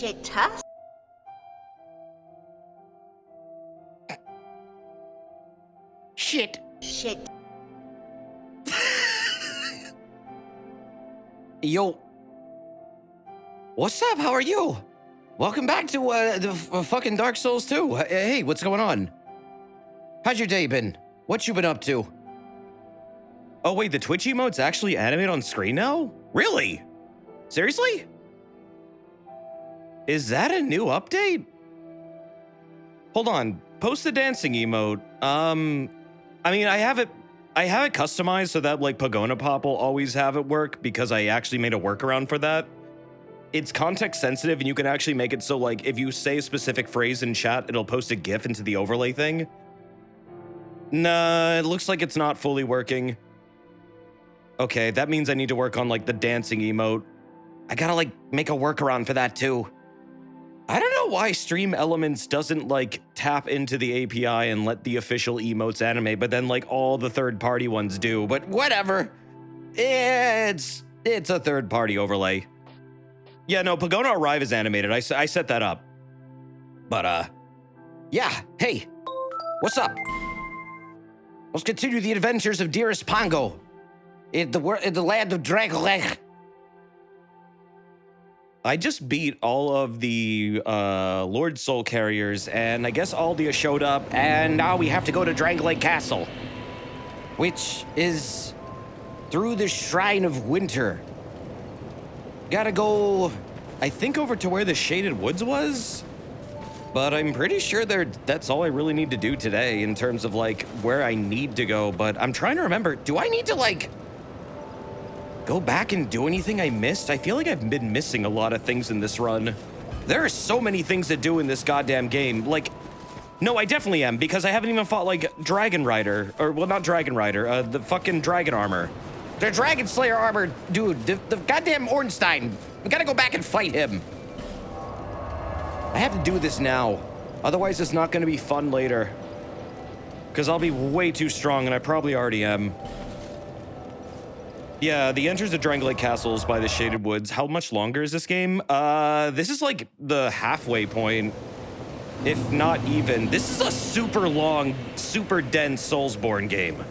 Shit, huh? Shit. Shit. Yo. What's up? How are you? Welcome back to fucking Dark Souls 2. Hey, what's going on? How's your day been? What you been up to? Oh wait, the Twitch emotes actually animate on screen now? Really? Seriously? Is that a new update? Hold on, post the dancing emote. I mean, I have it customized so that like Pogona Pop will always have it work because I actually made a workaround for that. It's context sensitive and you can actually make it so like if you say a specific phrase in chat, it'll post a GIF into the overlay thing. Nah, it looks like it's not fully working. Okay, that means I need to work on like the dancing emote. I gotta like make a workaround for that too. I don't know why Stream Elements doesn't like tap into the API and let the official emotes animate, but then like all the third-party ones do, but whatever. It's a third-party overlay. Yeah, no, Pogona Arrive is animated. I set that up. But, yeah, hey, what's up? Let's continue the adventures of dearest Pongo in the land of Dragolech. I just beat all of the Lord Soul Carriers, and I guess Aldia showed up, and now we have to go to Drangolake Castle, which is through the Shrine of Winter. Gotta go, I think, over to where the Shaded Woods was, but I'm pretty sure that's all I really need to do today in terms of, like, where I need to go, but I'm trying to remember, do I need to, like, go back and do anything I missed? I feel like I've been missing a lot of things in this run. There are so many things to do in this goddamn game. Like, no, I definitely am, because I haven't even fought, like, Dragon Rider. Or, well, not Dragon Rider, the fucking Dragon Armor. The Dragon Slayer Armor, dude, the goddamn Ornstein. We gotta go back and fight him. I have to do this now. Otherwise, it's not gonna be fun later. Because I'll be way too strong, and I probably already am. Yeah, the entrance to Drangolake Castle is by the Shaded Woods. How much longer is this game? This is like the halfway point, if not even. This is a super long, super dense Soulsborne game.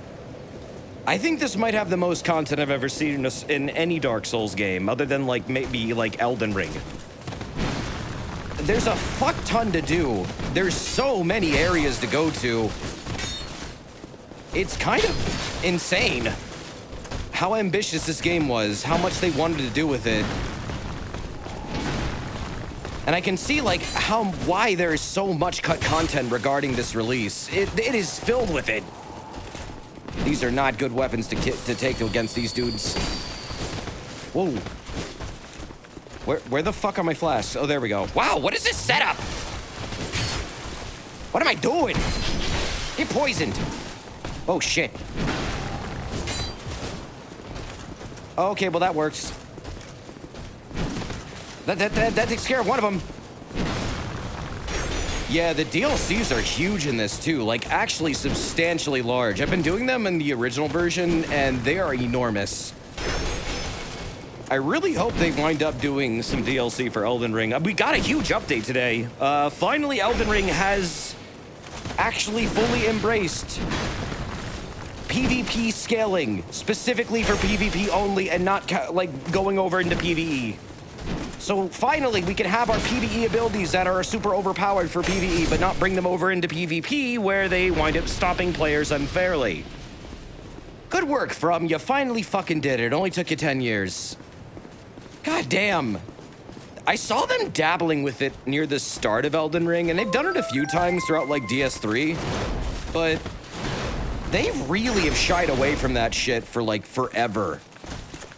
I think this might have the most content I've ever seen in any Dark Souls game, other than like maybe like Elden Ring. There's a fuck ton to do. There's so many areas to go to. It's kind of insane how ambitious this game was, how much they wanted to do with it. And I can see like why there is so much cut content regarding this release. It is filled with it. These are not good weapons to take against these dudes. Whoa. Where the fuck are my flasks? Oh, there we go. Wow, what is this setup? What am I doing? Get poisoned. Oh, shit. Okay, well, that works. That takes care of one of them. Yeah, the DLCs are huge in this, too. Like, actually substantially large. I've been doing them in the original version, and they are enormous. I really hope they wind up doing some DLC for Elden Ring. We got a huge update today. Finally, Elden Ring has actually fully embraced PvP scaling, specifically for PvP only and not like going over into PvE. So finally, we can have our PvE abilities that are super overpowered for PvE, but not bring them over into PvP where they wind up stopping players unfairly. Good work, From. You finally fucking did it. It only took you 10 years. God damn. I saw them dabbling with it near the start of Elden Ring, and they've done it a few times throughout, like, DS3, but they really have shied away from that shit for, like, forever.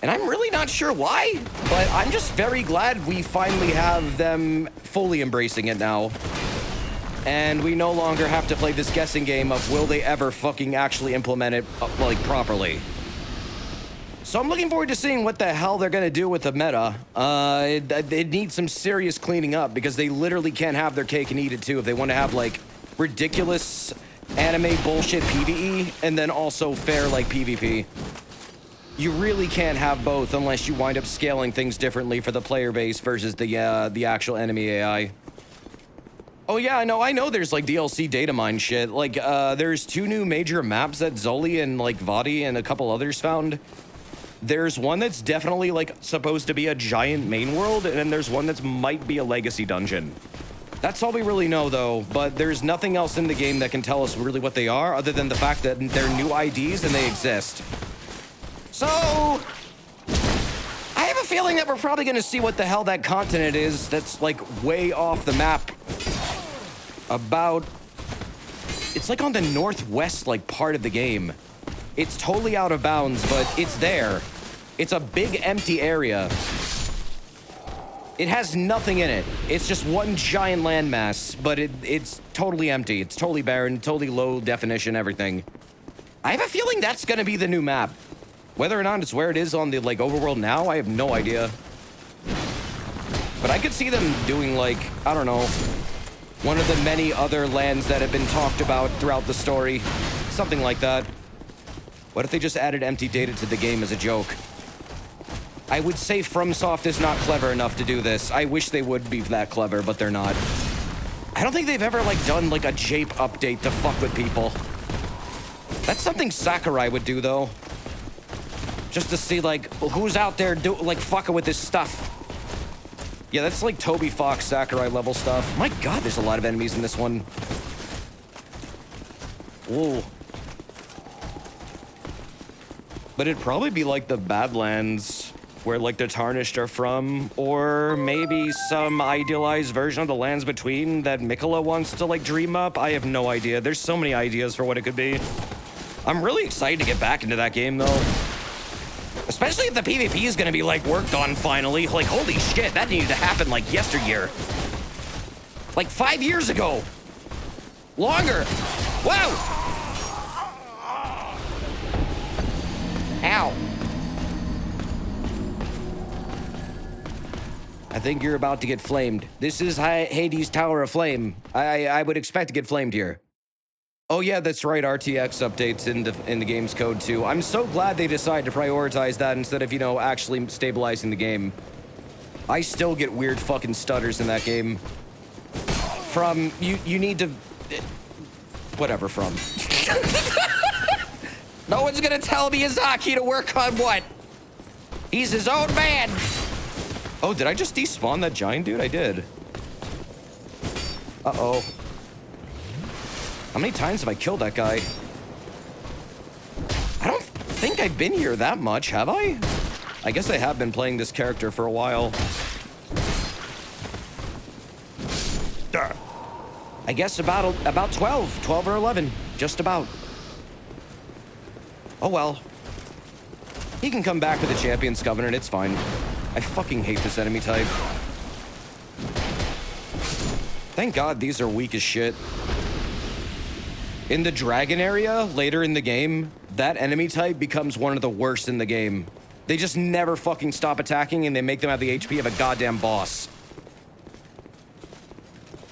And I'm really not sure why, but I'm just very glad we finally have them fully embracing it now. And we no longer have to play this guessing game of will they ever fucking actually implement it, like, properly. So I'm looking forward to seeing what the hell they're gonna do with the meta. It needs some serious cleaning up because they literally can't have their cake and eat it too if they want to have like ridiculous anime bullshit PvE and then also fair like PvP. You really can't have both unless you wind up scaling things differently for the player base versus the actual enemy AI. Oh yeah, I know there's like DLC data mine shit. Like, there's 2 new major maps that Zoli and like Vadi and a couple others found. There's one that's definitely like supposed to be a giant main world, and then there's one that's might be a legacy dungeon. That's all we really know though, but there's nothing else in the game that can tell us really what they are other than the fact that they're new IDs and they exist. So, I have a feeling that we're probably gonna see what the hell that continent is that's like way off the map. It's like on the northwest like part of the game. It's totally out of bounds, but it's there. It's a big empty area. It has nothing in it. It's just one giant landmass, but it's totally empty. It's totally barren, totally low definition, everything. I have a feeling that's gonna be the new map. Whether or not it's where it is on the like overworld now, I have no idea. But I could see them doing like, I don't know, one of the many other lands that have been talked about throughout the story. Something like that. What if they just added empty data to the game as a joke? I would say FromSoft is not clever enough to do this. I wish they would be that clever, but they're not. I don't think they've ever like done like a Jape update to fuck with people. That's something Sakurai would do though. Just to see like who's out there like fucking with this stuff. Yeah, that's like Toby Fox Sakurai level stuff. My god, there's a lot of enemies in this one. Whoa. But it'd probably be like the Badlands, where like the Tarnished are from, or maybe some idealized version of the Lands Between that Mikola wants to like dream up. I have no idea. There's so many ideas for what it could be. I'm really excited to get back into that game though. Especially if the PvP is gonna be like worked on finally. Like, holy shit, that needed to happen like yesteryear. Like 5 years ago. Longer. Wow. Ow. I think you're about to get flamed. This is Hades' Tower of Flame. I would expect to get flamed here. Oh yeah, that's right, RTX updates in the game's code too. I'm so glad they decided to prioritize that instead of, you know, actually stabilizing the game. I still get weird fucking stutters in that game. From, you need to... Whatever from. No one's gonna tell Miyazaki to work on what? He's his own man. Oh, did I just despawn that giant dude? I did. Uh-oh. How many times have I killed that guy? I don't think I've been here that much, have I? I guess I have been playing this character for a while. I guess about 12 or 11, just about. Oh well. He can come back with the Champion's Covenant, it's fine. I fucking hate this enemy type. Thank God these are weak as shit. In the dragon area, later in the game, that enemy type becomes one of the worst in the game. They just never fucking stop attacking and they make them have the HP of a goddamn boss.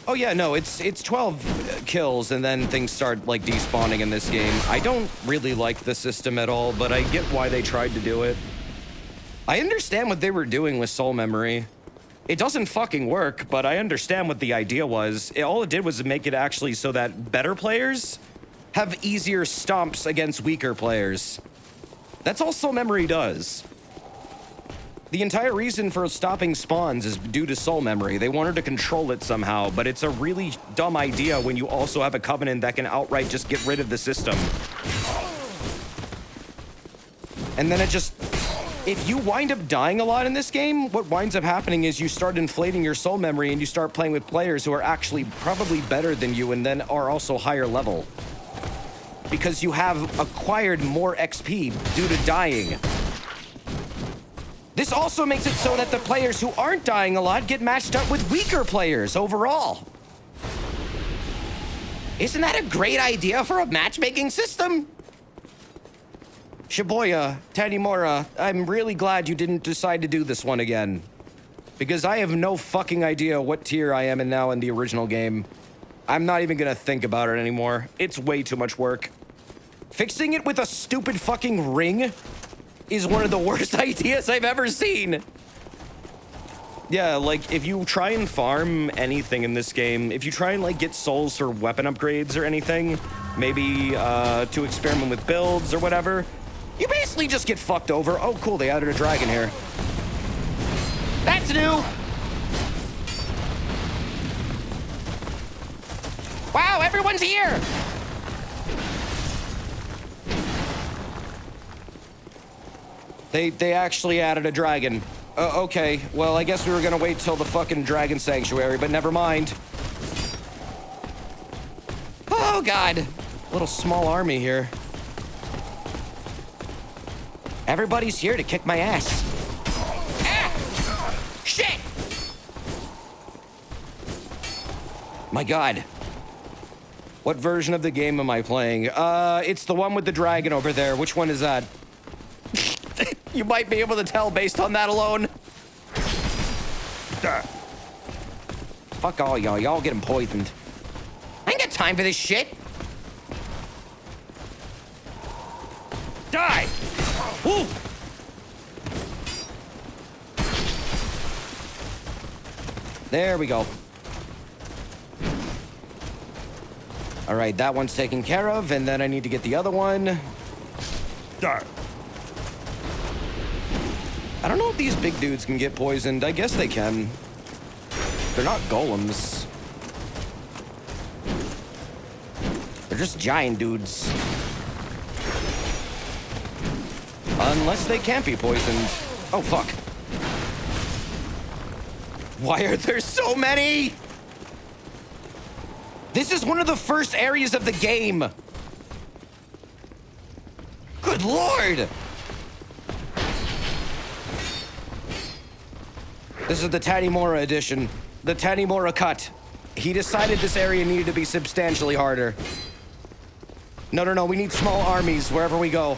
Oh yeah, no, it's 12 kills and then things start like despawning in this game. I don't really like the system at all, but I get why they tried to do it. I understand what they were doing with soul memory. It doesn't fucking work, but I understand what the idea was. All it did was make it actually so that better players have easier stomps against weaker players. That's all soul memory does. The entire reason for stopping spawns is due to soul memory. They wanted to control it somehow, but it's a really dumb idea when you also have a covenant that can outright just get rid of the system. And then it just... If you wind up dying a lot in this game, what winds up happening is you start inflating your soul memory and you start playing with players who are actually probably better than you and then are also higher level. Because you have acquired more XP due to dying. This also makes it so that the players who aren't dying a lot get matched up with weaker players overall. Isn't that a great idea for a matchmaking system? Shibuya, Tanimura, I'm really glad you didn't decide to do this one again. Because I have no fucking idea what tier I am in now in the original game. I'm not even gonna think about it anymore. It's way too much work. Fixing it with a stupid fucking ring is one of the worst ideas I've ever seen. Yeah, like, if you try and farm anything in this game, if you try and, like, get souls for weapon upgrades or anything, maybe to experiment with builds or whatever, you basically just get fucked over. Oh, cool, they added a dragon here. That's new! Wow, everyone's here! They actually added a dragon. Okay, well, I guess we were gonna wait till the fucking dragon sanctuary, but never mind. Oh, God. Little small army here. Everybody's here to kick my ass. Ah! Shit! My God. What version of the game am I playing? It's the one with the dragon over there. Which one is that? You might be able to tell based on that alone. Fuck all y'all. Y'all getting poisoned. I ain't got time for this shit. Die! Woo! There we go. All right, that one's taken care of, and then I need to get the other one. Die. I don't know if these big dudes can get poisoned. I guess they can. They're not golems. They're just giant dudes. Unless they can't be poisoned. Oh, fuck. Why are there so many? This is one of the first areas of the game. Good Lord. This is the Tanimura edition. The Tanimura cut. He decided this area needed to be substantially harder. No, we need small armies wherever we go.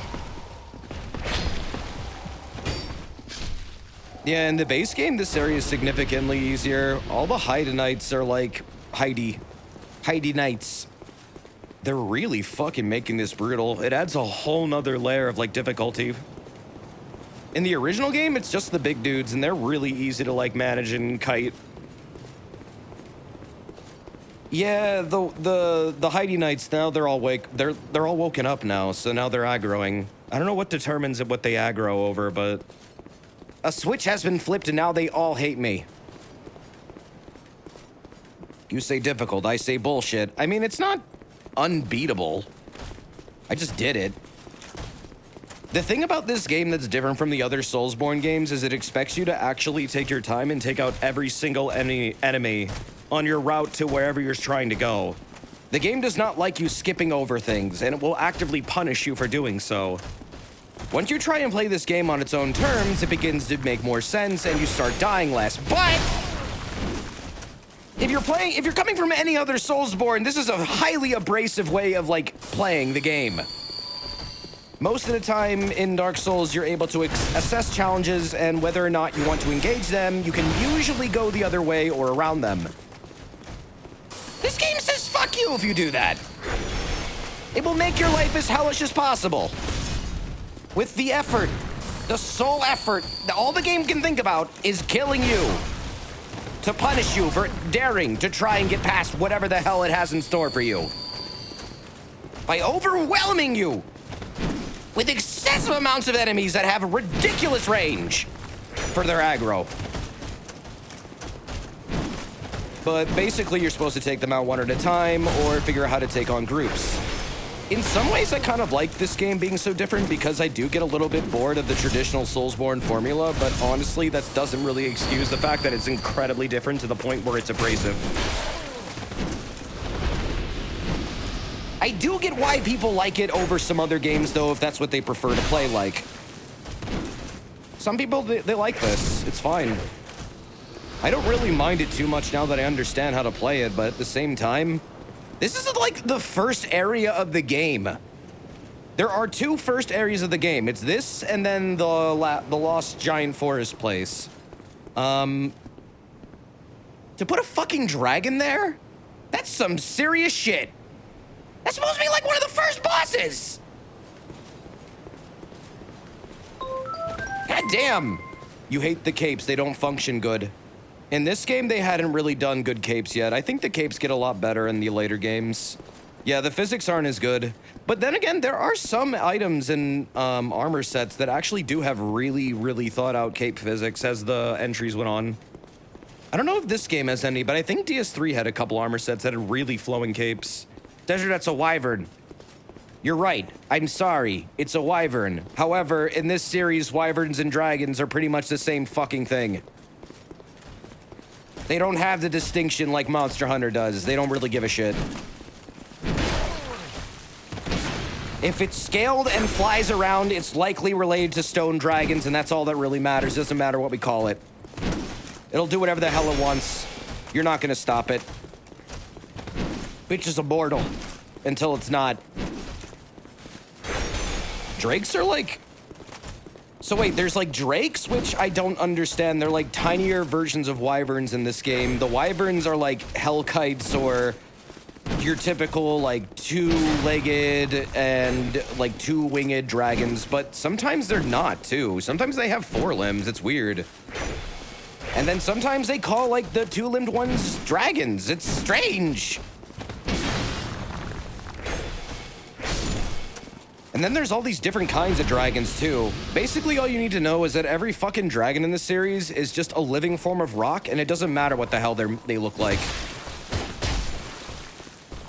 Yeah, in the base game, this area is significantly easier. All the Haida Knights are like Heidi Knights. They're really fucking making this brutal. It adds a whole nother layer of like difficulty. In the original game, it's just the big dudes, and they're really easy to, like, manage and kite. Yeah, the Heidi Knights, now they're all they're all woken up now, so now they're aggroing. I don't know what determines what they aggro over, but a switch has been flipped, and now they all hate me. You say difficult, I say bullshit. I mean, it's not unbeatable. I just did it. The thing about this game that's different from the other Soulsborne games is it expects you to actually take your time and take out every single enemy on your route to wherever you're trying to go. The game does not like you skipping over things, and it will actively punish you for doing so. Once you try and play this game on its own terms, it begins to make more sense and you start dying less. But if you're coming from any other Soulsborne, this is a highly abrasive way of like playing the game. Most of the time in Dark Souls, you're able to assess challenges, and whether or not you want to engage them, you can usually go the other way or around them. This game says fuck you if you do that. It will make your life as hellish as possible. With the effort, the sole effort, all the game can think about is killing you. To punish you for daring to try and get past whatever the hell it has in store for you. By overwhelming you with excessive amounts of enemies that have ridiculous range for their aggro. But basically, you're supposed to take them out one at a time or figure out how to take on groups. In some ways, I kind of like this game being so different because I do get a little bit bored of the traditional Soulsborne formula, but honestly, that doesn't really excuse the fact that it's incredibly different to the point where it's abrasive. I do get why people like it over some other games, though, if that's what they prefer to play like. Some people, they like this. It's fine. I don't really mind it too much now that I understand how to play it, but at the same time, this is like the first area of the game. There are two first areas of the game. It's this and then the Lost Giant Forest place. To put a fucking dragon there? That's some serious shit. That's supposed to be like one of the first bosses! damn! You hate the capes, they don't function good. In this game, they hadn't really done good capes yet. I think the capes get a lot better in the later games. Yeah, the physics aren't as good. But then again, there are some items in armor sets that actually do have really, really thought out cape physics as the entries went on. I don't know if this game has any, but I think DS3 had a couple armor sets that had really flowing capes. Desert, that's a wyvern. You're right. I'm sorry. It's a wyvern. However, in this series, wyverns and dragons are pretty much the same fucking thing. They don't have the distinction like Monster Hunter does. They don't really give a shit. If it's scaled and flies around, it's likely related to stone dragons, and that's all that really matters. Doesn't matter what we call it. It'll do whatever the hell it wants. You're not gonna stop it. Bitch is immortal. Until it's not. Drakes are like... So wait, there's like drakes, which I don't understand. They're like tinier versions of wyverns in this game. The wyverns are like hellkites or your typical like two-legged and like two-winged dragons, but sometimes they're not too. Sometimes they have four limbs. It's weird. And then sometimes they call like the two-limbed ones dragons. It's strange. And then there's all these different kinds of dragons, too. Basically, all you need to know is that every fucking dragon in the series is just a living form of rock, and it doesn't matter what the hell they look like.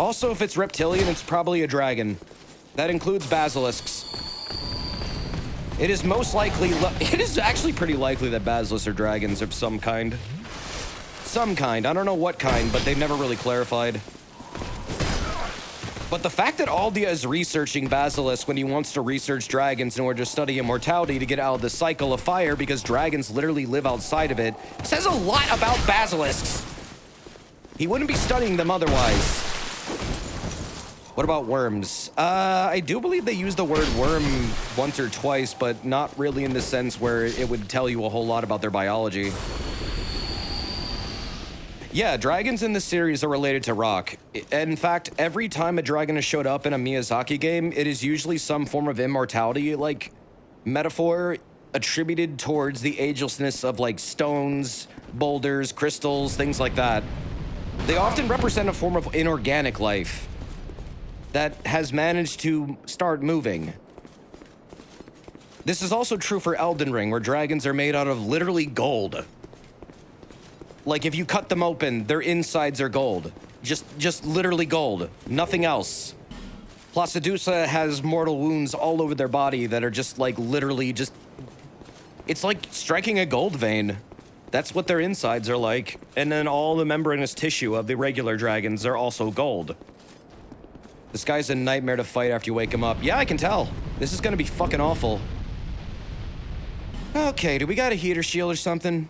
Also, if it's reptilian, it's probably a dragon. That includes basilisks. It is most likely... It is actually pretty likely that basilisks are dragons of some kind. Some kind. I don't know what kind, but they've never really clarified. But the fact that Aldia is researching Basilisk when he wants to research dragons in order to study immortality to get out of the cycle of fire because dragons literally live outside of it says a lot about basilisks. He wouldn't be studying them otherwise. What about worms? I do believe they use the word worm once or twice, but not really in the sense where it would tell you a whole lot about their biology. Yeah, dragons in this series are related to rock. In fact, every time a dragon has showed up in a Miyazaki game, it is usually some form of immortality, like, metaphor attributed towards the agelessness of, like, stones, boulders, crystals, things like that. They often represent a form of inorganic life that has managed to start moving. This is also true for Elden Ring, where dragons are made out of literally gold. Like, if you cut them open, their insides are gold. Just literally gold. Nothing else. Placidusa has mortal wounds all over their body that are just, like, literally just... It's like striking a gold vein. That's what their insides are like. And then all the membranous tissue of the regular dragons are also gold. This guy's a nightmare to fight after you wake him up. Yeah, I can tell. This is gonna be fucking awful. Okay, do we got a heater shield or something?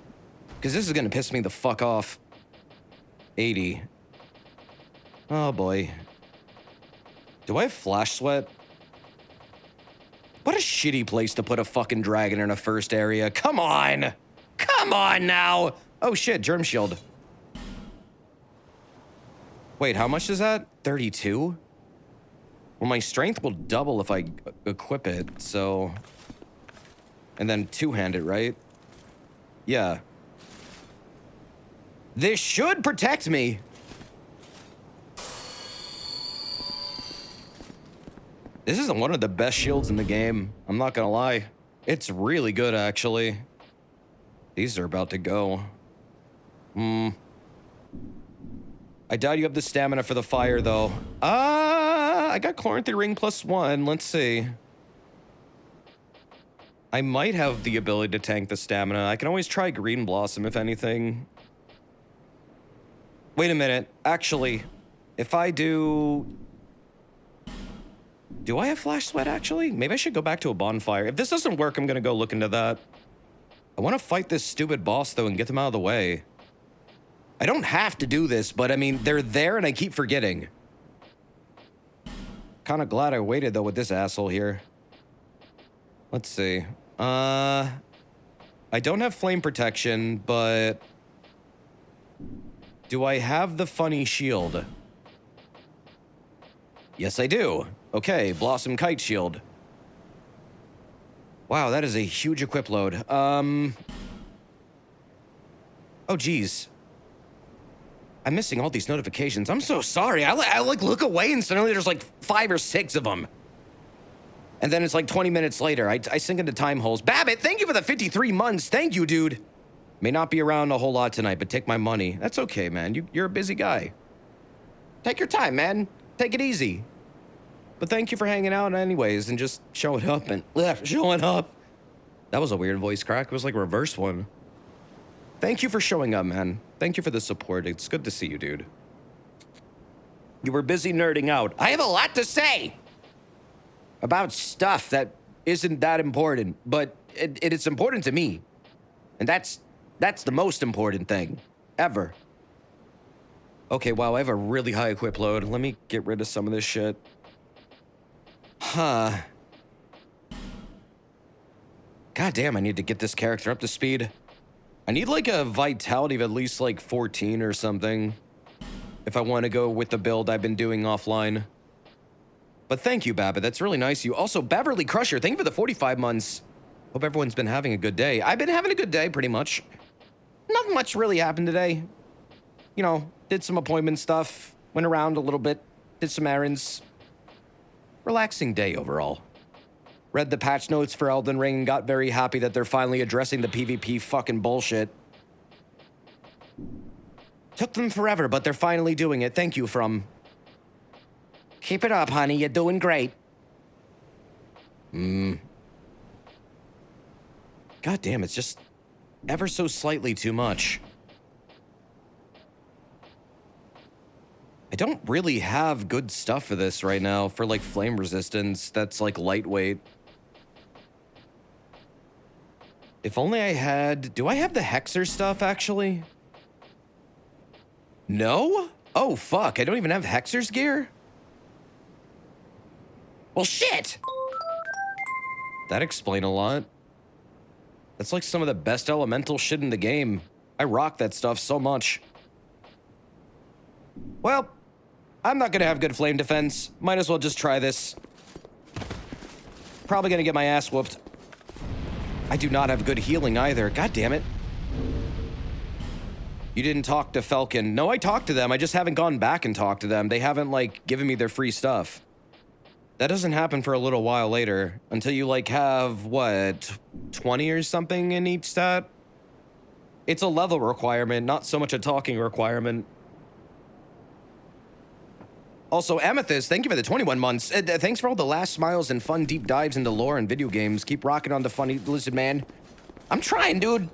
Because this is going to piss me the fuck off. 80. Oh, boy. Do I have flash sweat? What a shitty place to put a fucking dragon in a first area. Come on! Come on now! Oh, shit, germ shield. Wait, how much is that? 32? Well, my strength will double if I equip it, so... And then two-hand it, right? Yeah. This should protect me. This is one of the best shields in the game. I'm not gonna lie. It's really good, actually. These are about to go. I doubt you have the stamina for the fire, though. I got Chloranthy Ring +1. Let's see. I might have the ability to tank the stamina. I can always try Green Blossom, if anything. Wait a minute. Actually, if I do... Do I have Flash Sweat, actually? Maybe I should go back to a bonfire. If this doesn't work, I'm gonna go look into that. I want to fight this stupid boss, though, and get them out of the way. I don't have to do this, but, I mean, they're there and I keep forgetting. Kind of glad I waited, though, with this asshole here. Let's see. I don't have flame protection, but... Do I have the funny shield? Yes, I do. Okay, Blossom Kite Shield. Wow, that is a huge equip load. Oh, geez. I'm missing all these notifications. I'm so sorry. I like look away and suddenly there's like 5 or 6 of them. And then it's like 20 minutes later. I sink into time holes. Babbitt, thank you for the 53 months. Thank you, dude. May not be around a whole lot tonight, but take my money. That's okay, man. You're a busy guy. Take your time, man. Take it easy. But thank you for hanging out anyways and just showing up and showing up. That was a weird voice crack. It was like a reverse one. Thank you for showing up, man. Thank you for the support. It's good to see you, dude. You were busy nerding out. I have a lot to say about stuff that isn't that important, but it's important to me. And that's the most important thing ever. Okay, wow, I have a really high equip load. Let me get rid of some of this shit. Huh. God damn, I need to get this character up to speed. I need like a vitality of at least like 14 or something if I want to go with the build I've been doing offline. But thank you, Babbitt. That's really nice of you. Also, Beverly Crusher, thank you for the 45 months. Hope everyone's been having a good day. I've been having a good day, pretty much. Not much really happened today. You know, did some appointment stuff, went around a little bit, did some errands. Relaxing day overall. Read the patch notes for Elden Ring and got very happy that they're finally addressing the PvP fucking bullshit. Took them forever, but they're finally doing it. Thank you, From. Keep it up, honey. You're doing great. God damn, it's just ever so slightly too much. I don't really have good stuff for this right now, for like flame resistance that's like lightweight. If only I had... Do I have the Hexer stuff, actually? No? Oh, fuck. I don't even have Hexer's gear? Well, shit! That explained a lot. That's like some of the best elemental shit in the game. I rock that stuff so much. Well, I'm not gonna have good flame defense. Might as well just try this. Probably gonna get my ass whooped. I do not have good healing either. God damn it. You didn't talk to Falcon. No, I talked to them. I just haven't gone back and talked to them. They haven't, like, given me their free stuff. That doesn't happen for a little while later. Until you, like, have, what, 20 or something in each stat? It's a level requirement, not so much a talking requirement. Also, Amethyst, thank you for the 21 months. Thanks for all the last smiles and fun deep dives into lore and video games. Keep rocking on the funny... Listen, man. I'm trying, dude.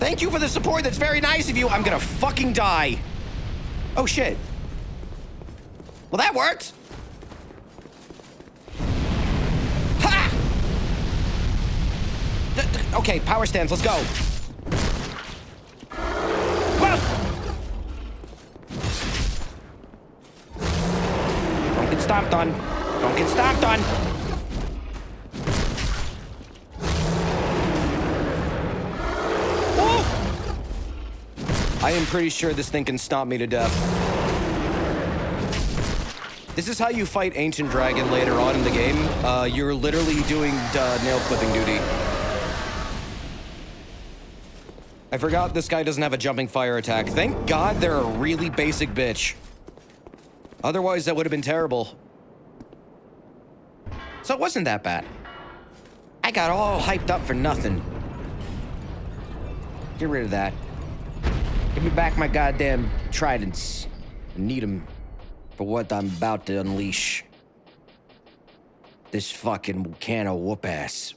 Thank you for the support. That's very nice of you. I'm gonna fucking die. Oh, shit. Well, that worked. Ha! Okay, power stance. Let's go. Don't get stomped on. Don't get stomped on. Whoa! I am pretty sure this thing can stomp me to death. This is how you fight Ancient Dragon later on in the game. You're literally doing nail clipping duty. I forgot this guy doesn't have a jumping fire attack. Thank God they're a really basic bitch. Otherwise, that would have been terrible. So it wasn't that bad. I got all hyped up for nothing. Get rid of that. Give me back my goddamn tridents. I need them for what I'm about to unleash. This fucking can of whoop ass.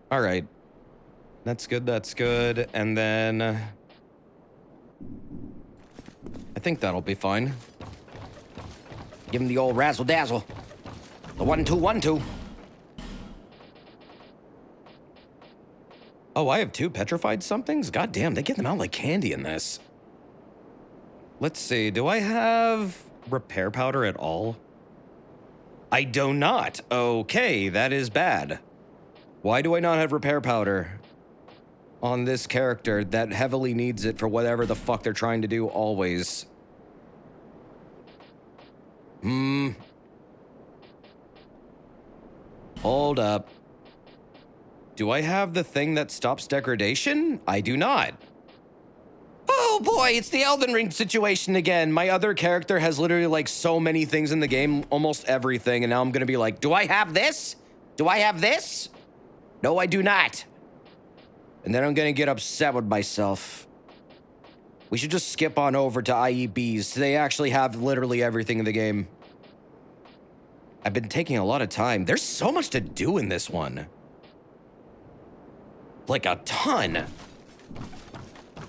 All right. That's good, that's good. And then... I think that'll be fine. Give him the old razzle-dazzle. The 1-2-1-2. Oh, I have 2 petrified somethings? God damn, they get them out like candy in this. Let's see, do I have repair powder at all? I do not. Okay, that is bad. Why do I not have repair powder on this character that heavily needs it for whatever the fuck they're trying to do always? Hold up. Do I have the thing that stops degradation? I do not. Oh boy, it's the Elden Ring situation again. My other character has literally like so many things in the game, almost everything, and now I'm gonna be like, do I have this? Do I have this? No, I do not. And then I'm gonna get upset with myself. We should just skip on over to IEBs. They actually have literally everything in the game. I've been taking a lot of time. There's so much to do in this one. Like a ton.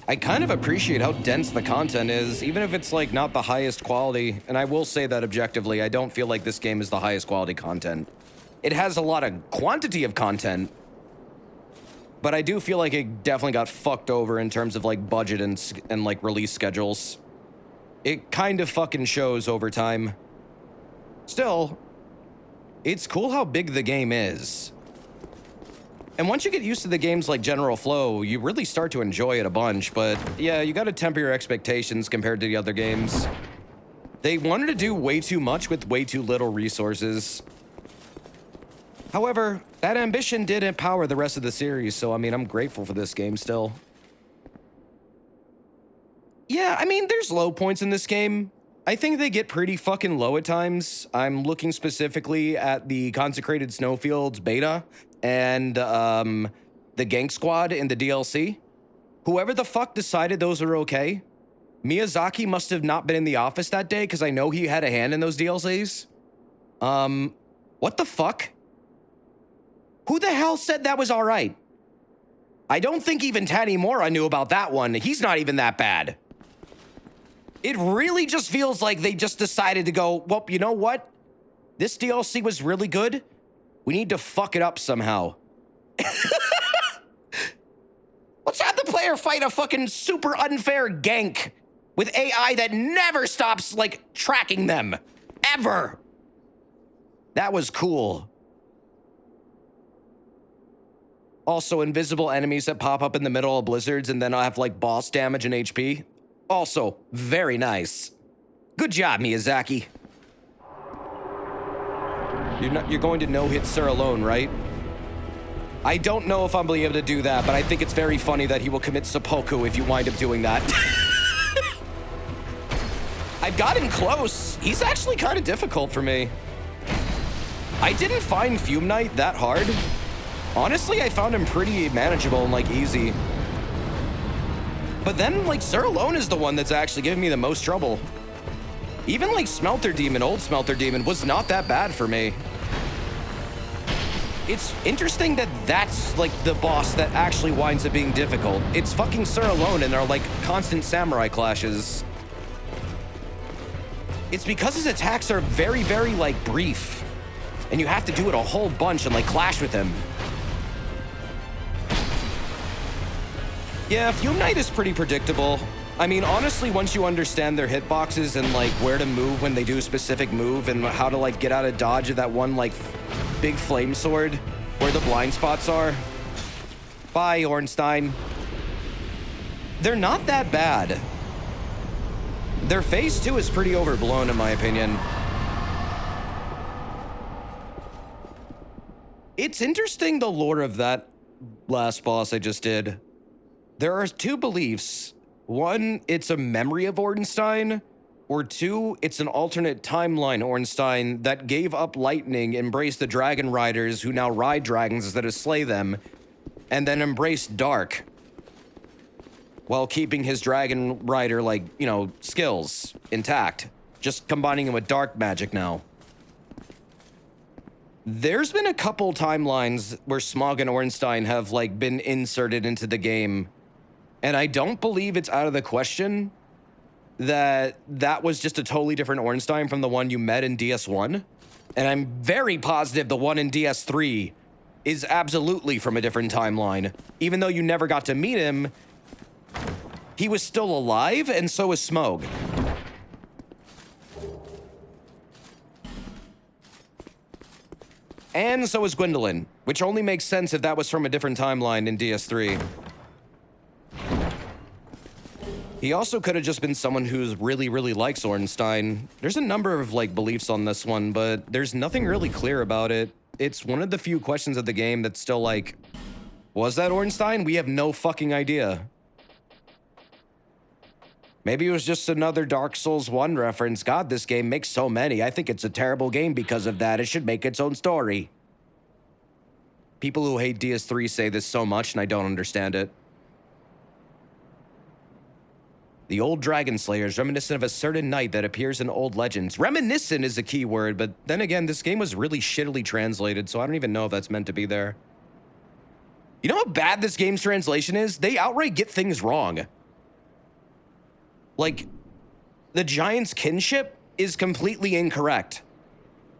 I kind of appreciate how dense the content is, even if it's like not the highest quality. And I will say that objectively, I don't feel like this game is the highest quality content. It has a lot of quantity of content, but I do feel like it definitely got fucked over in terms of like budget and like release schedules. It kind of fucking shows over time. Still, it's cool how big the game is. And once you get used to the game's like general flow, you really start to enjoy it a bunch, but yeah, you gotta temper your expectations compared to the other games. They wanted to do way too much with way too little resources. However, that ambition did empower the rest of the series, so I mean, I'm grateful for this game still. Yeah, I mean, there's low points in this game. I think they get pretty fucking low at times. I'm looking specifically at the Consecrated Snowfields beta and the Gank Squad in the DLC. Whoever the fuck decided those are okay, Miyazaki must have not been in the office that day because I know he had a hand in those DLCs. What the fuck? Who the hell said that was all right? I don't think even Tanimura knew about that one. He's not even that bad. It really just feels like they just decided to go, well, you know what? This DLC was really good. We need to fuck it up somehow. Let's have the player fight a fucking super unfair gank with AI that never stops, like, tracking them. Ever. That was cool. Also, invisible enemies that pop up in the middle of blizzards and then I'll have, like, boss damage and HP. Also, very nice. Good job, Miyazaki. You're going to no-hit Sir alone, right? I don't know if I'm going to be able to do that, but I think it's very funny that he will commit seppuku if you wind up doing that. I've gotten close. He's actually kind of difficult for me. I didn't find Fume Knight that hard. Honestly, I found him pretty manageable and, like, easy. But then, like, Sir alone is the one that's actually giving me the most trouble. Even, like, Smelter Demon, old Smelter Demon, was not that bad for me. It's interesting that that's, like, the boss that actually winds up being difficult. It's fucking Sir alone, and they're, like, constant samurai clashes. It's because his attacks are very, very, like, brief. And you have to do it a whole bunch and, like, clash with him. Yeah, Fume Knight is pretty predictable. I mean, honestly, once you understand their hitboxes and, like, where to move when they do a specific move and how to, like, get out of dodge of that one, like, big flame sword where the blind spots are. Bye, Ornstein. They're not that bad. Their phase 2 is pretty overblown, in my opinion. It's interesting, the lore of that last boss I just did. There are two beliefs. One, it's a memory of Ornstein, or two, it's an alternate timeline Ornstein that gave up lightning, embraced the dragon riders who now ride dragons instead of slay them, and then embraced dark while keeping his dragon rider, like, you know, skills intact, just combining him with dark magic now. There's been a couple timelines where Smog and Ornstein have, like, been inserted into the game. And I don't believe it's out of the question that that was just a totally different Ornstein from the one you met in DS1. And I'm very positive the one in DS3 is absolutely from a different timeline. Even though you never got to meet him, he was still alive, and so is Smog. And so is Gwendolyn, which only makes sense if that was from a different timeline in DS3. He also could have just been someone who's really, really likes Ornstein. There's a number of, like, beliefs on this one, but there's nothing really clear about it. It's one of the few questions of the game that's still, like, Was that Ornstein? We have no fucking idea. Maybe it was just another Dark Souls 1 reference. God, this game makes so many. I think it's a terrible game because of that. It should make its own story. People who hate DS3 say this so much, and I don't understand it. The old dragon slayer is reminiscent of a certain knight that appears in old legends. Reminiscent is a key word, but then again, this game was really shittily translated, so I don't even know if that's meant to be there. You know how bad this game's translation is? They outright get things wrong. Like, the giant's kinship is completely incorrect.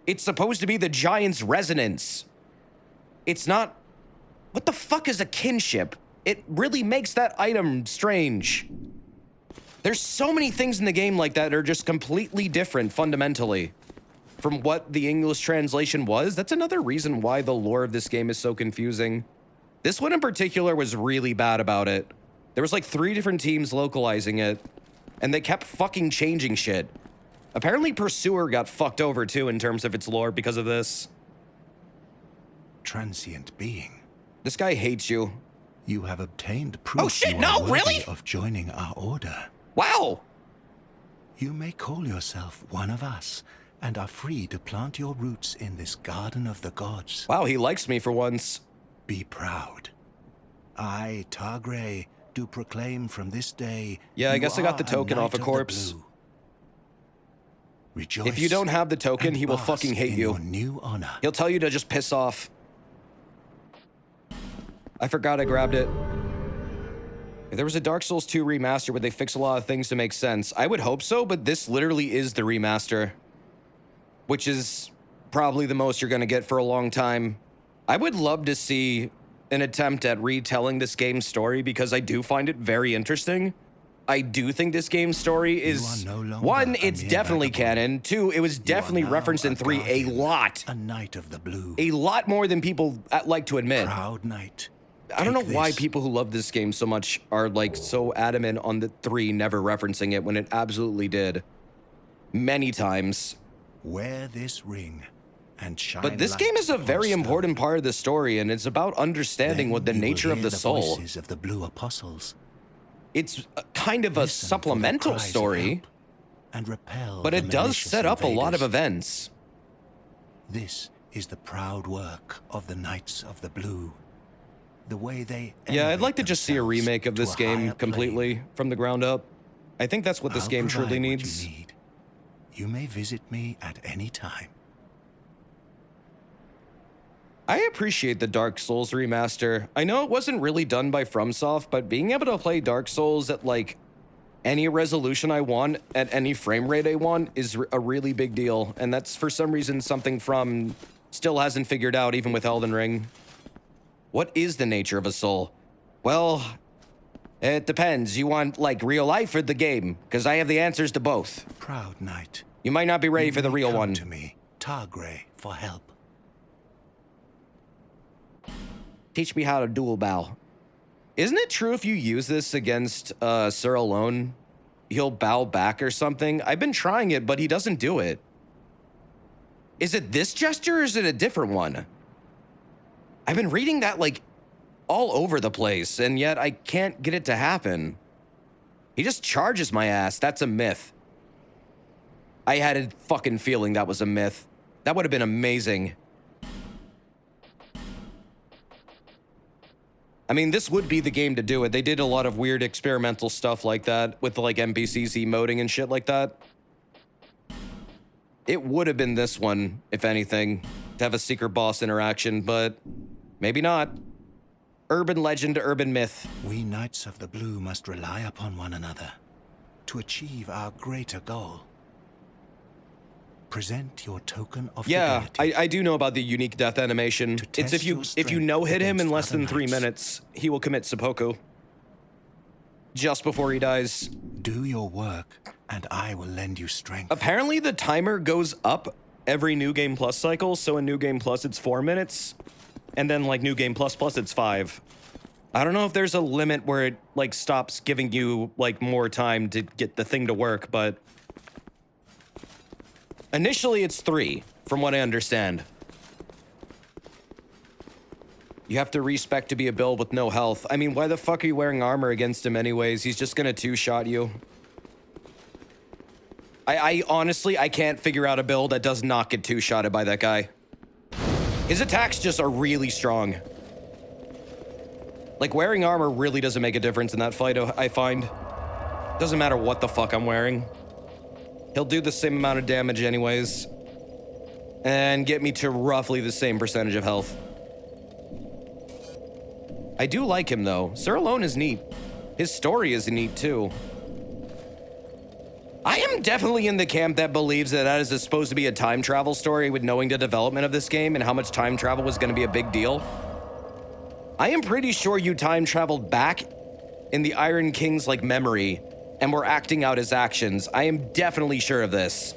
It's supposed to be the giant's resonance. It's not... What the fuck is a kinship? It really makes that item strange. There's so many things in the game like that are just completely different fundamentally from what the English translation was. That's another reason why the lore of this game is so confusing. This one in particular was really bad about it. There was like 3 different teams localizing it, and they kept fucking changing shit. Apparently Pursuer got fucked over too in terms of its lore because of this. Transient being. This guy hates you. You have obtained proof. Oh shit, you are no, worthy really? of joining our order. Wow. You may call yourself one of us, and are free to plant your roots in this garden of the gods. Wow, he likes me for once. Be proud. I, Targray, do proclaim from this day. Yeah, I guess I got the you are token off a knight of the corpse. blue. Rejoice. If you don't have the token, and he will bask fucking hate in you. your new honor. He'll tell you to just piss off. I forgot I grabbed it. If there was a Dark Souls 2 remaster, would they fix a lot of things to make sense? I would hope so, but this literally is the remaster, which is probably the most you're gonna get for a long time. I would love to see an attempt at retelling this game's story because I do find it very interesting. I do think this game's story is, no longer one, a it's mere definitely vagabond. canon. Two, it was You are definitely now referenced in 3 a guardian, lot. A knight of the blue. A lot more than people like to admit. Proud knight. I don't know Take why this. people who love this game so much are like so adamant on the 3 never referencing it when it absolutely did. Many times. Wear this ring and shine. But this light game is a upon very stone. important part of the story, and it's about understanding Then what the you will nature of hear the soul. Voices of the blue apostles. It's kind of a Listen for their supplemental cries of story, help and repel but the it does malicious set up a lot of invaders. events. This is the proud work of the Knights of the Blue. The way they Yeah, I'd elevate like to just see a themselves remake of to this a game higher completely plane. from the ground up. I think that's what this I'll game provide truly what needs. you need. You may visit me at any time. I appreciate the Dark Souls remaster. I know it wasn't really done by FromSoft, but being able to play Dark Souls at like any resolution I want, at any frame rate I want, is a really big deal. And that's for some reason something From still hasn't figured out even with Elden Ring. What is the nature of a soul? Well, it depends. You want like real life or the game? Because I have the answers to both. Proud knight. You might not be ready You for the may real come one. to me, Targray, for help. Teach me how to dual bow. Isn't it true if you use this against Sir Alone, he'll bow back or something? I've been trying it, but he doesn't do it. Is it this gesture or is it a different one? I've been reading that like all over the place, and yet I can't get it to happen. He just charges my ass. That's a myth. I had a fucking feeling that was a myth. That would have been amazing. I mean, this would be the game to do it. They did a lot of weird experimental stuff like that with like NPCs emoting and shit like that. It would have been this one, if anything, to have a secret boss interaction, but maybe not. Urban legend, urban myth. We Knights of the Blue must rely upon one another to achieve our greater goal. Present your token of Yeah, fidelity. I do know about the unique death animation. To It's if test you your no hit him in strength less than against 3 other minutes, he will commit seppuku. Just before he dies. Do your work, and I will lend you strength. Apparently the timer goes up every New Game Plus cycle, so in New Game Plus it's 4 minutes, and then like New Game Plus Plus it's 5. I don't know if there's a limit where it like stops giving you like more time to get the thing to work, but initially it's 3, from what I understand. You have to respec to be a build with no health. I mean, why the fuck are you wearing armor against him anyways? He's just gonna two-shot you. I honestly, I can't figure out a build that does not get two-shotted by that guy. His attacks just are really strong. Like, wearing armor really doesn't make a difference in that fight, I find. Doesn't matter what the fuck I'm wearing. He'll do the same amount of damage anyways. And get me to roughly the same percentage of health. I do like him, though. Sir Alone is neat. His story is neat, too. I am definitely in the camp that believes that that is supposed to be a time travel story with knowing the development of this game and how much time travel was going to be a big deal. I am pretty sure you time traveled back in the Iron King's, like, memory and were acting out his actions. I am definitely sure of this.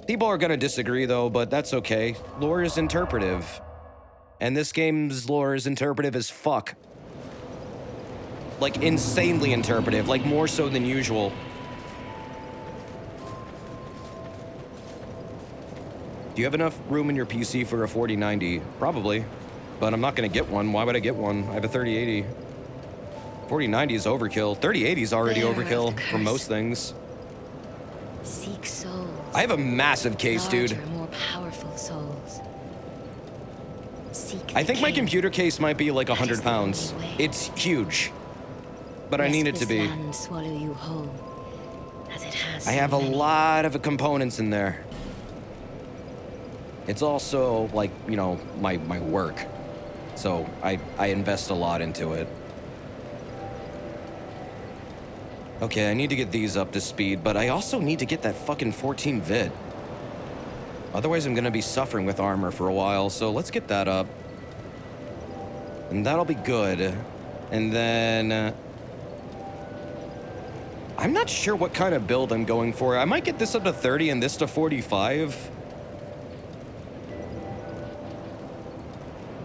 People are going to disagree, though, but that's okay. Lore is interpretive. And this game's lore is interpretive as fuck. Like, insanely interpretive, like more so than usual. Do you have enough room in your PC for a 4090? Probably, but I'm not gonna get one. Why would I get one? I have a 3080. 4090 is overkill. 3080 is already overkill for most things. Seek souls. I have a massive case, dude. Larger, more powerful souls. Seek I the think my king. computer case might be like That is 100 the pounds. only way. It's huge, but I need it to Lest be. this land swallow you whole, as it has I have a many. lot of components in there. It's also like, you know, my work. So I invest a lot into it. Okay, I need to get these up to speed, but I also need to get that fucking 14 vid. Otherwise, I'm gonna be suffering with armor for a while, so let's get that up. And that'll be good. And then... I'm not sure what kind of build I'm going for. I might get this up to 30 and this to 45.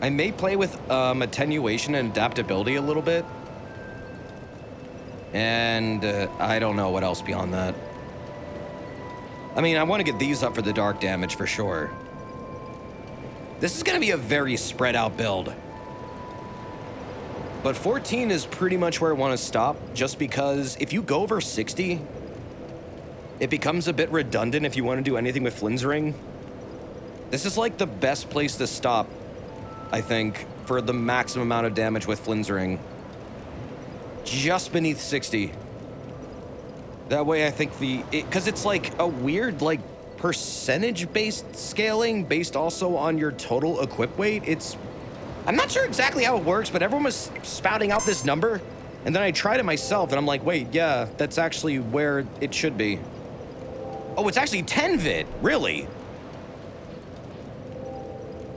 I may play with attenuation and adaptability a little bit. And I don't know what else beyond that. I mean, I want to get these up for the dark damage for sure. This is going to be a very spread out build. But 14 is pretty much where I want to stop, just because if you go over 60, it becomes a bit redundant if you want to do anything with Flynn's Ring. This is like the best place to stop, I think, for the maximum amount of damage with Flynn's Ring. Just beneath 60. That way I think because it's like a weird, like, percentage-based scaling based also on your total equip weight. I'm not sure exactly how it works, but everyone was spouting out this number, and then I tried it myself, and I'm like, wait, yeah, that's actually where it should be. Oh, it's actually 10 vid, really?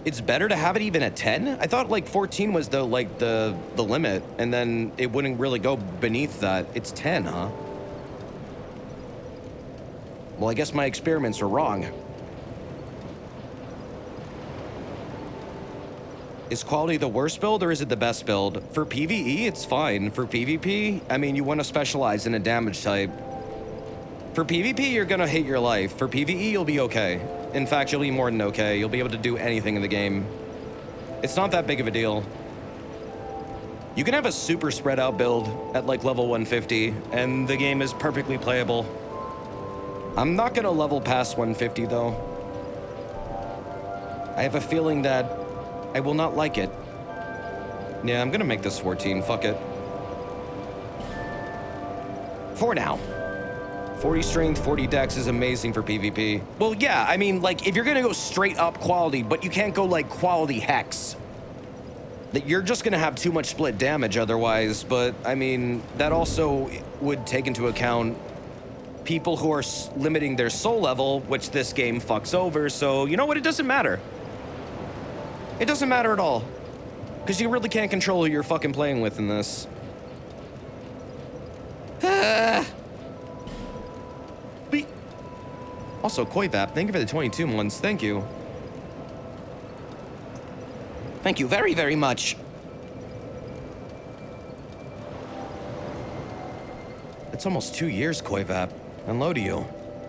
It's better to have it even at 10? I thought like 14 was the limit, and then it wouldn't really go beneath that. It's 10, huh? Well, I guess my experiments are wrong. Is quality the worst build, or is it the best build? For PvE, it's fine. For PvP, I mean, you want to specialize in a damage type. For PvP, you're gonna hate your life. For PvE, you'll be okay. In fact, you'll be more than okay. You'll be able to do anything in the game. It's not that big of a deal. You can have a super spread out build at like level 150, and the game is perfectly playable. I'm not gonna level past 150 though. I have a feeling that I will not like it. Yeah, I'm gonna make this 14, fuck it. For now. 40 strength, 40 dex is amazing for PvP. Well, yeah, I mean, like, if you're gonna go straight up quality, but you can't go, like, quality hex, that you're just gonna have too much split damage otherwise, but, I mean, that also would take into account people who are limiting their soul level, which this game fucks over, so, you know what, it doesn't matter. It doesn't matter at all. Because you really can't control who you're fucking playing with in this. Also, Koivap, thank you for the 22 months. Thank you. Thank you very, very much. It's almost 2 years, Koivap. And low to you.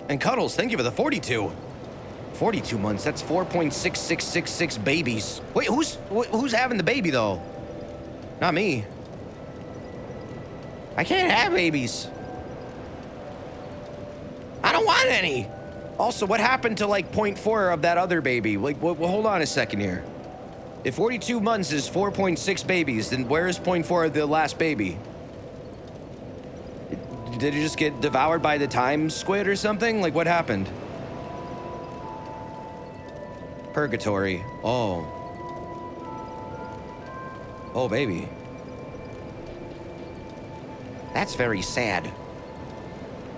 And Cuddles, thank you for the 42. 42 months, that's 4.6666 babies. Wait, who's having the baby though? Not me. I can't have babies. I don't want any. Also, what happened to like 0.4 of that other baby? Like, well, hold on a second here. If 42 months is 4.6 babies, then where is 0.4 of the last baby? Did it just get devoured by the time squid or something? Like, what happened? Purgatory. Oh. Oh, baby. That's very sad.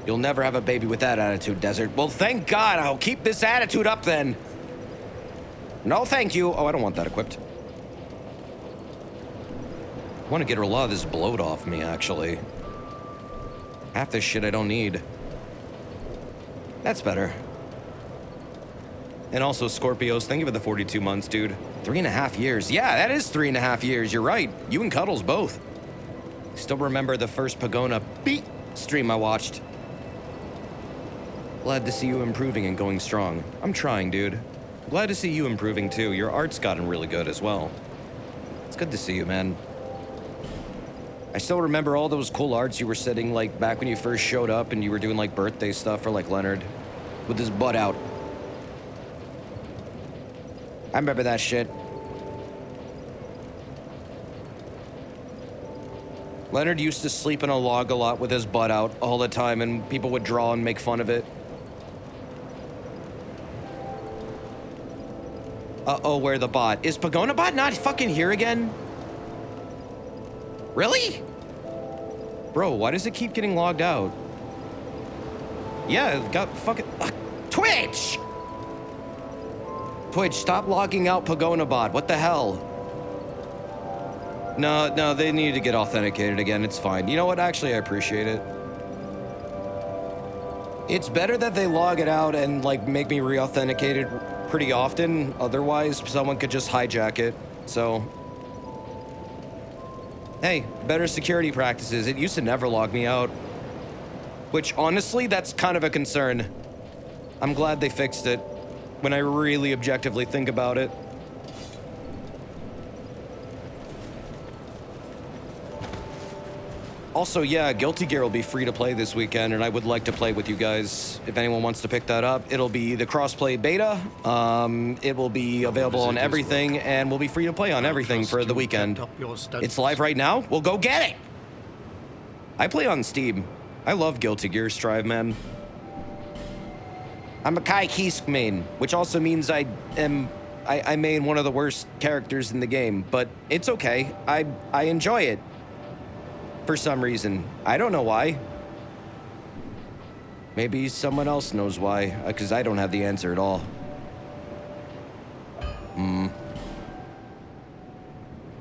You'll never have a baby with that attitude, Desert. Well, thank God. I'll keep this attitude up then. No, thank you. Oh, I don't want that equipped. I want to get a lot of this bloat off me, actually. Half this shit I don't need. That's better. And also, Scorpios, thank you for the 42 months, dude. 3.5 years. Yeah, that is 3.5 years. You're right. You and Cuddles both. Still remember the first Pogona beat stream I watched. Glad to see you improving and going strong. I'm trying, dude. Glad to see you improving, too. Your art's gotten really good as well. It's good to see you, man. I still remember all those cool arts you were setting, like, back when you first showed up and you were doing, like, birthday stuff for, like, Leonard. With his butt out. I remember that shit. Leonard used to sleep in a log a lot with his butt out all the time, and people would draw and make fun of it. Uh-oh, where the bot? Is Pogona bot not fucking here again? Really? Bro, why does it keep getting logged out? Yeah, it got fucking... Twitch! Twitch, stop logging out Pogona bot. What the hell? No, they need to get authenticated again. It's fine. You know what? Actually, I appreciate it. It's better that they log it out and, like, make me re-authenticated pretty often. Otherwise, someone could just hijack it. So... Hey, better security practices. It used to never log me out. Which, honestly, that's kind of a concern. I'm glad they fixed it. When I really objectively think about it. Also, yeah, Guilty Gear will be free to play this weekend, and I would like to play with you guys. If anyone wants to pick that up, it'll be the crossplay beta. It will be available on everything, and will be free to play on everything for the weekend. It's live right now. We'll go get it. I play on Steam. I love Guilty Gear Strive, man. I'm a Kai Kisk main, which also means I main one of the worst characters in the game, but it's okay. I enjoy it. For some reason. I don't know why. Maybe someone else knows why, because I don't have the answer at all. I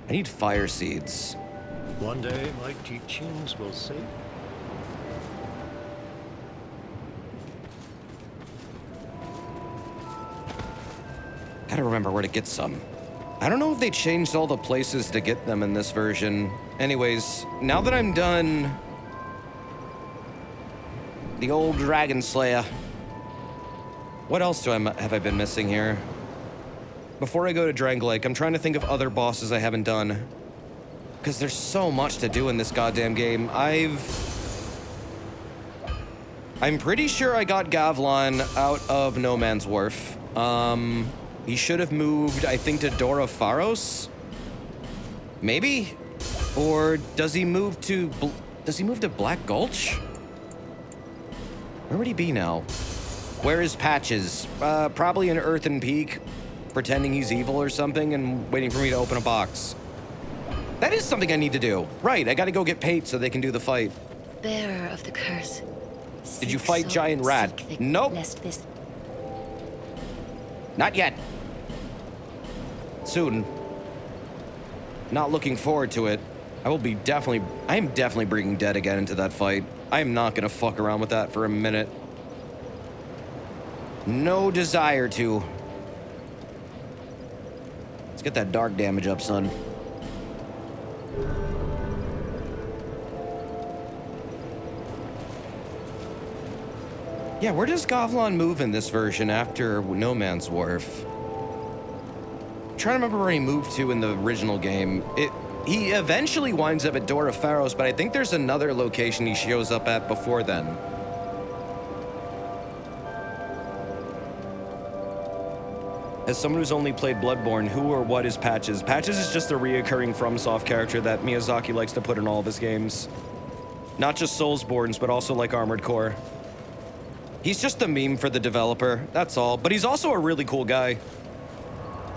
need fire seeds. One day, my teachings will save. Gotta remember where to get some. I don't know if they changed all the places to get them in this version. Anyways, now that I'm done... the old Dragon Slayer. What else have I been missing here? Before I go to Drang Lake, I'm trying to think of other bosses I haven't done. Because there's so much to do in this goddamn game. I'm pretty sure I got Gavlan out of No Man's Wharf. He should have moved, I think, to Dora Pharos? Maybe? Or does he move to Black Gulch? Where would he be now? Where is Patches? Probably in Earthen Peak, pretending he's evil or something and waiting for me to open a box. That is something I need to do. Right, I gotta go get paid so they can do the fight. Bearer of the curse. Did you fight Giant Rat? Nope. Not yet. Soon. Not looking forward to it. I am definitely bringing Dead again into that fight. I am not gonna fuck around with that for a minute. No desire to. Let's get that dark damage up, son. Yeah, where does Govlon move in this version after No Man's Wharf? I'm trying to remember where he moved to in the original game. He eventually winds up at Door of Pharaohs, but I think there's another location he shows up at before then. As someone who's only played Bloodborne, who or what is Patches? Patches is just a reoccurring FromSoft character that Miyazaki likes to put in all of his games. Not just Soulsborns, but also like Armored Core. He's just a meme for the developer, that's all. But he's also a really cool guy.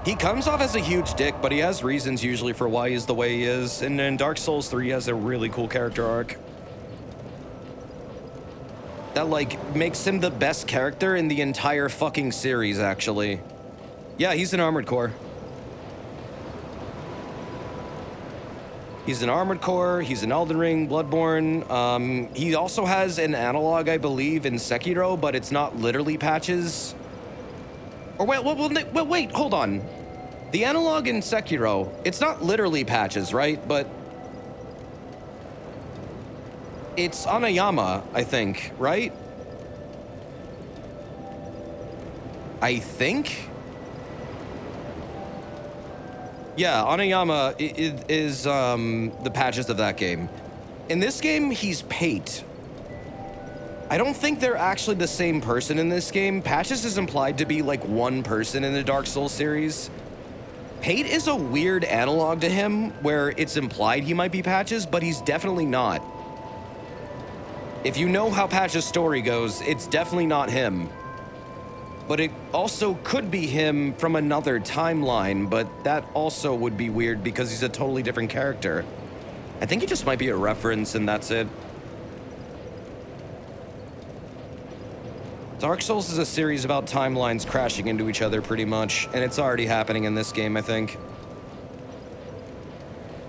He comes off as a huge dick, but he has reasons usually for why he's the way he is. And in Dark Souls 3, he has a really cool character arc. That, like, makes him the best character in the entire fucking series, actually. Yeah, he's an Armored Core. He's an Armored Core, he's an Elden Ring, Bloodborne. He also has an analog, I believe, in Sekiro, but it's not literally Patches. Or wait, hold on. The analog in Sekiro, it's not literally Patches, right? But it's Anayama, I think, right? I think? Yeah, Anayama is the Patches of that game. In this game, he's Pate. I don't think they're actually the same person in this game. Patches is implied to be like one person in the Dark Souls series. Pate is a weird analog to him where it's implied he might be Patches, but he's definitely not. If you know how Patches' story goes, it's definitely not him. But it also could be him from another timeline, but that also would be weird because he's a totally different character. I think he just might be a reference and that's it. Dark Souls is a series about timelines crashing into each other pretty much, and it's already happening in this game, I think.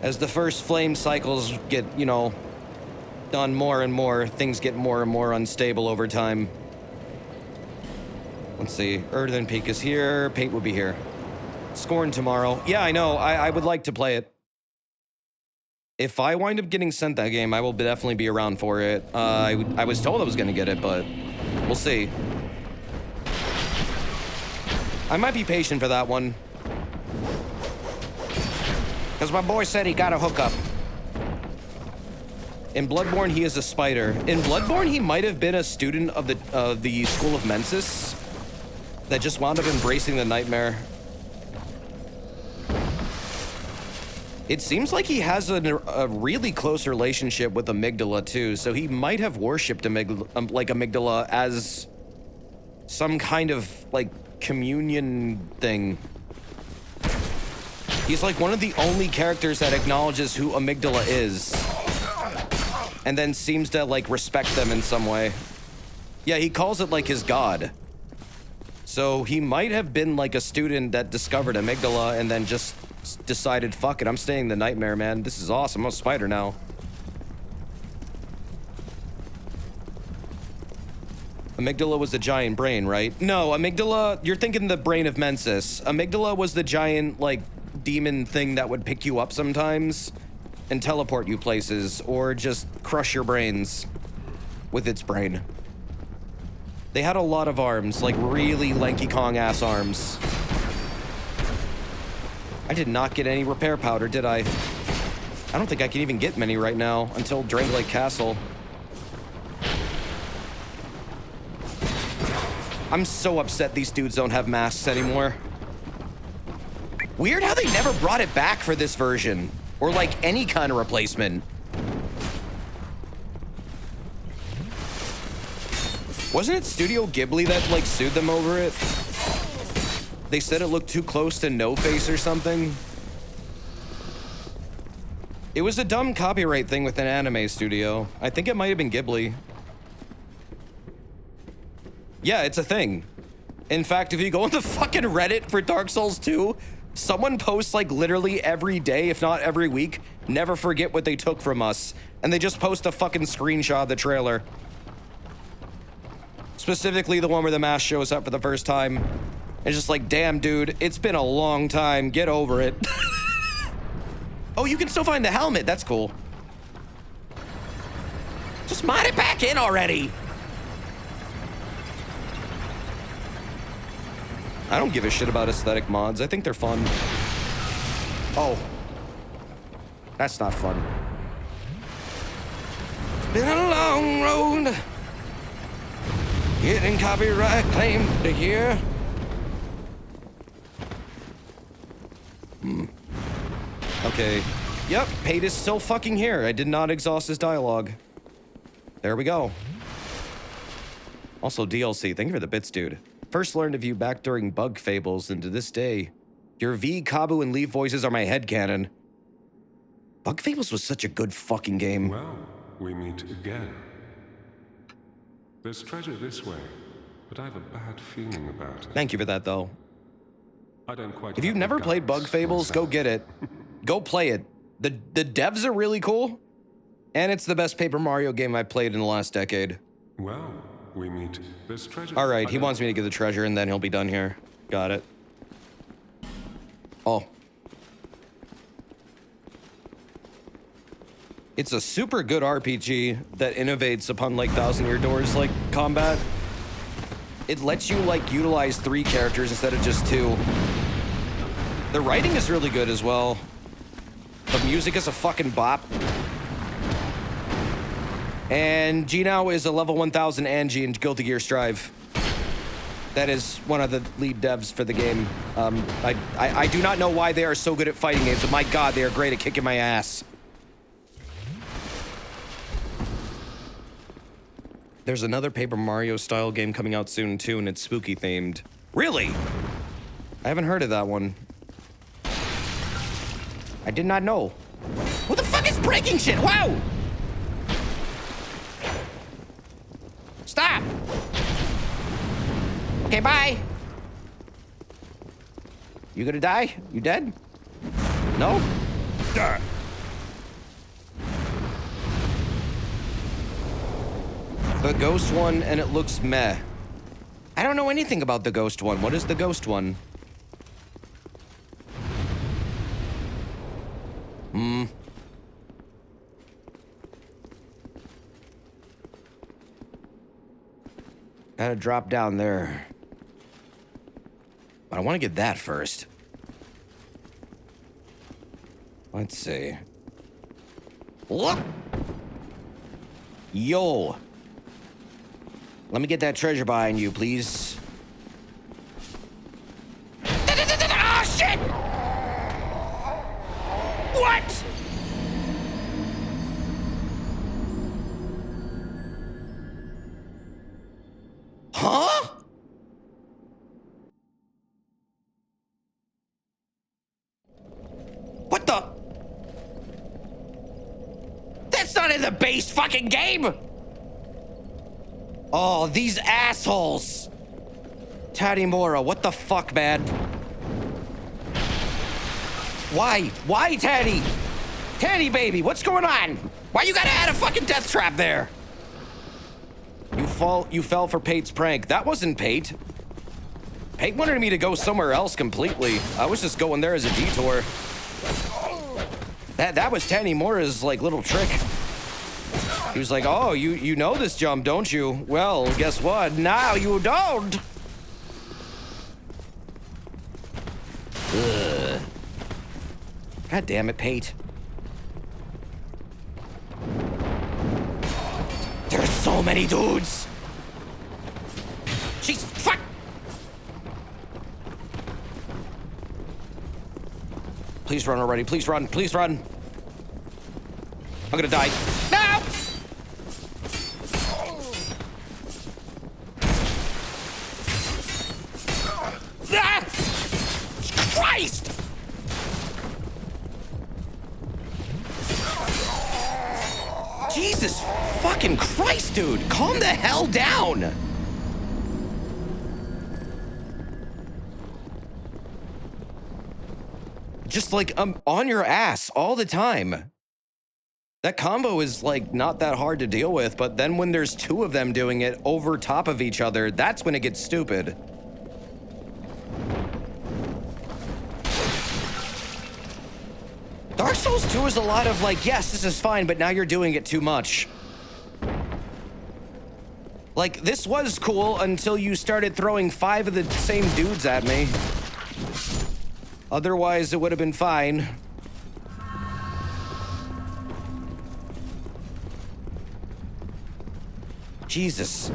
As the first flame cycles get, you know, done more and more, things get more and more unstable over time. Let's see, Earthen Peak is here, Pate will be here. Scorn tomorrow. Yeah, I know, I would like to play it. If I wind up getting sent that game, I will definitely be around for it. I was told I was gonna get it, but we'll see. I might be patient for that one. Because my boy said he got a hookup. In Bloodborne, he is a spider. In Bloodborne, he might have been a student of the School of Mensis that just wound up embracing the nightmare. It seems like he has a really close relationship with Amygdala too, so he might have worshipped Amygdala as some kind of like communion thing. He's like one of the only characters that acknowledges who Amygdala is and then seems to like respect them in some way. Yeah, he calls it like his god. So he might have been like a student that discovered Amygdala and then just decided, fuck it, I'm staying the nightmare, man. This is awesome. I'm a spider now. Amygdala was the giant brain, right? No, Amygdala, you're thinking the brain of Mensis. Amygdala was the giant, like, demon thing that would pick you up sometimes and teleport you places or just crush your brains with its brain. They had a lot of arms, like really lanky Kong-ass arms. I did not get any repair powder, did I? I don't think I can even get many right now until Dranglake Castle. I'm so upset these dudes don't have masks anymore. Weird how they never brought it back for this version, or like any kind of replacement. Wasn't it Studio Ghibli that like sued them over it? They said it looked too close to No Face or something. It was a dumb copyright thing with an anime studio. I think it might have been Ghibli. Yeah, it's a thing. In fact, if you go on the fucking Reddit for Dark Souls 2, someone posts like literally every day, if not every week, never forget what they took from us. And they just post a fucking screenshot of the trailer. Specifically the one where the mask shows up for the first time. It's just like, damn, dude, it's been a long time. Get over it. Oh, you can still find the helmet. That's cool. Just mod it back in already. I don't give a shit about aesthetic mods. I think they're fun. Oh. That's not fun. It's been a long road. Getting copyright claim to hear. Okay. Yep, Pate is still fucking here. I did not exhaust his dialogue. There we go. Also, DLC. Thank you for the bits, dude. First learned of you back during Bug Fables, and to this day, your V, Kabu, and Leaf voices are my headcanon. Bug Fables was such a good fucking game. Well, we meet again. There's treasure this way, but I have a bad feeling about it. Thank you for that, though. I don't quite. If you've have never the played guts Bug Fables, go myself. get it. Go play it. The devs are really cool, and it's the best Paper Mario game I've played in the last decade. Well, we meet. There's treasure. All right, I he don't- wants me to get the treasure, and then he'll be done here. Got it. Oh. It's a super good RPG that innovates upon, like, Thousand Year Doors, like, combat. It lets you, like, utilize 3 characters instead of just 2. The writing is really good as well. The music is a fucking bop. And Gino is a level 1000 Angie in Guilty Gear Strive. That is one of the lead devs for the game. I do not know why they are so good at fighting games, but my god, they are great at kicking my ass. There's another Paper Mario style game coming out soon too, and it's spooky themed. Really? I haven't heard of that one. I did not know. What the fuck is breaking shit? Wow! Stop! Okay, bye. You gonna die? You dead? No? Duh. The ghost one, and it looks meh. I don't know anything about the ghost one. What is the ghost one? Gotta drop down there. But I want to get that first. Let's see. Look! Yo! Let me get that treasure behind you, please. Ah, shit! What? Huh? What the? That's not in the base fucking game! Oh, these assholes! Tadimora, what the fuck, man? Why? Why, Taddy? Taddy, baby, what's going on? Why you gotta add a fucking death trap there? You fell for Pate's prank. That wasn't Pate. Pate wanted me to go somewhere else completely. I was just going there as a detour. That was Tanimora's, like, little trick. He was like, oh, you know this jump, don't you? Well, guess what? Now you don't! Ugh. God damn it, Pate. There's so many dudes! Jeez, fuck! Please run already, please run, please run. I'm gonna die. No! Ah! Christ! Jesus fucking Christ, dude! Calm the hell down! Just like, on your ass all the time. That combo is, like, not that hard to deal with, but then when there's 2 of them doing it over top of each other, that's when it gets stupid. Dark Souls 2 is a lot of, like, yes, this is fine, but now you're doing it too much. Like, this was cool until you started throwing 5 of the same dudes at me. Otherwise, it would have been fine. Jesus.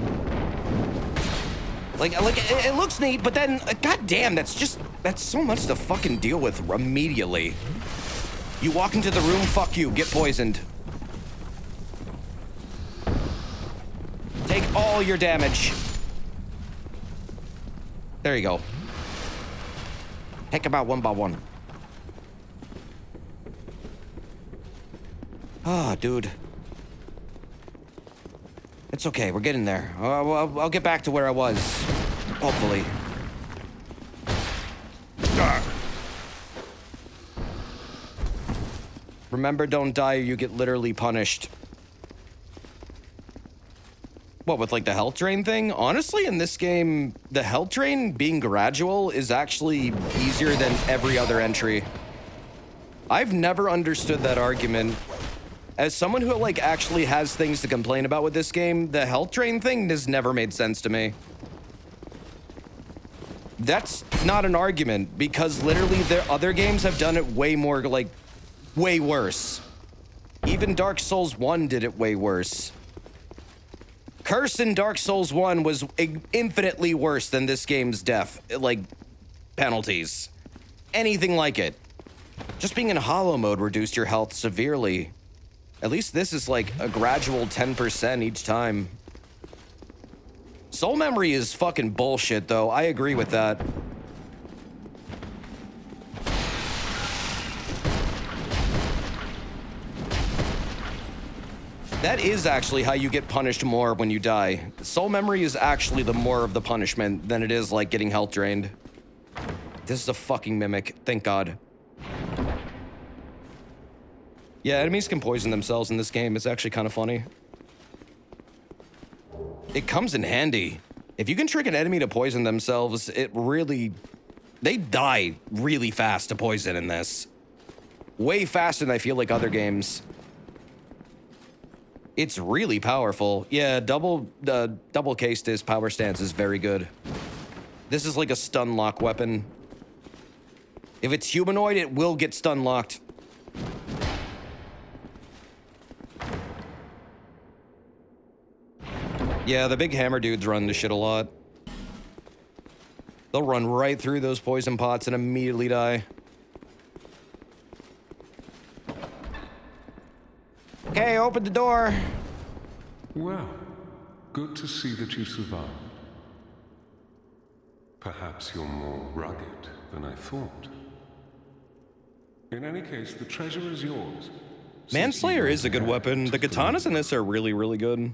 Like it looks neat, but then, goddamn, that's so much to fucking deal with immediately. You walk into the room, fuck you, get poisoned. Take all your damage. There you go. Take them out one by one. Ah, dude. It's okay, we're getting there. I'll get back to where I was, hopefully. Remember, don't die or you get literally punished. What, with like the health drain thing? Honestly, in this game, the health drain being gradual is actually easier than every other entry. I've never understood that argument. As someone who like actually has things to complain about with this game, the health drain thing has never made sense to me. That's not an argument, because literally the other games have done it way more, like, way worse. Even Dark Souls 1 did it way worse. Curse in Dark Souls 1 was infinitely worse than this game's death, like, penalties. Anything like it. Just being in hollow mode reduced your health severely. At least this is like a gradual 10% each time. Soul memory is fucking bullshit, though. I agree with that. That is actually how you get punished more when you die. Soul memory is actually the more of the punishment than it is like getting health drained. This is a fucking mimic, thank God. Yeah, enemies can poison themselves in this game. It's actually kind of funny. It comes in handy. If you can trick an enemy to poison themselves, it really... They die really fast to poison in this. Way faster than I feel like other games. It's really powerful. Yeah, double case disc power stance is very good. This is like a stun lock weapon. If it's humanoid, it will get stun locked. Yeah, the big hammer dudes run this shit a lot. They'll run right through those poison pots and immediately die. Okay, open the door. Well, good to see that you survived. Perhaps you're more rugged than I thought. In any case, the treasure is yours. Manslayer is a good weapon. The katanas in this are really, really good.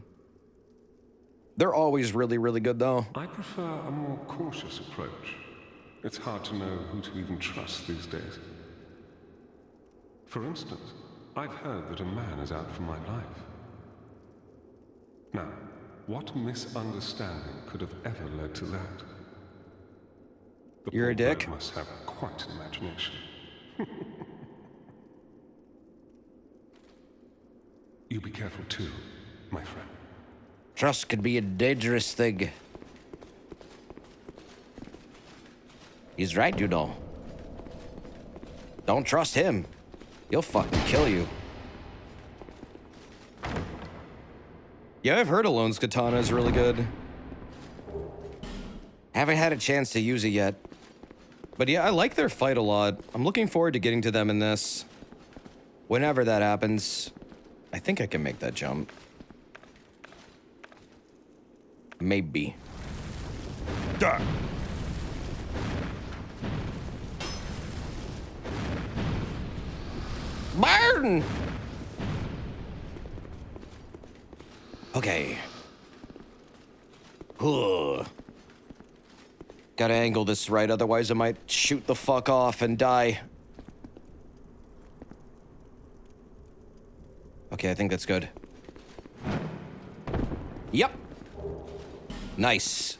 They're always really, really good, though. I prefer a more cautious approach. It's hard to know who to even trust these days. For instance, I've heard that a man is out for my life. Now, what misunderstanding could have ever led to that? The You're a poor dick? man must have quite an imagination. You be careful too, my friend. Trust can be a dangerous thing. He's right, you know. Don't trust him. He'll fucking kill you. Yeah, I've heard Alone's katana is really good. Haven't had a chance to use it yet. But yeah, I like their fight a lot. I'm looking forward to getting to them in this. Whenever that happens, I think I can make that jump. Maybe. Duh. Burn! Okay. Ugh. Gotta angle this right, otherwise I might shoot the fuck off and die. Okay, I think that's good. Yep. Nice.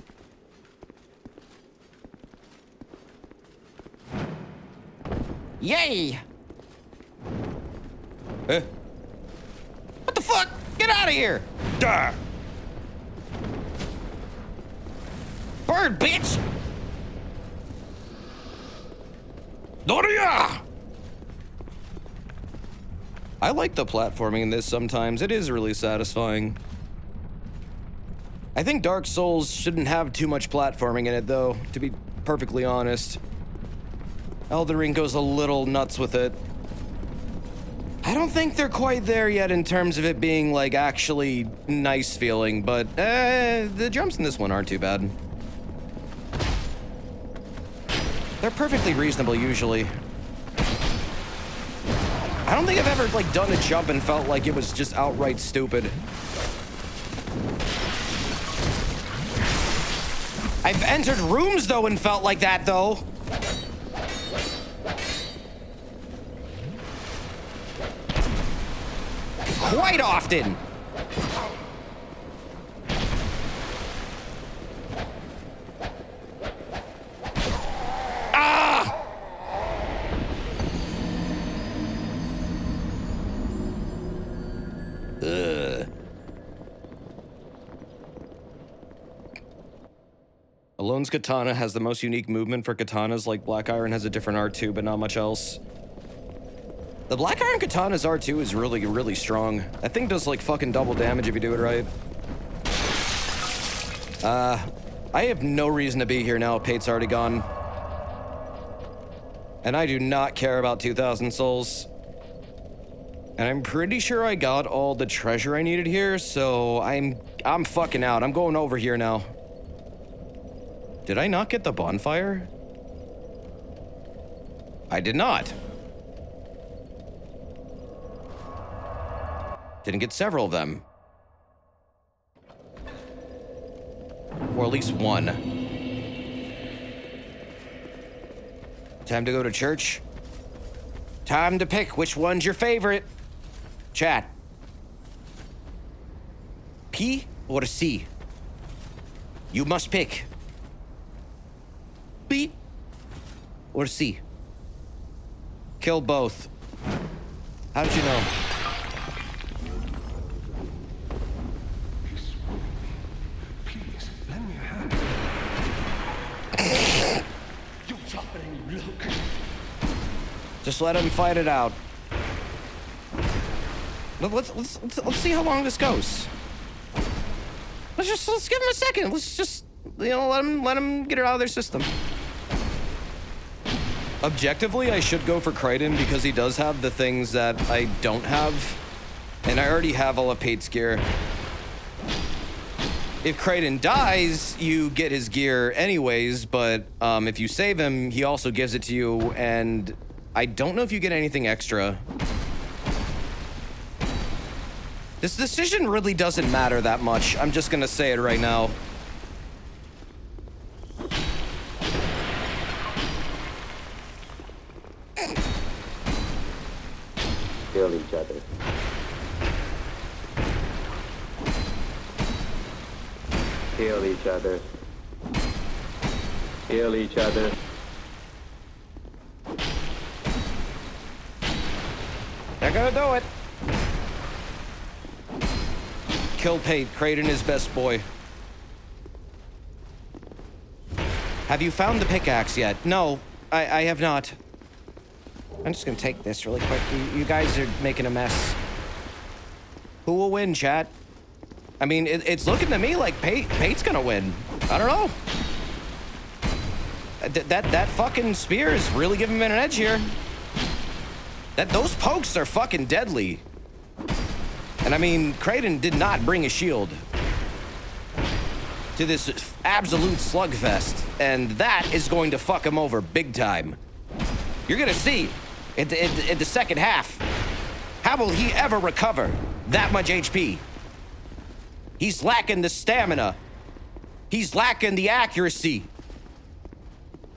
Yay! What the fuck? Get out of here! Duh! bird, bitch! Doria! I like the platforming in this sometimes. It is really satisfying. I think Dark Souls shouldn't have too much platforming in it, though, to be perfectly honest. Elden Ring goes a little nuts with it. I don't think they're quite there yet in terms of it being, like, actually nice feeling, but the jumps in this one aren't too bad. They're perfectly reasonable, usually. I don't think I've ever, like, done a jump and felt like it was just outright stupid. I've entered rooms, though, and felt like that, though. Quite often. Ah! Ugh. Alone's katana has the most unique movement for katanas, like Black Iron has a different R2, but not much else. The Black Iron Katana's R2 is really, really strong. That thing does, like, fucking double damage if you do it right. I have no reason to be here now. Pate's already gone. And I do not care about 2,000 souls. And I'm pretty sure I got all the treasure I needed here, so I'm fucking out. I'm going over here now. Did I not get the bonfire? I did not. Didn't get several of them. Or at least one. Time to go to church? Time to pick which one's your favorite. Chat. P or C? You must pick. B or C? Kill both. How did you know? Just let him fight it out. Let's see how long this goes. Let's give him a second. Let's just, you know, let him get it out of their system. Objectively, I should go for Crichton because he does have the things that I don't have, and I already have all of Pate's gear. If Crichton dies, you get his gear anyways, but if you save him, he also gives it to you, and I don't know if you get anything extra. This decision really doesn't matter that much. I'm just gonna say it right now. Kill each other. Kill each other. Kill each other. They're gonna do it. Kill Pate. Crichton is best boy. Have you found the pickaxe yet? No, I have not. I'm just gonna take this really quick. You guys are making a mess. Who will win, chat? I mean, it's looking to me like Pate's gonna win. I don't know. That fucking spear is really giving him an edge here. Those pokes are fucking deadly. And I mean, Crichton did not bring a shield to this absolute slugfest, and that is going to fuck him over big time. You're gonna see in the second half, how will he ever recover that much HP? He's lacking the stamina. He's lacking the accuracy.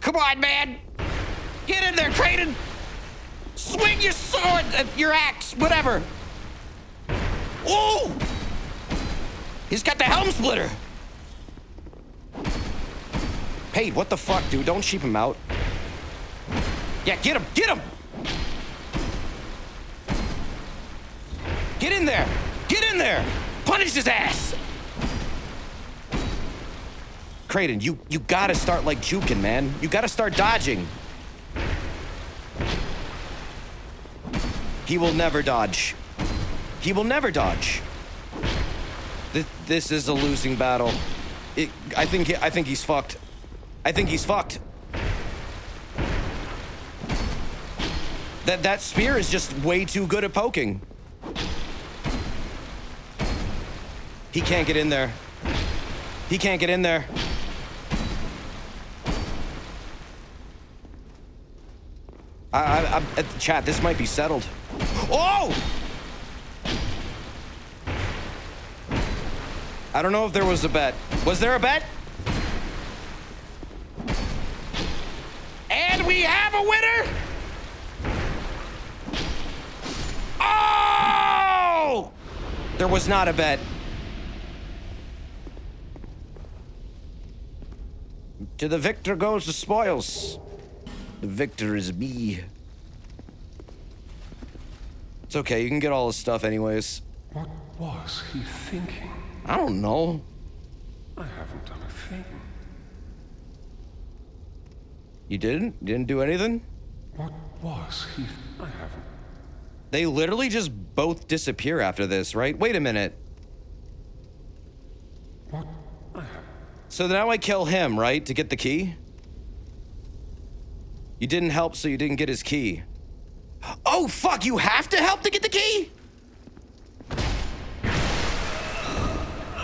Come on, man. Get in there, Crichton. Swing your sword, your axe, whatever. Ooh! He's got the helm splitter. Pate, what the fuck, dude? Don't sheep him out. Yeah, get him, get him! Get in there! Get in there! Punish his ass! Kraden, you gotta start like juking, man. You gotta start dodging. He will never dodge. He will never dodge. This is a losing battle. I think he's fucked. I think he's fucked. That spear is just way too good at poking. He can't get in there. He can't get in there. Chat, this might be settled. Oh! I don't know if there was a bet. Was there a bet? And we have a winner! Oh! There was not a bet. To the victor goes the spoils. The victor is me. It's okay, you can get all his stuff anyways. What was he thinking? I don't know. I haven't done a thing. You didn't? You didn't do anything? What was he? I haven't. They literally just both disappear after this, right? Wait a minute. What? I haven't. So now I kill him, right? To get the key? You didn't help, so you didn't get his key. Oh, fuck! You have to help to get the key?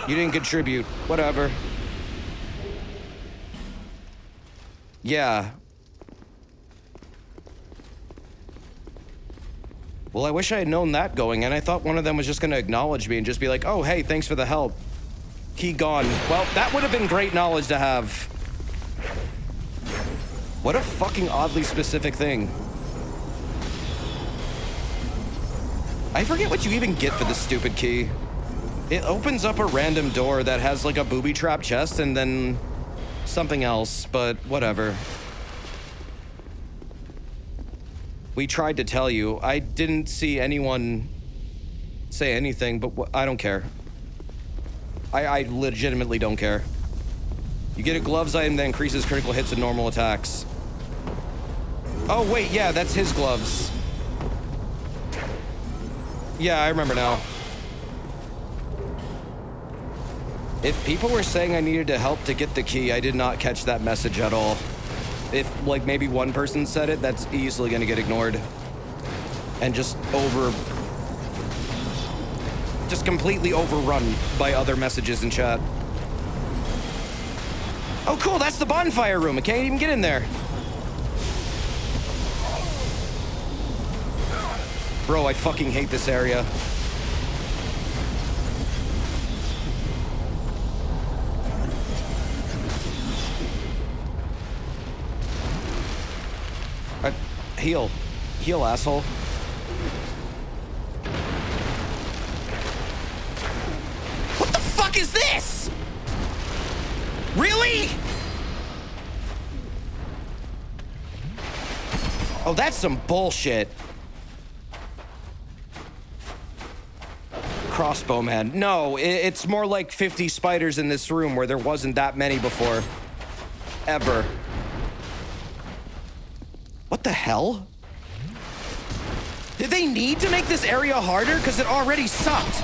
You didn't contribute. Whatever. Yeah. Well, I wish I had known that going in. I thought one of them was just gonna acknowledge me and just be like, oh, hey, thanks for the help. Key gone. Well, that would have been great knowledge to have. What a fucking oddly specific thing. I forget what you even get for this stupid key. It opens up a random door that has like a booby trap chest and then something else, but whatever. We tried to tell you. I didn't see anyone say anything, but I don't care. I legitimately don't care. You get a gloves item that increases critical hits and normal attacks. Oh, wait, yeah, that's his gloves. Yeah, I remember now. If people were saying I needed to help to get the key, I did not catch that message at all. If, like, maybe one person said it, that's easily gonna get ignored. And just completely overrun by other messages in chat. Oh, cool, that's the bonfire room. I can't even get in there. Bro, I fucking hate this area. Heal. Heal, asshole. What the fuck is this? Really? Oh, that's some bullshit. Crossbow man. No, it's more like 50 spiders in this room where there wasn't that many before. Ever. What the hell? Did they need to make this area harder? Because it already sucked.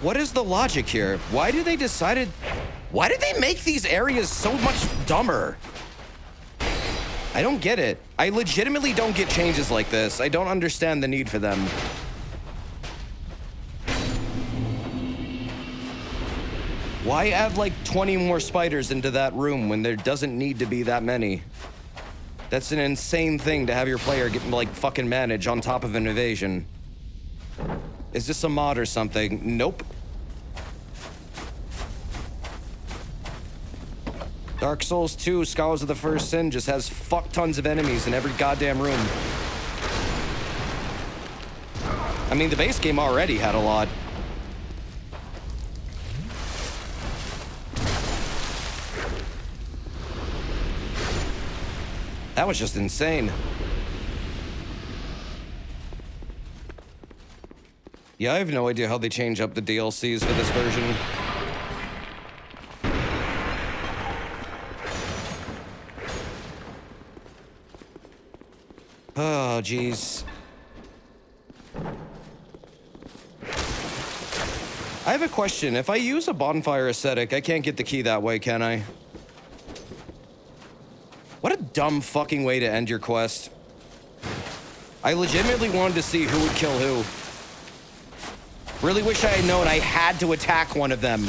What is the logic here? Why did they make these areas so much dumber? I don't get it. I legitimately don't get changes like this. I don't understand the need for them. Why add like 20 more spiders into that room when there doesn't need to be that many? That's an insane thing to have your player get like fucking manage on top of an invasion. Is this a mod or something? Nope. Dark Souls 2, Scholars of the First Sin just has fuck tons of enemies in every goddamn room. I mean, the base game already had a lot. That was just insane. Yeah, I have no idea how they change up the DLCs for this version. Oh, jeez. I have a question. If I use a bonfire aesthetic, I can't get the key that way, can I? What a dumb fucking way to end your quest. I legitimately wanted to see who would kill who. Really wish I had known I had to attack one of them.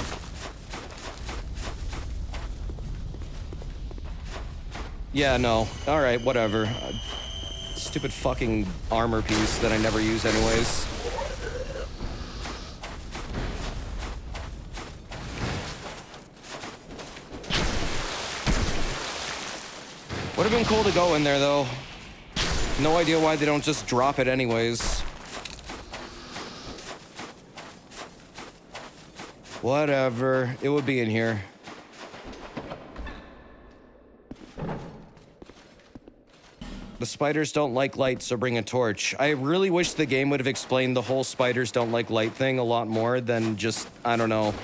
Yeah, no. Alright, whatever. Stupid fucking armor piece that I never use anyways. Would have been cool to go in there, though. No idea why they don't just drop it anyways. Whatever. It would be in here. The spiders don't like light, so bring a torch. I really wish the game would have explained the whole spiders don't like light thing a lot more than just, I don't know,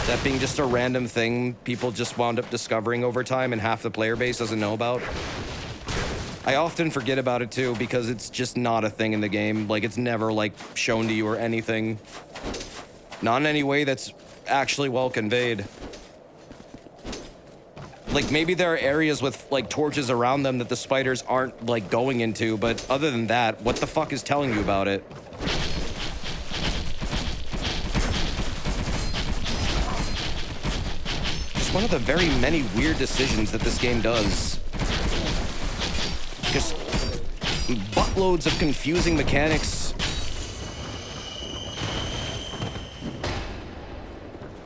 that being just a random thing people just wound up discovering over time and half the player base doesn't know about. I often forget about it too because it's just not a thing in the game. Like, it's never like shown to you or anything. Not in any way that's actually well conveyed. Like, maybe there are areas with, like, torches around them that the spiders aren't, like, going into, but other than that, what the fuck is telling you about it? Just one of the very many weird decisions that this game does. Just buttloads of confusing mechanics.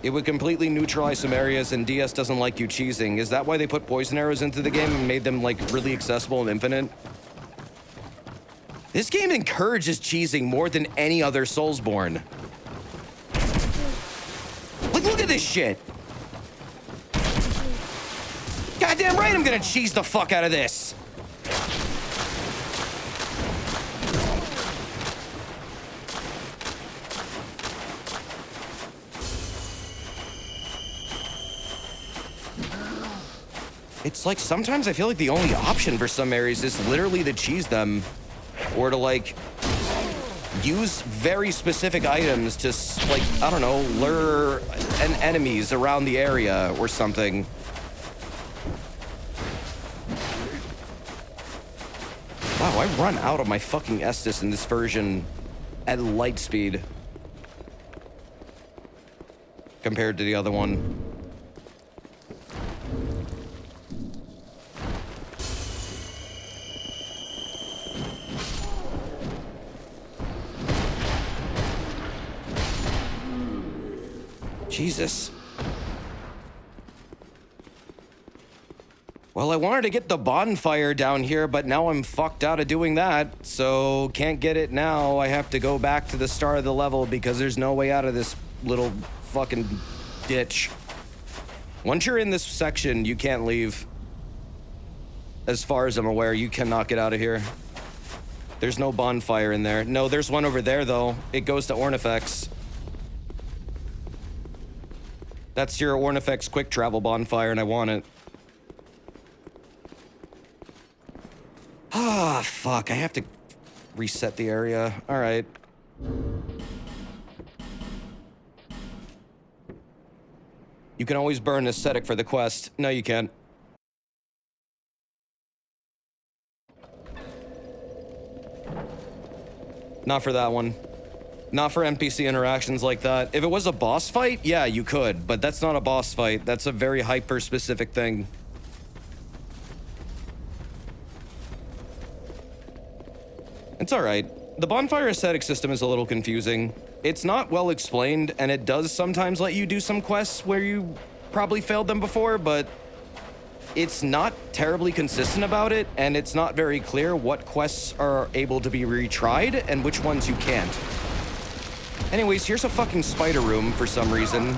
It would completely neutralize some areas, and DS doesn't like you cheesing. Is that why they put poison arrows into the game and made them, like, really accessible and infinite? This game encourages cheesing more than any other Soulsborne. Like, look at this shit! Goddamn right I'm gonna cheese the fuck out of this! It's like sometimes I feel like the only option for some areas is literally to cheese them or to, like, use very specific items to, like, I don't know, lure enemies around the area or something. Wow, I run out of my fucking Estus in this version at light speed compared to the other one. Jesus. Well, I wanted to get the bonfire down here, but now I'm fucked out of doing that, so can't get it now. I have to go back to the start of the level because there's no way out of this little fucking ditch. Once you're in this section, you can't leave. As far as I'm aware, you cannot get out of here. There's no bonfire in there. No, there's one over there, though. It goes to Ornifex. That's your Ornifex quick travel bonfire, and I want it. Ah, fuck. I have to reset the area. All right. You can always burn aesthetic for the quest. No, you can't. Not for that one. Not for NPC interactions like that. If it was a boss fight, yeah, you could, but that's not a boss fight. That's a very hyper-specific thing. It's alright. The bonfire aesthetic system is a little confusing. It's not well explained, and it does sometimes let you do some quests where you probably failed them before, but it's not terribly consistent about it, and it's not very clear what quests are able to be retried and which ones you can't. Anyways, here's a fucking spider room for some reason.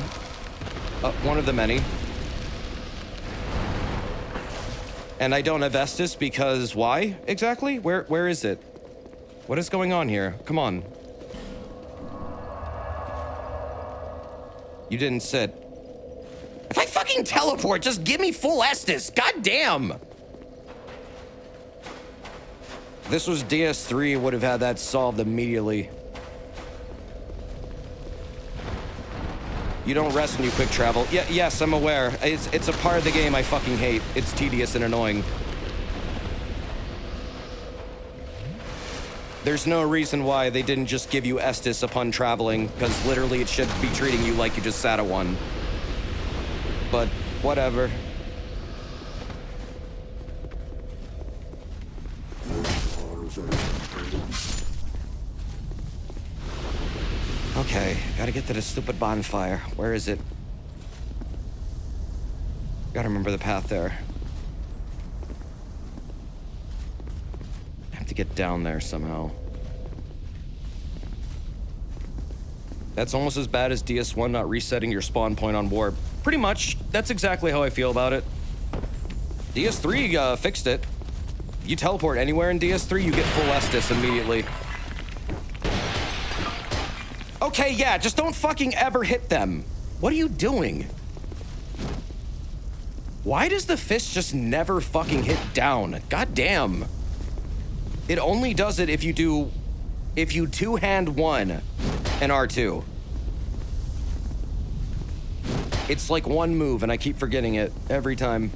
One of the many. And I don't have Estus because why exactly? Where is it? What is going on here? Come on. You didn't sit. If I fucking teleport, just give me full Estus. God damn. If this was DS3, it would have had that solved immediately. You don't rest when you quick travel. Yeah, yes, I'm aware. It's a part of the game I fucking hate. It's tedious and annoying. There's no reason why they didn't just give you Estus upon traveling, because literally it should be treating you like you just sat at one. But whatever. Okay, gotta get to the stupid bonfire. Where is it? Gotta remember the path there. I have to get down there somehow. That's almost as bad as DS1 not resetting your spawn point on warp. Pretty much, that's exactly how I feel about it. DS3 fixed it. You teleport anywhere in DS3, you get full Estus immediately. Okay, yeah, just don't fucking ever hit them. What are you doing? Why does the fist just never fucking hit down? God damn. It only does it if you two-hand one and R2. It's like one move, and I keep forgetting it every time.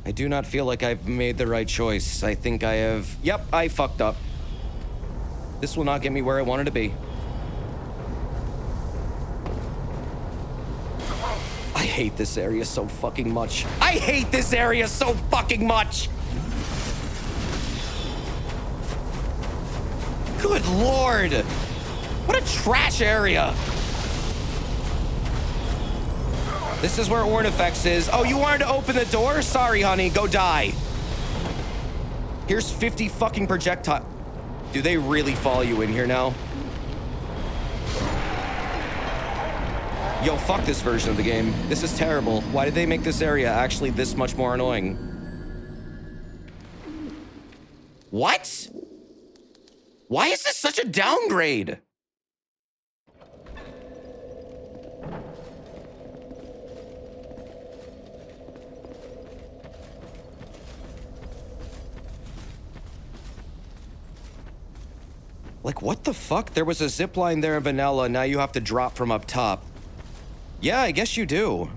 I do not feel like I've made the right choice. I think I have... Yep, I fucked up. This will not get me where I wanted to be. I hate this area so fucking much. I hate this area so fucking much! Good lord! What a trash area! This is where Ornifex is. Oh, you wanted to open the door? Sorry, honey. Go die. Here's 50 fucking projectile. Do they really follow you in here now? Yo, fuck this version of the game. This is terrible. Why did they make this area actually this much more annoying? What? Why is this such a downgrade? Like, what the fuck? There was a zip line there in vanilla, now you have to drop from up top. Yeah, I guess you do.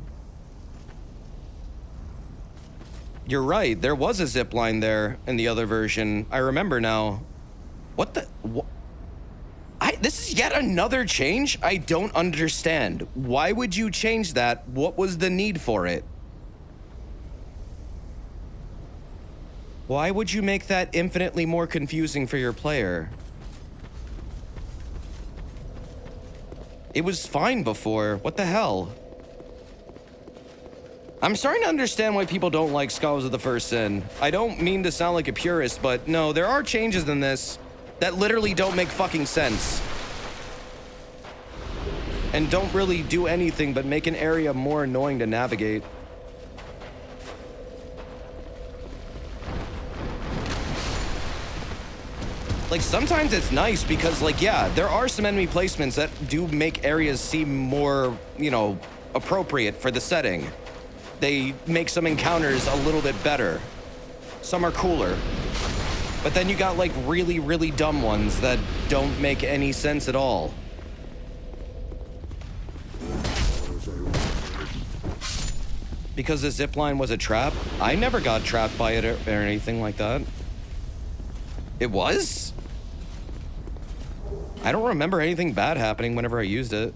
You're right, there was a zip line there in the other version. I remember now. What the... This is yet another change? I don't understand. Why would you change that? What was the need for it? Why would you make that infinitely more confusing for your player? It was fine before. What the hell? I'm starting to understand why people don't like Scholars of the First Sin. I don't mean to sound like a purist, but no, there are changes in this that literally don't make fucking sense. And don't really do anything but make an area more annoying to navigate. Like, sometimes it's nice because, like, yeah, there are some enemy placements that do make areas seem more, you know, appropriate for the setting. They make some encounters a little bit better. Some are cooler. But then you got, like, really, really dumb ones that don't make any sense at all. Because the zipline was a trap? I never got trapped by it or anything like that. It was? I don't remember anything bad happening whenever I used it.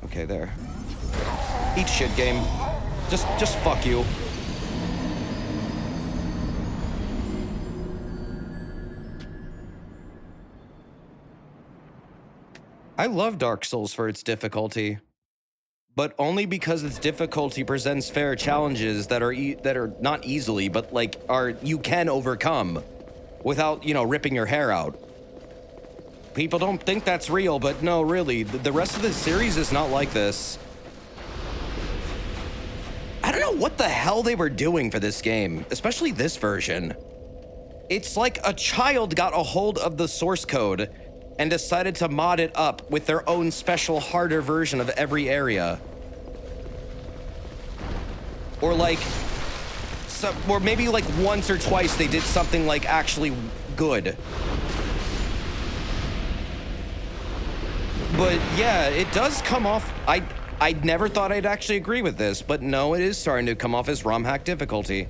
Okay, there. Eat shit, game. Just fuck you. I love Dark Souls for its difficulty, but only because its difficulty presents fair challenges that are not easily, but like you can overcome without, you know, ripping your hair out. People don't think that's real, but no, really, the rest of the series is not like this. I don't know what the hell they were doing for this game, especially this version. It's like a child got a hold of the source code and decided to mod it up with their own special harder version of every area. Or like, or maybe like once or twice they did something like actually good. But yeah, it does come off, I never thought I'd actually agree with this, but no, it is starting to come off as ROM hack difficulty.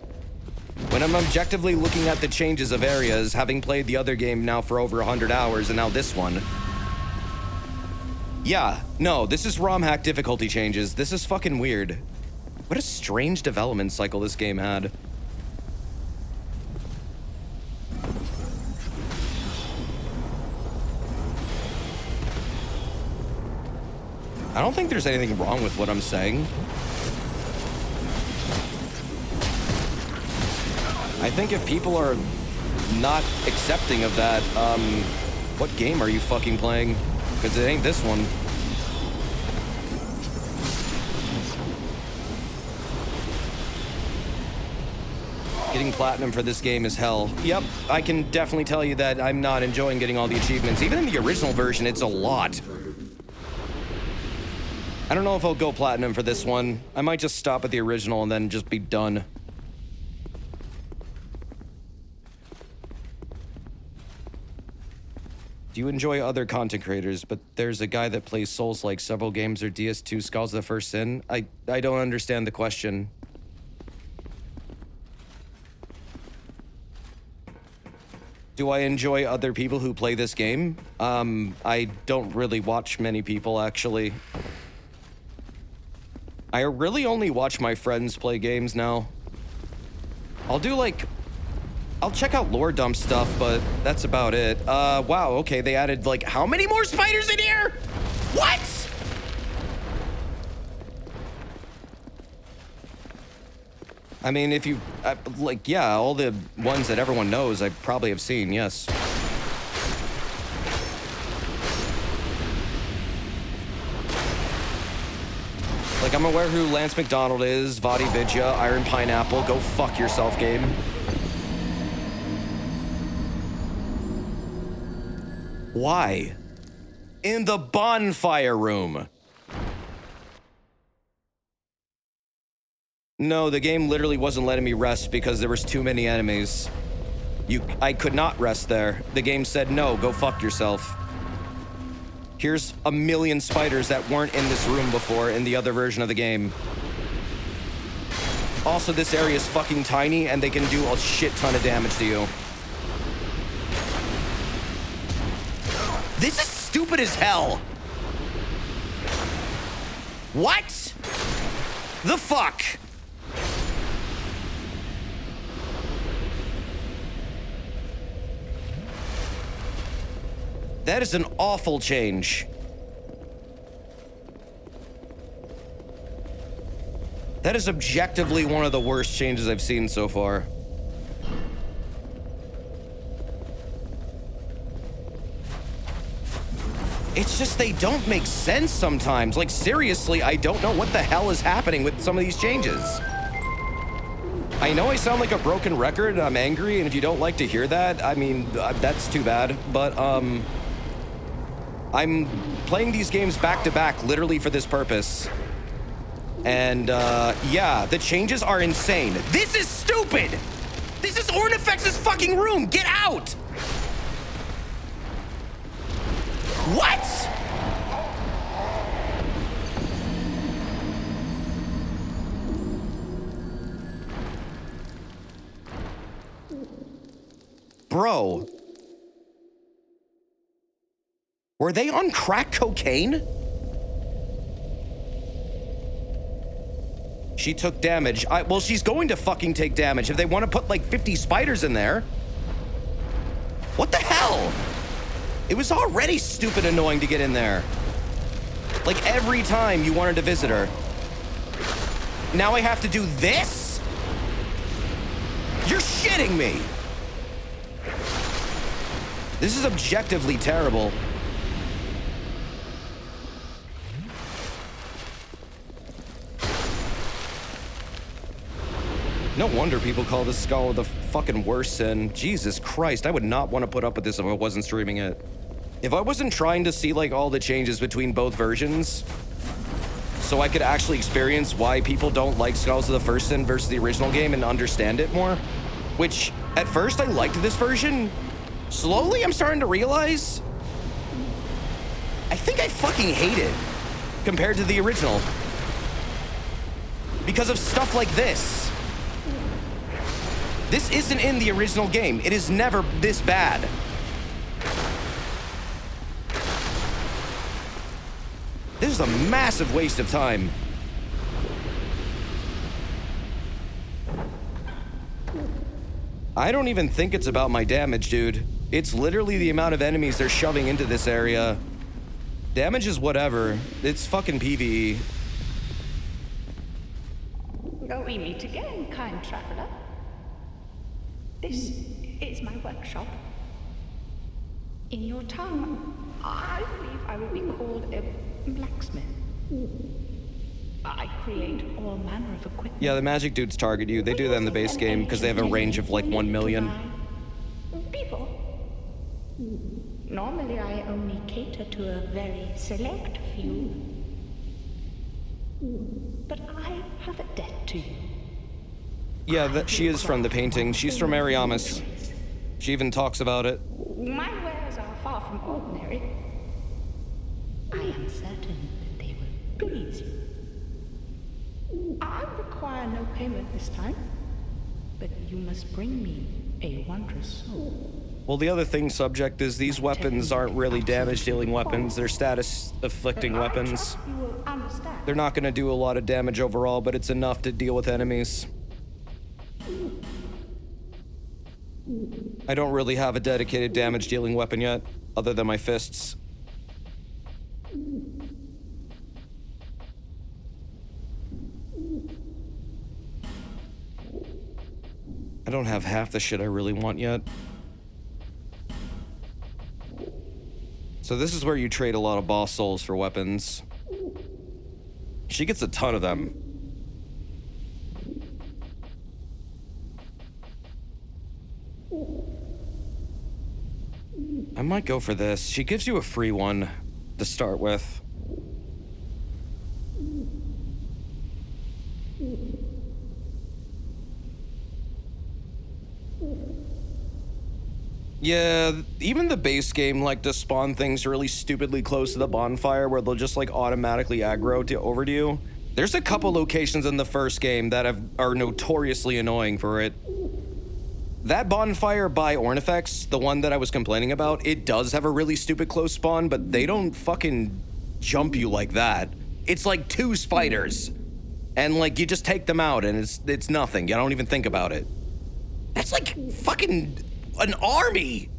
When I'm objectively looking at the changes of areas, having played the other game now for over 100 hours and now this one. Yeah, no, this is ROM hack difficulty changes. This is fucking weird. What a strange development cycle this game had. I don't think there's anything wrong with what I'm saying. I think if people are not accepting of that, what game are you fucking playing? Because it ain't this one. Getting platinum for this game is hell. Yep, I can definitely tell you that I'm not enjoying getting all the achievements. Even in the original version, it's a lot. I don't know if I'll go platinum for this one. I might just stop at the original and then just be done. Do you enjoy other content creators? But there's a guy that plays Souls like several games or DS2 Skulls the First Sin. I don't understand the question. Do I enjoy other people who play this game? I don't really watch many people, actually. I really only watch my friends play games now. I'll check out lore dump stuff, but that's about it. Wow, okay, they added, like, how many more spiders in here? What? I mean, if you, like, yeah, all the ones that everyone knows, I probably have seen, yes. Like, I'm aware who Lance McDonald is, Vadi Vidya, Iron Pineapple, go fuck yourself, game. Why? In the bonfire room. No, the game literally wasn't letting me rest because there was too many enemies. I could not rest there. The game said, no, go fuck yourself. Here's a million spiders that weren't in this room before in the other version of the game. Also, this area is fucking tiny and they can do a shit ton of damage to you. This is stupid as hell. What? The fuck? That is an awful change. That is objectively one of the worst changes I've seen so far. It's just they don't make sense sometimes. Like, seriously, I don't know what the hell is happening with some of these changes. I know I sound like a broken record and I'm angry, and if you don't like to hear that, I mean, that's too bad. But, I'm playing these games back to back literally for this purpose. And, yeah, the changes are insane. This is stupid! This is Ornifex's fucking room! Get out! What? Bro. Were they on crack cocaine? She took damage. Well, she's going to fucking take damage if they want to put like 50 spiders in there. What the hell? It was already stupid annoying to get in there. Like every time you wanted to visit her. Now I have to do this? You're shitting me. This is objectively terrible. No wonder people call this skull the fucking worst sin. Jesus Christ, I would not want to put up with this if I wasn't streaming it. If I wasn't trying to see like all the changes between both versions, so I could actually experience why people don't like Skulls of the First Sin versus the original game and understand it more, which at first I liked this version. Slowly I'm starting to realize I think I fucking hate it compared to the original because of stuff like this. This isn't in the original game. It is never this bad. This is a massive waste of time. I don't even think it's about my damage, dude. It's literally the amount of enemies they're shoving into this area. Damage is whatever. It's fucking PvE. We meet again, kind traveler. This is my workshop. In your tongue, I believe I would be called a blacksmith. I create all manner of equipment. Yeah, the magic dudes target you. They do that in the base game because they have a range of like 1 million. People. Normally I only cater to a very select few. But I have a debt to you. Yeah, she is from the painting. She's from Ariamis. She even talks about it. My wares are far from ordinary. I am certain that they will please you. I require no payment this time, but you must bring me a wondrous soul. Well, the other thing, subject, is these weapons aren't really damage-dealing weapons. They're status-afflicting weapons. They're not going to do a lot of damage overall, but it's enough to deal with enemies. I don't really have a dedicated damage-dealing weapon yet, other than my fists. I don't have half the shit I really want yet. So this is where you trade a lot of boss souls for weapons. She gets a ton of them. I might go for this. She gives you a free one to start with. Yeah, even the base game like to spawn things really stupidly close to the bonfire where they'll just like automatically aggro to over to you. There's a couple locations in the first game that are notoriously annoying for it. That bonfire by Ornifex, the one that I was complaining about, it does have a really stupid close spawn, but they don't fucking jump you like that. It's like 2 spiders, and like you just take them out and it's nothing. You don't even think about it. That's like fucking an army.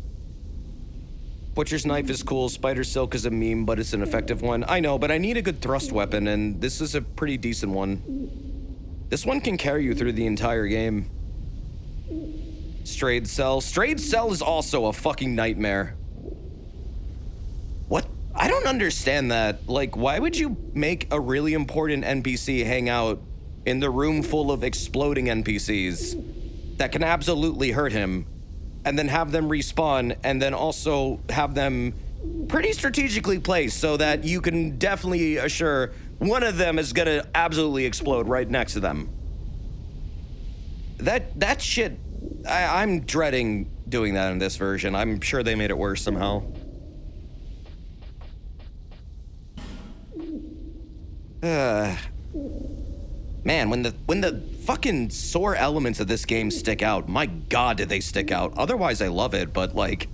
Butcher's knife is cool. Spider silk is a meme, but it's an effective one. I know, but I need a good thrust weapon, and this is a pretty decent one. This one can carry you through the entire game. Strayed Cell. Strayed Cell is also a fucking nightmare. What? I don't understand that. Like, why would you make a really important NPC hang out in the room full of exploding NPCs that can absolutely hurt him, and then have them respawn, and then also have them pretty strategically placed so that you can definitely assure one of them is gonna absolutely explode right next to them? That shit, I'm dreading doing that in this version. I'm sure they made it worse somehow. Man, when the fucking sore elements of this game stick out, my god did they stick out. Otherwise I love it, but like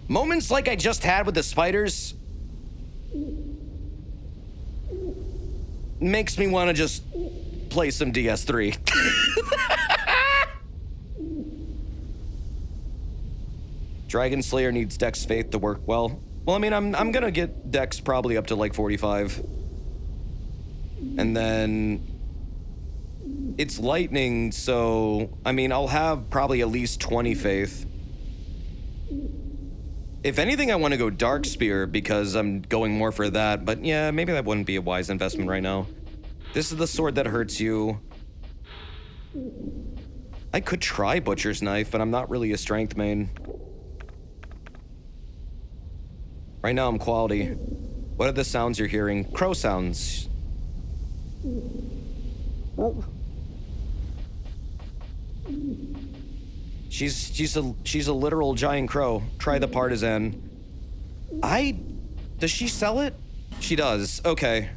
moments like I just had with the spiders makes me want to just play some DS3. Dragon Slayer needs Dex Faith to work well. Well, I mean, I'm gonna get Dex probably up to like 45. And then it's lightning, so I mean, I'll have probably at least 20 faith. If anything, I want to go Dark Spear because I'm going more for that, but yeah, maybe that wouldn't be a wise investment right now. This is the sword that hurts you. I could try Butcher's Knife, but I'm not really a strength main. Right now I'm quality. What are the sounds you're hearing? Crow sounds. She's a literal giant crow. Try the partisan. Does she sell it? She does. Okay.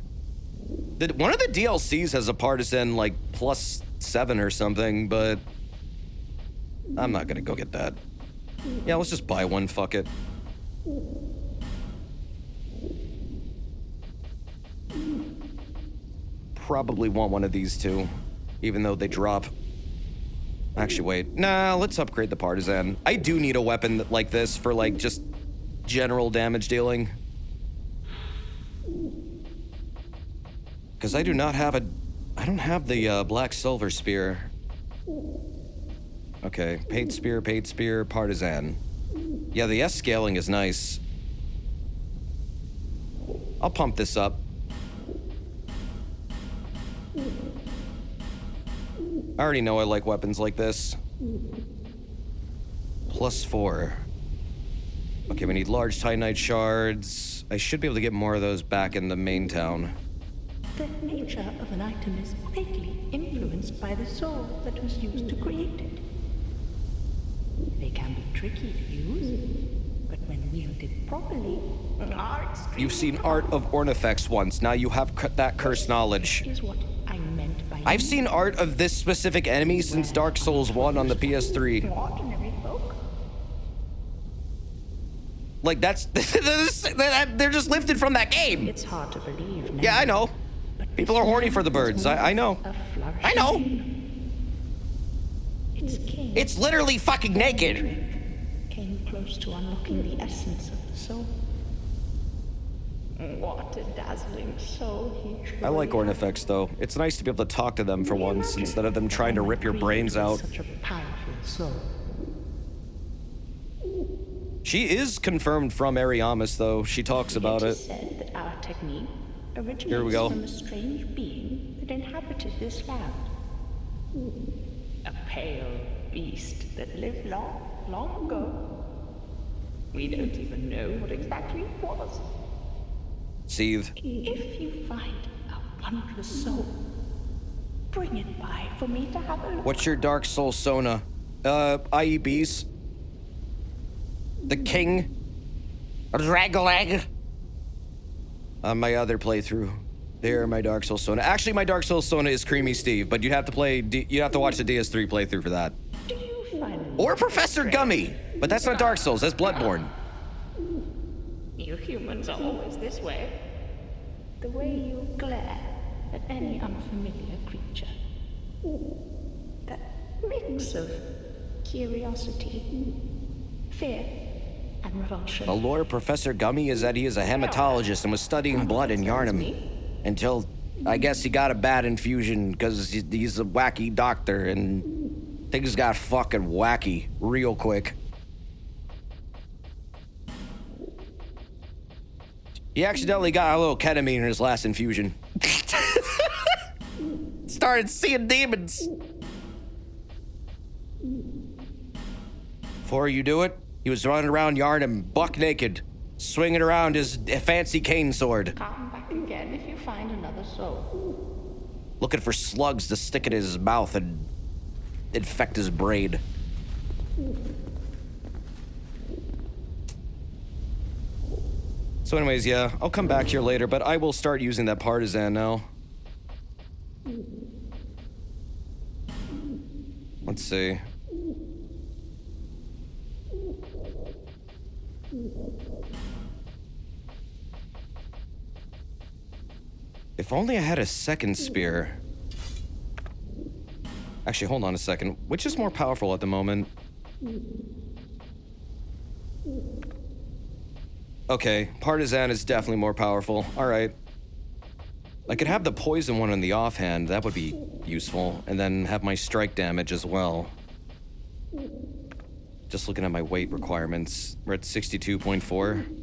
One of the DLCs has a partisan like +7 or something, but I'm not gonna go get that. Yeah, let's just buy one. Fuck it. Probably want one of these two, even though they drop. Actually, wait. Nah, let's upgrade the partisan. I do need a weapon like this for like just general damage dealing. Because I don't have the black silver spear. Okay, paid spear, partisan. Yeah, the S scaling is nice. I'll pump this up. I already know I like weapons like this. +4. Okay, we need large Titanite shards. I should be able to get more of those back in the main town. The nature of an item is greatly influenced by the soul that was used to create it. They can be tricky to use, but when wielded properly, are extremely You've seen Art of Ornifex once. Now you have that cursed knowledge. is what I meant by I've seen art of this specific enemy since Dark Souls 1 on the PS3. ordinary folk. Like, that's... they're just lifted from that game. It's hard to believe now. Yeah, I know. People are horny for the birds. I know. A flourishing I know. Its king It's literally fucking naked. came close to unlocking the essence of the soul. What a dazzling soul he truly I like had. Ornifex, though. It's nice to be able to talk to them for once instead of them trying to rip your brains out. Such a powerful soul. She is confirmed from Ariamis, though. She talks about It it. is said that our technique originates Here we go. from a strange being that inhabited this land. A pale beast that lived long, long ago. We don't even know what exactly it was. Seethe. If you find a wondrous soul, bring it by for me to have a look. What's your Dark Soul Sona? IEBs? The King? Ragalag? On my other playthrough. There, my Dark Soul Sona. Actually, my Dark Soul Sona is Creamy Steve, but you have to watch the DS3 playthrough for that. Do you find Or Professor Gummy, but that's not Dark Souls, that's Bloodborne. you humans are always this way? The way you glare at any unfamiliar creature. That mix of curiosity, fear, and revulsion. The lore of Professor Gummy is that he is a hematologist and was studying blood in Yarnum. Until, I guess he got a bad infusion because he's a wacky doctor and things got fucking wacky real quick. He accidentally got a little ketamine in his last infusion. Started seeing demons. Before you do it, he was running around Yarnum, buck naked, swinging around his fancy cane sword, Come back again if you find another soul. looking for slugs to stick in his mouth and infect his brain. So anyways, yeah, I'll come back here later, but I will start using that partisan now. Let's see. If only I had a second spear. Actually, hold on a second. Which is more powerful at the moment? Okay, partisan is definitely more powerful. All right. I could have the poison one in the offhand. That would be useful. And then have my strike damage as well. Just looking at my weight requirements. We're at 62.4.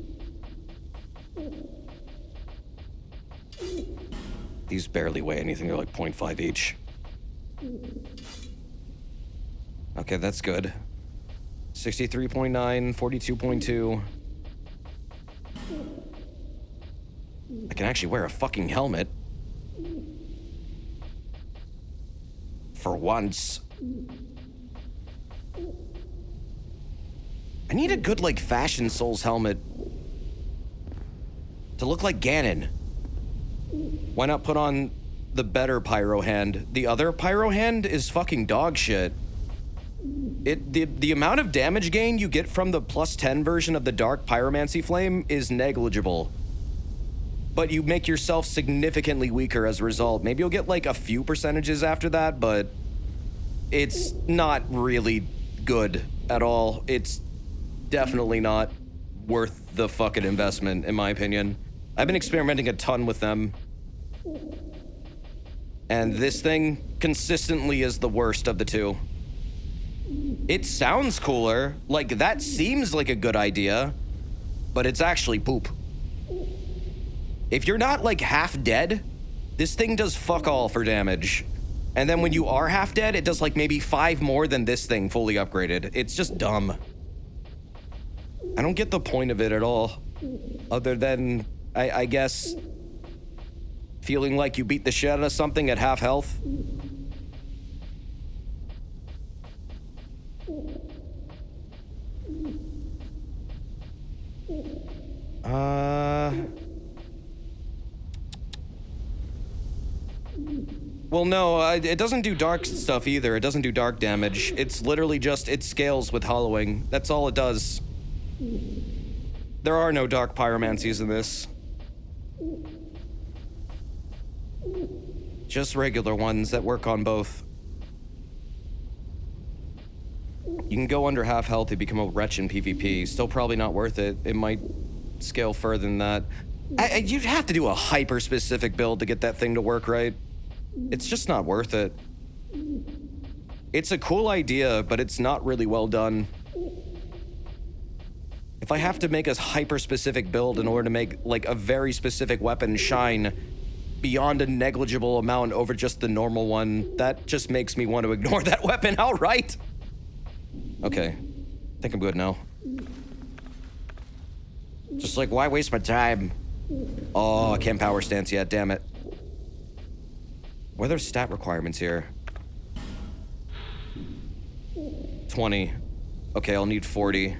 These barely weigh anything. They're like 0.5 each. Okay, that's good. 63.9, 42.2. I can actually wear a fucking helmet. For once. I need a good, like, Fashion Souls helmet to look like Ganon. Why not put on the better Pyro Hand? The other Pyro Hand is fucking dog shit. The amount of damage gain you get from the +10 version of the Dark Pyromancy Flame is negligible. But you make yourself significantly weaker as a result. Maybe you'll get like a few percentages after that, but it's not really good at all. It's definitely not worth the fucking investment, in my opinion. I've been experimenting a ton with them. And this thing consistently is the worst of the two. It sounds cooler, like that seems like a good idea, but it's actually poop. If you're not like half dead, this thing does fuck all for damage. And then when you are half dead, it does like maybe 5 more than this thing fully upgraded. It's just dumb. I don't get the point of it at all. Other than, I guess, feeling like you beat the shit out of something at half health. Well, no, it doesn't do dark stuff either. It doesn't do dark damage. It's literally just, it scales with hollowing. That's all it does. There are no dark pyromancies in this. Just regular ones that work on both. You can go under half health to become a wretch in PvP. Still probably not worth it. It might scale further than that. You'd have to do a hyper-specific build to get that thing to work right. It's just not worth it. It's a cool idea, but it's not really well done. If I have to make a hyper-specific build in order to make, like, a very specific weapon shine beyond a negligible amount over just the normal one, that just makes me want to ignore that weapon outright. Okay, I think I'm good now. Just like, why waste my time? Oh, I can't power stance yet, damn it. What are their stat requirements here? 20. Okay, I'll need 40.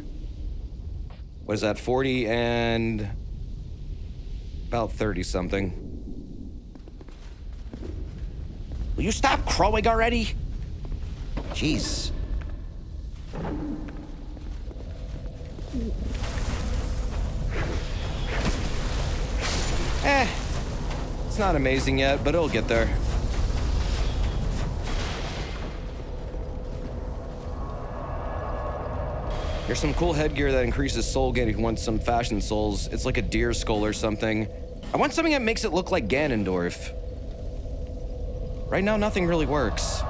What is that, 40 and about 30 something. Will you stop crowing already? Jeez. It's not amazing yet, but it'll get there. There's some cool headgear that increases soul gain if you want some fashion souls. It's like a deer skull or something. I want something that makes it look like Ganondorf. Right now, nothing really works.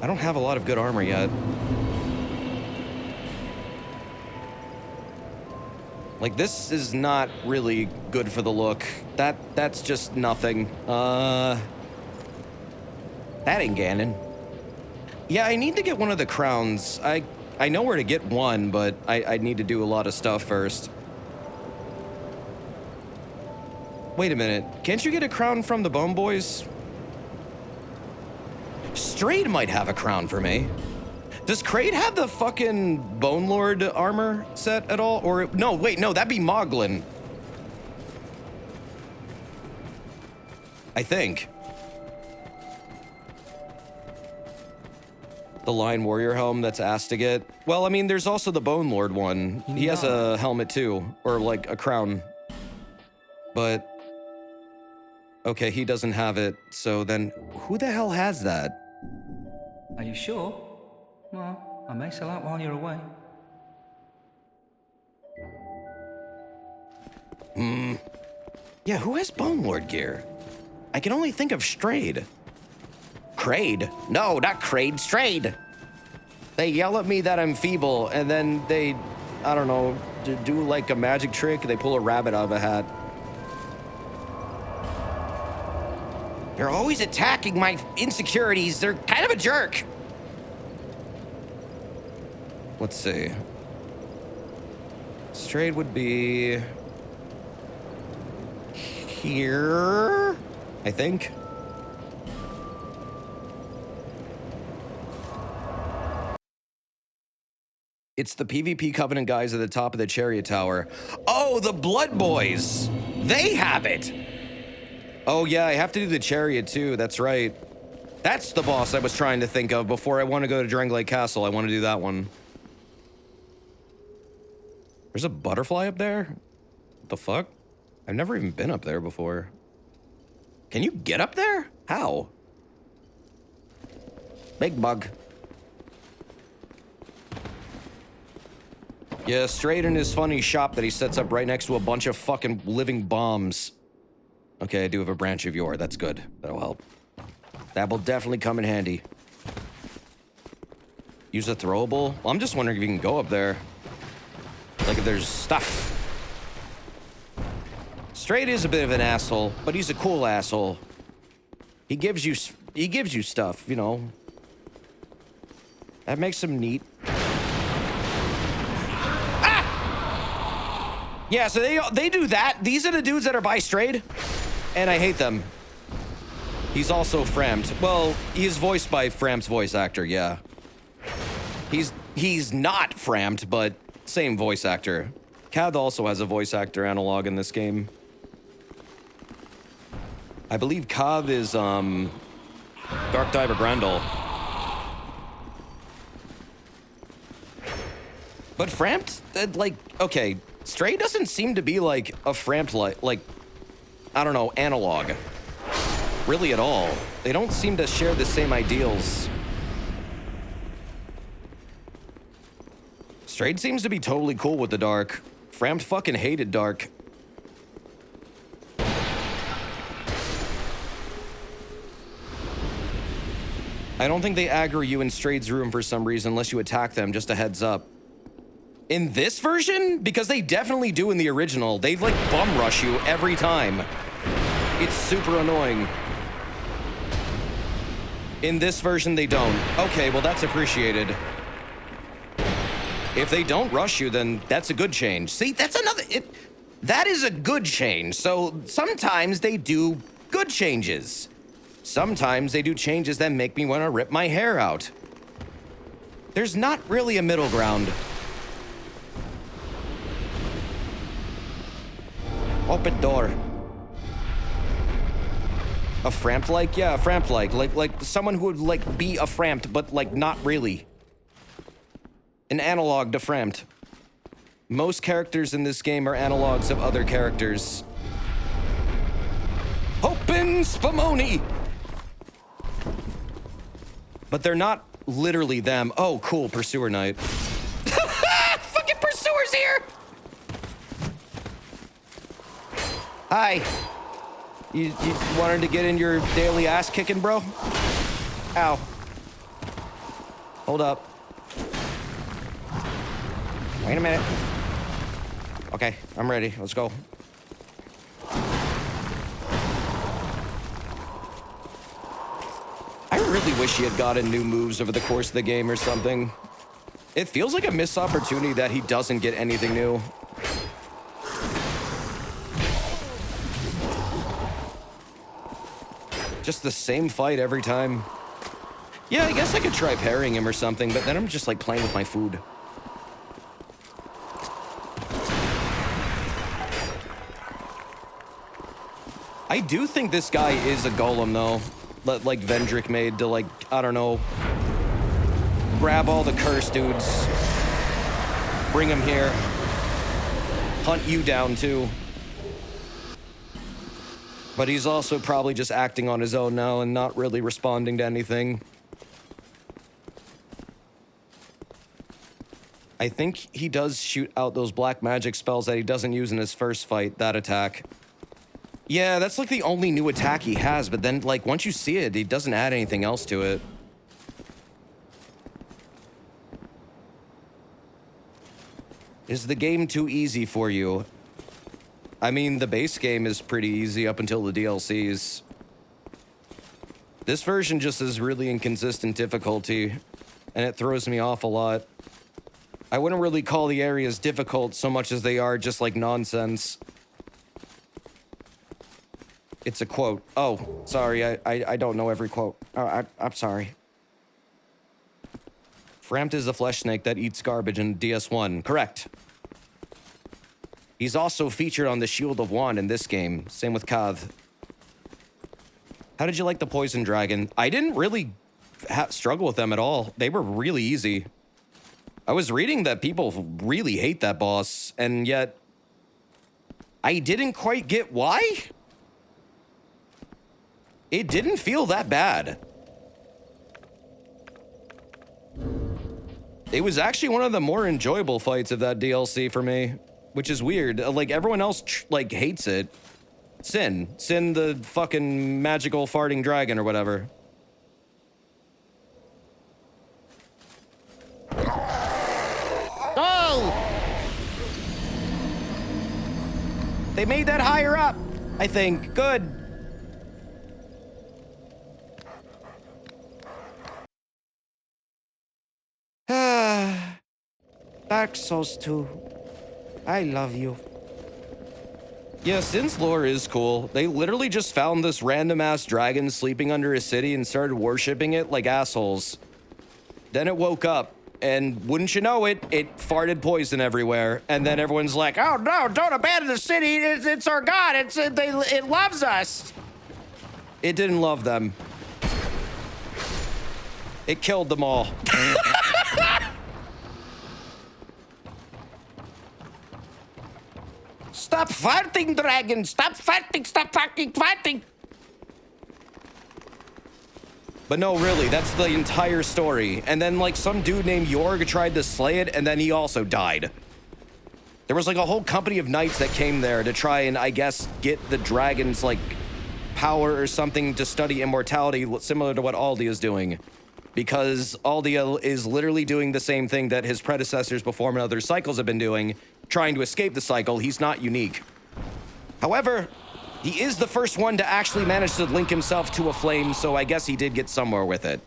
I don't have a lot of good armor yet. Like, this is not really good for the look. That's just nothing. That ain't Ganon. Yeah, I need to get one of the crowns. I know where to get one, but I need to do a lot of stuff first. Wait a minute. Can't you get a crown from the Bone Boys? Strayed might have a crown for me. Does Kraid have the fucking Bone Lord armor set at all? Or, no, wait, no, that'd be Moglin. I think. The Lion Warrior helm that's asked to get. Well, I mean, there's also the Bone Lord one. He has a helmet too, or like a crown. But, okay, he doesn't have it, so then who the hell has that? Are you sure? Well, I may sell out while you're away. Yeah, who has Bone Lord gear? I can only think of Strayed. Kraid? No, not Kraid, Strayed. They yell at me that I'm feeble, and then they, I don't know, do like a magic trick. They pull a rabbit out of a hat. They're always attacking my insecurities. They're kind of a jerk. Let's see. Strayed would be here, I think. It's the PvP Covenant guys at the top of the Chariot Tower. Oh, the Blood Boys. They have it. Oh, yeah, I have to do the Chariot, too. That's right. That's the boss I was trying to think of before I want to go to Dranglade Castle. I want to do that one. There's a butterfly up there? What the fuck? I've never even been up there before. Can you get up there? How? Big bug. Yeah, straight in his funny shop that he sets up right next to a bunch of fucking living bombs. Okay, I do have a branch of yore. That's good. That'll help. That will definitely come in handy. Use a throwable? Well, I'm just wondering if you can go up there. Like if there's stuff. Straight is a bit of an asshole, but he's a cool asshole. He gives you stuff, you know. That makes him neat. Ah! Yeah, so they do that. These are the dudes that are by Strayed, and I hate them. He's also Framed. Well, he's voiced by Fram's voice actor, yeah. He's not Framed, but same voice actor. Cav also has a voice actor analog in this game. I believe Cav is, Dark Diver Grendel. But Framed, like, okay, Stray doesn't seem to be like a Framed, like, I don't know, analog. Really at all. They don't seem to share the same ideals. Strayed seems to be totally cool with the dark. Framed fucking hated dark. I don't think they aggro you in Strayed's room for some reason unless you attack them, just a heads up. In this version, because they definitely do in the original, they like bum rush you every time. It's super annoying. In this version, they don't. Okay, well that's appreciated. If they don't rush you, then that's a good change. See, that's another, that is a good change. So sometimes they do good changes. Sometimes they do changes that make me want to rip my hair out. There's not really a middle ground. Open door. A Framped-like? Yeah, a Framped-like. Like someone who would like be a Framped, but like not really. An analog to Framped. Most characters in this game are analogs of other characters. Open Spumoni! But they're not literally them. Oh, cool, Pursuer Knight. Fucking Pursuer's here! Hi. You wanted to get in your daily ass kicking, bro? Ow. Hold up. Wait a minute. Okay, I'm ready. Let's go. I really wish he had gotten new moves over the course of the game or something. It feels like a missed opportunity that he doesn't get anything new. Just the same fight every time. Yeah, I guess I could try parrying him or something, but then I'm just like playing with my food. I do think this guy is a golem, though. Like Vendrick made to, like, I don't know, grab all the cursed dudes, bring them here, hunt you down, too. But he's also probably just acting on his own now and not really responding to anything. I think he does shoot out those black magic spells that he doesn't use in his first fight, that attack. Yeah, that's like the only new attack he has, but then, like, once you see it, he doesn't add anything else to it. Is the game too easy for you? I mean, the base game is pretty easy up until the DLCs. This version just is really inconsistent difficulty, and it throws me off a lot. I wouldn't really call the areas difficult so much as they are just like nonsense. It's a quote. Oh, sorry, I don't know every quote. I'm sorry. Frampt is a flesh snake that eats garbage in DS1. Correct. He's also featured on the Shield of Wand in this game. Same with Kath. How did you like the Poison Dragon? I didn't really struggle with them at all. They were really easy. I was reading that people really hate that boss, and yet I didn't quite get why. It didn't feel that bad. It was actually one of the more enjoyable fights of that DLC for me, which is weird. Like, everyone else, like, hates it. Sin, the fucking magical farting dragon or whatever. Oh! They made that higher up, I think. Good. Dark Souls 2. I love you. Yeah, Sin's lore is cool. They literally just found this random-ass dragon sleeping under a city and started worshipping it like assholes. Then it woke up, and wouldn't you know it, it farted poison everywhere. And then everyone's like, oh no, don't abandon the city, it's our god, it loves us. It didn't love them. It killed them all. Stop fighting, dragon! Stop fighting! Stop fucking fighting! But no, really, that's the entire story. And then, like, some dude named Jorg tried to slay it, and then he also died. There was, like, a whole company of knights that came there to try and, I guess, get the dragon's, like, power or something to study immortality, similar to what Aldia is doing. Because Aldia is literally doing the same thing that his predecessors before him in other cycles have been doing, trying to escape the cycle. He's not unique. However, he is the first one to actually manage to link himself to a flame, so I guess he did get somewhere with it.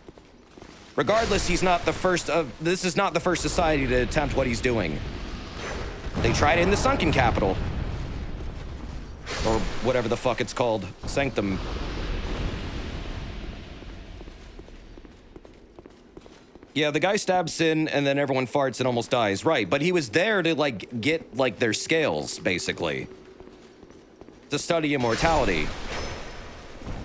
Regardless, he's not the first of... This is not the first society to attempt what he's doing. They tried it in the Sunken Capital. Or whatever the fuck it's called. Sanctum. Yeah, the guy stabs Sin, and then everyone farts and almost dies. Right, but he was there to, like, get, like, their scales, basically. To study immortality.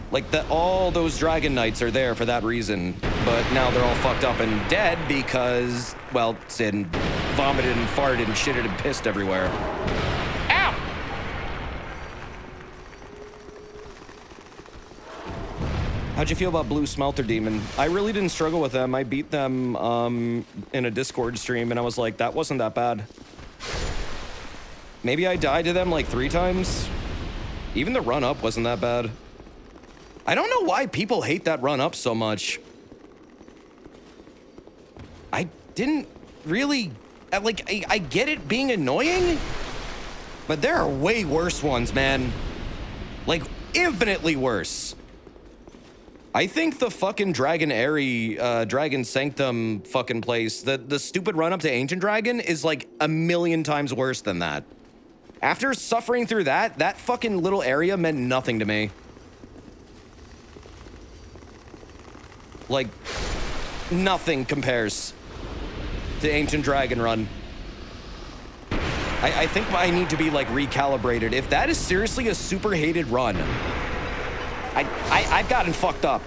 Like, all those Dragon Knights are there for that reason. But now they're all fucked up and dead because, well, Sin vomited and farted and shitted and pissed everywhere. Ow! How'd you feel about Blue Smelter Demon? I really didn't struggle with them. I beat them in a Discord stream, and I was like, that wasn't that bad. Maybe I died to them like 3 times. Even the run-up wasn't that bad. I don't know why people hate that run-up so much. I didn't really... Like, I get it being annoying, but there are way worse ones, man. Like, infinitely worse. I think the fucking Dragon Airy, Dragon Sanctum fucking place, the stupid run-up to Ancient Dragon is like 1,000,000 times worse than that. After suffering through that fucking little area meant nothing to me. Like, nothing compares to Ancient Dragon Run. I think I need to be, like, recalibrated. If that is seriously a super hated run, I've gotten fucked up.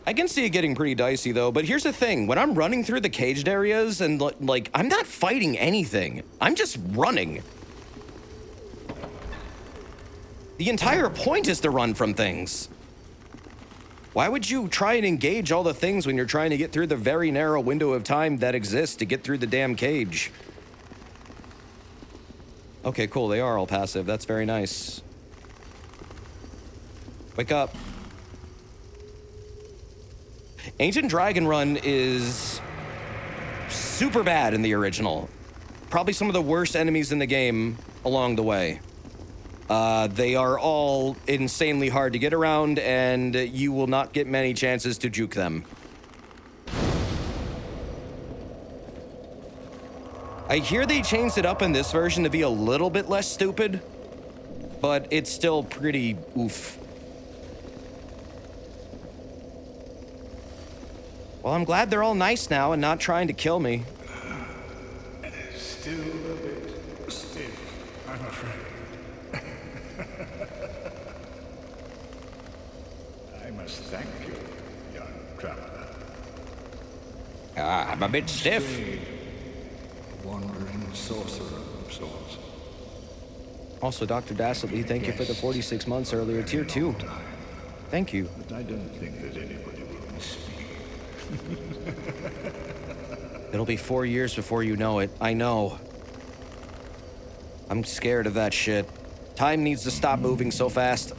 I can see it getting pretty dicey, though, but here's the thing. When I'm running through the caged areas and, like, I'm not fighting anything. I'm just running. The entire point is to run from things. Why would you try and engage all the things when you're trying to get through the very narrow window of time that exists to get through the damn cage? Okay, cool. They are all passive. That's very nice. Wake up. Ancient Dragon Run is super bad in the original. Probably some of the worst enemies in the game along the way. They are all insanely hard to get around, and you will not get many chances to juke them. I hear they changed it up in this version to be a little bit less stupid, but it's still pretty oof. Well, I'm glad they're all nice now and not trying to kill me. Still a bit stiff, I'm afraid. I must thank you, young traveler. I'm a bit stiff. Wandering sorcerer of sorts. Also, Dr. Dassley, thank you for the 46 months earlier, tier 2. Thank you. But I don't think that anybody will speak. It'll be 4 years before you know it. I know. I'm scared of that shit. Time needs to stop moving so fast.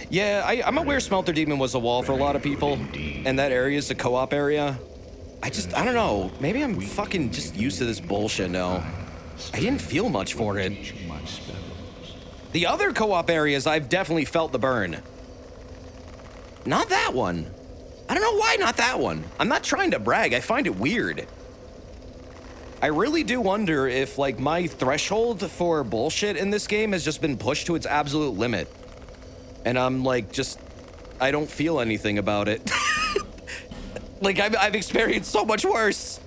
Yeah, I'm aware Smelter Demon was a wall for a lot of people, and that area is the co-op area. I don't know. Maybe I'm fucking just used to this bullshit now. I didn't feel much for it. The other co-op areas, I've definitely felt the burn. Not that one. I don't know why not that one. I'm not trying to brag. I find it weird. I really do wonder if, like, my threshold for bullshit in this game has just been pushed to its absolute limit. And I'm, like, just... I don't feel anything about it. Like, I've experienced so much worse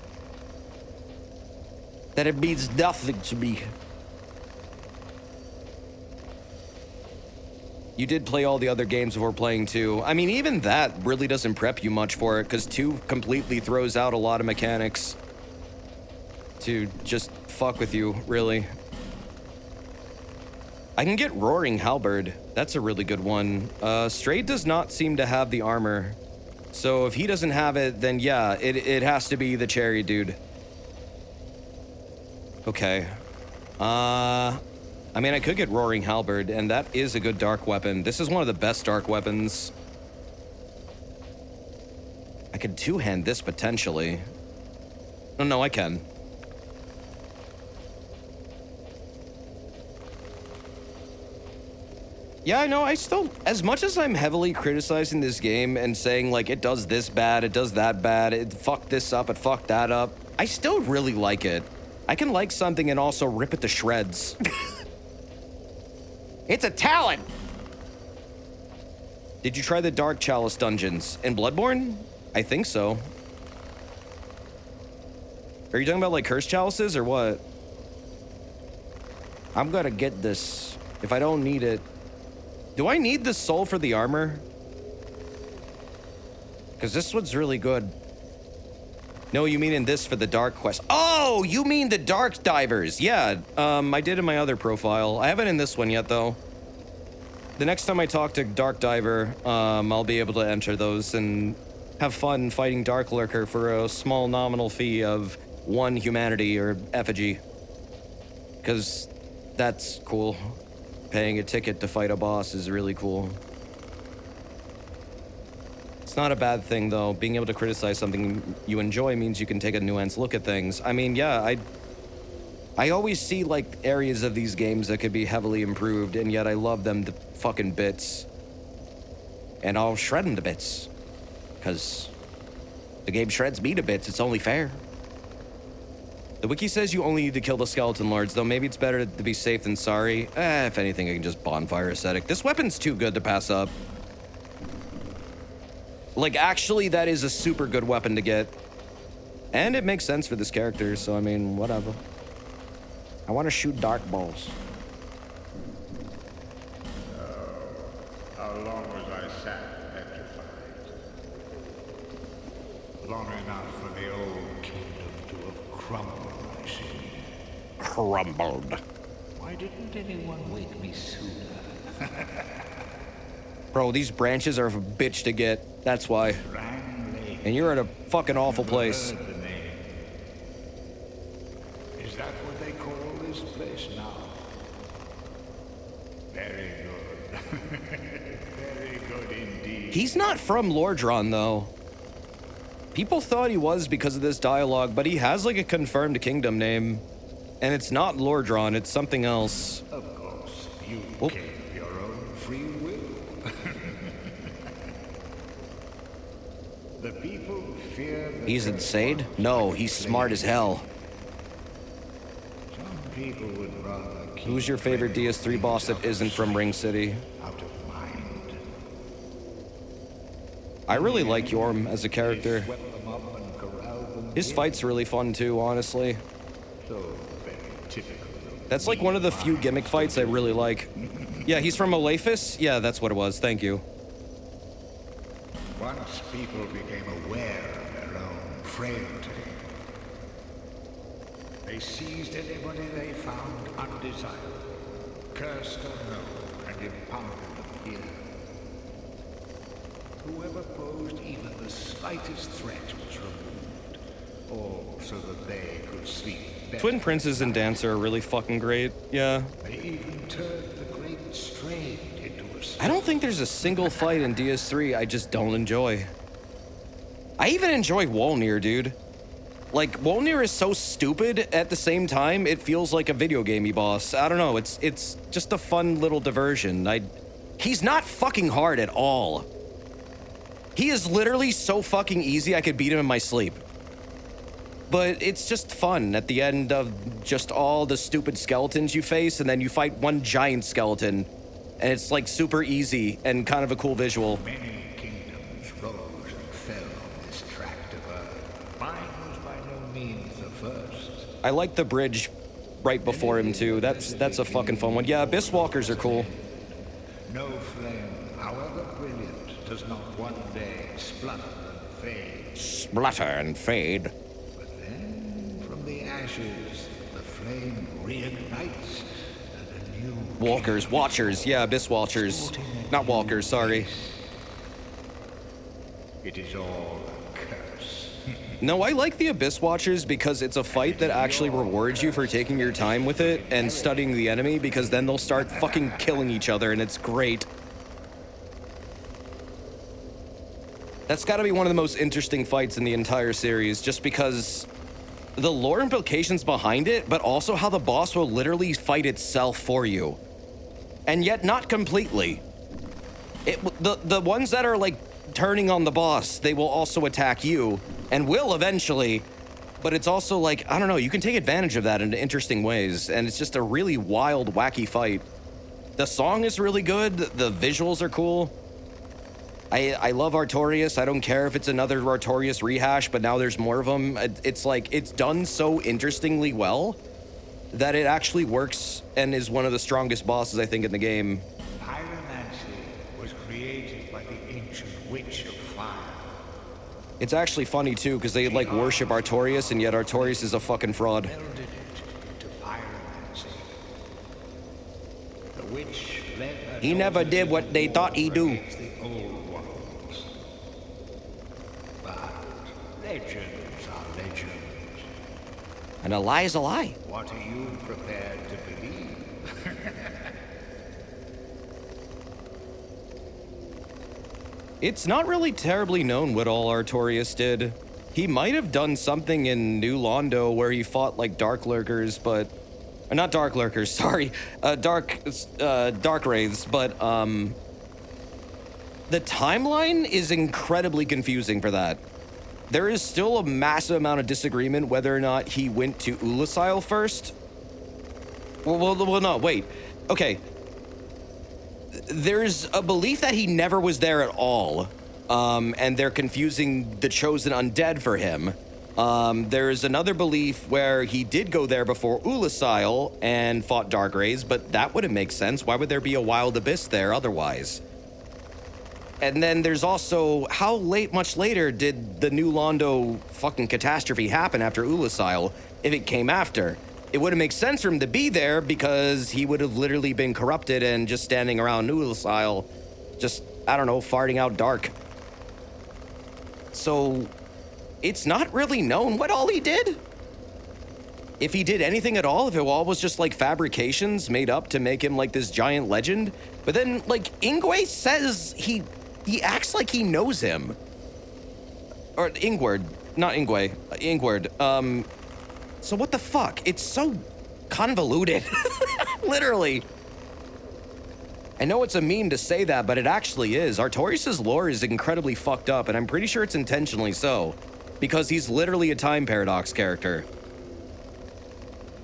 that it means nothing to me. You did play all the other games before playing 2. I mean, even that really doesn't prep you much for it, because 2 completely throws out a lot of mechanics to just fuck with you, really. I can get Roaring Halberd. That's a really good one. Straight does not seem to have the armor. So if he doesn't have it, then yeah, it has to be the cherry dude. Okay. I mean, I could get Roaring Halberd, and that is a good dark weapon. This is one of the best dark weapons. I could two-hand this, potentially. Oh, no, I can. Yeah, I know, I still, as much as I'm heavily criticizing this game and saying, like, it does this bad, it does that bad, it fucked this up, it fucked that up, I still really like it. I can like something and also rip it to shreds. It's a talent! Did you try the Dark Chalice dungeons in Bloodborne? I think so. Are you talking about, like, Cursed Chalices or what? I'm gonna get this. If I don't need it... Do I need the soul for the armor? Because this one's really good. No, you mean in this for the dark quest. Oh, you mean the dark divers. Yeah, I did in my other profile. I haven't in this one yet, though. The next time I talk to Dark Diver, I'll be able to enter those and have fun fighting Dark Lurker for a small nominal fee of 1 humanity or effigy. Because that's cool. Paying a ticket to fight a boss is really cool. It's not a bad thing, though. Being able to criticize something you enjoy means you can take a nuanced look at things. I mean, yeah, I always see, like, areas of these games that could be heavily improved, and yet I love them to fucking bits. And I'll shred them to bits. Because the game shreds me to bits. It's only fair. The wiki says you only need to kill the skeleton lords, though maybe it's better to be safe than sorry. If anything, I can just bonfire aesthetic. This weapon's too good to pass up. Like, actually, that is a super good weapon to get. And it makes sense for this character, so I mean, whatever. I want to shoot dark balls. How long was I sat petrified? Long enough for the old kingdom to have crumbled, I see. Crumbled. Why didn't anyone wake me sooner? Bro, these branches are a bitch to get. That's why. And you're in a fucking awful place. Heard the name. Is that what they call this place now? Very good. Very good indeed. He's not from Lordran, though. People thought he was because of this dialogue, but he has, like, a confirmed kingdom name. And it's not Lordran, it's something else. Of course, You Oh. came of your own free will. The people fear that He's their insane? ones No, might be he's smart as slain. hell. Some people would rather keep Who's your favorite playing DS3 boss that things out isn't of from sight, Ring City? out of mind. I really like Yorm as a character. They swept them up and corralled them His in. fight's really fun too, honestly. So very typical of That's like one of the few gimmick fights I really like. Yeah, he's from Olephus? Yeah, that's what it was. Thank you. Once people became aware of their own frailty, they seized anybody they found undesirable, cursed or no, and impounded them here. Whoever posed even the slightest threat was removed, all so that they could sleep better. Twin Princes and Dancer are really fucking great. Yeah. They even turned the great Strayed into a I don't think there's a single fight in DS3 I just don't enjoy. I even enjoy Wolnir, dude. Like, Wolnir is so stupid at the same time, it feels like a video gamey boss. I don't know, it's just a fun little diversion. He's not fucking hard at all. He is literally so fucking easy I could beat him in my sleep. But it's just fun at the end of just all the stupid skeletons you face, and then you fight one giant skeleton, and it's like super easy and kind of a cool visual. Many kingdoms rose and fell on this tract of earth. Mine was by no means the first. I like the bridge right before him too. That's a fucking fun one. Yeah, Abyss Walkers are cool. No flame, however brilliant, does not one day splutter and fade. Splutter and fade. But then, from the ashes, the flame reignites, and a new Walkers, Watchers, yeah, Abyss Watchers. Not Walkers, sorry. It is all a curse. No, I like the Abyss Watchers because it's a fight that actually rewards you for taking your time with it and studying the enemy, because then they'll start fucking killing each other, and it's great. That's gotta be one of the most interesting fights in the entire series, just because the lore implications behind it, but also how the boss will literally fight itself for you. And yet not completely. The ones that are like turning on the boss, they will also attack you, and will eventually, but it's also like, I don't know, you can take advantage of that in interesting ways, and it's just a really wild, wacky fight. The song is really good, the visuals are cool. I love Artorias. I don't care if it's another Artorias rehash, but now there's more of them. It's like, it's done so interestingly well that it actually works and is one of the strongest bosses, I think, in the game. Pyromancy was created by the ancient witch of fire. It's actually funny, too, because they, like, worship Artorias, and yet Artorias is a fucking fraud. Melded it into pyromancy. The witch led her He never daughters did what into they war thought he'd do. against the old ones. But legends are legends. And a lie is a lie. What are you prepared to believe? It's not really terribly known what all Artorias did. He might have done something in New Londo where he fought like Dark Lurkers, but not Dark Lurkers, sorry, Dark Wraiths, but the timeline is incredibly confusing for that. There is still a massive amount of disagreement whether or not he went to Ulasil first. Well, no, wait. Okay. There's a belief that he never was there at all, and they're confusing the chosen undead for him. There's another belief where he did go there before Ulasil and fought Dark Wraiths, but that wouldn't make sense. Why would there be a wild abyss there otherwise? And then there's also, how much later did the New Londo fucking catastrophe happen after Ulasil if it came after? It wouldn't make sense for him to be there because he would have literally been corrupted and just standing around Ulasil, just, I don't know, farting out dark. So, it's not really known what all he did. If he did anything at all, if it all was just like fabrications made up to make him like this giant legend. But then, like, Ingwe says he acts like he knows him. Or Ingward, not Ingwe, Ingward. So what the fuck? It's so convoluted, literally. I know it's a meme to say that, but it actually is. Artorias' lore is incredibly fucked up, and I'm pretty sure it's intentionally so, because he's literally a time paradox character.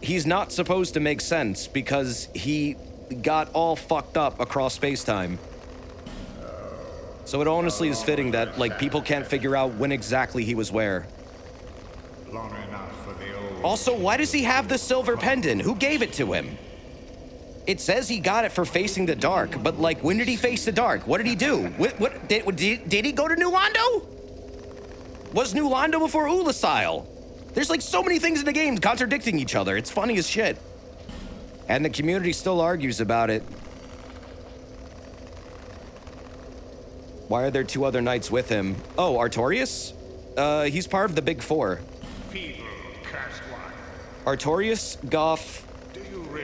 He's not supposed to make sense because he got all fucked up across space-time. So it honestly is fitting that, like, people can't figure out when exactly he was where. Long enough for the old. Also, why does he have the silver pendant? Who gave it to him? It says he got it for facing the dark, but, like, when did he face the dark? What did he do? Did he go to New Londo? Was New Londo before Ulasile? There's, like, so many things in the game contradicting each other. It's funny as shit. And the community still argues about it. Why are there 2 other knights with him? Oh, Artorias? He's part of the Big Four. Feeble, cursed one. Artorias, Goff, Do you really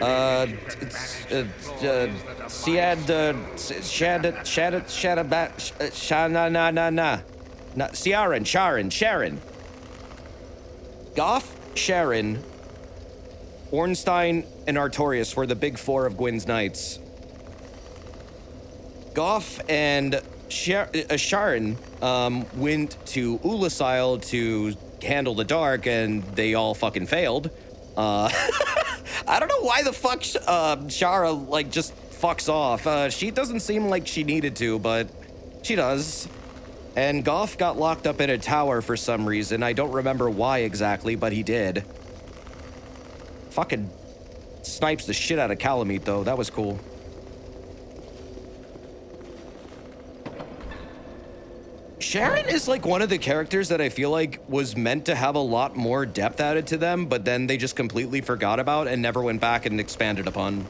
Sharon. Goff, Sharon, Ornstein, and Artorias were the Big Four of Gwyn's Knights. Goff and Sharon went to Ulasile to handle the dark, and they all fucking failed. I don't know why the fuck Shara, like, just fucks off. She doesn't seem like she needed to, but she does. And Goff got locked up in a tower for some reason. I don't remember why exactly, but he did. Fucking snipes the shit out of Calamite, though. That was cool. Sharon is like one of the characters that I feel like was meant to have a lot more depth added to them, but then they just completely forgot about and never went back and expanded upon.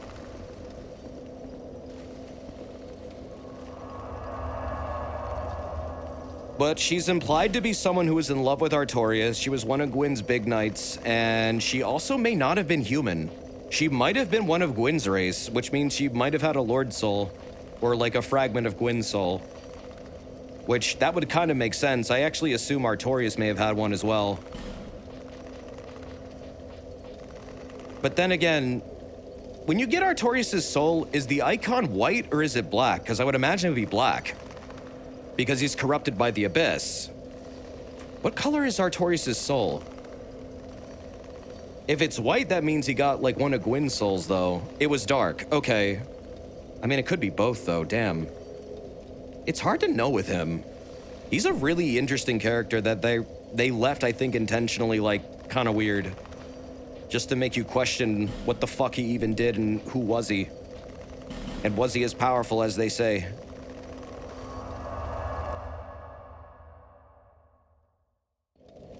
But she's implied to be someone who is in love with Artorias. She was one of Gwyn's big knights, and she also may not have been human. She might have been one of Gwyn's race, which means she might have had a Lord soul, or like a fragment of Gwyn's soul. Which, that would kind of make sense. I actually assume Artorias may have had one as well. But then again, when you get Artorias' soul, is the icon white or is it black? Because I would imagine it would be black. Because he's corrupted by the abyss. What color is Artorias' soul? If it's white, that means he got, like, one of Gwyn's souls, though. It was dark. Okay. I mean, it could be both, though. Damn. It's hard to know with him. He's a really interesting character that they left, I think, intentionally, like, kind of weird. Just to make you question what the fuck he even did and who was he? And was he as powerful as they say?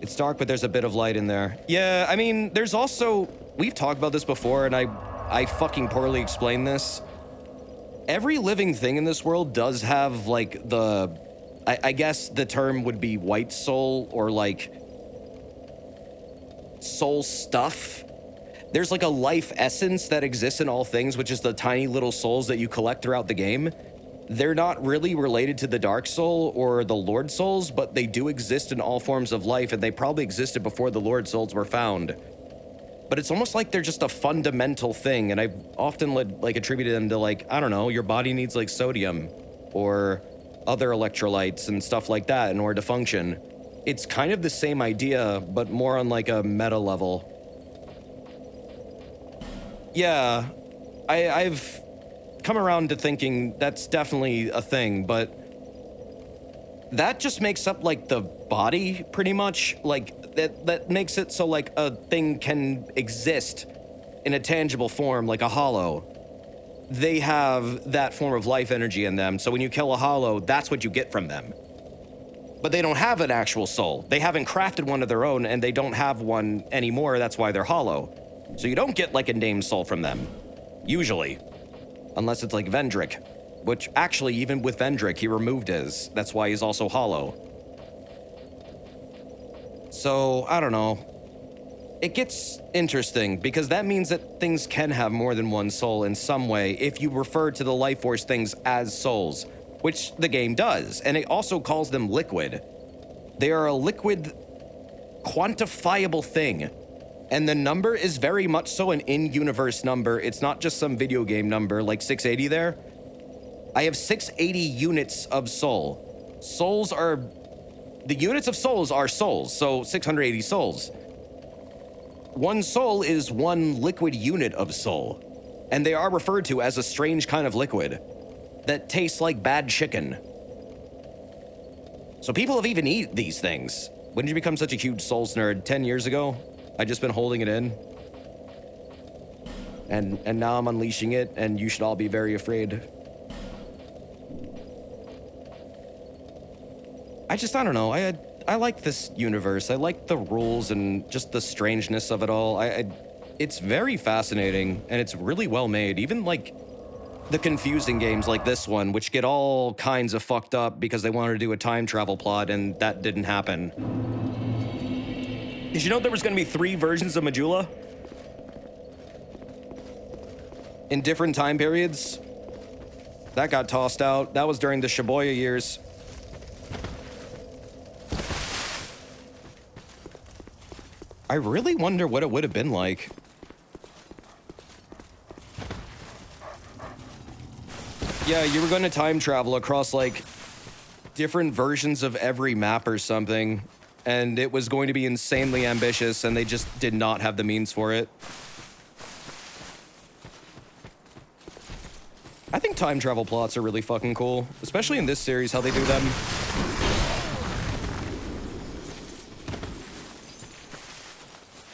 It's dark, but there's a bit of light in there. Yeah, I mean, there's also... We've talked about this before, and I fucking poorly explained this. Every living thing in this world does have, like, the... I guess the term would be white soul, or, like... soul stuff. There's, like, a life essence that exists in all things, which is the tiny little souls that you collect throughout the game. They're not really related to the Dark Soul or the Lord Souls, but they do exist in all forms of life, and they probably existed before the Lord Souls were found. But it's almost like they're just a fundamental thing, and I've often like attributed them to, like, I don't know, your body needs like sodium or other electrolytes and stuff like that in order to function. It's kind of the same idea, but more on like a meta level. Yeah, I've come around to thinking that's definitely a thing, but that just makes up like the body pretty much. Like that makes it so like a thing can exist in a tangible form, like a hollow. They have that form of life energy in them, so when you kill a hollow, that's what you get from them. But they don't have an actual soul. They haven't crafted one of their own, and they don't have one anymore. That's why they're hollow. So you don't get like a named soul from them, usually. Unless it's like Vendrick, which actually, even with Vendrick, he removed his. That's why he's also hollow. So, I don't know. It gets interesting, because that means that things can have more than one soul in some way if you refer to the life force things as souls, which the game does, and it also calls them liquid. They are a liquid, quantifiable thing. And the number is very much so an in-universe number. It's not just some video game number like 680 there. I have 680 units of soul. Souls are... The units of souls are souls, so 680 souls. One soul is one liquid unit of soul, and they are referred to as a strange kind of liquid that tastes like bad chicken. So people have even eaten these things. When did you become such a huge Souls nerd? 10 years ago? I just been holding it in. And now I'm unleashing it, and you should all be very afraid. I don't know. I like this universe. I like the rules and just the strangeness of it all. It's very fascinating, and it's really well made. Even like the confusing games like this one, which get all kinds of fucked up because they wanted to do a time travel plot, and that didn't happen. Did you know there was going to be 3 versions of Majula? In different time periods? That got tossed out. That was during the Shibuya years. I really wonder what it would have been like. Yeah, you were going to time travel across, like, different versions of every map or something, and it was going to be insanely ambitious, and they just did not have the means for it. I think time travel plots are really fucking cool, especially in this series, how they do them.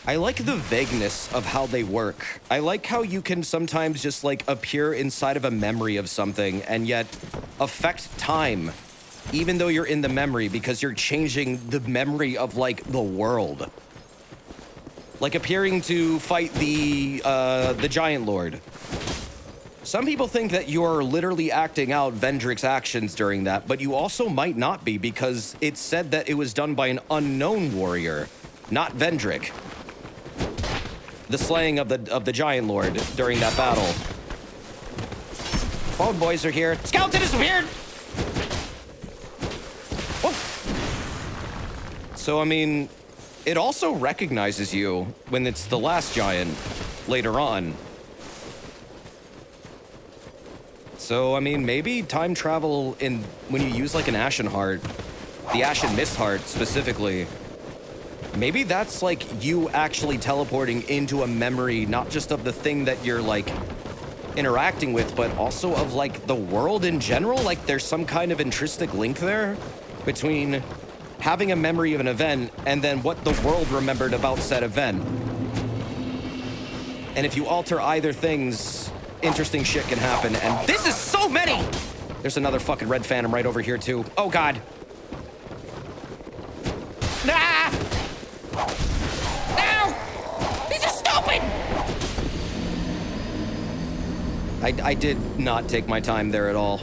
I like the vagueness of how they work. I like how you can sometimes just like appear inside of a memory of something and yet affect time, even though you're in the memory, because you're changing the memory of like the world. Like appearing to fight the Giant Lord. Some people think that you're literally acting out Vendrick's actions during that, but you also might not be, because it's said that it was done by an unknown warrior, not Vendrick. The slaying of the Giant Lord during that battle. Phone boys are here. Skeleton disappeared! Whoa. So, I mean, it also recognizes you when it's the last giant later on. So, I mean, maybe time travel when you use like an Ashen Heart, the Ashen Mist Heart specifically, maybe that's like you actually teleporting into a memory, not just of the thing that you're like interacting with, but also of like the world in general. Like there's some kind of intrinsic link there between having a memory of an event and then what the world remembered about said event. And if you alter either things, interesting shit can happen. And this is so many! There's another fucking red phantom right over here too. Oh God. Ah! No! These are stupid! I did not take my time there at all.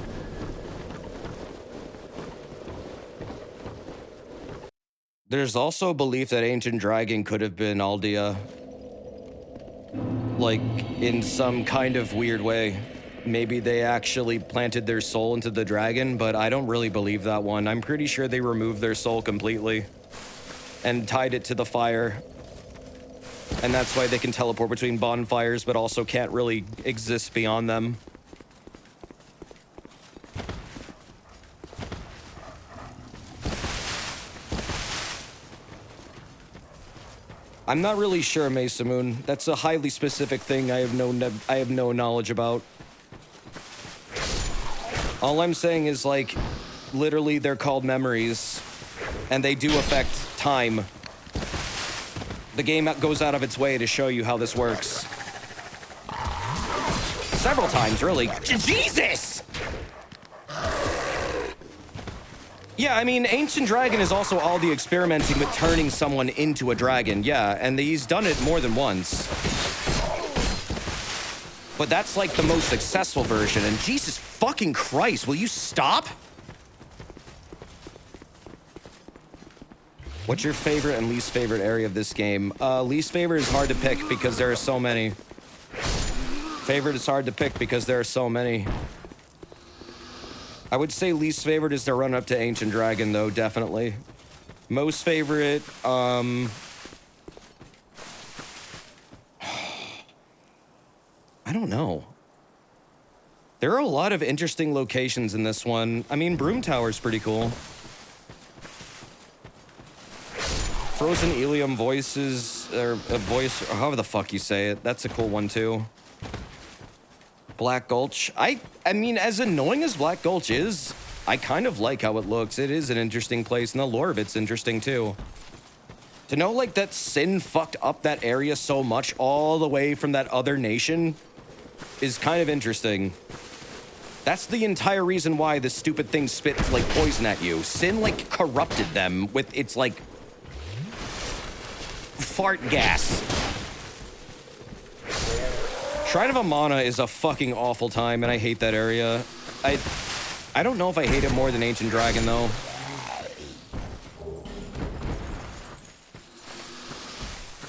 There's also belief that Ancient Dragon could have been Aldea. Like, in some kind of weird way. Maybe they actually planted their soul into the dragon, but I don't really believe that one. I'm pretty sure they removed their soul completely and tied it to the fire. And that's why they can teleport between bonfires, but also can't really exist beyond them. I'm not really sure, Mesa Moon. That's a highly specific thing I have no knowledge about. All I'm saying is, like, literally they're called memories, and they do affect time. The game goes out of its way to show you how this works. Several times, really. Jesus! Yeah, I mean, Ancient Dragon is also all the experimenting with turning someone into a dragon, yeah, and he's done it more than once. But that's like the most successful version, and Jesus fucking Christ, will you stop? What's your favorite and least favorite area of this game? Least favorite is hard to pick because there are so many. Favorite is hard to pick because there are so many. I would say least favorite is the run up to Ancient Dragon, though, definitely. Most favorite, I don't know. There are a lot of interesting locations in this one. I mean, Broom Tower's pretty cool. Frozen Ilium voices, or a voice, or however the fuck you say it. That's a cool one too. Black Gulch. I mean, as annoying as Black Gulch is, I kind of like how it looks. It is an interesting place, and the lore of it's interesting too. To know, like, that Sin fucked up that area so much all the way from that other nation is kind of interesting. That's the entire reason why this stupid thing spit, like, poison at you. Sin, like, corrupted them with its, like, fart gas. Shrine of Amana is a fucking awful time, and I hate that area. I don't know if I hate it more than Ancient Dragon, though.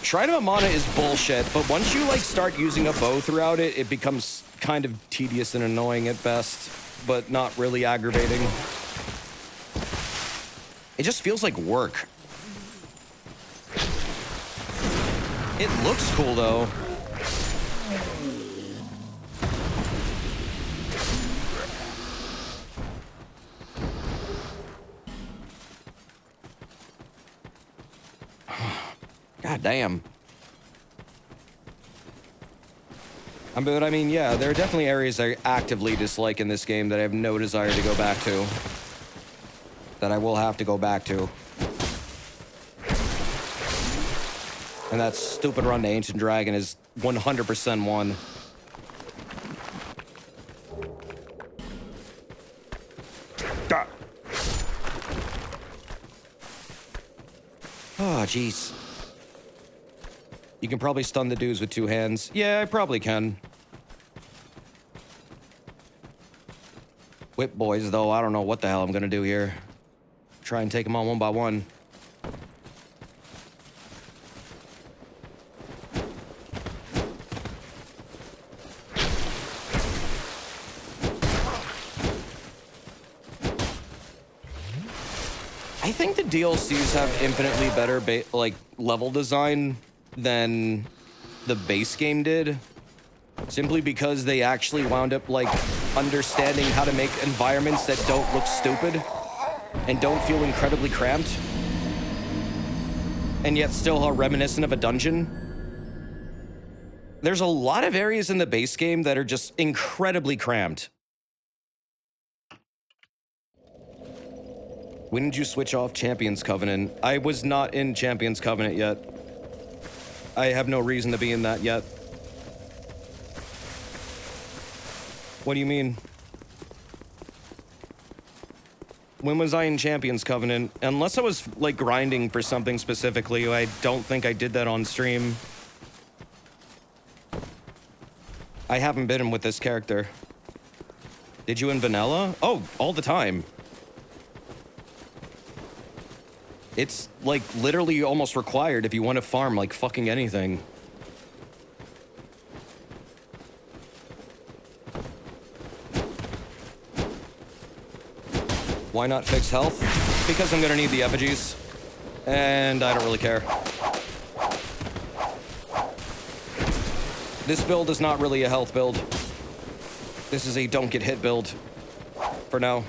Shrine of Amana is bullshit, but once you, like, start using a bow throughout it, it becomes kind of tedious and annoying at best, but not really aggravating. It just feels like work. It looks cool, though. God damn. But I mean, yeah, there are definitely areas I actively dislike in this game that I have no desire to go back to. That I will have to go back to. And that stupid run to Ancient Dragon is 100% one. Oh, jeez. You can probably stun the dudes with two hands. Yeah, I probably can. Whip boys, though, I don't know what the hell I'm gonna do here. Try and take them on one by one. I think the DLCs have infinitely better level design than the base game did, simply because they actually wound up like understanding how to make environments that don't look stupid and don't feel incredibly cramped and yet still are reminiscent of a dungeon. There's a lot of areas in the base game that are just incredibly cramped. When did you switch off Champions Covenant? I was not in Champions Covenant yet. I have no reason to be in that yet. What do you mean? When was I in Champions Covenant? Unless I was, like, grinding for something specifically, I don't think I did that on stream. I haven't been in with this character. Did you in vanilla? Oh, all the time. It's, like, literally almost required if you want to farm, like, fucking anything. Why not fix health? Because I'm gonna need the effigies. And I don't really care. This build is not really a health build. This is a don't get hit build. For now.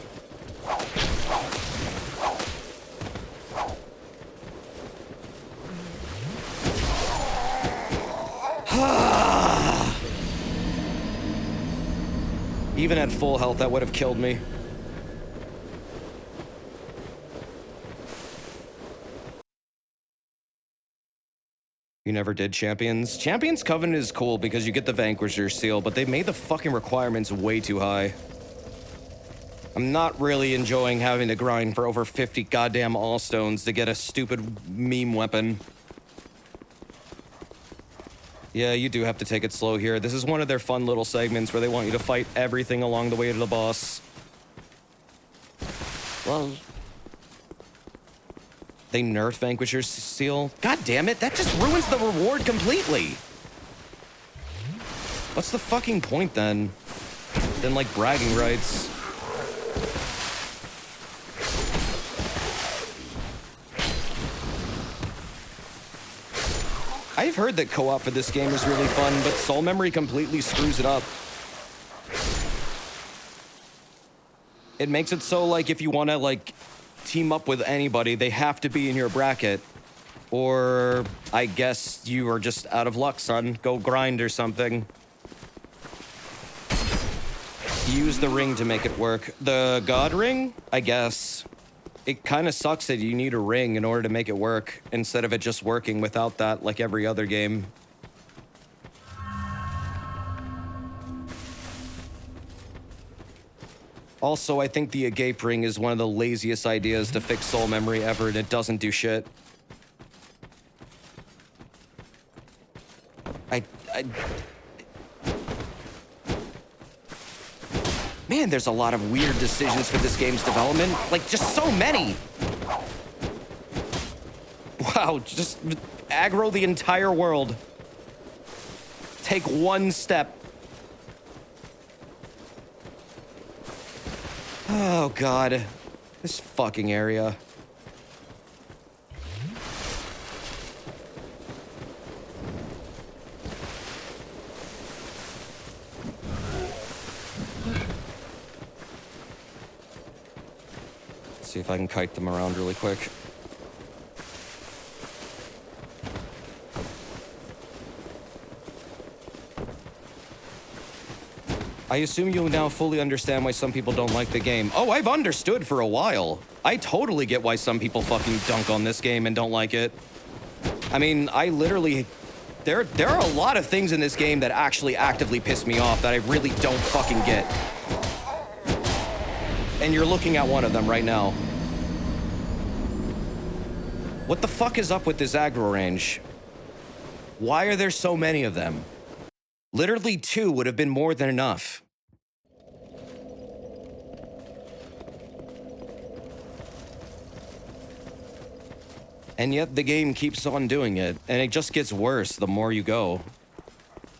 Even at full health, that would have killed me. You never did Champions? Champions Covenant is cool because you get the Vanquisher seal, but they made the fucking requirements way too high. I'm not really enjoying having to grind for over 50 goddamn Allstones to get a stupid meme weapon. Yeah, you do have to take it slow here. This is one of their fun little segments where they want you to fight everything along the way to the boss. Well, they nerfed Vanquisher's seal. God damn it, that just ruins the reward completely. What's the fucking point then? Then, like, bragging rights. I've heard that co-op for this game is really fun, but Soul Memory completely screws it up. It makes it so, like, if you want to, like, team up with anybody, they have to be in your bracket. Or, I guess you are just out of luck, son. Go grind or something. Use the ring to make it work. The god ring? I guess. It kind of sucks that you need a ring in order to make it work, instead of it just working without that, like every other game. Also, I think the agape ring is one of the laziest ideas to fix soul memory ever, and it doesn't do shit. Man, there's a lot of weird decisions for this game's development. Like, just so many. Wow, just aggro the entire world. Take one step. Oh, God. This fucking area. Let's see if I can kite them around really quick. I assume you'll now fully understand why some people don't like the game. Oh, I've understood for a while. I totally get why some people fucking dunk on this game and don't like it. I mean, I literally... There are a lot of things in this game that actually actively piss me off that I really don't fucking get. And you're looking at one of them right now. What the fuck is up with this aggro range? Why are there so many of them? Literally 2 would have been more than enough. And yet the game keeps on doing it, and it just gets worse the more you go.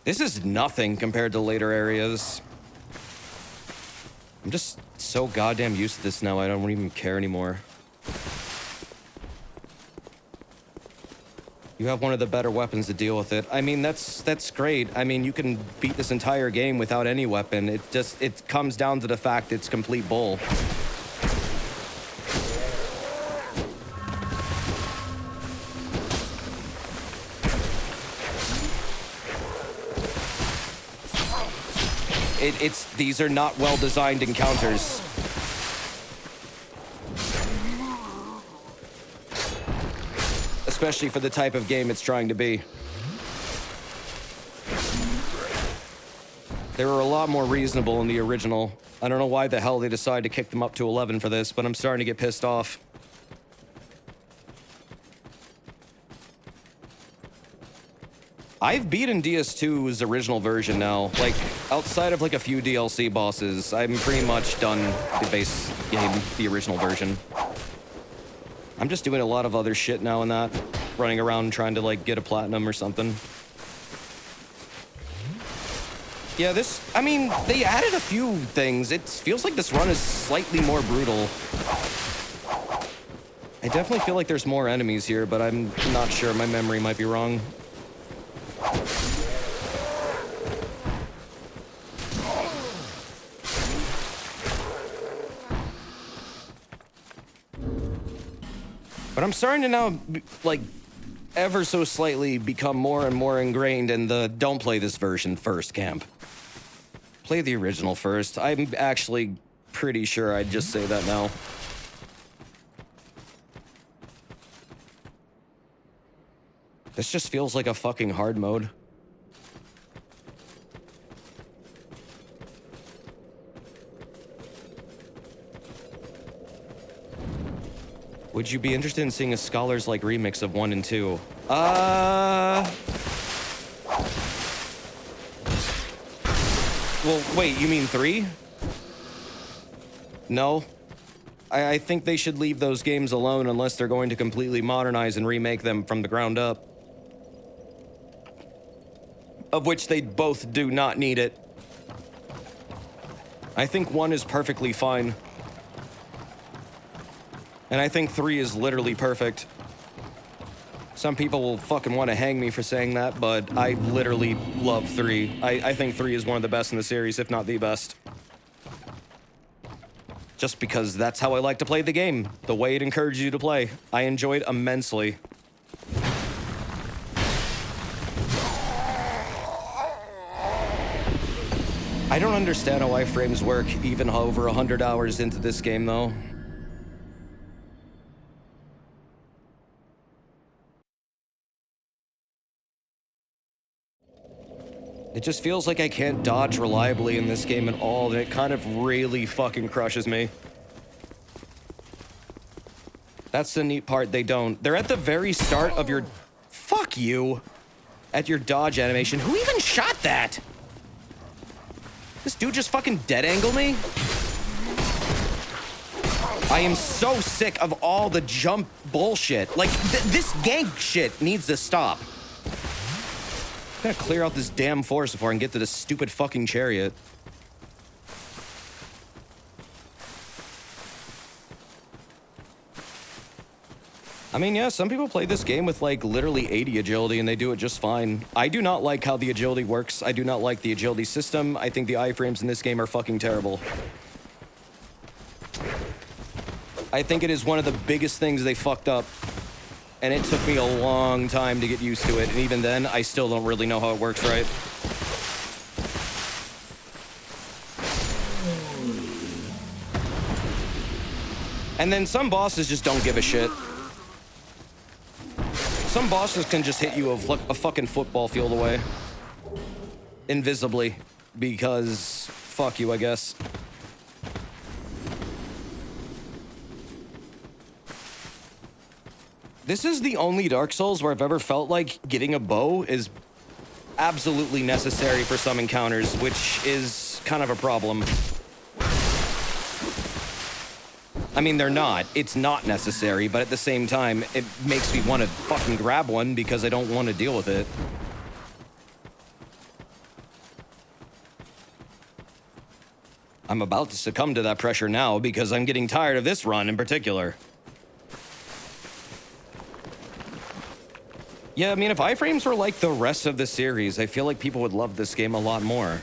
This is nothing compared to later areas. I'm just so goddamn used to this now, I don't even care anymore. You have one of the better weapons to deal with it. I mean, that's great. I mean, you can beat this entire game without any weapon. It comes down to the fact it's complete bull. These are not well-designed encounters. Especially for the type of game it's trying to be. They were a lot more reasonable in the original. I don't know why the hell they decided to kick them up to 11 for this, but I'm starting to get pissed off. I've beaten DS2's original version now. Like, outside of like a few DLC bosses, I'm pretty much done the base game, the original version. I'm just doing a lot of other shit now and that. Running around trying to, like, get a platinum or something. Yeah, I mean, they added a few things. It feels like this run is slightly more brutal. I definitely feel like there's more enemies here, but I'm not sure. My memory might be wrong. But I'm starting to now, like, ever so slightly become more and more ingrained in the don't play this version first camp. Play the original first. I'm actually pretty sure I'd just say that now. This just feels like a fucking hard mode. Would you be interested in seeing a Scholars-like remix of 1 and 2? Well, wait, you mean 3? No. I think they should leave those games alone unless they're going to completely modernize and remake them from the ground up. Of which they both do not need it. I think 1 is perfectly fine. And I think 3 is literally perfect. Some people will fucking want to hang me for saying that, but I literally love 3. I think 3 is one of the best in the series, if not the best. Just because that's how I like to play the game, the way it encourages you to play. I enjoyed immensely. I don't understand how iframes work even over 100 hours into this game, though. It just feels like I can't dodge reliably in this game at all, and it kind of really fucking crushes me. That's the neat part, they don't. They're at the very start of your... Fuck you! At your dodge animation. Who even shot that? This dude just fucking dead angle me? I am so sick of all the jump bullshit. Like, this gank shit needs to stop. I'm gonna clear out this damn forest before I can get to this stupid fucking chariot. I mean, yeah, some people play this game with, like, literally 80 agility, and they do it just fine. I do not like how the agility works. I do not like the agility system. I think the iframes in this game are fucking terrible. I think it is one of the biggest things they fucked up. And it took me a long time to get used to it, and even then, I still don't really know how it works right. And then some bosses just don't give a shit. Some bosses can just hit you a fucking football field away. Invisibly. Because, fuck you, I guess. This is the only Dark Souls where I've ever felt like getting a bow is absolutely necessary for some encounters, which is kind of a problem. I mean, they're not. It's not necessary, but at the same time, it makes me want to fucking grab one because I don't want to deal with it. I'm about to succumb to that pressure now because I'm getting tired of this run in particular. Yeah, I mean, if iframes were like the rest of the series, I feel like people would love this game a lot more.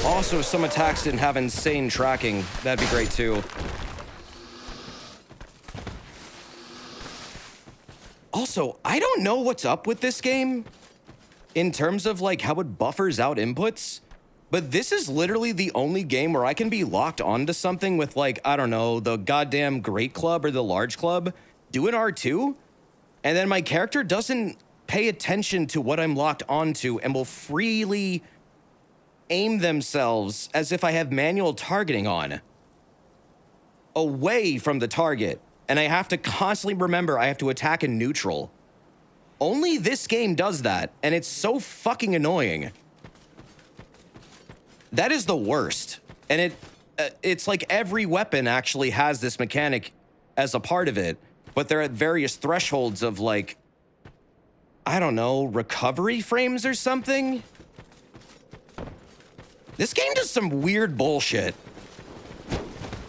Also, if some attacks didn't have insane tracking, that'd be great too. Also, I don't know what's up with this game in terms of like how it buffers out inputs, but this is literally the only game where I can be locked onto something with like, I don't know, the goddamn Great Club or the Large Club, do an R2, and then my character doesn't pay attention to what I'm locked onto and will freely aim themselves as if I have manual targeting on, away from the target, and I have to constantly remember I have to attack in neutral. Only this game does that, and it's so fucking annoying. That is the worst, and it's like every weapon actually has this mechanic as a part of it, but they're at various thresholds of like, I don't know, recovery frames or something? This game does some weird bullshit.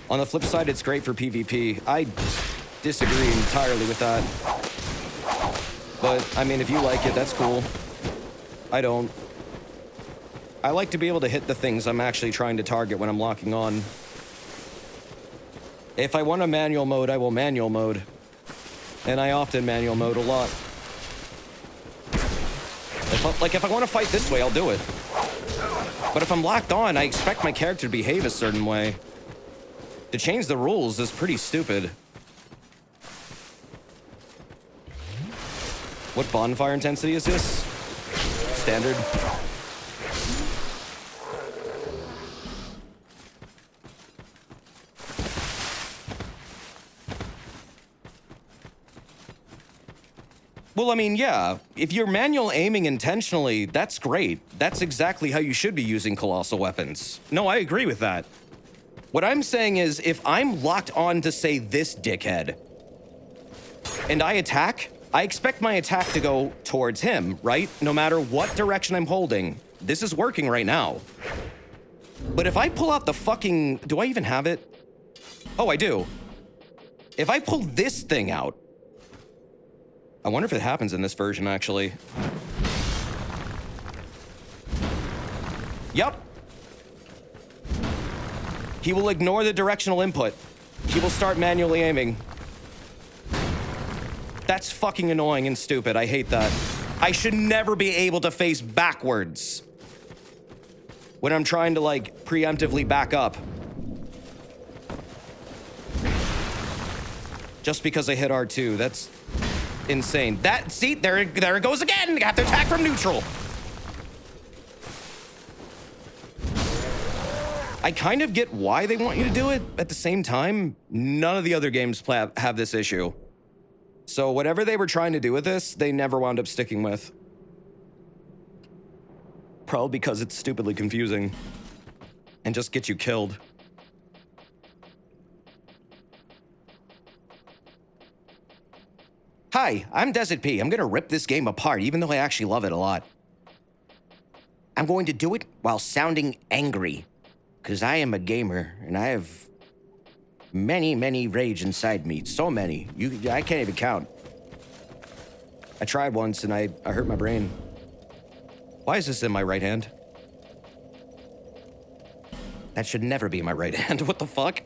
On the flip side, it's great for PvP. I disagree entirely with that. But, I mean, if you like it, that's cool. I don't. I like to be able to hit the things I'm actually trying to target when I'm locking on. If I want a manual mode, I will manual mode. And I often manual mode a lot. If I want to fight this way, I'll do it. But if I'm locked on, I expect my character to behave a certain way. To change the rules is pretty stupid. What bonfire intensity is this? Standard. Well, I mean, yeah, if you're manual aiming intentionally, that's great. That's exactly how you should be using colossal weapons. No, I agree with that. What I'm saying is, if I'm locked on to, say, this dickhead, and I attack, I expect my attack to go towards him, right? No matter what direction I'm holding. This is working right now. But if I pull out the fucking... Do I even have it? Oh, I do. If I pull this thing out... I wonder if it happens in this version, actually. Yup. He will ignore the directional input. He will start manually aiming. That's fucking annoying and stupid. I hate that. I should never be able to face backwards when I'm trying to, like, preemptively back up. Just because I hit R2, that's insane. See, there it goes again. I have to attack from neutral. I kind of get why they want you to do it. At the same time, none of the other games have this issue. So whatever they were trying to do with this, they never wound up sticking with. Probably because it's stupidly confusing and just gets you killed. Hi, I'm Desert P. I'm gonna rip this game apart, even though I actually love it a lot. I'm going to do it while sounding angry, because I am a gamer, and I have many, many rage inside me. So many. I can't even count. I tried once, and I hurt my brain. Why is this in my right hand? That should never be my right hand. What the fuck?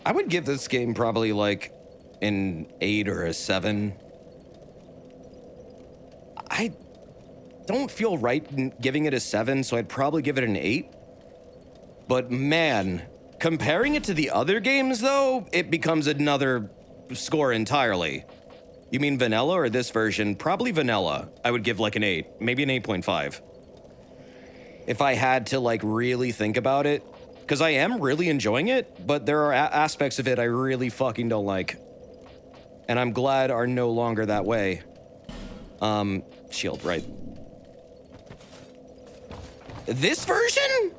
I would give this game probably like an 8 or a 7. I don't feel right in giving it a 7, so I'd probably give it an 8. But man, comparing it to the other games though, it becomes another score entirely. You mean vanilla or this version? Probably vanilla. I would give like an 8, maybe an 8.5. If I had to like really think about it, because I am really enjoying it, but there are aspects of it I really fucking don't like. And I'm glad are no longer that way. Shield, right. This version?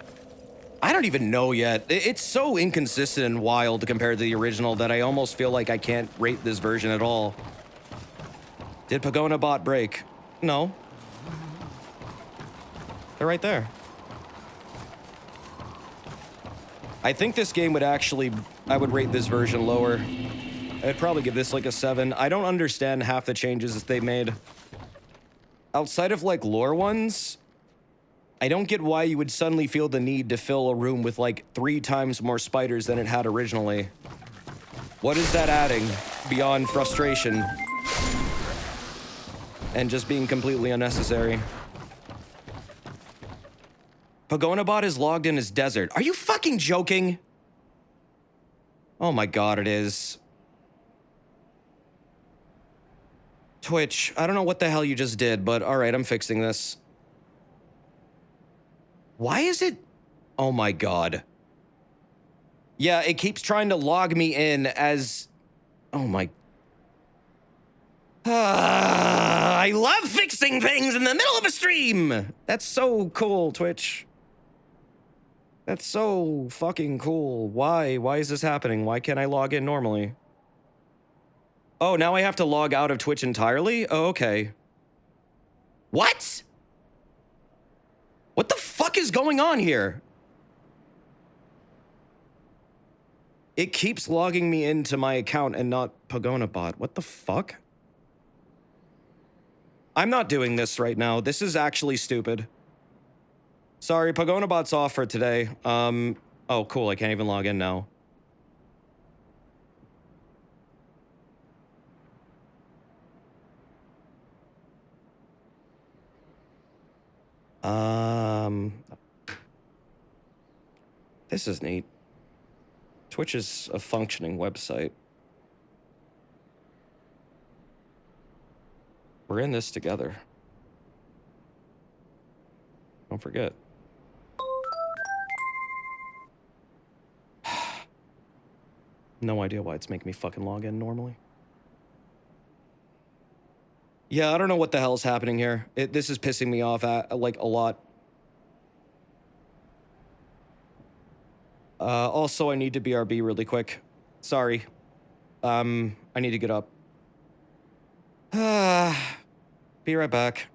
I don't even know yet. It's so inconsistent and wild compared to the original that I almost feel like I can't rate this version at all. Did Pogona bot break? No. They're right there. I think this game would actually, I would rate this version lower. I'd probably give this like a 7. I don't understand half the changes that they made. Outside of like lore ones, I don't get why you would suddenly feel the need to fill a room with like 3 times more spiders than it had originally. What is that adding beyond frustration and just being completely unnecessary? Pogonabot is logged in as desert. Are you fucking joking? Oh my god, it is. Twitch, I don't know what the hell you just did, but alright, I'm fixing this. Why is it? Oh my god. Yeah, it keeps trying to log me in as... Oh my... I love fixing things in the middle of a stream! That's so cool, Twitch. That's so fucking cool. Why? Why is this happening? Why can't I log in normally? Oh, now I have to log out of Twitch entirely? Oh, okay. What? What the fuck is going on here? It keeps logging me into my account and not Pogonabot. What the fuck? I'm not doing this right now. This is actually stupid. Sorry, Pogonabot's off for today. Oh, cool. I can't even log in now. This is neat. Twitch is a functioning website. We're in this together. Don't forget. No idea why it's making me fucking log in normally. Yeah, I don't know what the hell's happening here. This is pissing me off like a lot. Also, I need to BRB really quick. Sorry. I need to get up. Be right back.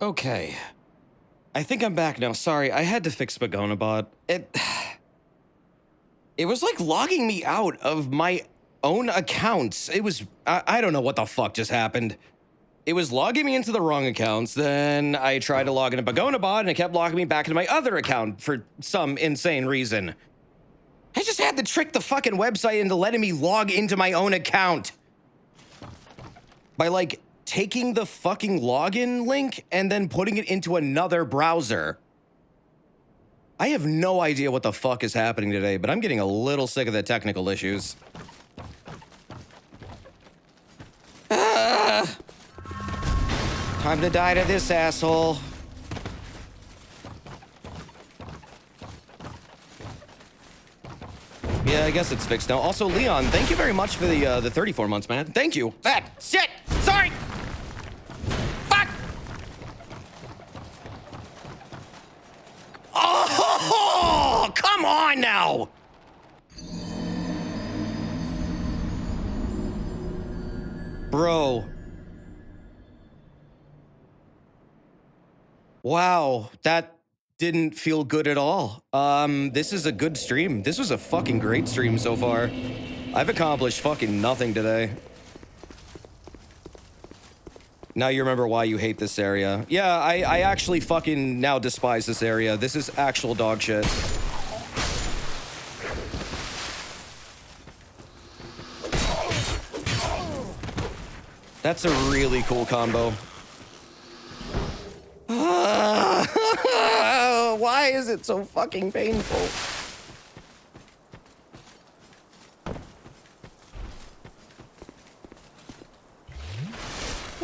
Okay. I think I'm back now. Sorry, I had to fix Pogona bot. It was like logging me out of my own accounts. It was, I don't know what the fuck just happened. It was logging me into the wrong accounts, then I tried to log into Pogona bot and it kept logging me back into my other account for some insane reason. I just had to trick the fucking website into letting me log into my own account. By like taking the fucking login link and then putting it into another browser. I have no idea what the fuck is happening today, but I'm getting a little sick of the technical issues. Time to die to this asshole. Yeah, I guess it's fixed now. Also, Leon, thank you very much for the 34 months, man. Thank you. Shit! Sorry! Fuck! Oh, come on now! Bro. Wow, that didn't feel good at all. This is a good stream. This was a fucking great stream so far. I've accomplished fucking nothing today. Now you remember why you hate this area. Yeah, I actually fucking now despise this area. This is actual dog shit. That's a really cool combo. Why is it so fucking painful?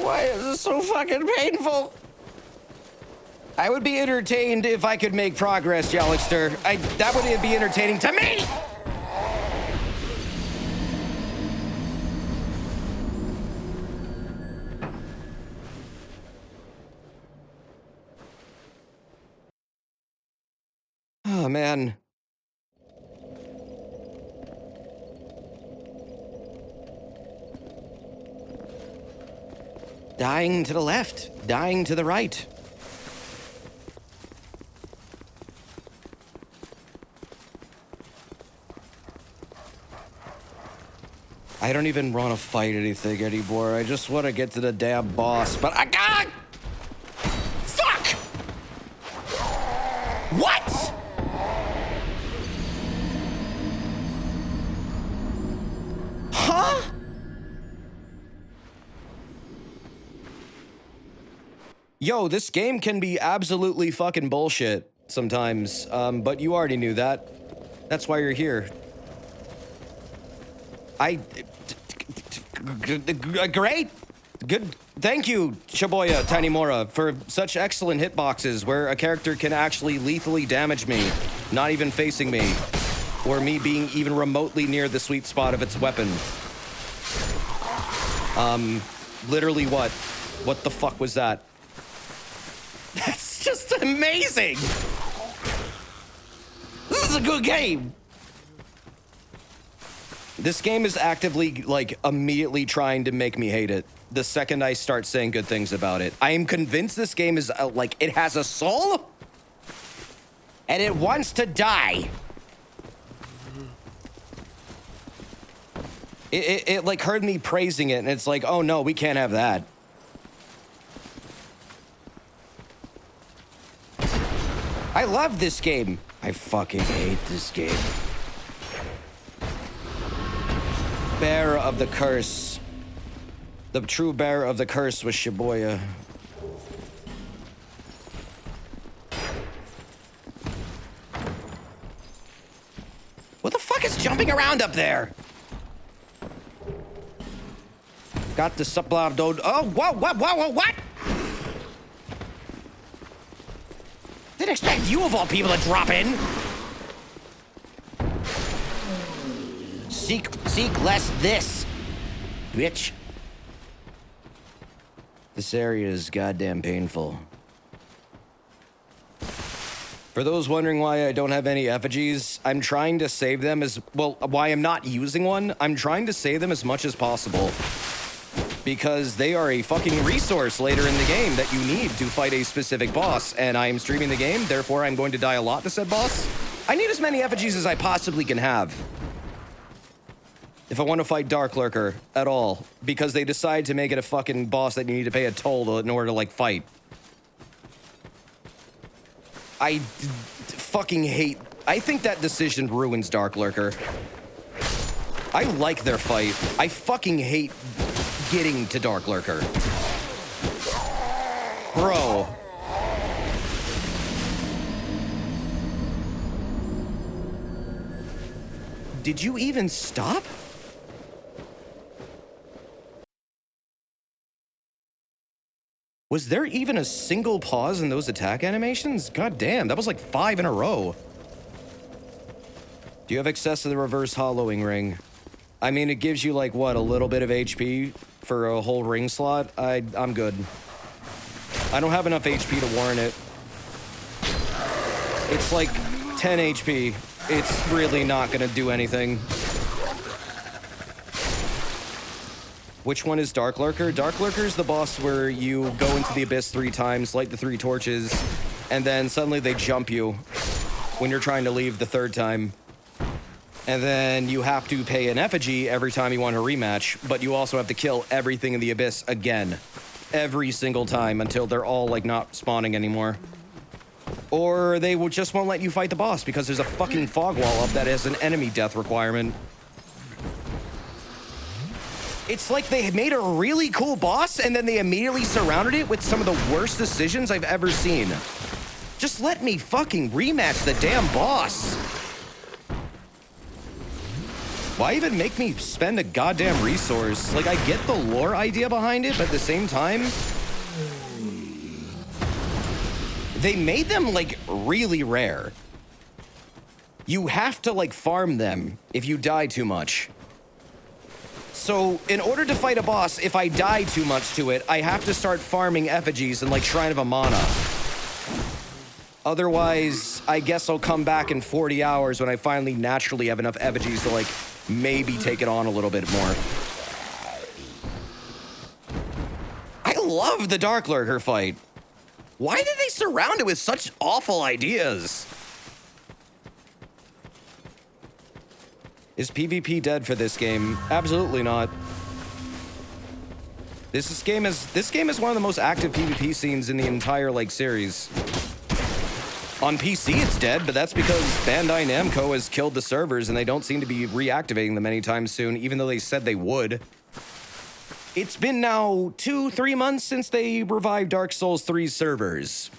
Why is it so fucking painful? I would be entertained if I could make progress, Jolixter. That would be entertaining to me! Oh, man. Dying to the left, dying to the right. I don't even want to fight anything anymore. I just want to get to the damn boss, but I got... Fuck! What? Huh? Yo, this game can be absolutely fucking bullshit sometimes, but you already knew that. That's why you're here. Great! Good. Thank you, Shibuya Tanimura, for such excellent hitboxes where a character can actually lethally damage me, not even facing me, or me being even remotely near the sweet spot of its weapon. Literally what? What the fuck was that? That's just amazing! This is a good game! This game is actively, like, immediately trying to make me hate it the second I start saying good things about it. I am convinced this game is, like, it has a soul, and it wants to die. It like, heard me praising it, and it's like, oh, no, we can't have that. I love this game. I fucking hate this game. Bearer of the curse. The true bearer of the curse was Shibuya. What the fuck is jumping around up there? Got the sublab dode. Oh, whoa, what? Didn't expect you of all people to drop in. Seek less this, bitch. This area is goddamn painful. For those wondering why I don't have any effigies, I'm trying to save them as, well, why I'm not using one, I'm trying to save them as much as possible. because they are a fucking resource later in the game that you need to fight a specific boss, and I am streaming the game, therefore I'm going to die a lot to said boss. I need as many effigies as I possibly can have if I want to fight Dark Lurker at all, because they decide to make it a fucking boss that you need to pay a toll in order to, like, fight. I fucking hate... I think that decision ruins Dark Lurker. I like their fight. I fucking hate getting to Dark Lurker. Bro. Did you even stop? Was there even a single pause in those attack animations? God damn, that was like 5 in a row. Do you have access to the reverse hollowing ring? I mean, it gives you like, what, a little bit of HP for a whole ring slot? I'm good. I don't have enough HP to warrant it. It's like 10 HP. It's really not gonna do anything. Which one is Dark Lurker? Dark Lurker is the boss where you go into the abyss 3 times, light the 3 torches, and then suddenly they jump you when you're trying to leave the 3rd time. And then you have to pay an effigy every time you want a rematch, but you also have to kill everything in the abyss again. Every single time until they're all, like, not spawning anymore. Or they just won't let you fight the boss because there's a fucking fog wall up that has an enemy death requirement. It's like they made a really cool boss and then they immediately surrounded it with some of the worst decisions I've ever seen. Just let me fucking rematch the damn boss. Why even make me spend a goddamn resource? Like, I get the lore idea behind it, but at the same time, they made them, like, really rare. You have to, like, farm them if you die too much. So, in order to fight a boss, if I die too much to it, I have to start farming effigies and, like, Shrine of Amana. Otherwise, I guess I'll come back in 40 hours when I finally naturally have enough effigies to, like, maybe take it on a little bit more. I love the Dark Lurker fight. Why did they surround it with such awful ideas? Is PvP dead for this game? Absolutely not. This game is one of the most active PvP scenes in the entire, like, series. On PC, it's dead, but that's because Bandai Namco has killed the servers and they don't seem to be reactivating them anytime soon, even though they said they would. It's been now 2-3 months since they revived Dark Souls 3's servers.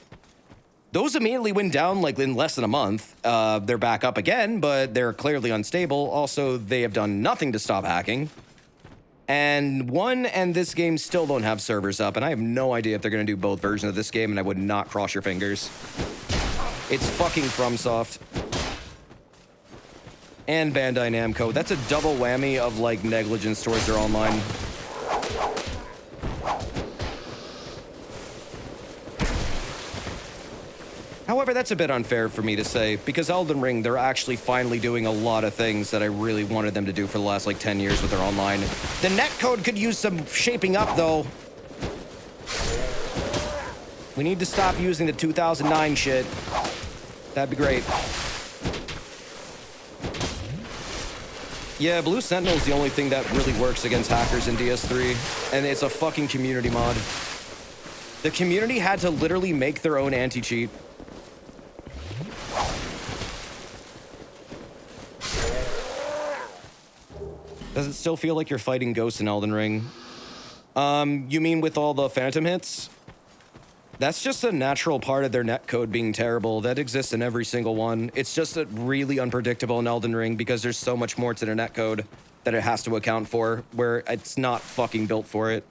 Those immediately went down, like, in less than a month. They're back up again, but they're clearly unstable. Also, they have done nothing to stop hacking. And 1 and this game still don't have servers up, and I have no idea if they're going to do both versions of this game, and I would not cross your fingers. It's fucking FromSoft. And Bandai Namco. That's a double whammy of, like, negligence towards their online. However, that's a bit unfair for me to say, because Elden Ring, they're actually finally doing a lot of things that I really wanted them to do for the last, like, 10 years with their online. The netcode could use some shaping up, though. We need to stop using the 2009 shit. That'd be great. Yeah, Blue Sentinel's the only thing that really works against hackers in DS3, and it's a fucking community mod. The community had to literally make their own anti-cheat. Does it still feel like you're fighting ghosts in Elden Ring? You mean with all the phantom hits? That's just a natural part of their netcode being terrible. That exists in every single one. It's just really unpredictable in Elden Ring because there's so much more to their netcode that it has to account for, where it's not fucking built for it.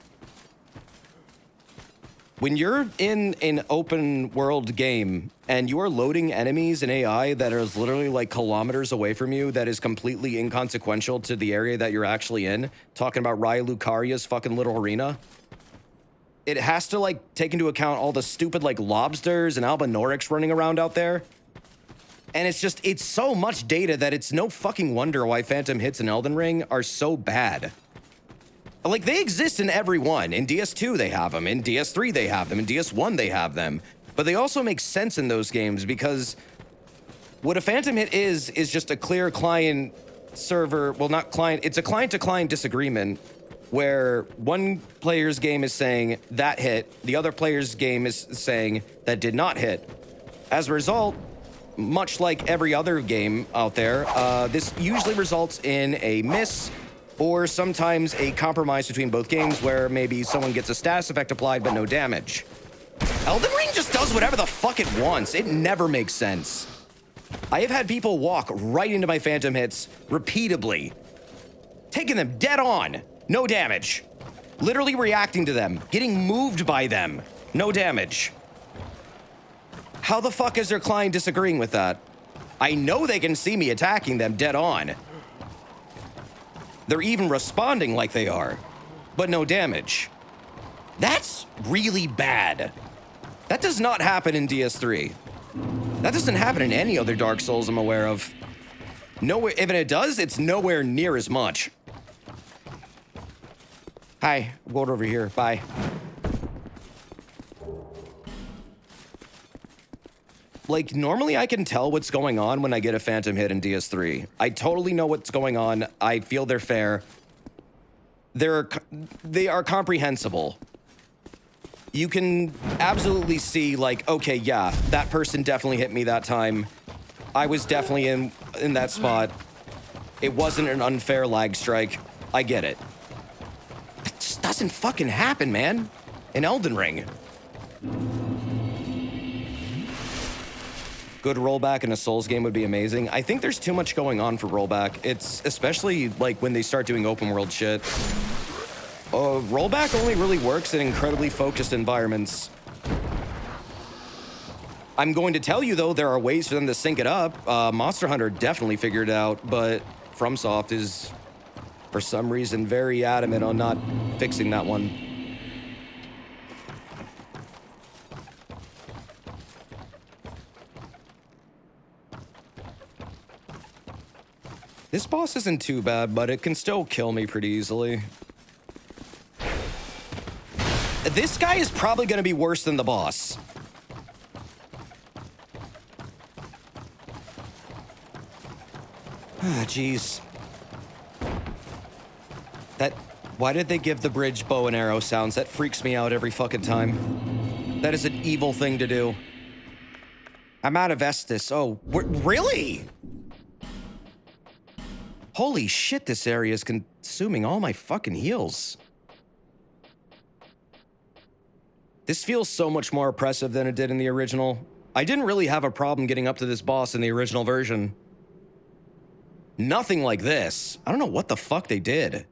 When you're in an open world game and you are loading enemies and AI that is literally like kilometers away from you, that is completely inconsequential to the area that you're actually in, talking about Raya Lucaria's fucking little arena, it has to, like, take into account all the stupid, like, lobsters and Albinorics running around out there. And it's so much data that it's no fucking wonder why phantom hits in Elden Ring are so bad. Like, they exist in every one. In DS2, they have them. In DS3, they have them. In DS1, they have them. But they also make sense in those games because what a phantom hit is just a clear client server, well, not client, it's a client-to-client disagreement where one player's game is saying that hit, the other player's game is saying that did not hit. As a result, much like every other game out there, this usually results in a miss or sometimes a compromise between both games where maybe someone gets a status effect applied but no damage. Elden Ring just does whatever the fuck it wants. It never makes sense. I have had people walk right into my phantom hits repeatedly, taking them dead on, no damage. Literally reacting to them, getting moved by them, no damage. How the fuck is their client disagreeing with that? I know they can see me attacking them dead on. They're even responding like they are, but no damage. That's really bad. That does not happen in DS3. That doesn't happen in any other Dark Souls I'm aware of. Nowhere, if it does, it's nowhere near as much. Hi, I'm going over here, bye. Like, normally I can tell what's going on when I get a phantom hit in DS3. I totally know what's going on. I feel they're fair. They are comprehensible. You can absolutely see, like, okay, yeah, that person definitely hit me that time. I was definitely in that spot. It wasn't an unfair lag strike. I get it. It just doesn't fucking happen, man. In Elden Ring. Good rollback in a Souls game would be amazing. I think there's too much going on for rollback. It's especially like when they start doing open world shit. Rollback only really works in incredibly focused environments. I'm going to tell you, though, there are ways for them to sync it up. Monster Hunter definitely figured it out, but FromSoft is, for some reason, very adamant on not fixing that one. This boss isn't too bad, but it can still kill me pretty easily. This guy is probably going to be worse than the boss. Ah, jeez. Why did they give the bridge bow and arrow sounds? That freaks me out every fucking time. That is an evil thing to do. I'm out of Estus. Oh, really? Holy shit, this area is consuming all my fucking heals. This feels so much more oppressive than it did in the original. I didn't really have a problem getting up to this boss in the original version. Nothing like this. I don't know what the fuck they did.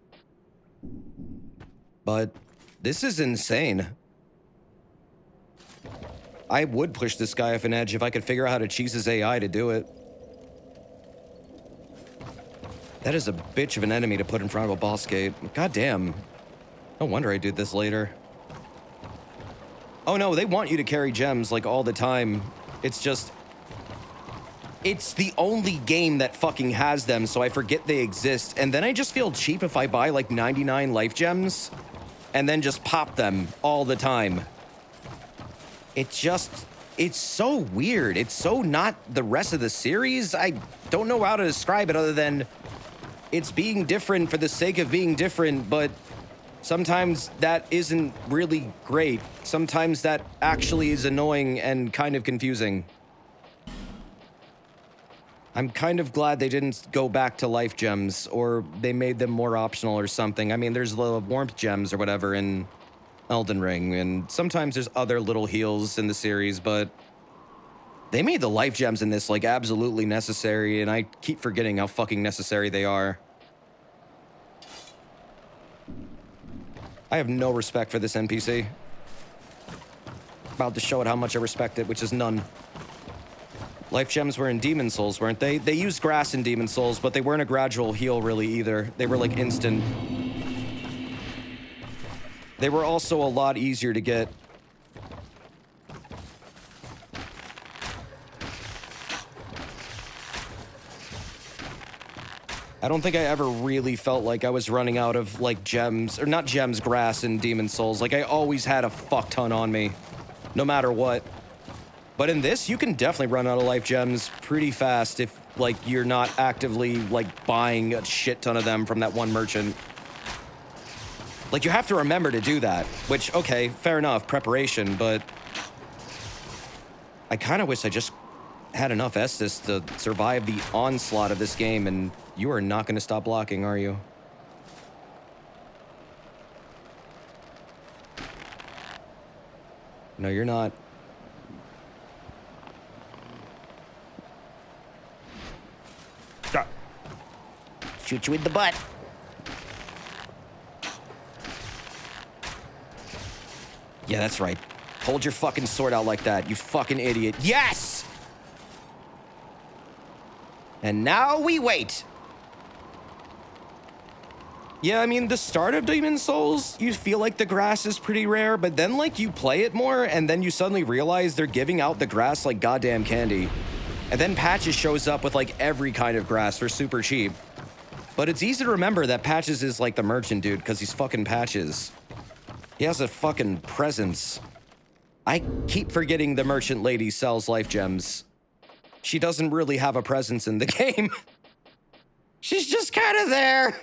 But this is insane. I would push this guy off an edge if I could figure out how to cheese his AI to do it. That is a bitch of an enemy to put in front of a boss gate. God damn. No wonder I did this later. Oh no, they want you to carry gems like all the time. It's just... It's the only game that fucking has them, so I forget they exist. And then I just feel cheap if I buy like 99 life gems and then just pop them all the time. It's so weird. It's so not the rest of the series. I don't know how to describe it other than it's being different for the sake of being different, but sometimes that isn't really great. Sometimes that actually is annoying and kind of confusing. I'm kind of glad they didn't go back to life gems, or they made them more optional or something. I mean, there's the warmth gems or whatever in Elden Ring, and sometimes there's other little heals in the series, but they made the life gems in this, like, absolutely necessary, and I keep forgetting how fucking necessary they are. I have no respect for this NPC. About to show it how much I respect it, which is none. Life gems were in Demon Souls, weren't they? They used grass in Demon Souls, but they weren't a gradual heal really either. They were like instant. They were also a lot easier to get. I don't think I ever really felt like I was running out of, like, gems, or not gems, grass in Demon Souls. Like, I always had a fuck ton on me, no matter what. But in this, you can definitely run out of life gems pretty fast if, like, you're not actively, like, buying a shit ton of them from that one merchant. Like, you have to remember to do that, which, okay, fair enough, preparation, but I kind of wish I just had enough Estus to survive the onslaught of this game, and you are not going to stop blocking, are you? No, you're not. Shoot you in the butt. Yeah, that's right. Hold your fucking sword out like that, you fucking idiot. Yes! And now we wait. Yeah, I mean, the start of Demon Souls, you feel like the grass is pretty rare, but then, like, you play it more, and then you suddenly realize they're giving out the grass like goddamn candy. And then Patches shows up with, like, every kind of grass for super cheap. But it's easy to remember that Patches is, like, the merchant dude, because he's fucking Patches. He has a fucking presence. I keep forgetting the merchant lady sells life gems. She doesn't really have a presence in the game. She's just kind of there.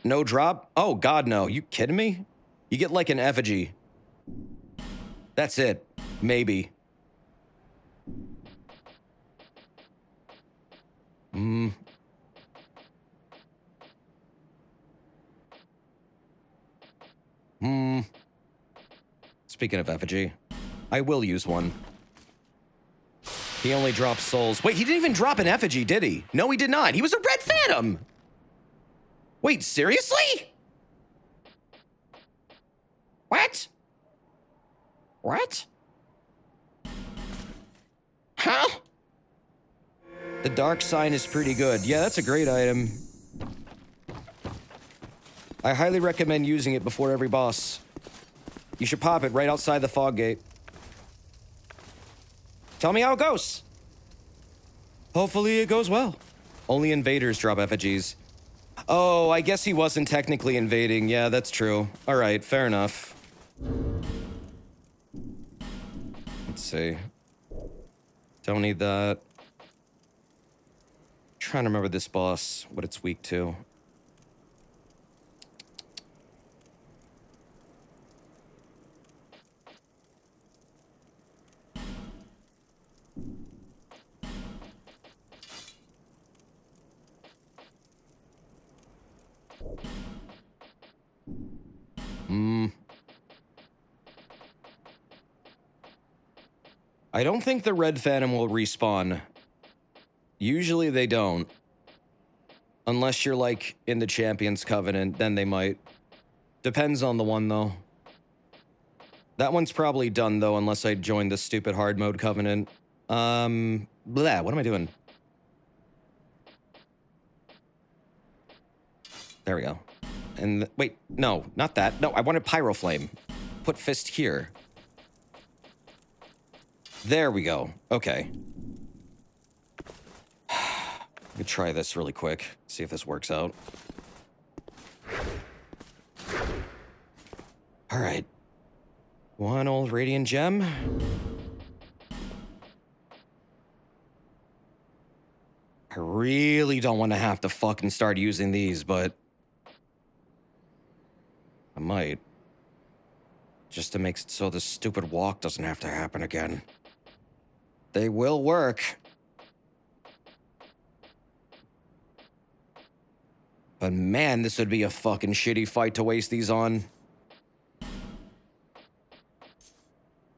No drop? Oh, God, no. You kidding me? You get, like, an effigy. That's it. Maybe. Speaking of effigy, I will use one. He only drops souls. Wait, he didn't even drop an effigy, did he? No, he did not. He was a red phantom. Wait, seriously? What? What? Huh? The dark sign is pretty good. Yeah, that's a great item. I highly recommend using it before every boss. You should pop it right outside the fog gate. Tell me how it goes. Hopefully it goes well. Only invaders drop effigies. Oh, I guess he wasn't technically invading. Yeah, that's true. All right, fair enough. Let's see. Don't need that. Trying to remember this boss, what it's weak to. I don't think the Red Phantom will respawn. Usually they don't. Unless you're, like, in the Champions Covenant, then they might. Depends on the one, though. That one's probably done, though, unless I join the stupid hard mode Covenant. Blah, what am I doing? There we go. And, wait, no, not that. No, I wanted Pyro Flame. Put fist here. There we go. Okay. Let me try this really quick. See if this works out. All right. One old Radiant Gem. I really don't want to have to fucking start using these, but I might. Just to make it so the stupid walk doesn't have to happen again. They will work. But man, this would be a fucking shitty fight to waste these on.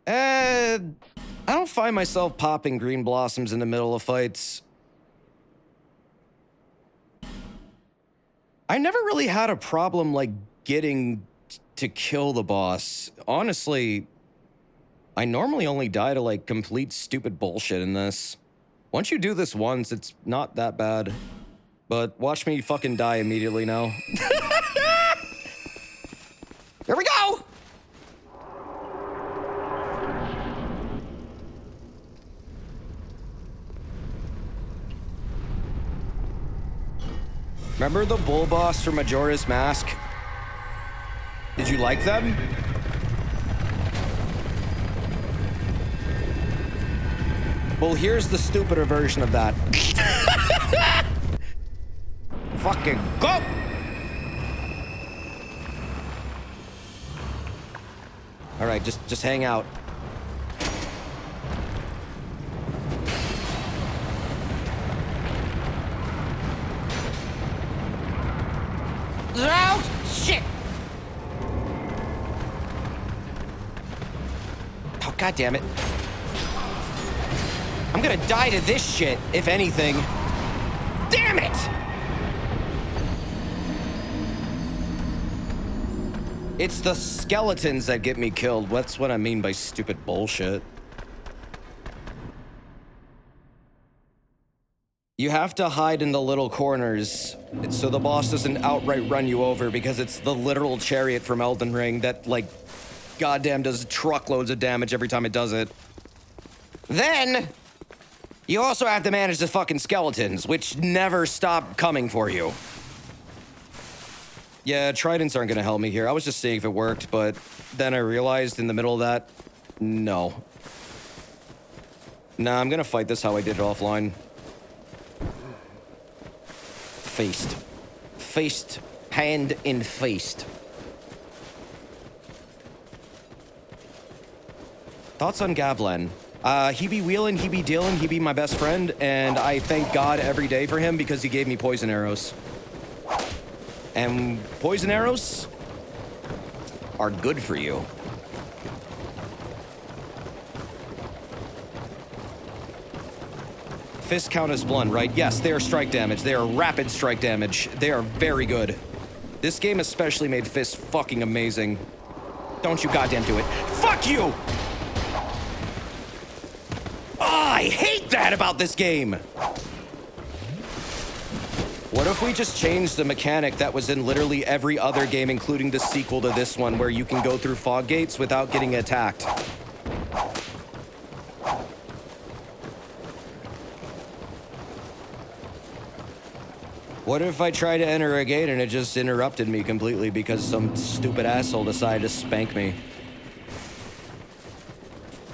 I don't find myself popping green blossoms in the middle of fights. I never really had a problem, like, getting to kill the boss. Honestly, I normally only die to, like, complete stupid bullshit in this. Once you do this once, it's not that bad. But watch me fucking die immediately now. Here we go! Remember the bull boss from Majora's Mask? Did you like them? Well, here's the stupider version of that. Fucking go! All right, just hang out. Out! Shit! Oh, God damn it. I'm gonna die to this shit, if anything. Damn it! It's the skeletons that get me killed. That's what I mean by stupid bullshit. You have to hide in the little corners so the boss doesn't outright run you over, because it's the literal chariot from Elden Ring that, like, goddamn does truckloads of damage every time it does it. Then, you also have to manage the fucking skeletons, which never stop coming for you. Yeah, tridents aren't gonna help me here. I was just seeing if it worked, but then I realized in the middle of that, no. Nah, I'm gonna fight this how I did it offline. Faced. Faced. Hand in faced. Thoughts on Gavlan? He be wheeling, he be dealing, he be my best friend, and I thank God every day for him because he gave me poison arrows. And poison arrows are good for you. Fists count as blunt, right? Yes, they are strike damage. They are rapid strike damage. They are very good. This game especially made fists fucking amazing. Don't you goddamn do it. Fuck you! Oh, I hate that about this game! What if we just changed the mechanic that was in literally every other game, including the sequel to this one, where you can go through fog gates without getting attacked? What if I try to enter a gate and it just interrupted me completely because some stupid asshole decided to spank me?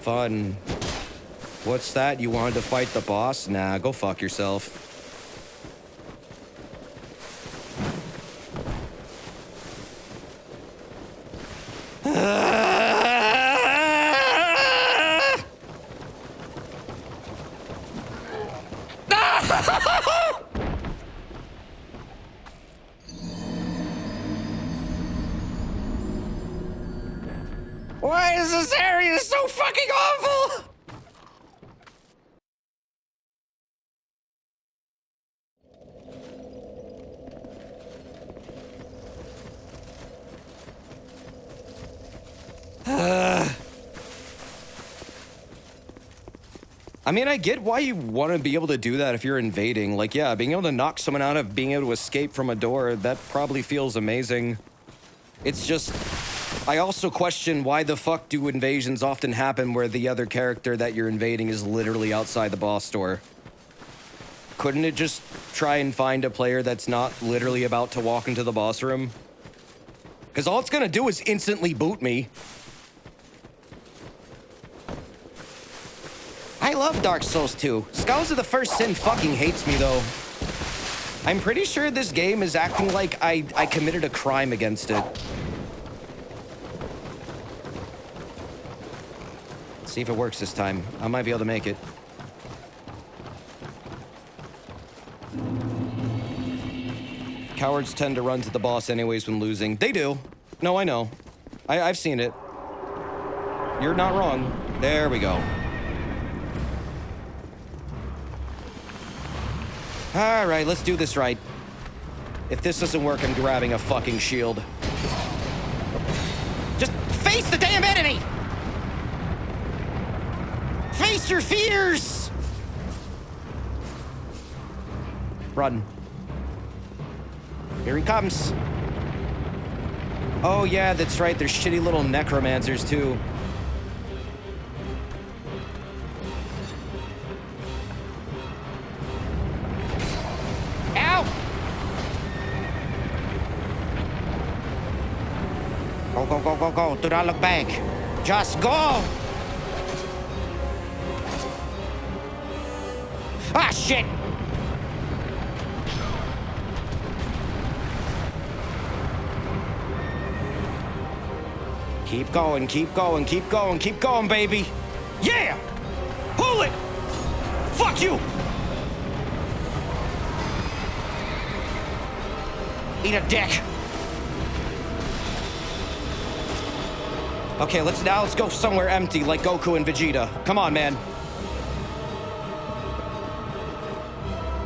Fun. What's that? You wanted to fight the boss? Nah, go fuck yourself. Why is this area so fucking awful? I mean, I get why you want to be able to do that if you're invading. Like, yeah, being able to knock someone out of being able to escape from a door, that probably feels amazing. It's just, I also question why the fuck do invasions often happen where the other character that you're invading is literally outside the boss door? Couldn't it just try and find a player that's not literally about to walk into the boss room? Because all it's gonna do is instantly boot me. I love Dark Souls 2. Scholars of the First Sin fucking hates me, though. I'm pretty sure this game is acting like I committed a crime against it. Let's see if it works this time. I might be able to make it. Cowards tend to run to the boss anyways when losing. They do. No, I know. I've seen it. You're not wrong. There we go. All right, let's do this right. If this doesn't work, I'm grabbing a fucking shield. Just face the damn enemy! Face your fears! Run. Here he comes. Oh yeah, that's right, there's shitty little necromancers too. go, go, go, go. Do not look back. Just go. Ah, shit. Keep going, keep going, keep going, keep going, baby. Yeah! Pull it! Fuck you! Eat a dick. Okay, let's go somewhere empty like Goku and Vegeta. Come on, man.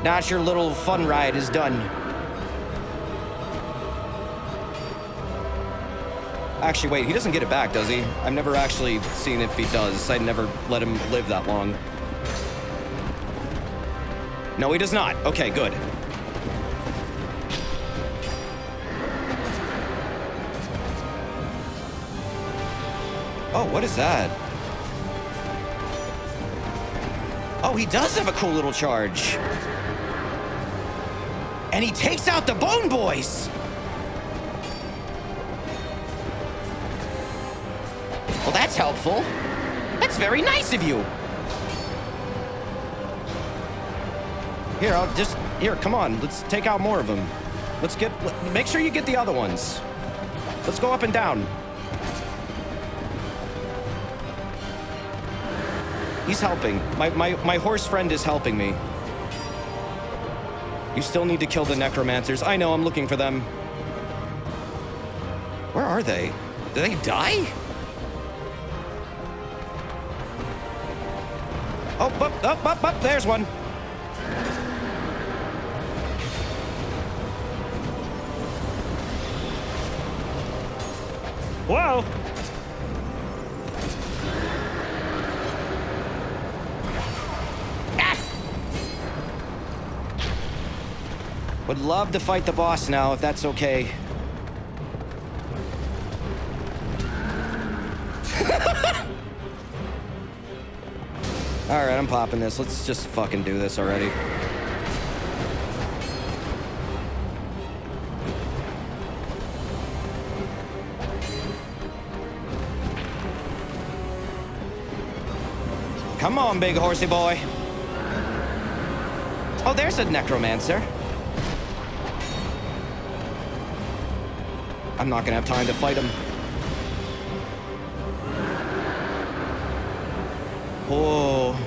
Now your little fun ride is done. Actually, wait, he doesn't get it back, does he? I've never actually seen if he does. I never let him live that long. No, he does not. Okay, good. Oh, what is that? Oh, he does have a cool little charge. And he takes out the Bone Boys! Well, that's helpful. That's very nice of you. Here, come on. Let's take out more of them. Make sure you get the other ones. Let's go up and down. He's helping. My horse friend is helping me. You still need to kill the necromancers. I know, I'm looking for them. Where are they? Did they die? Oh, there's one. Whoa. Ah! Would love to fight the boss now, if that's okay. All right, I'm popping this. Let's just fucking do this already. Come on, big horsey boy. Oh, there's a necromancer. I'm not gonna have time to fight him. Oh.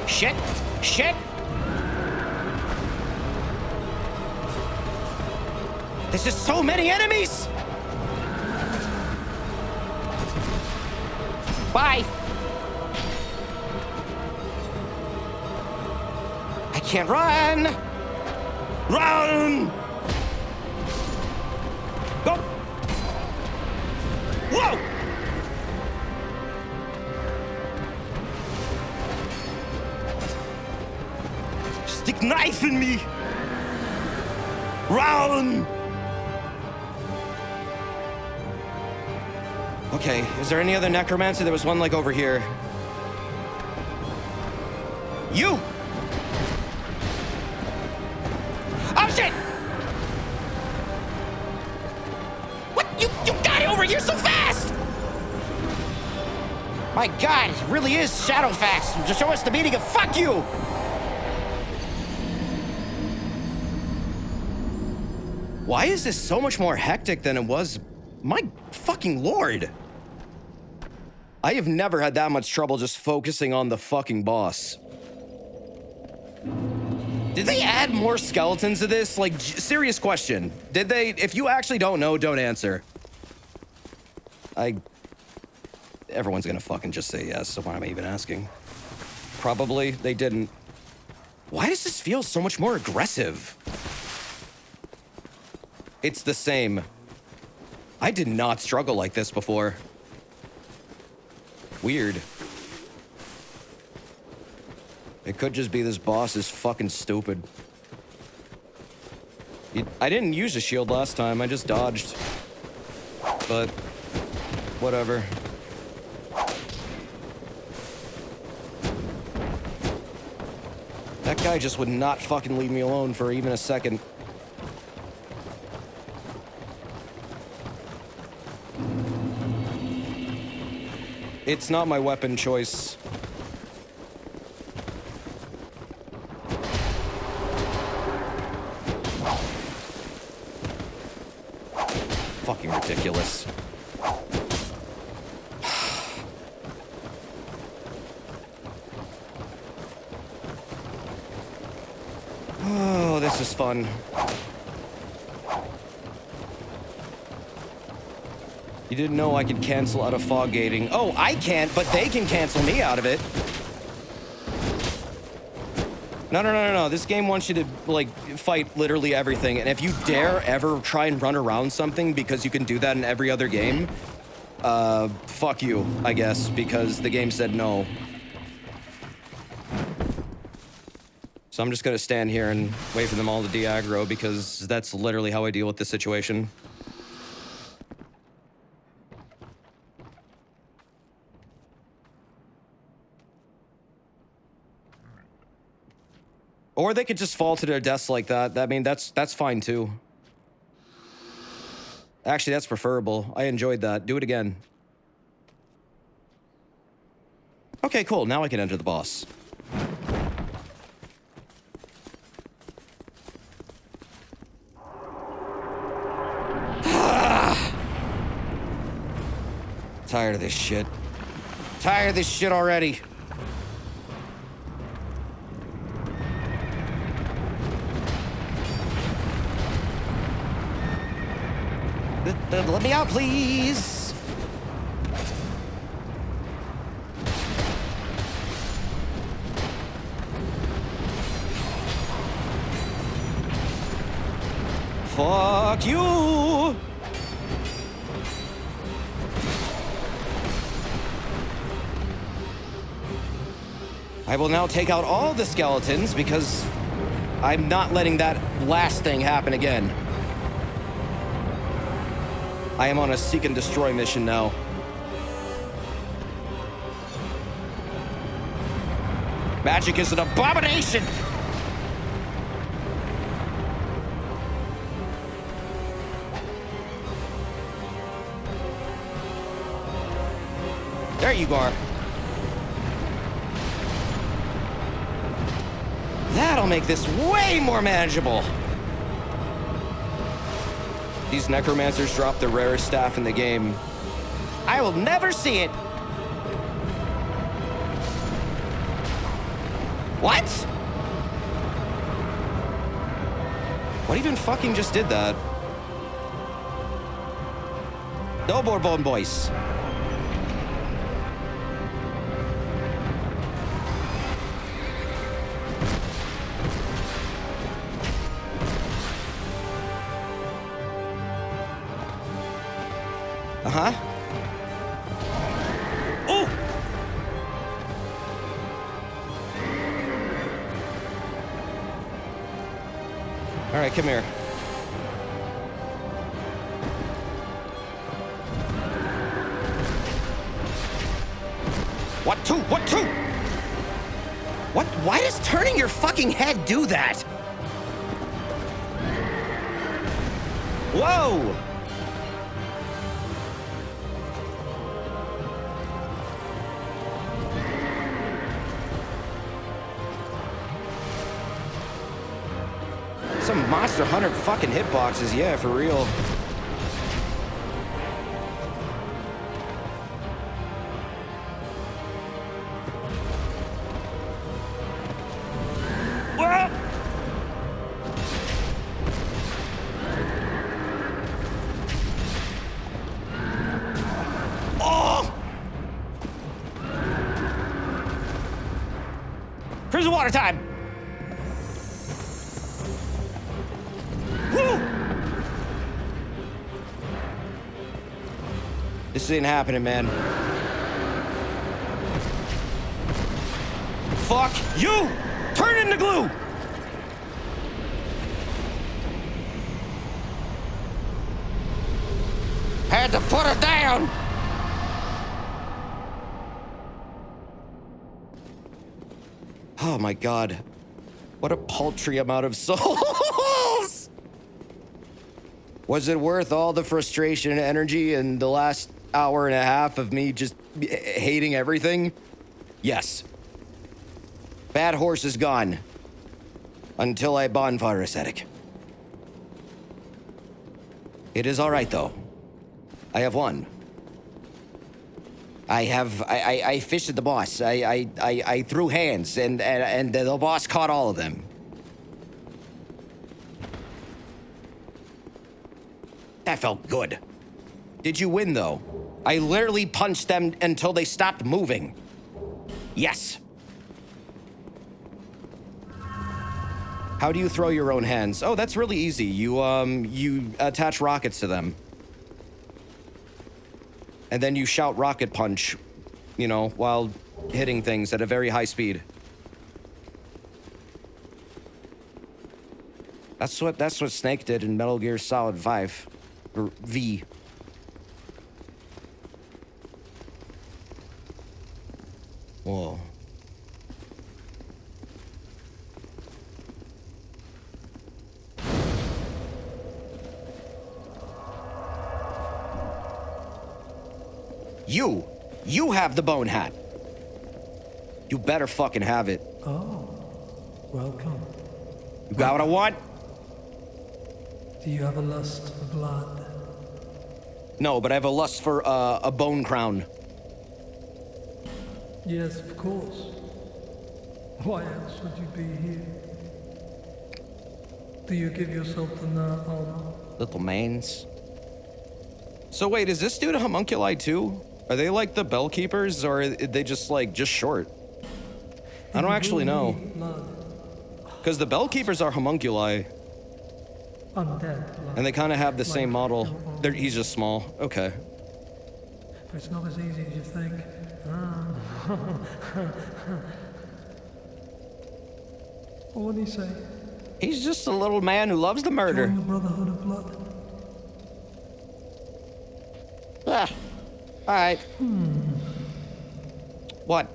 Shit! Shit! There's just so many enemies! Bye! I can't run! Run! Go! Whoa! Stick knife in me! Run! Okay, is there any other necromancer? There was one like over here. You! Oh shit! What? You got it over here so fast! My God, it really is Shadowfax to show us the meaning of fuck you! Why is this so much more hectic than it was? My fucking lord! I have never had that much trouble just focusing on the fucking boss. Did they add more skeletons to this? Like, serious question. Did they? If you actually don't know, don't answer. Everyone's gonna fucking just say yes, so why am I even asking? Probably they didn't. Why does this feel so much more aggressive? It's the same. I did not struggle like this before. Weird. It could just be this boss is fucking stupid. I didn't use a shield last time, I just dodged. But, whatever. guy just would not fucking leave me alone for even a second. It's not my weapon choice. Fucking ridiculous. Oh, this is fun. You didn't know I could cancel out of fog gating. Oh, I can't, but they can cancel me out of it. No. This game wants you to, like, fight literally everything. And if you dare ever try and run around something because you can do that in every other game, fuck you, I guess, because the game said no. So I'm just gonna stand here and wait for them all to de-aggro because that's literally how I deal with this situation. Or they could just fall to their deaths like that. I mean, that's fine too. Actually, that's preferable. I enjoyed that. Do it again. Okay, cool. Now I can enter the boss. Tired of this shit. Tired of this shit already. Let me out, please. Fuck you. I will now take out all the skeletons because I'm not letting that last thing happen again. I am on a seek and destroy mission now. Magic is an abomination! There you are. That'll make this way more manageable. These necromancers drop the rarest staff in the game. I will never see it. What? What even fucking just did that? No more bone boys. Uh-huh. Oh! All right, come here. What to? What to? What? Why does turning your fucking head do that? Whoa! Some Monster Hunter fucking hitboxes, yeah, for real. Whoa! Oh! Crimson water time! This ain't happening, man. Fuck you! Turn into glue! Had to put her down! Oh my god. What a paltry amount of souls! Was it worth all the frustration and energy in the last hour and a half of me just hating everything? Yes. Bad horse is gone. Until I bonfire ascetic. It is all right, though. I have won. I fished at the boss. I threw hands, and the boss caught all of them. That felt good. Did you win, though? I literally punched them until they stopped moving. Yes. How do you throw your own hands? Oh, that's really easy. You attach rockets to them. And then you shout rocket punch, you know, while hitting things at a very high speed. That's what Snake did in Metal Gear Solid 5. Or V. Whoa. You have the bone hat. You better fucking have it. Oh, welcome. You got what I want? Do you have a lust for blood? No, but I have a lust for a bone crown. Yes, of course. Why else would you be here? Do you give yourself the honor? Little mains. So wait, is this dude a homunculi too? Are they like the bell keepers, or are they just short? I don't actually know. Because the bell keepers are homunculi. Undead. And they kind of have the same model. He's just small. Okay. But it's not as easy as you think. What did he say? He's just a little man who loves the murder. Join the Brotherhood of Blood. Ah. All right. What?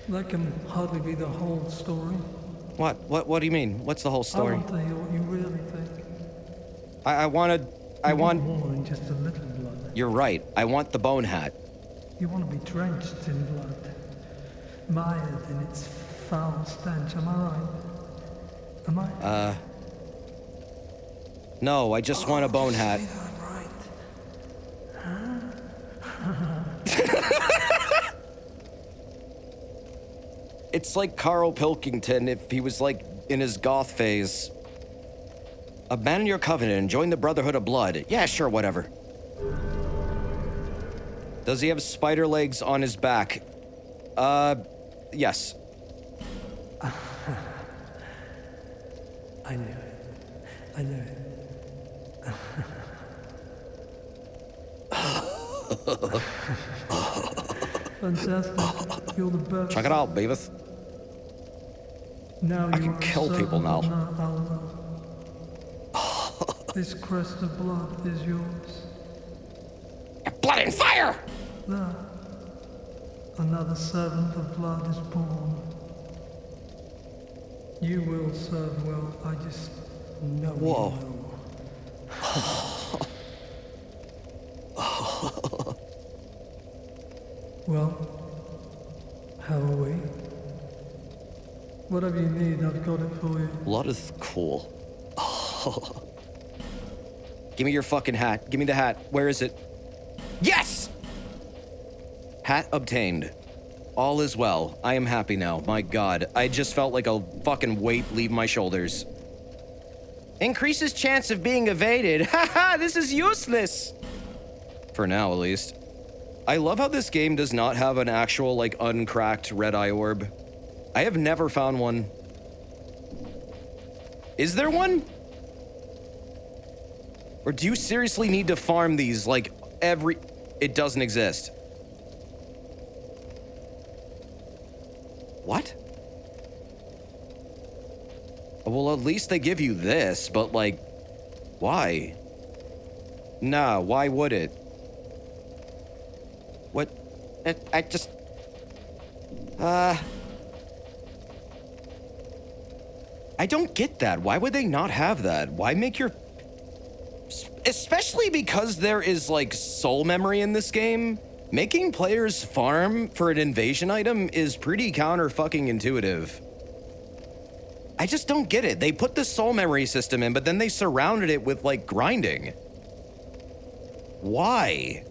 That can hardly be the whole story. What do you mean? What's the whole story? I want to hear what you really think. I want more than just a little blood. You're right. I want the bone hat. You want to be drenched in blood, mired in its foul stench. Am I right? Am I? No, I just want a bone hat. Say that right. It's like Carl Pilkington if he was like in his goth phase. Abandon your covenant and join the Brotherhood of Blood. Yeah, sure, whatever. Does he have spider legs on his back? Yes. I knew it. I knew it. Fantastic. You're the best. Check it out, Beavis. Now I you can are kill certain people now. of not our love. This crest of blood is yours. Blood and fire! There. Another servant of blood is born. You will serve well. I just know Whoa. you will. Well, how are we? Whatever you need, I've got it for you. Blood is cool. Give me your fucking hat. Give me the hat. Where is it? Yes! Hat obtained. All is well. I am happy now. My God. I just felt like a fucking weight leave my shoulders. Increases chance of being evaded. Haha, this is useless. For now, at least. I love how this game does not have an actual, like, uncracked red eye orb. I have never found one. Is there one? Or do you seriously need to farm these, like, every... It doesn't exist. What? Well, at least they give you this, but, like, why? Nah, why would it? What? I just... I don't get that. Why would they not have that? Why make your... Especially because there is, like, soul memory in this game. Making players farm for an invasion item is pretty counter-fucking-intuitive. I just don't get it. They put the soul memory system in, but then they surrounded it with, like, grinding. Why?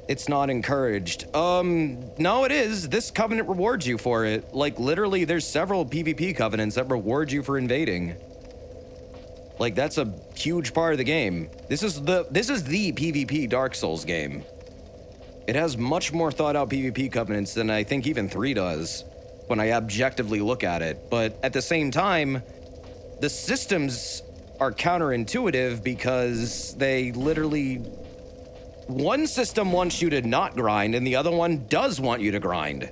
It's not encouraged. No, it is. This covenant rewards you for it. Like, literally, there's several PvP covenants that reward you for invading. Like, that's a huge part of the game. This is the PvP Dark Souls game. It has much more thought out PvP covenants than I think even 3 does, when I objectively look at it. But at the same time, the systems are counterintuitive because they literally... One system wants you to not grind, and the other one does want you to grind.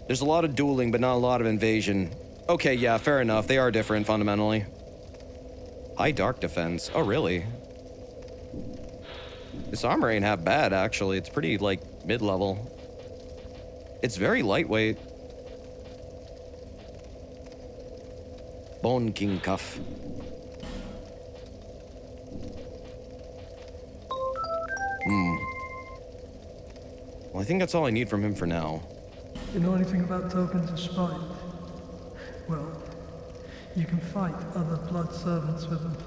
There's a lot of dueling, but not a lot of invasion. Okay, yeah, fair enough. They are different, fundamentally. High dark defense. Oh, really? This armor ain't half bad, actually. It's pretty, like, mid-level. It's very lightweight. Bone King Cuff. Well, I think that's all I need from him for now. You know anything about tokens of spite? Well, you can fight other blood servants with them.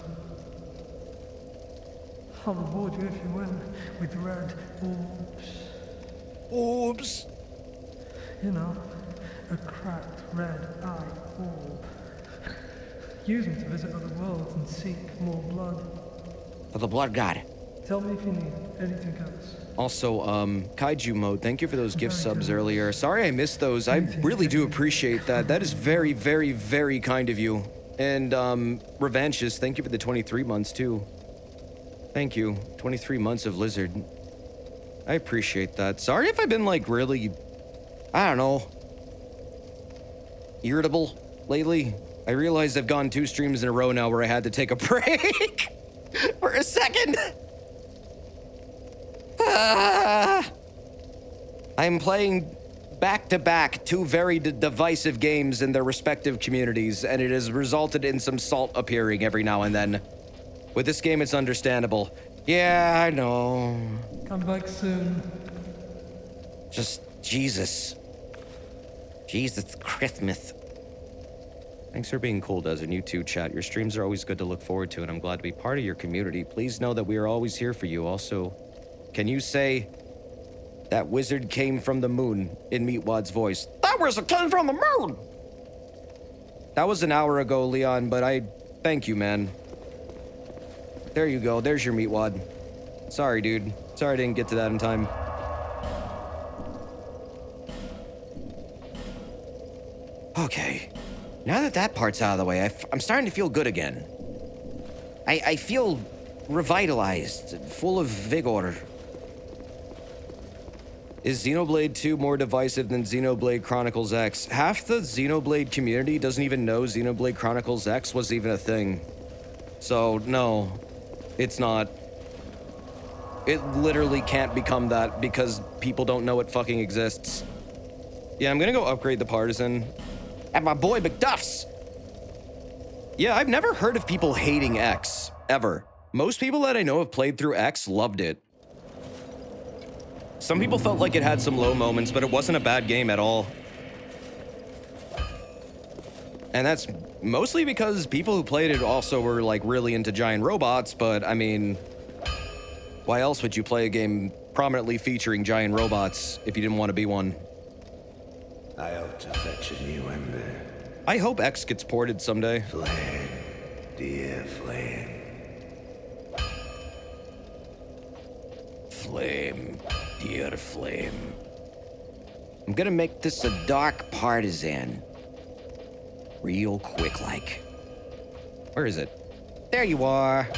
I'll reward you if you win with red orbs. Orbs? You know, a cracked red eye orb. Use them to visit other worlds and seek more blood. For the blood god. Tell me if you need anything else. Also, Kaiju Mode, thank you for those gift subs earlier. Sorry I missed those. I really do appreciate that. That is very, very, very kind of you. And, Revanchist, thank you for the 23 months, too. Thank you. 23 months of Lizard. I appreciate that. Sorry if I've been, like, really, I don't know, irritable lately. I realize I've gone 2 streams in a row now where I had to take a break for a second. I'm playing back-to-back 2 very divisive games in their respective communities, and it has resulted in some salt appearing every now and then. With this game, it's understandable. Yeah, I know. Come back soon. Just Jesus. Jesus Christmas. Thanks for being cool, Desert. You too, chat. Your streams are always good to look forward to, and I'm glad to be part of your community. Please know that we are always here for you. Also, can you say that wizard came from the moon in Meatwad's voice? That wizard came from the moon! That was an hour ago, Leon, but I thank you, man. There you go. There's your Meatwad. Sorry, dude. Sorry I didn't get to that in time. Okay. Now that that part's out of the way, I'm starting to feel good again. I feel revitalized, full of vigor. Is Xenoblade 2 more divisive than Xenoblade Chronicles X? Half the Xenoblade community doesn't even know Xenoblade Chronicles X was even a thing. So, no, it's not. It literally can't become that because people don't know it fucking exists. Yeah, I'm gonna go upgrade the Partisan. At my boy McDuff's! Yeah, I've never heard of people hating X, ever. Most people that I know have played through X loved it. Some people felt like it had some low moments, but it wasn't a bad game at all. And that's mostly because people who played it also were, like, really into giant robots, but, I mean, why else would you play a game prominently featuring giant robots if you didn't want to be one? I ought to fetch a new ember. I hope X gets ported someday. Flame, dear flame. Flame, dear flame. I'm gonna make this a dark partisan. Real quick, like. Where is it? There you are.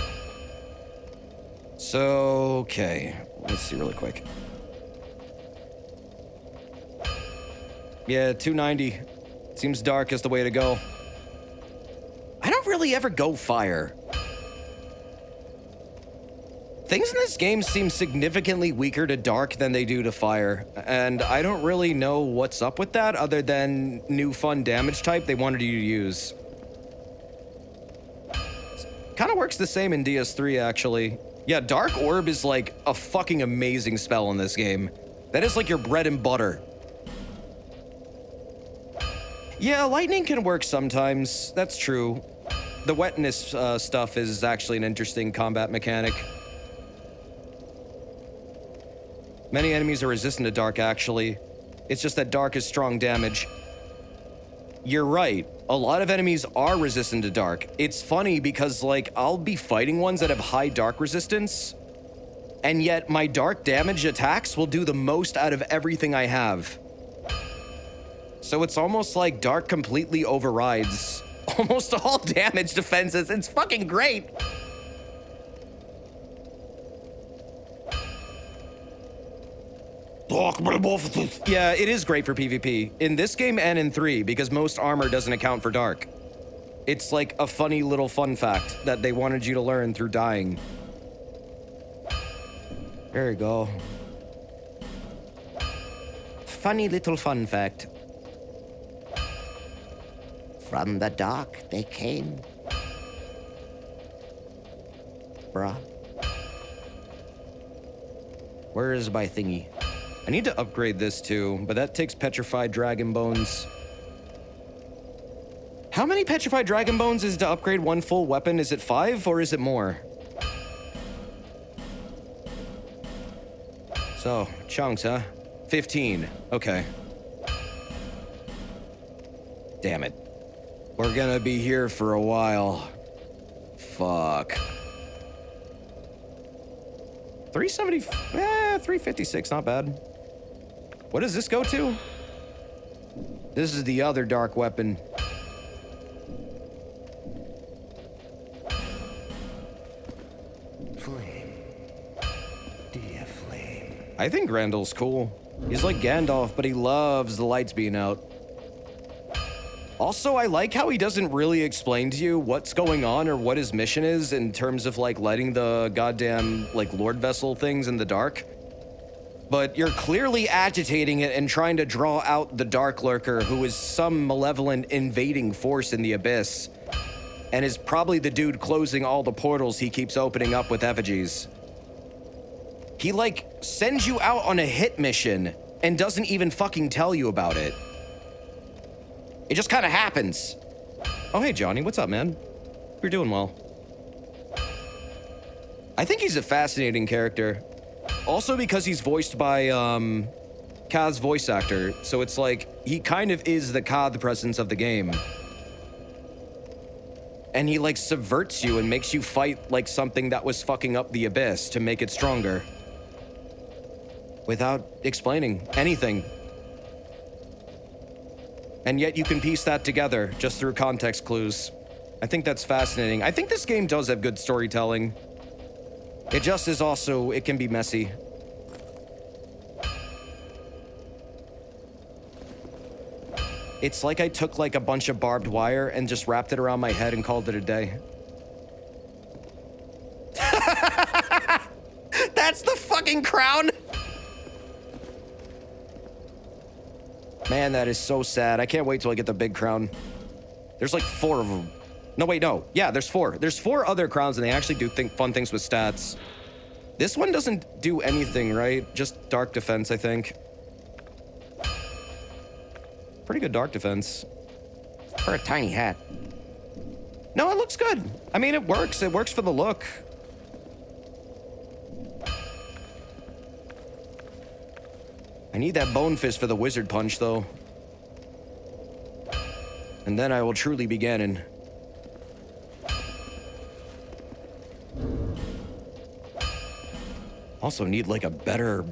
So, okay. Let's see really quick. Yeah, 290. Seems dark is the way to go. I don't really ever go fire. Things in this game seem significantly weaker to dark than they do to fire, and I don't really know what's up with that other than new fun damage type they wanted you to use. Kind of works the same in DS3, actually. Yeah, Dark Orb is like a fucking amazing spell in this game. That is like your bread and butter. Yeah, lightning can work sometimes. That's true. The wetness stuff is actually an interesting combat mechanic. Many enemies are resistant to dark, actually. It's just that dark is strong damage. You're right. A lot of enemies are resistant to dark. It's funny because, like, I'll be fighting ones that have high dark resistance, and yet my dark damage attacks will do the most out of everything I have. So it's almost like dark completely overrides almost all damage defenses. It's fucking great. Yeah, it is great for PvP. In this game and in 3, because most armor doesn't account for dark. It's like a funny little fun fact that they wanted you to learn through dying. There you go. Funny little fun fact. From the dark they came. Bruh. Where is my thingy? I need to upgrade this too, but that takes petrified dragon bones. How many petrified dragon bones is to upgrade one full weapon? Is it 5 or is it more? So, chunks, huh? 15. Okay. Damn it. We're gonna be here for a while. Fuck. 370, 356, not bad. What does this go to? This is the other dark weapon. Flame. Dear flame. I think Grandel's cool. He's like Gandalf, but he loves the lights being out. Also, I like how he doesn't really explain to you what's going on or what his mission is in terms of like lighting the goddamn like Lord Vessel things in the dark. But you're clearly agitating it and trying to draw out the Dark Lurker, who is some malevolent invading force in the abyss, and is probably the dude closing all the portals he keeps opening up with effigies. He like sends you out on a hit mission and doesn't even fucking tell you about it. It just kind of happens. Oh, hey, Johnny, what's up, man? You're doing well. I think he's a fascinating character. Also because he's voiced by, Kaz's voice actor. So it's like, he kind of is the Kaz presence of the game. And he, like, subverts you and makes you fight like something that was fucking up the abyss to make it stronger. Without explaining anything. And yet you can piece that together just through context clues. I think that's fascinating. I think this game does have good storytelling. It just is also, it can be messy. It's like I took like a bunch of barbed wire and just wrapped it around my head and called it a day. That's the fucking crown! Man, that is so sad. I can't wait till I get the big crown. There's like 4 of them. No, wait, no. Yeah, there's 4. There's 4 other crowns, and they actually do fun things with stats. This one doesn't do anything, right? Just dark defense, I think. Pretty good dark defense. For a tiny hat. No, it looks good. I mean, it works. It works for the look. I need that bone fist for the wizard punch, though. And then I will truly be Ganon. Also need like a better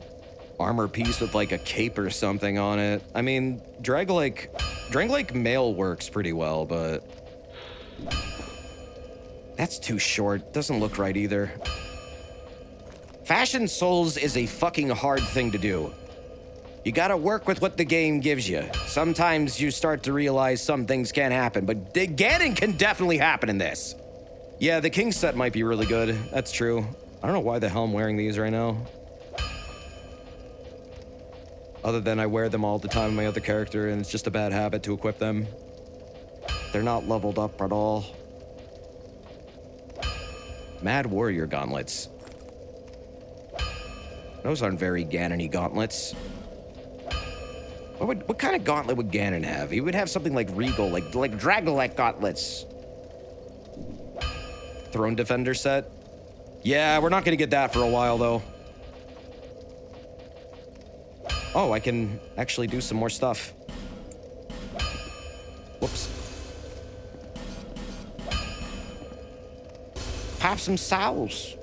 armor piece with like a cape or something on it. I mean, Drag-like mail works pretty well, but that's too short. Doesn't look right either. Fashion souls is a fucking hard thing to do. You gotta work with what the game gives you. Sometimes you start to realize some things can't happen, but Ganon can definitely happen in this. Yeah, the King set might be really good. That's true. I don't know why the hell I'm wearing these right now. Other than I wear them all the time with my other character, and it's just a bad habit to equip them. They're not leveled up at all. Mad Warrior gauntlets. Those aren't very Ganon-y gauntlets. What kind of gauntlet would Ganon have? He would have something like Regal, like Dragolite gauntlets. Throne Defender set. Yeah, we're not gonna get that for a while, though. Oh, I can actually do some more stuff. Whoops. Pop some souls.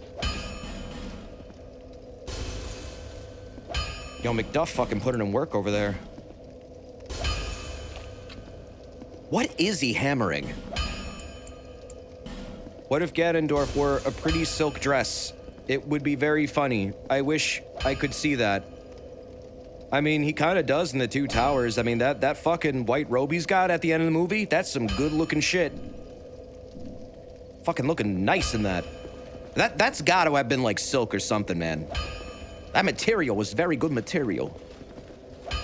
Yo, McDuff fucking put in work over there. What is he hammering? What if Ganondorf wore a pretty silk dress? It would be very funny. I wish I could see that. I mean, he kind of does in the Two Towers. I mean, that fucking white robe he's got at the end of the movie, that's some good-looking shit. Fucking looking nice in that. That's got to have been like silk or something, man. That material was very good material.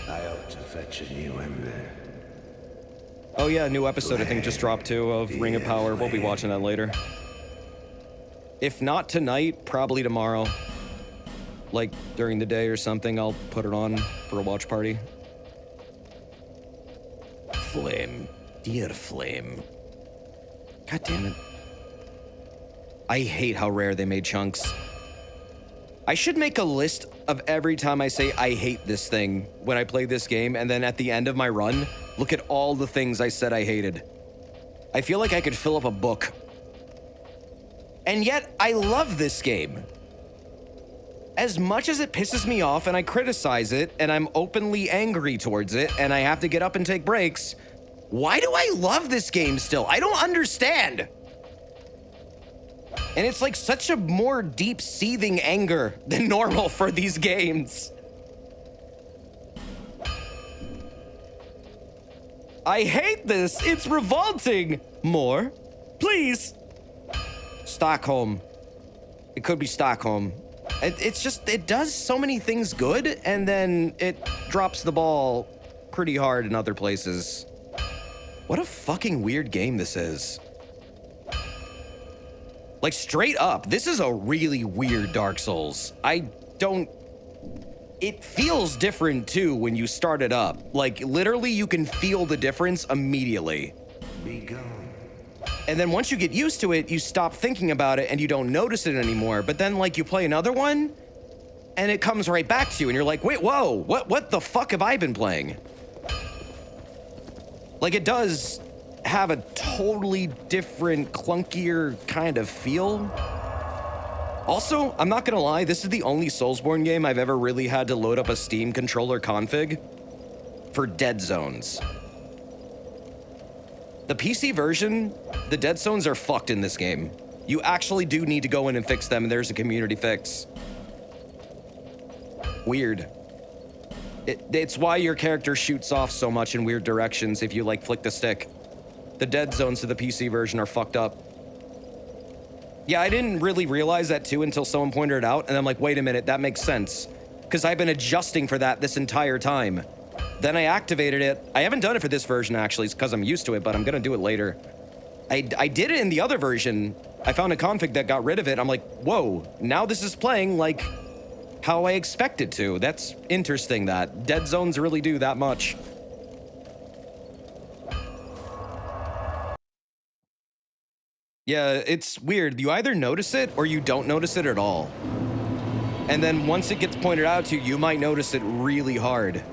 I ought to fetch a new ember. Oh yeah, a new episode I think just dropped too of Ring of Power. We'll be watching that later. If not tonight, probably tomorrow. Like during the day or something, I'll put it on for a watch party. Flame. Dear Flame. God damn it. I hate how rare they made chunks. I should make a list of every time I say I hate this thing when I play this game, and then at the end of my run, look at all the things I said I hated. I feel like I could fill up a book. And yet, I love this game. As much as it pisses me off and I criticize it, and I'm openly angry towards it, and I have to get up and take breaks, why do I love this game still? I don't understand. And it's like such a more deep seething anger than normal for these games. I hate this. It's revolting. More, please. Stockholm. It could be Stockholm. It's just, it does so many things good, and then it drops the ball pretty hard in other places. What a fucking weird game this is. Like, straight up, this is a really weird Dark Souls. It feels different, too, when you start it up. Like, literally, you can feel the difference immediately. Be gone. And then once you get used to it, you stop thinking about it and you don't notice it anymore. But then, like, you play another one, and it comes right back to you, and you're like, wait, whoa, what the fuck have I been playing? Like, it does have a totally different, clunkier kind of feel. Also, I'm not gonna lie, this is the only Soulsborne game I've ever really had to load up a Steam controller config for dead zones. The PC version, the dead zones are fucked in this game. You actually do need to go in and fix them, and there's a community fix. Weird. It's why your character shoots off so much in weird directions if you, like, flick the stick. The dead zones of the PC version are fucked up. Yeah, I didn't really realize that too until someone pointed it out, and I'm like, wait a minute, that makes sense. Because I've been adjusting for that this entire time. Then I activated it. I haven't done it for this version, actually, because I'm used to it, but I'm gonna do it later. I did it in the other version. I found a config that got rid of it. I'm like, whoa, now this is playing like how I expect it to. That's interesting that dead zones really do that much. Yeah, it's weird. You either notice it or you don't notice it at all. And then once it gets pointed out to you, you might notice it really hard.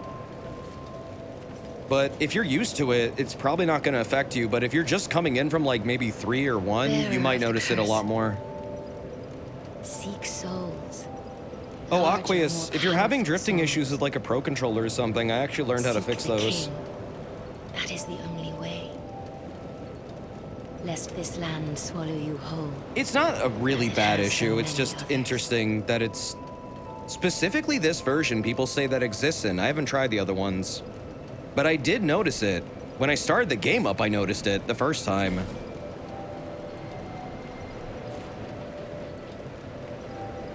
But if you're used to it, it's probably not going to affect you. But if you're just coming in from like maybe 3 or 1, you might notice it a lot more. Seek souls. Oh, Aqueous, if you're having drifting issues with like a Pro Controller or something, I actually learned how to fix those. That is the only way. Lest this land swallow you whole. It's not a really bad issue. It's just interesting that it's specifically this version people say that exists in. I haven't tried the other ones. But I did notice it. When I started the game up, I noticed it the first time.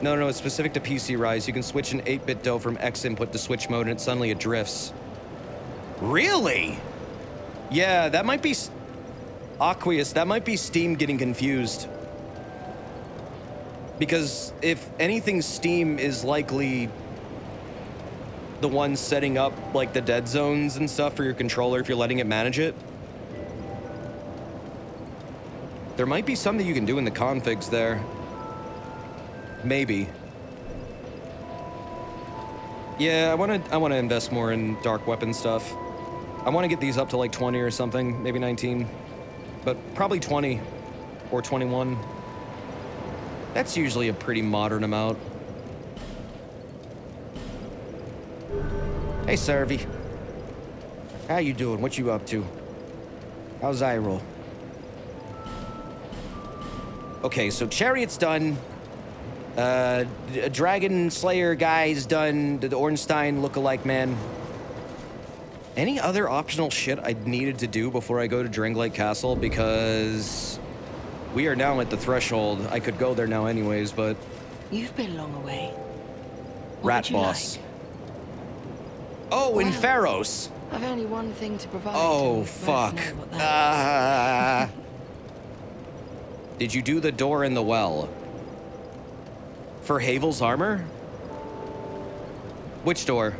No, it's specific to PC Rise. You can switch an 8-bit DOE from X input to switch mode and suddenly it drifts. Really? Yeah, that might be... Aqueous, that might be Steam getting confused. Because if anything, Steam is likely the one setting up, like, the dead zones and stuff for your controller if you're letting it manage it. There might be something you can do in the configs there. Maybe. Yeah, I wanna invest more in dark weapon stuff. I want to get these up to like 20 or something, maybe 19. But probably 20 or 21. That's usually a pretty modern amount. Hey, Servy. How you doing? What you up to? How's Iroh? Okay, so Chariot's done. Dragon Slayer guy's done. The Ornstein look-alike man. Any other optional shit I needed to do before I go to Dranglite Castle? Because we are now at the threshold. I could go there now anyways, but... You've been long away. What Rat would you boss. like? Oh, in Well, Pharos. I've only one thing to provide. Oh, and we'd both fuck. know what that is. Did you do the door in the well? For Havel's armor? Which door?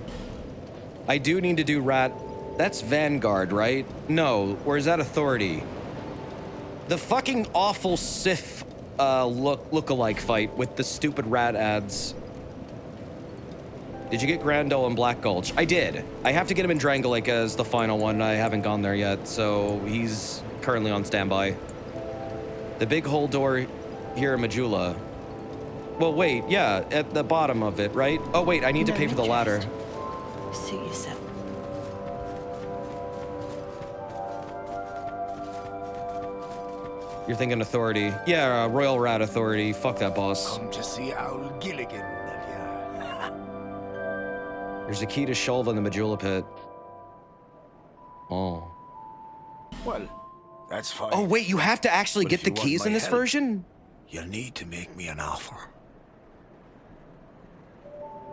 I do need to do rat... That's Vanguard, right? No, or is that Authority? The fucking awful Sith look-alike fight with the stupid rat ads. Did you get Grandol and Black Gulch? I did. I have to get him in Dranglake as the final one. I haven't gone there yet, so he's currently on standby. The big hole door here in Majula. Well, wait, yeah, at the bottom of it, right? Oh, wait, I need to pay for the ladder. Suit yourself. You're thinking Authority. Yeah, Royal Rat Authority. Fuck that boss. Come to see Owl Gilligan, have ya? There's a key to Shulva in the Majula pit. Oh. Well, that's fine. Oh, wait, you have to actually But get if the you want keys my in this help, version? You'll need to make me an offer.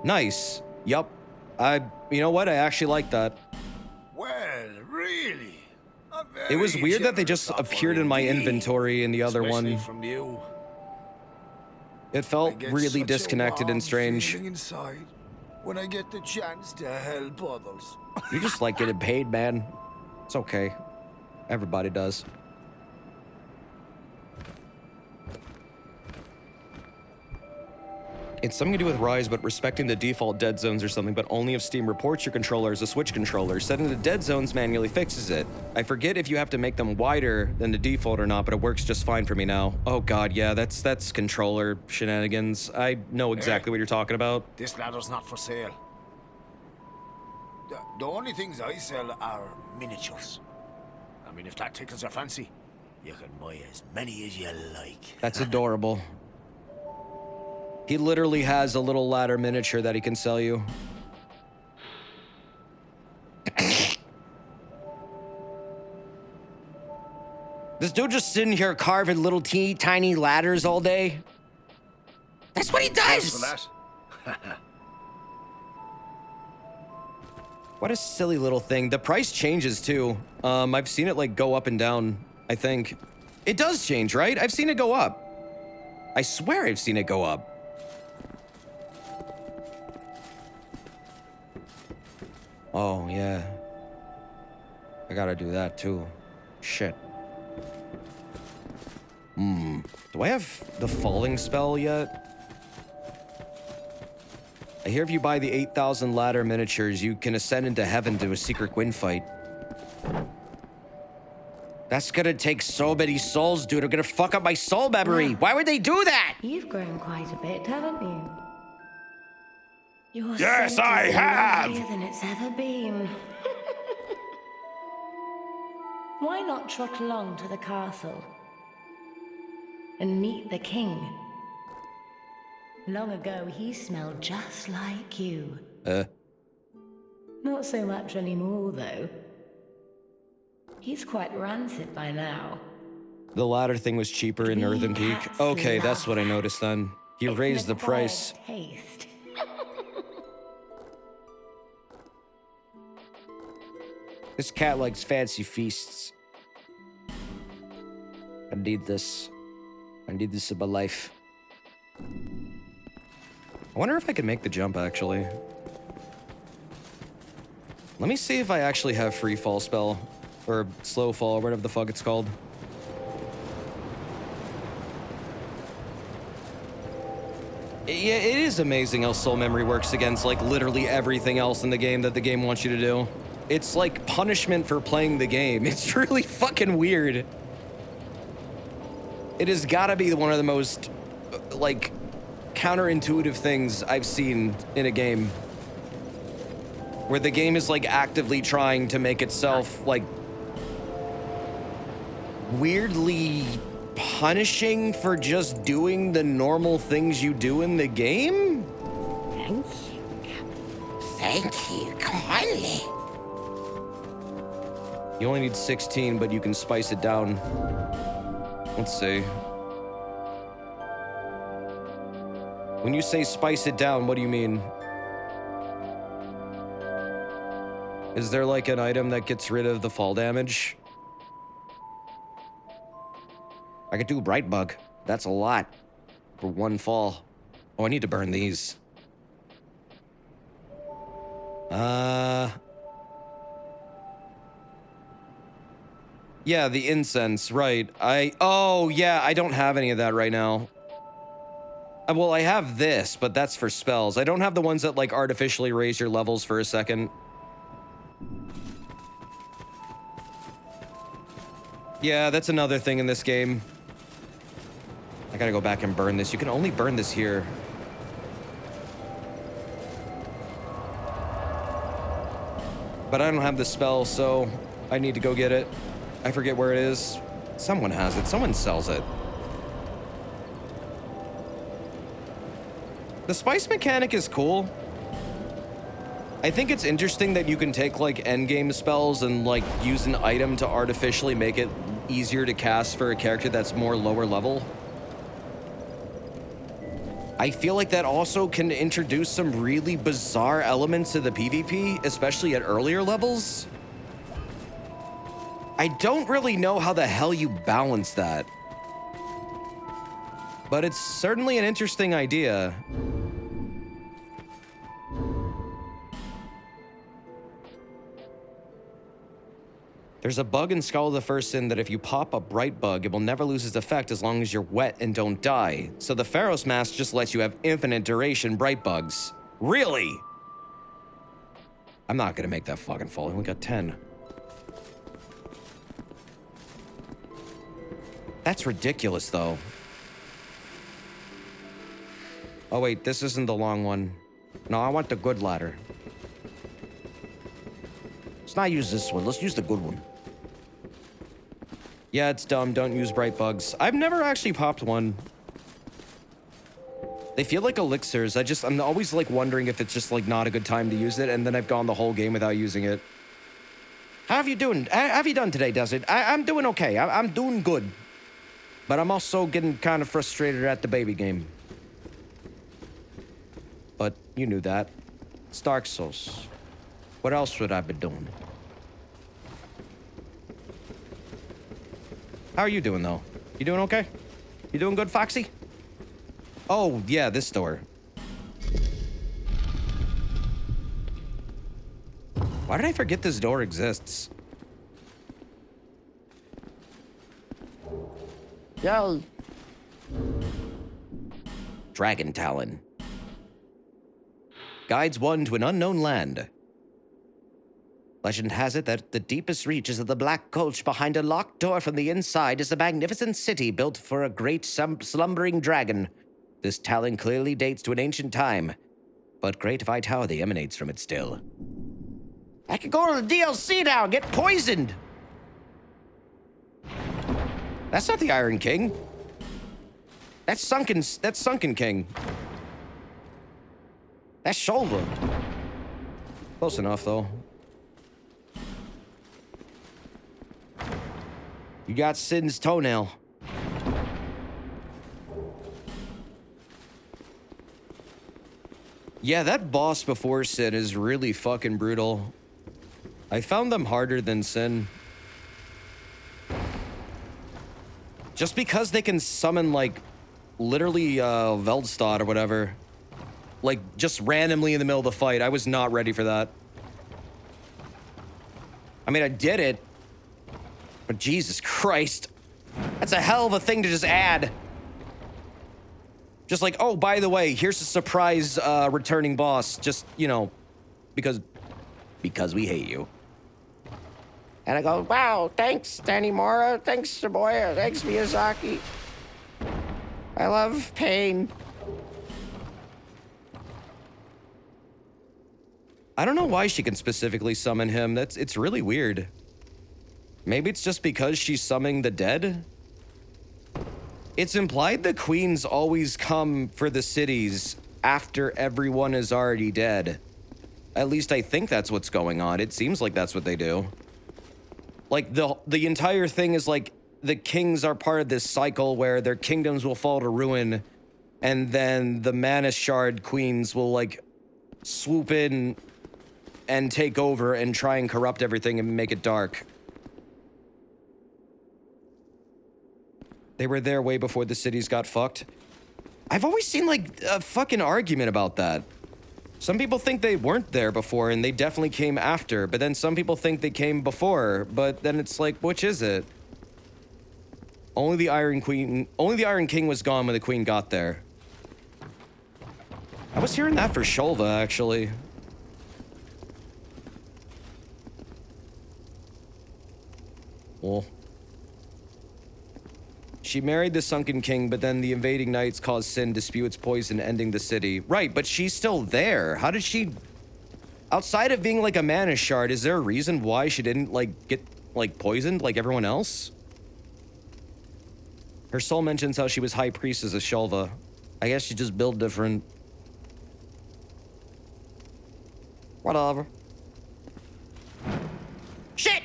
Nice. Yup. You know what? I actually like that. Well, really? It was weird that they just appeared in my inventory in the other Especially one. from you. It I felt get really such a disconnected warm and strange. feeling inside when I get the chance to help others. You just like getting paid, man. It's okay. Everybody does. It's something to do with Rise, but respecting the default dead zones or something, but only if Steam reports your controller as a Switch controller. Setting the dead zones manually fixes it. I forget if you have to make them wider than the default or not, but it works just fine for me now. Oh god, yeah, that's controller shenanigans. I know exactly what you're talking about. This ladder's not for sale. The only things I sell are miniatures. I mean, if that tickles your fancy, you can buy as many as you like. That's adorable. He literally has a little ladder miniature that he can sell you. This dude just sitting here carving little teeny tiny ladders all day. That's what he Thanks does! for that. What a silly little thing. The price changes too. I've seen it like go up and down, I think. It does change, right? I've seen it go up. I swear I've seen it go up. Oh, yeah. I gotta do that, too. Shit. Do I have the falling spell yet? I hear if you buy the 8,000 ladder miniatures, you can ascend into heaven to a secret Gwyn fight. That's gonna take so many souls, dude. I'm gonna fuck up my soul memory. Why would they do that? You've grown quite a bit, haven't you? Your Yes, scent I is have! lovelier than it's ever been. Why not trot along to the castle and meet the king? Long ago, he smelled just like you. Not so much anymore, though. He's quite rancid by now. The ladder thing was cheaper in We Earthen Peak. cats Okay, love that's what I noticed then. You It's raised an the price. acquired taste. This cat likes fancy feasts. I need this. I need this in my life. I wonder if I can make the jump, actually. Let me see if I actually have free fall spell. Or slow fall, whatever the fuck it's called. Yeah, it is amazing how soul memory works against, like, literally everything else in the game that the game wants you to do. It's like punishment for playing the game. It's really fucking weird. It has gotta be one of the most, like, counterintuitive things I've seen in a game. Where the game is, like, actively trying to make itself, like, weirdly punishing for just doing the normal things you do in the game? Thank you. Thank you kindly. You only need 16, but you can spice it down. Let's see. When you say spice it down, what do you mean? Is there like an item that gets rid of the fall damage? I could do Bright Bug. That's a lot for one fall. Oh, I need to burn these. Yeah, the incense, right. Oh, yeah, I don't have any of that right now. Well, I have this, but that's for spells. I don't have the ones that, like, artificially raise your levels for a second. Yeah, that's another thing in this game. I gotta go back and burn this. You can only burn this here. But I don't have the spell, so I need to go get it. I forget where it is. Someone has it. Someone sells it. The spice mechanic is cool. I think it's interesting that you can take, like, endgame spells and, like, use an item to artificially make it easier to cast for a character that's more lower level. I feel like that also can introduce some really bizarre elements to the PvP, especially at earlier levels. I don't really know how the hell you balance that. But it's certainly an interesting idea. There's a bug in Skull of the First Sin that if you pop a bright bug, it will never lose its effect as long as you're wet and don't die. So the Pharaoh's Mask just lets you have infinite duration bright bugs. Really? I'm not gonna make that fucking fall. I only got 10. That's ridiculous, though. Oh, wait, this isn't the long one. No, I want the good ladder. Let's not use this one. Let's use the good one. Yeah, it's dumb. Don't use bright bugs. I've never actually popped one. They feel like elixirs. I'm always, like, wondering if it's just, like, not a good time to use it, and then I've gone the whole game without using it. How have you doing? How have you done today, Desert? I'm doing okay. I'm doing good. But I'm also getting kind of frustrated at the baby game. But you knew that. It's Dark Souls. What else would I be doing? How are you doing, though? You doing okay? You doing good, Foxy? Oh, yeah, this door. Why did I forget this door exists? Yo. Dragon Talon. Guides one to an unknown land. Legend has it that the deepest reaches of the Black Gulch behind a locked door from the inside is a magnificent city built for a great slumbering dragon. This talon clearly dates to an ancient time, but great vitality emanates from it still. I could go to the DLC now and get poisoned! That's not the Iron King. That's Sunken King. That's Shoulder. Close enough, though. You got Sin's toenail. Yeah, that boss before Sin is really fucking brutal. I found them harder than Sin. Just because they can summon, like, literally, Veldstad or whatever. Like, just randomly in the middle of the fight. I was not ready for that. I mean, I did it. But Jesus Christ. That's a hell of a thing to just add. Just like, oh, by the way, here's a surprise returning boss. Just, you know, because we hate you. And I go, wow, thanks, Danny Mora. Thanks, Saboya. Thanks, Miyazaki. I love pain. I don't know why she can specifically summon him. It's really weird. Maybe it's just because she's summoning the dead? It's implied the queens always come for the cities after everyone is already dead. At least I think that's what's going on. It seems like that's what they do. Like, the entire thing is like, the kings are part of this cycle where their kingdoms will fall to ruin, and then the Mana Shard queens will, like, swoop in and take over and try and corrupt everything and make it dark. They were there way before the cities got fucked. I've always seen, like, a fucking argument about that. Some people think they weren't there before and they definitely came after, but then some people think they came before, but then it's like, which is it? Only the Iron King was gone when the Queen got there. I was hearing that for Shulva, actually. Well. She married the Sunken King, but then the invading knights caused Sin to spew its poison, ending the city. Right, but she's still there. How did she... Outside of being like a Mana Shard, is there a reason why she didn't, like, get, like, poisoned like everyone else? Her soul mentions how she was High Priestess of Shulva. I guess she just built different. Whatever. Shit!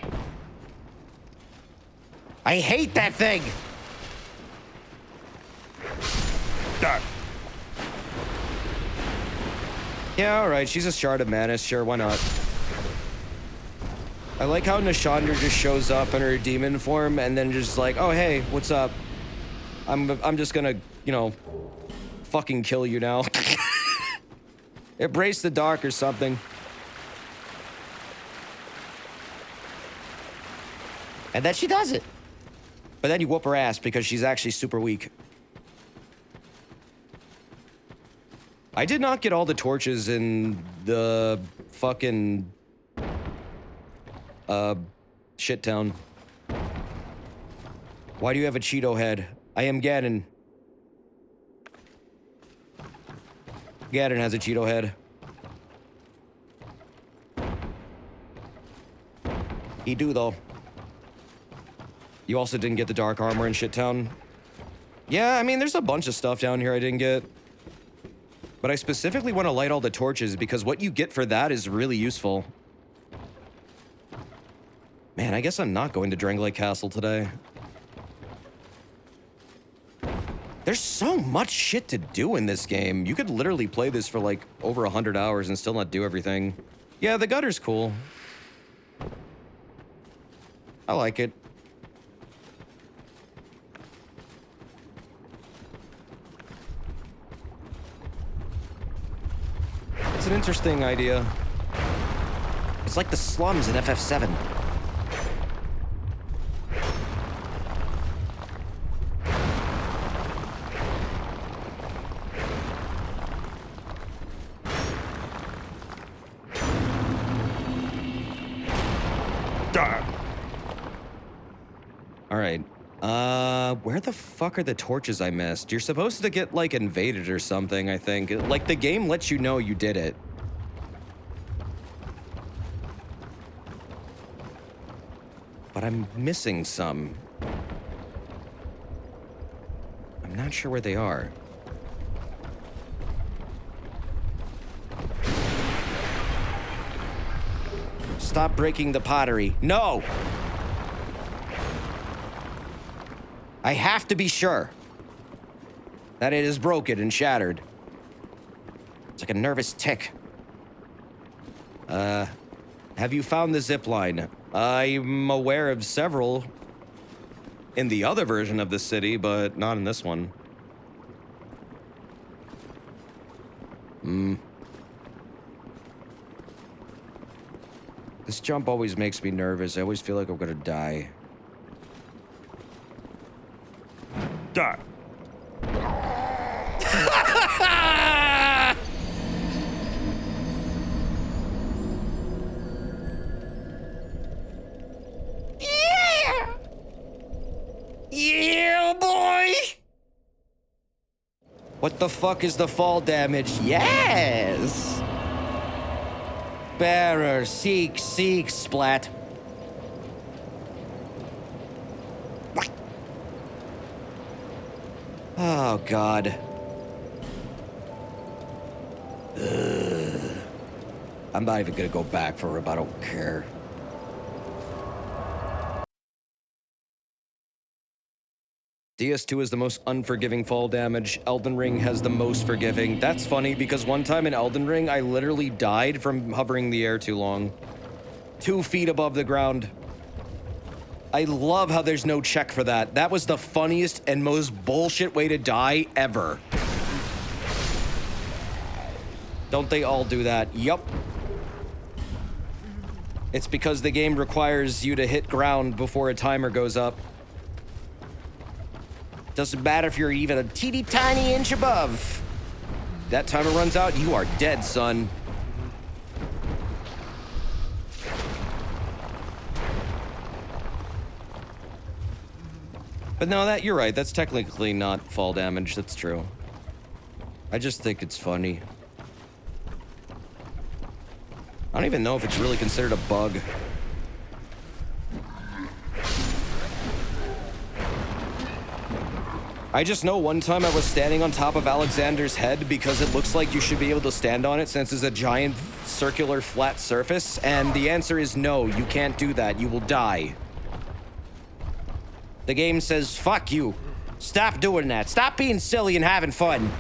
I hate that thing! Yeah, alright, she's a shard of mana, sure, why not? I like how Nishandra just shows up in her demon form and then just like, oh hey, what's up? I'm just gonna, you know, fucking kill you now. Embrace the dark or something. And then she does it. But then you whoop her ass because she's actually super weak. I did not get all the torches in the fucking shit town. Why do you have a Cheeto head? I am Ganon. Ganon has a Cheeto head. He do though. You also didn't get the dark armor in shit town. Yeah, I mean there's a bunch of stuff down here I didn't get. But I specifically want to light all the torches because what you get for that is really useful. Man, I guess I'm not going to Drangley Castle today. There's so much shit to do in this game. You could literally play this for like over 100 hours and still not do everything. Yeah, the gutter's cool. I like it. It's an interesting idea. It's like the slums in FF7. All right. Where the fuck are the torches I missed? You're supposed to get, like, invaded or something, I think. Like, the game lets you know you did it. But I'm missing some. I'm not sure where they are. Stop breaking the pottery. No! I have to be sure that it is broken and shattered. It's like a nervous tick. Have you found the zip line? I'm aware of several in the other version of the city, but not in this one. This jump always makes me nervous. I always feel like I'm gonna die. Die. Yeah! Yeah, boy! What the fuck is the fall damage? Yes! Bearer, seek, splat. Oh, God. Ugh. I'm not even gonna go back for him, I don't care. DS2 is the most unforgiving fall damage. Elden Ring has the most forgiving. That's funny because one time in Elden Ring, I literally died from hovering in the air too long. 2 feet above the ground. I love how there's no check for that. That was the funniest and most bullshit way to die ever. Don't they all do that? Yup. It's because the game requires you to hit ground before a timer goes up. Doesn't matter if you're even a teeny tiny inch above. That timer runs out, you are dead, son. But no, you're right. That's technically not fall damage. That's true. I just think it's funny. I don't even know if it's really considered a bug. I just know one time I was standing on top of Alexander's head because it looks like you should be able to stand on it since it's a giant circular flat surface, and the answer is no, you can't do that. You will die. The game says, fuck you. Stop doing that. Stop being silly and having fun.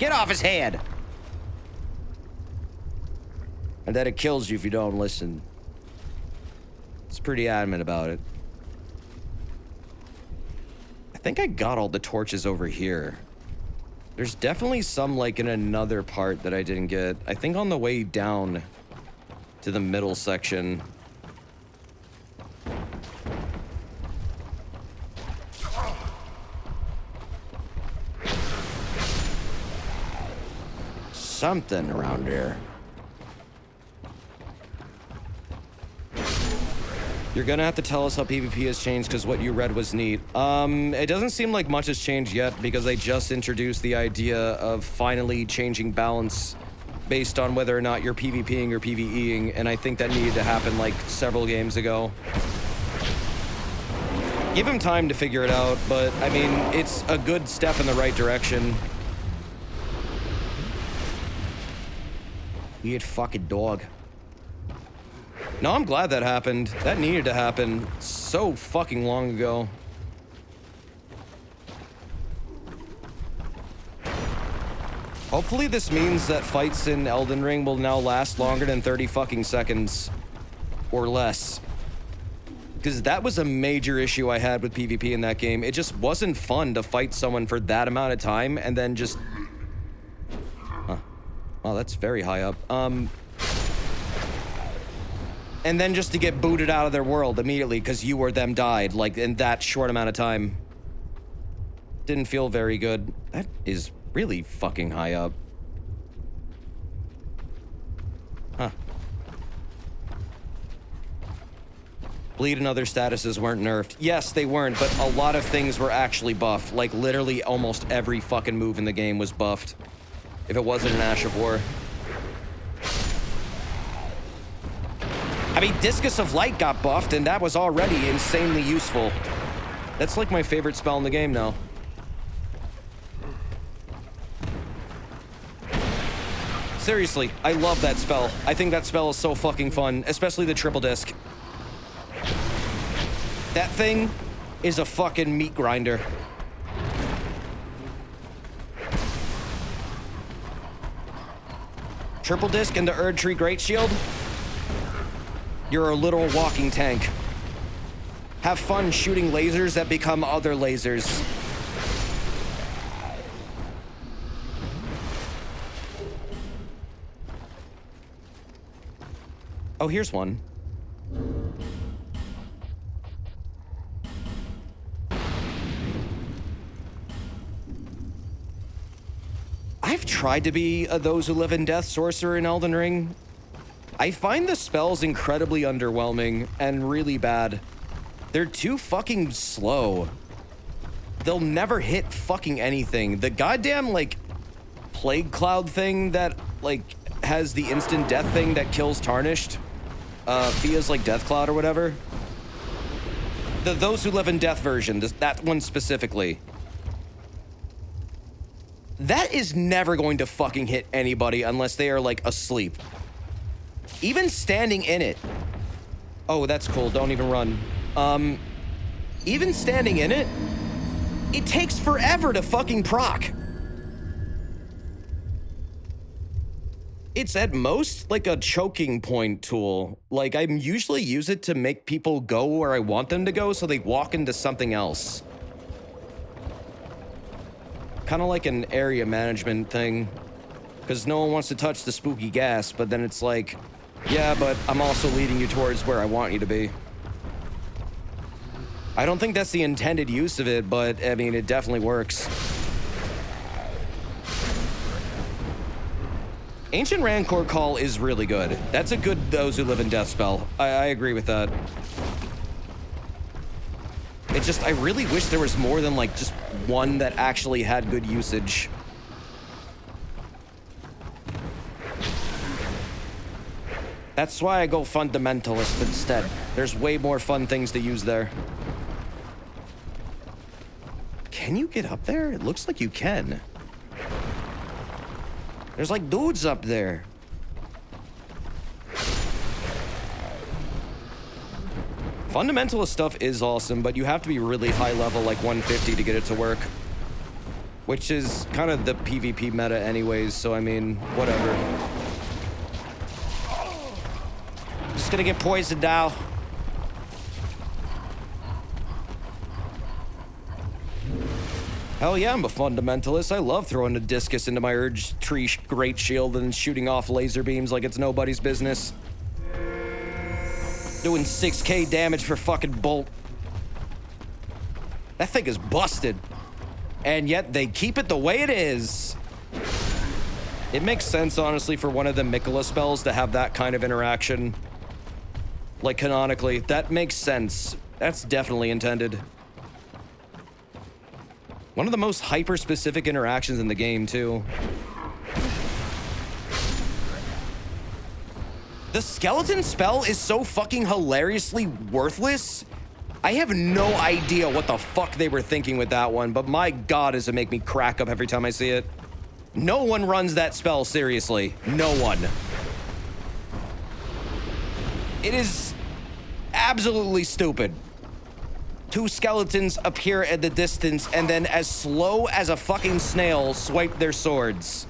Get off his head. And then it kills you if you don't listen. It's pretty adamant about it. I think I got all the torches over here. There's definitely some, like, in another part that I didn't get. I think on the way down to the middle section. Something around here. You're gonna have to tell us how PvP has changed because what you read was neat. It doesn't seem like much has changed yet because they just introduced the idea of finally changing balance based on whether or not you're PvPing or PvEing, and I think that needed to happen like several games ago. Give them time to figure it out, but I mean, it's a good step in the right direction. Weird fucking dog. No, I'm glad that happened. That needed to happen so fucking long ago. Hopefully this means that fights in Elden Ring will now last longer than 30 fucking seconds. Or less. Because that was a major issue I had with PvP in that game. It just wasn't fun to fight someone for that amount of time and then just... Huh. Wow, that's very high up. And then just to get booted out of their world immediately because you or them died, like, in that short amount of time. Didn't feel very good. That is really fucking high up. Huh. Bleed and other statuses weren't nerfed. Yes, they weren't, but a lot of things were actually buffed. Like, literally almost every fucking move in the game was buffed. If it wasn't an Ash of War. I mean, Discus of Light got buffed, and that was already insanely useful. That's like my favorite spell in the game now. Seriously, I love that spell. I think that spell is so fucking fun, especially the triple disc. That thing is a fucking meat grinder. triple disc into Erd Tree Great Shield, you're a literal walking tank. Have fun shooting lasers that become other lasers. Oh, here's one. I've tried to be a Those Who Live in Death sorcerer in Elden Ring. I find the spells incredibly underwhelming and really bad. They're too fucking slow. They'll never hit fucking anything. The goddamn, like, plague cloud thing that, like, has the instant death thing that kills Tarnished. Fia's, like, death cloud or whatever. The Those Who Live in Death version, that one specifically. That is never going to fucking hit anybody unless they are, like, asleep. Even standing in it. Oh, that's cool. Don't even run. Even standing in it, it takes forever to fucking proc. It's at most like a choking point tool. Like, I usually use it to make people go where I want them to go so they walk into something else. Kind of like an area management thing. Because no one wants to touch the spooky gas, but then it's like, yeah, but I'm also leading you towards where I want you to be. I don't think that's the intended use of it, but, I mean, it definitely works. Ancient Rancor Call is really good. That's a good Those Who Live in Death spell. I agree with that. It just, I really wish there was more than, like, just one that actually had good usage. That's why I go Fundamentalist instead. There's way more fun things to use there. Can you get up there? It looks like you can. There's like dudes up there. Fundamentalist stuff is awesome, but you have to be really high level, like 150 to get it to work. Which is kind of the PvP meta anyways, so I mean, whatever. Just gonna get poisoned now. Hell yeah, I'm a fundamentalist. I love throwing a discus into my Erd Tree Great Shield and shooting off laser beams like it's nobody's business. Doing 6k damage for fucking bolt. That thing is busted. And yet they keep it the way it is. It makes sense, honestly, for one of the Mikola spells to have that kind of interaction. Like, canonically, that makes sense. That's definitely intended. One of the most hyper-specific interactions in the game, too. The skeleton spell is so fucking hilariously worthless. I have no idea what the fuck they were thinking with that one, but my god, does it make me crack up every time I see it. No one runs that spell seriously. No one. It is absolutely stupid. Two skeletons appear at the distance and then, as slow as a fucking snail, swipe their swords.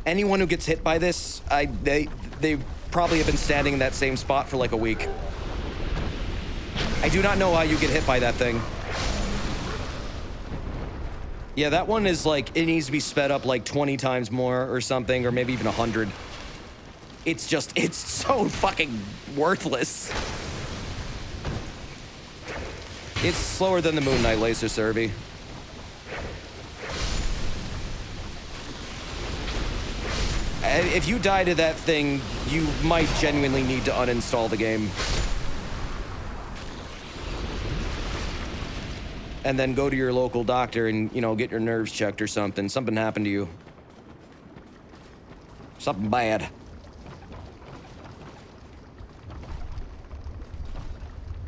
Anyone who gets hit by this, they probably have been standing in that same spot for like a week. I do not know how you get hit by that thing. Yeah, that one is like, it needs to be sped up like 20 times more or something, or maybe even 100. It's just, it's so fucking worthless. It's slower than the Moon Knight laser, Serby. If you die to that thing, you might genuinely need to uninstall the game. And then go to your local doctor and, you know, get your nerves checked or something. Something happened to you. Something bad.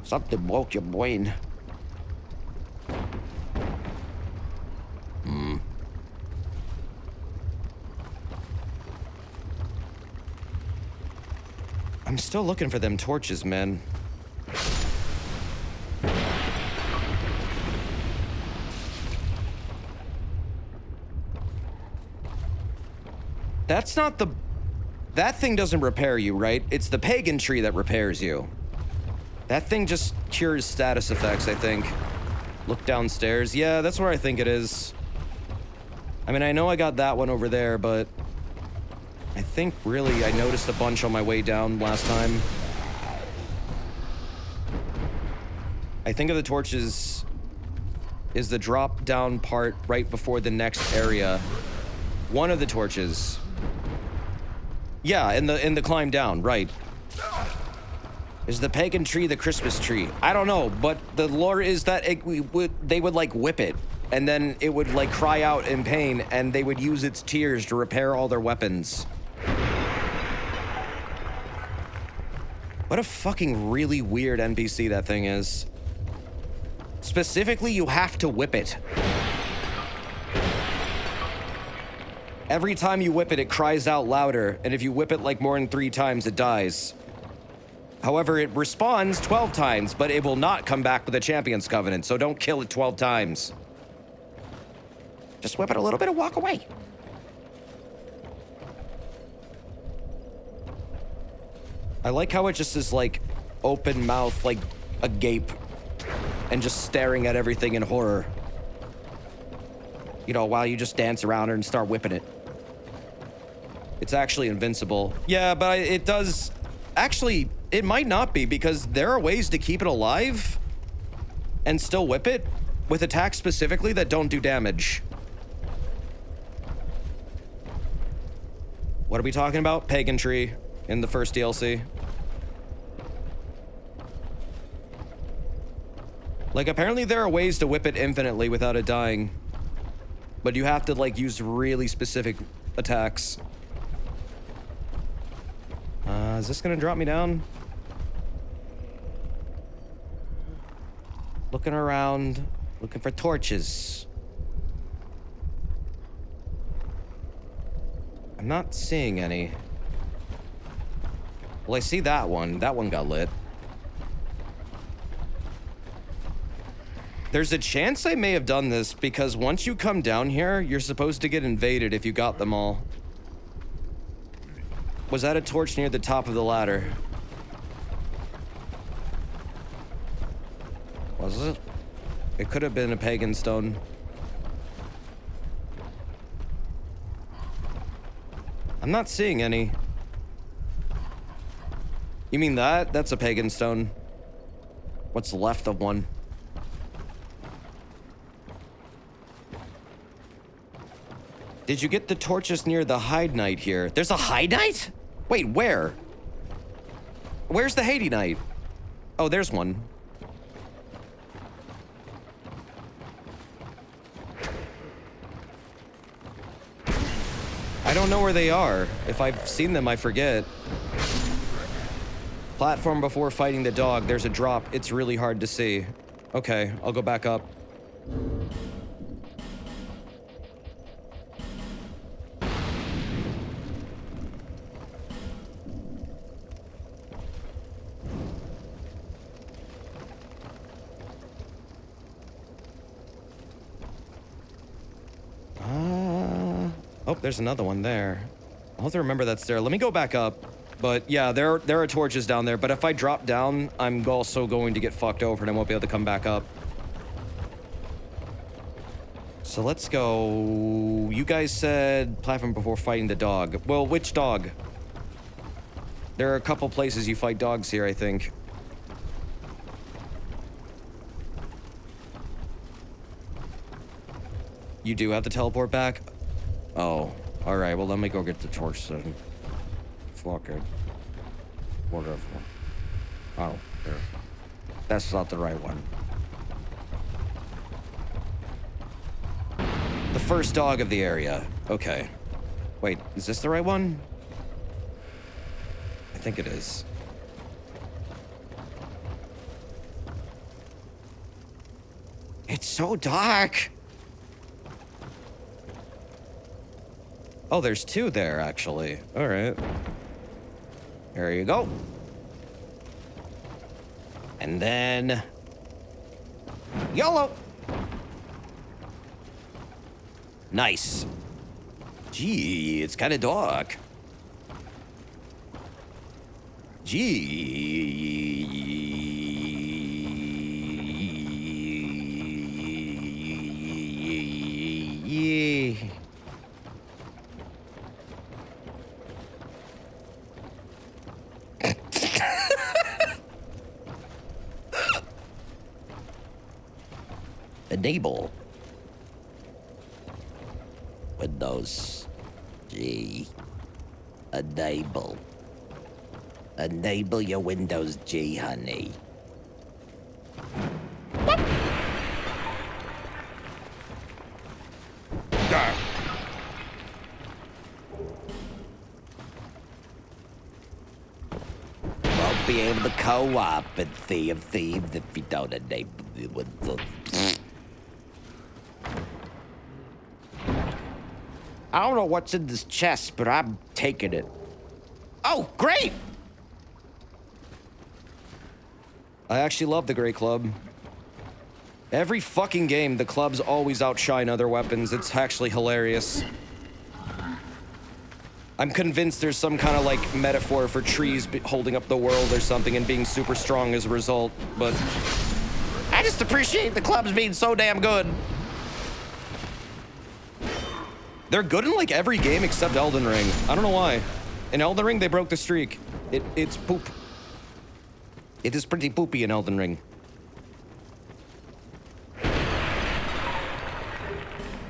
Something woke your brain. I'm still looking for them torches, man. That's not the... That thing doesn't repair you, right? It's the pagan tree that repairs you. That thing just cures status effects, I think. Look downstairs. Yeah, that's where I think it is. I mean, I know I got that one over there, but... I think, really, I noticed a bunch on my way down last time. I think of the torches is the drop-down part right before the next area. One of the torches. Yeah, in the climb down, right. Is the pagan tree the Christmas tree? I don't know, but the lore is that they would, like, whip it, and then it would, like, cry out in pain, and they would use its tears to repair all their weapons. What a fucking really weird NPC that thing is. Specifically, you have to whip it. Every time you whip it, it cries out louder, and if you whip it like more than 3 times, it dies. However, it respawns 12 times, but it will not come back with a Champion's Covenant, so don't kill it 12 times. Just whip it a little bit and walk away. I like how it just is like open mouth, like agape, and just staring at everything in horror. You know, while you just dance around and start whipping it. It's actually invincible. Yeah, but it does... Actually, it might not be, because there are ways to keep it alive and still whip it with attacks specifically that don't do damage. What are we talking about? Pagan Tree in the first DLC. Like, apparently there are ways to whip it infinitely without it dying. But you have to, like, use really specific attacks. Is this gonna drop me down? Looking around, looking for torches. I'm not seeing any. Well, I see that one. That one got lit. There's a chance I may have done this because once you come down here, you're supposed to get invaded if you got them all. Was that a torch near the top of the ladder? Was it? It could have been a pagan stone. I'm not seeing any. You mean that? That's a pagan stone. What's left of one? Did you get the torches near the Hyde Knight here? There's a Hyde Knight? Wait, where? Where's the Haiti Knight? Oh, there's one. I don't know where they are. If I've seen them, I forget. Platform before fighting the dog. There's a drop. It's really hard to see. Okay, I'll go back up. Oh, there's another one there. I'll have to remember that's there. Let me go back up. But yeah, there are torches down there. But if I drop down, I'm also going to get fucked over and I won't be able to come back up. So let's go. You guys said platform before fighting the dog. Well, which dog? There are a couple places you fight dogs here, I think. You do have to teleport back? Oh, all right. Well, let me go get the torch then. Fuck it. Whatever. Oh, there. That's not the right one. The first dog of the area. Okay. Wait, is this the right one? I think it is. It's so dark. Oh, there's 2 there, actually. All right. There you go. And then... YOLO! Nice. Gee, it's kind of dark. Gee. Enable. Windows. G. Enable. Enable your Windows G, honey. What? Won't be able to co-op and Sea of Thieves if you don't enable the Windows. I don't know what's in this chest, but I'm taking it. Oh, great! I actually love the Great Club. Every fucking game, the clubs always outshine other weapons. It's actually hilarious. I'm convinced there's some kind of, like, metaphor for trees holding up the world or something and being super strong as a result, but I just appreciate the clubs being so damn good. They're good in, like, every game except Elden Ring. I don't know why. In Elden Ring, they broke the streak. It's poop. It is pretty poopy in Elden Ring.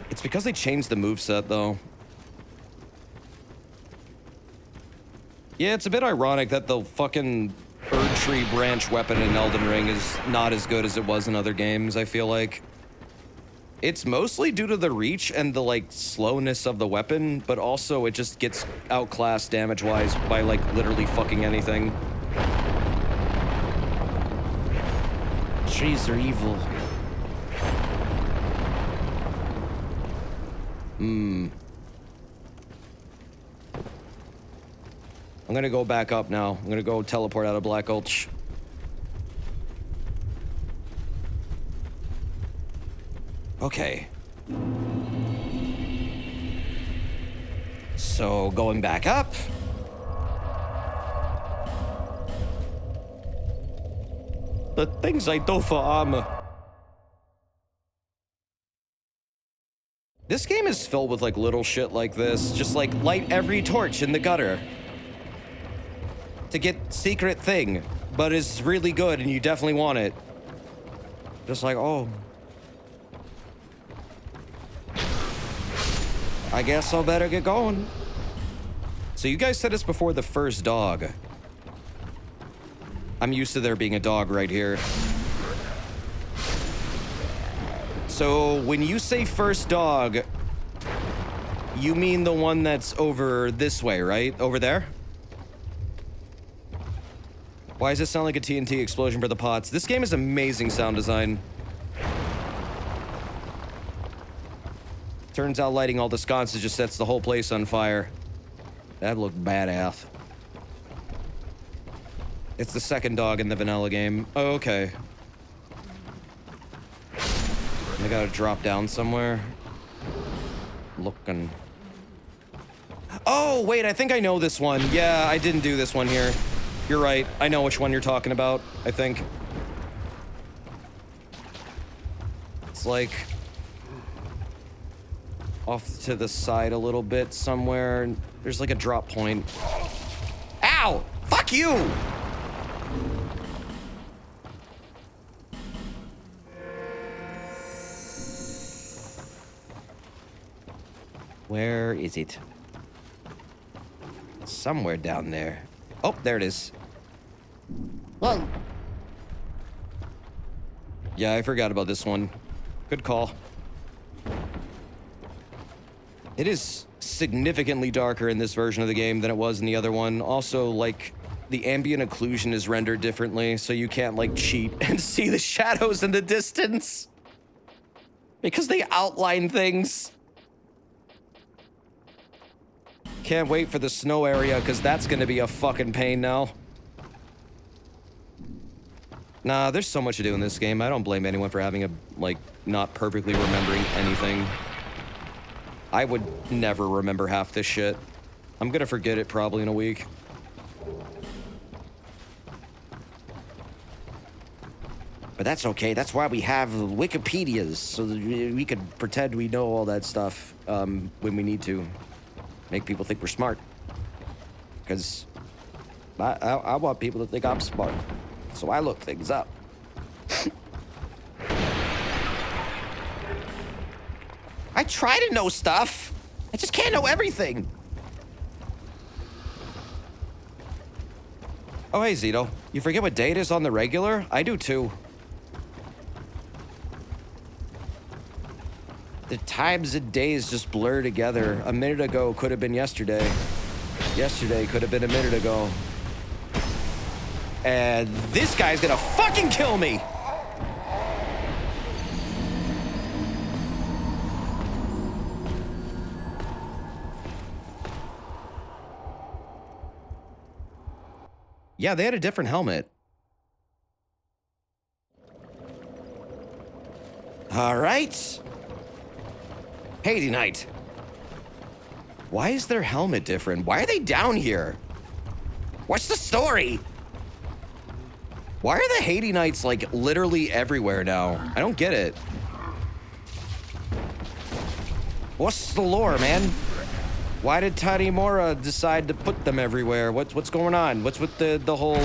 It's because they changed the moveset, though. Yeah, it's a bit ironic that the fucking Erd Tree branch weapon in Elden Ring is not as good as it was in other games, I feel like. It's mostly due to the reach and the, like, slowness of the weapon, but also it just gets outclassed damage-wise by, like, literally fucking anything. Trees are evil. I'm gonna go back up now. I'm gonna go teleport out of Black Gulch. Okay. So, going back up. The things I do for armor. This game is filled with, like, little shit like this. Just, like, light every torch in the gutter to get secret thing, but it's really good and you definitely want it. Just like, oh. I guess I'll better get going. So you guys said it's before the first dog. I'm used to there being a dog right here. So when you say first dog, you mean the one that's over this way, right? Over there? Why does it sound like a TNT explosion for the pots? This game is amazing sound design. Turns out lighting all the sconces just sets the whole place on fire. That looked badass. It's the second dog in the vanilla game. Oh, okay. I gotta drop down somewhere. Looking. Oh, wait, I think I know this one. Yeah, I didn't do this one here. You're right. I know which one you're talking about, I think. It's like off to the side a little bit somewhere. There's like a drop point. Ow! Fuck you! Where is it? Somewhere down there. Oh, there it is. Whoa. Yeah, I forgot about this one. Good call. It is significantly darker in this version of the game than it was in the other one. Also, like, the ambient occlusion is rendered differently, so you can't, like, cheat and see the shadows in the distance. Because they outline things. Can't wait for the snow area, because that's gonna be a fucking pain now. Nah, there's so much to do in this game. I don't blame anyone for having a, like, not perfectly remembering anything. I would never remember half this shit. I'm gonna forget it probably in a week. But that's okay. That's why we have Wikipedias, so that we could pretend we know all that stuff when we need to. Make people think we're smart. Because I want people to think I'm smart. So I look things up. I try to know stuff. I just can't know everything. Oh, hey, Zito. You forget what day it is on the regular? I do, too. The times and days just blur together. A minute ago could have been yesterday. Yesterday could have been a minute ago. And this guy's gonna fucking kill me! Yeah, they had a different helmet. All right. Haiti Knight. Why is their helmet different? Why are they down here? What's the story? Why are the Haiti Knights, like, literally everywhere now? I don't get it. What's the lore, man? Why did Tanimura decide to put them everywhere? What's going on? What's with the whole...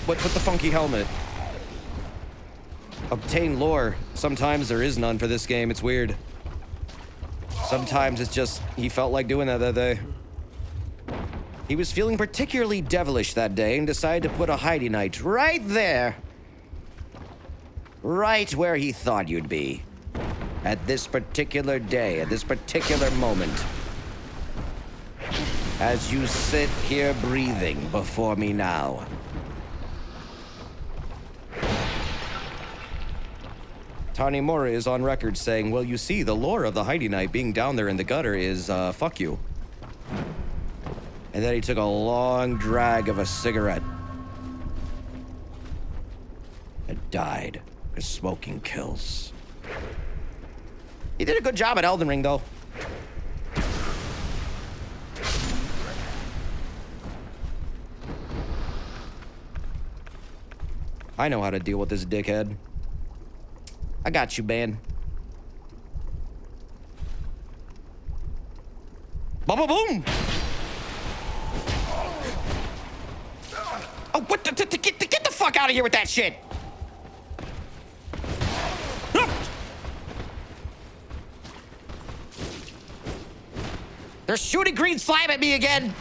What's with the funky helmet? Obtain lore. Sometimes there is none for this game. It's weird. Sometimes it's just, he felt like doing that day. He was feeling particularly devilish that day and decided to put a Haiti Knight right there. Right where he thought you'd be. At this particular day, at this particular moment. As you sit here breathing before me now. Tanimura is on record saying, well, you see, the lore of the Haiti Knight being down there in the gutter is, fuck you. And then he took a long drag of a cigarette. And died, because smoking kills. He did a good job at Elden Ring, though. I know how to deal with this dickhead. I got you, man. Ba-ba-boom! Oh, what the, get the fuck out of here with that shit! They're shooting green slime at me again!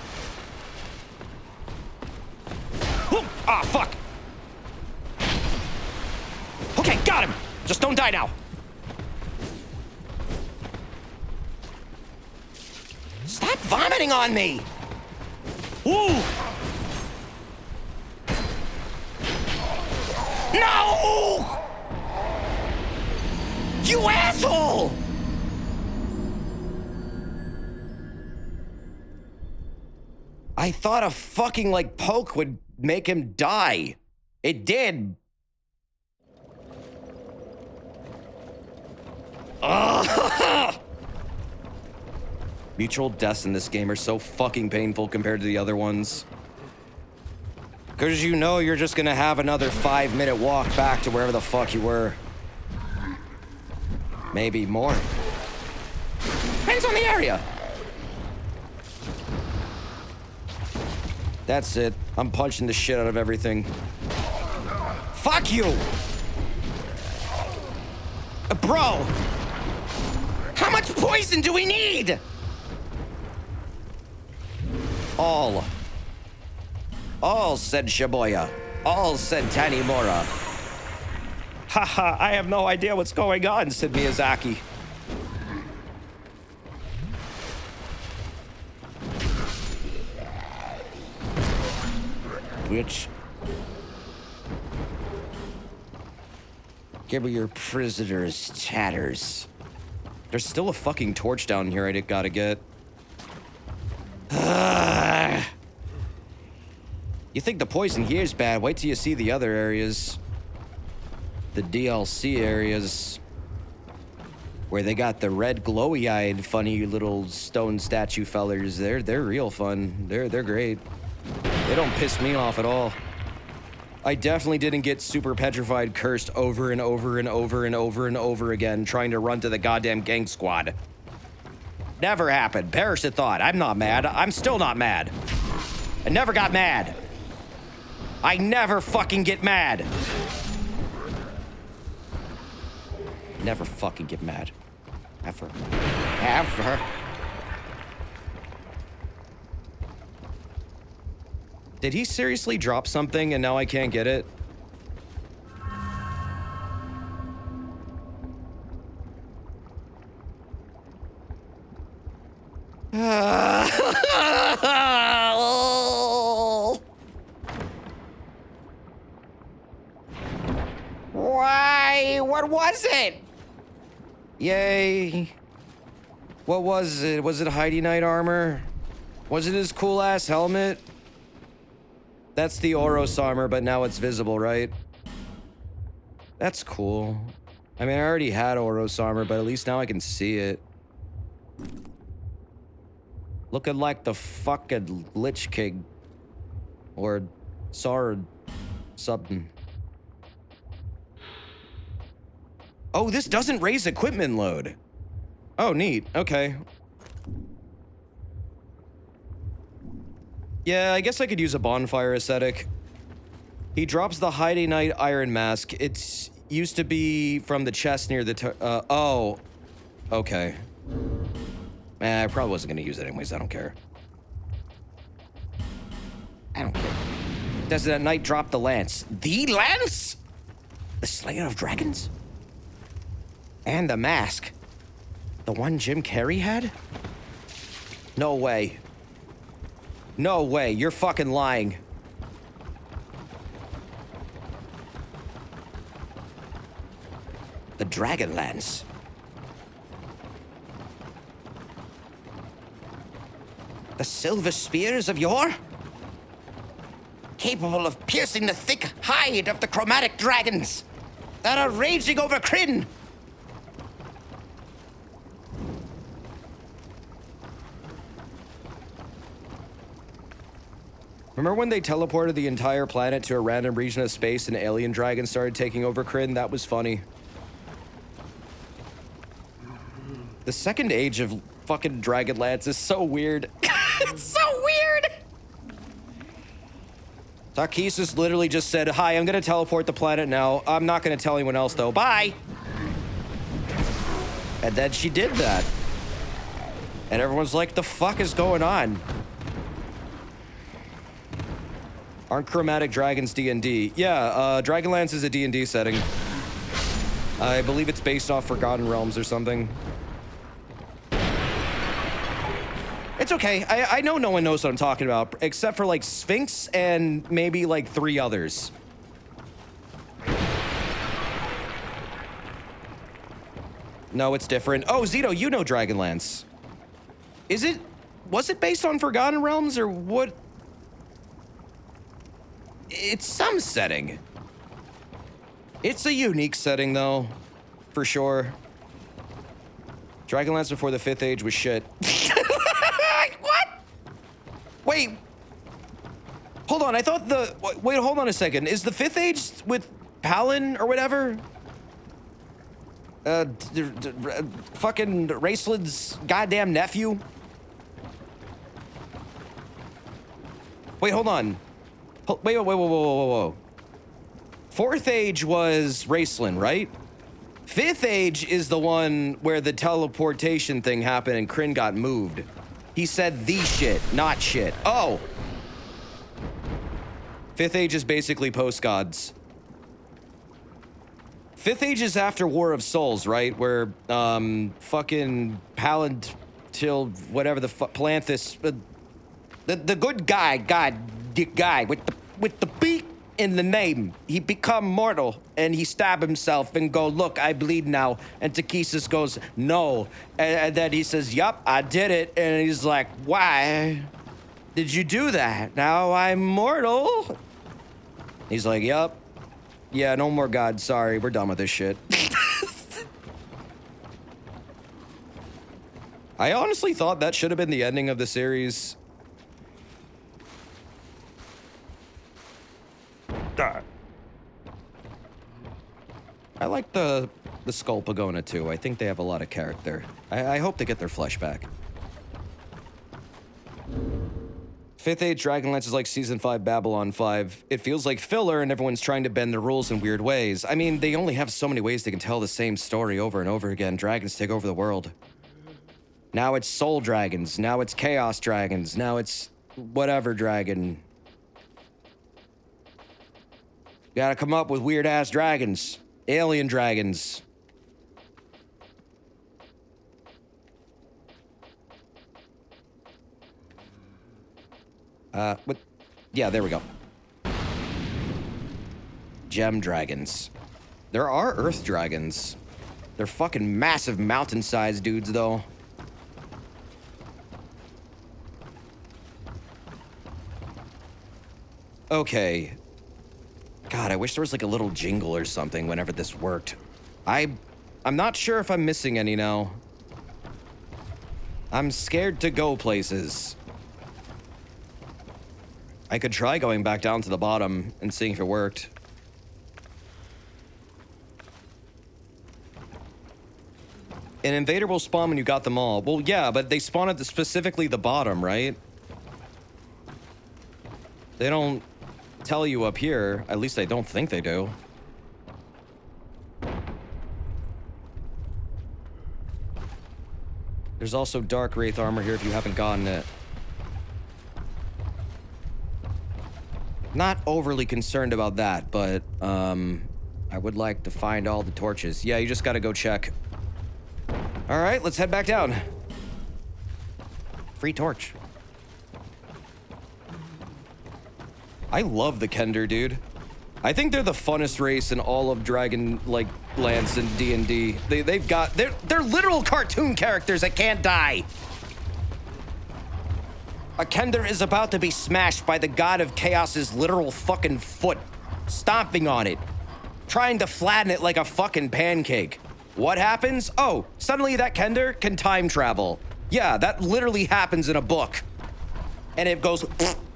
Ah, fuck! Okay, got him! Just don't die now. Stop vomiting on me! Woo! No! You asshole! I thought a fucking, like, poke would make him die. It did. Mutual deaths in this game are so fucking painful compared to the other ones. Because you know you're just gonna have another 5-minute walk back to wherever the fuck you were. Maybe more. Depends on the area. That's it. I'm punching the shit out of everything. Fuck you! Bro! How much poison do we need? All, said Shibuya. All, said Tanimura. Haha, I have no idea what's going on, said Miyazaki. Bitch. Give me your prisoner's tatters. There's still a fucking torch down here I gotta get. You think the poison here is bad? Wait till you see the other areas. The DLC areas. Where they got the red glowy-eyed funny little stone statue fellers. They're real fun. They're great. They don't piss me off at all. I definitely didn't get super petrified cursed over and over and over and over and over again trying to run to the goddamn gang squad. Never happened. Perish the thought. I'm not mad. I'm still not mad. I never got mad. I never fucking get mad. Never fucking get mad. Ever. Ever. Did he seriously drop something and now I can't get it? Why? What was it? Yay. What was it? Was it Heidi Knight armor? Was it his cool-ass helmet? That's the Oros armor, but now it's visible, right? That's cool. I mean, I already had Oros armor, but at least now I can see it. Looking like the fucking Lich King. Or Sar something. Oh, this doesn't raise equipment load. Oh, neat. Okay. Yeah, I guess I could use a bonfire aesthetic. He drops the Heidi Knight Iron Mask. It's used to be from the chest near the... oh. Okay. I probably wasn't going to use it anyways. I don't care. I don't care. Does that knight drop the lance? The lance? The Slayer of Dragons? And the mask. The one Jim Carrey had? No way. No way. You're fucking lying. The Dragon Lance. The silver spears of yore? Capable of piercing the thick hide of the chromatic dragons that are raging over Kryn. Remember when they teleported the entire planet to a random region of space and alien dragons started taking over Kryn? That was funny. The second age of fucking Dragonlance is so weird. It's so weird! Takesis literally just said, hi, I'm gonna teleport the planet now. I'm not gonna tell anyone else though. Bye! And then she did that. And everyone's like, the fuck is going on? Aren't chromatic dragons D&D? Yeah, Dragonlance is a D&D setting. I believe it's based off Forgotten Realms or something. It's okay. I know no one knows what I'm talking about, except for like Sphinx and maybe like 3 others. No, it's different. Oh, Zito, you know Dragonlance. Was it based on Forgotten Realms or what? It's some setting. It's a unique setting though, for sure. Dragonlance before the 5th age was shit. What? Wait. Hold on, I thought wait, hold on a second. Is the 5th age with Palin or whatever? Fucking Raceland's goddamn nephew? Wait, hold on. Wait, whoa. 4th age was Raceland, right? 5th age is the one where the teleportation thing happened and Kryn got moved. He said the shit, not shit. Oh! 5th age is basically post-gods. 5th age is after War of Souls, right? Where, fucking Palantil, whatever the fuck, Palanthus, the good guy, the guy with the beak in the name, he become mortal and he stab himself and go, look, I bleed now. And Takesis goes, no. And then he says, yup, I did it. And he's like, why did you do that? Now I'm mortal. He's like, yup. Yeah, no more gods. Sorry, we're done with this shit. I honestly thought that should have been the ending of the series. I like the Skull Pogona too. I think they have a lot of character. I hope they get their flesh back. 5th Age Dragonlance is like Season 5 Babylon 5. It feels like filler and everyone's trying to bend the rules in weird ways. I mean, they only have so many ways they can tell the same story over and over again. Dragons take over the world. Now it's Soul Dragons. Now it's Chaos Dragons. Now it's whatever dragon. Gotta come up with weird-ass dragons. Alien dragons. What? Yeah, there we go. Gem dragons. There are earth dragons. They're fucking massive mountain-sized dudes, though. Okay. God, I wish there was like a little jingle or something whenever this worked. I'm not sure if I'm missing any now. I'm scared to go places. I could try going back down to the bottom and seeing if it worked. An invader will spawn when you got them all. Well, yeah, but they spawn at specifically the bottom, right? They don't tell you up here. At least I don't think they do. There's also Dark Wraith armor here if you haven't gotten it. Not overly concerned about that, but I would like to find all the torches. Yeah, you just gotta go check. All right, let's head back down. Free torch. I love the Kender, dude. I think they're the funnest race in all of Dragon, like, Lance and D&D. They're literal cartoon characters that can't die. A Kender is about to be smashed by the god of chaos's literal fucking foot, stomping on it, trying to flatten it like a fucking pancake. What happens? Oh, suddenly that Kender can time travel. Yeah, that literally happens in a book. And it goes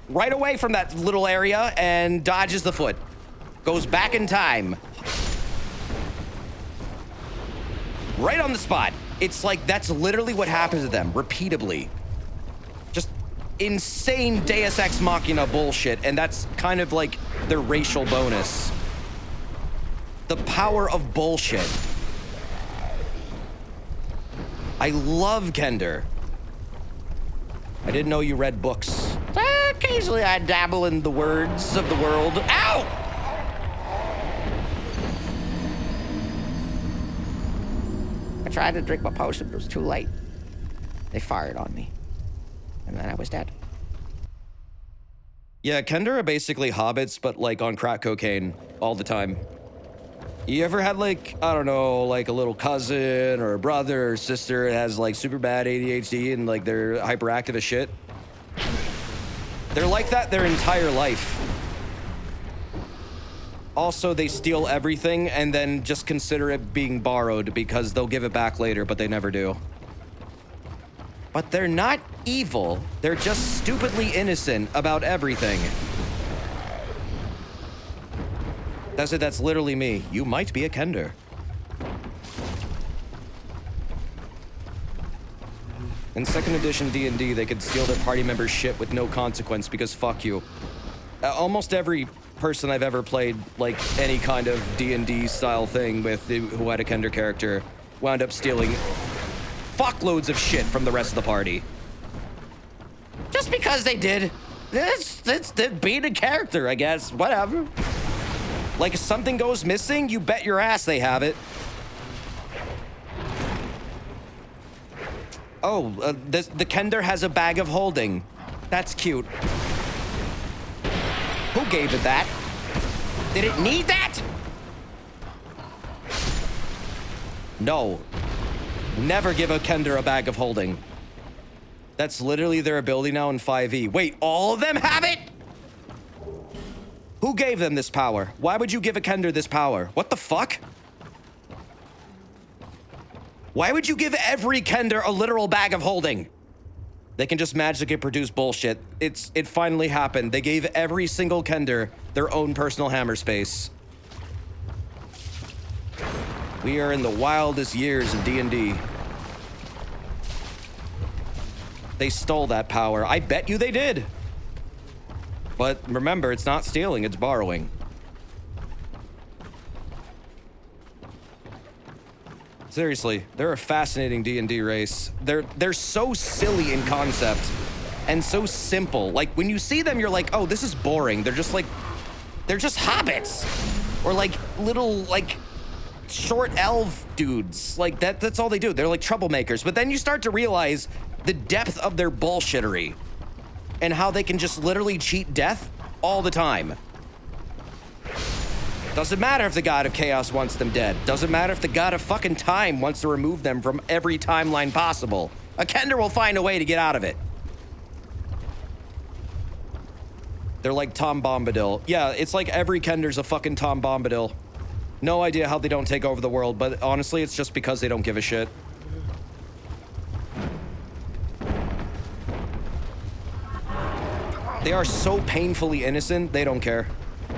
right away from that little area and dodges the foot. Goes back in time. Right on the spot. It's like that's literally what happens to them, repeatedly. Just insane Deus Ex Machina bullshit, and that's kind of like their racial bonus. The power of bullshit. I love Kender. I didn't know you read books. Occasionally I dabble in the words of the world. Ow! I tried to drink my potion, but it was too late. They fired on me. And then I was dead. Yeah, Kender are basically hobbits, but like on crack cocaine all the time. You ever had like, I don't know, like a little cousin or a brother or sister that has like super bad ADHD and like they're hyperactive as shit? They're like that their entire life. Also, they steal everything and then just consider it being borrowed because they'll give it back later, but they never do. But they're not evil. They're just stupidly innocent about everything. That's literally me. You might be a Kender. In 2nd edition D&D, they could steal their party members' shit with no consequence because fuck you. Almost every person I've ever played, like, any kind of D&D style thing with who had a Kender character wound up stealing fuckloads of shit from the rest of the party. Just because they did. It's being a character, I guess. Whatever. Like, if something goes missing, you bet your ass they have it. Oh, the Kender has a bag of holding. That's cute. Who gave it that? Did it need that? No. Never give a Kender a bag of holding. That's literally their ability now in 5e. Wait, all of them have it? Who gave them this power? Why would you give a Kender this power? What the fuck? Why would you give every Kender a literal bag of holding? They can just magically produce bullshit. It finally happened. They gave every single Kender their own personal hammer space. We are in the wildest years of D&D. They stole that power. I bet you they did. But remember, it's not stealing, it's borrowing. Seriously, they're a fascinating D&D race. They're so silly in concept and so simple. Like, when you see them, you're like, oh, this is boring. They're just hobbits. Or like little, like, short elf dudes. Like, that's all they do. They're like troublemakers. But then you start to realize the depth of their bullshittery and how they can just literally cheat death all the time. Doesn't matter if the God of Chaos wants them dead. Doesn't matter if the God of fucking Time wants to remove them from every timeline possible. A Kender will find a way to get out of it. They're like Tom Bombadil. Yeah, it's like every Kender's a fucking Tom Bombadil. No idea how they don't take over the world, but honestly, it's just because they don't give a shit. They are so painfully innocent, they don't care.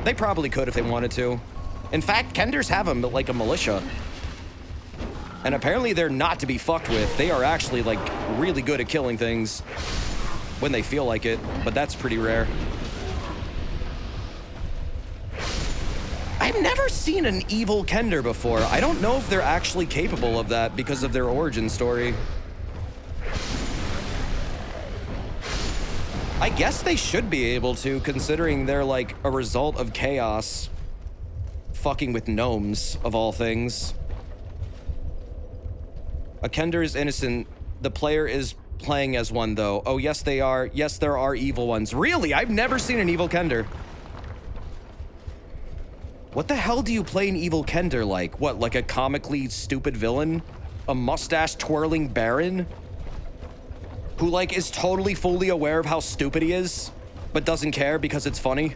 They probably could if they wanted to. In fact, Kenders have them like a militia. And apparently they're not to be fucked with. They are actually like really good at killing things when they feel like it, but that's pretty rare. I've never seen an evil Kender before. I don't know if they're actually capable of that because of their origin story. I guess they should be able to, considering they're like a result of chaos. Fucking with gnomes, of all things. A Kender is innocent. The player is playing as one, though. Oh, yes, they are. Yes, there are evil ones. Really? I've never seen an evil Kender. What the hell do you play an evil Kender like? What, like a comically stupid villain? A mustache-twirling baron? Who, like, is totally fully aware of how stupid he is, but doesn't care because it's funny?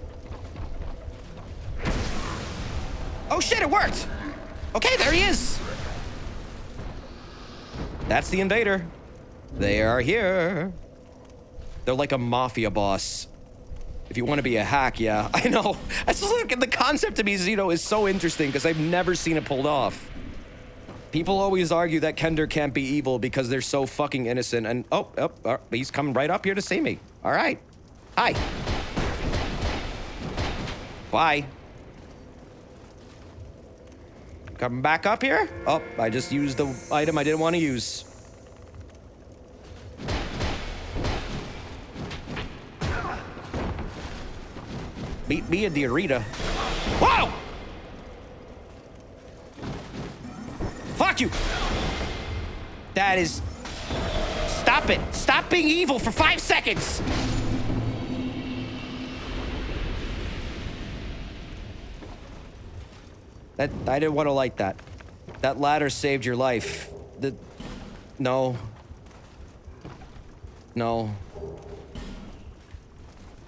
Oh shit, it worked! Okay, there he is! That's the invader. They are here. They're like a mafia boss. If you want to be a hack, yeah. I know. That's just like, the concept to me, Zeno, is so interesting because I've never seen it pulled off. People always argue that Kender can't be evil because they're so fucking innocent, and oh, he's coming right up here to see me. All right. Hi. Bye. Coming back up here? Oh, I just used the item I didn't want to use. Beat me a Diarrhea. Whoa! Fuck you! That is... Stop it! Stop being evil for 5 seconds! I didn't want to like that. That ladder saved your life. No. No.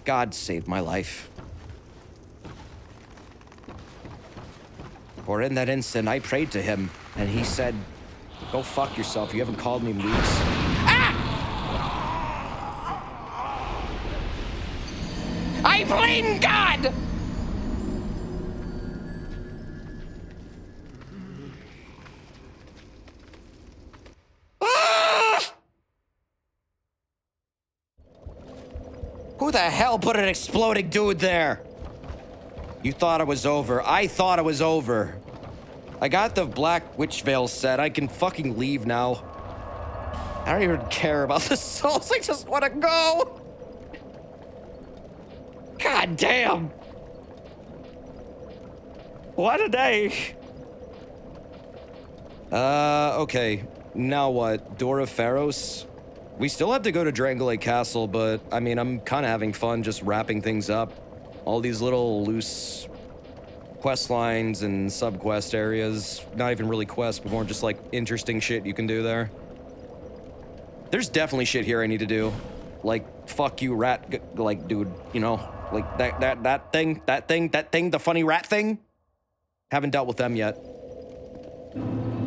God saved my life. For in that instant, I prayed to him, and he said, go fuck yourself, you haven't called me in weeks. Ah! I blame God! Ah! Who the hell put an exploding dude there? You thought it was over. I thought it was over. I got the Black Witch Veil set. I can fucking leave now. I don't even care about the souls. I just want to go. God damn. What a day. Okay. Now what? Door of Pharos? We still have to go to Drangolate Castle, but, I mean, I'm kind of having fun just wrapping things up. All these little loose quest lines and sub-quest areas. Not even really quests, but more just, like, interesting shit you can do there. There's definitely shit here I need to do. Like, fuck you, rat, like, dude, you know? Like, that thing, the funny rat thing. Haven't dealt with them yet.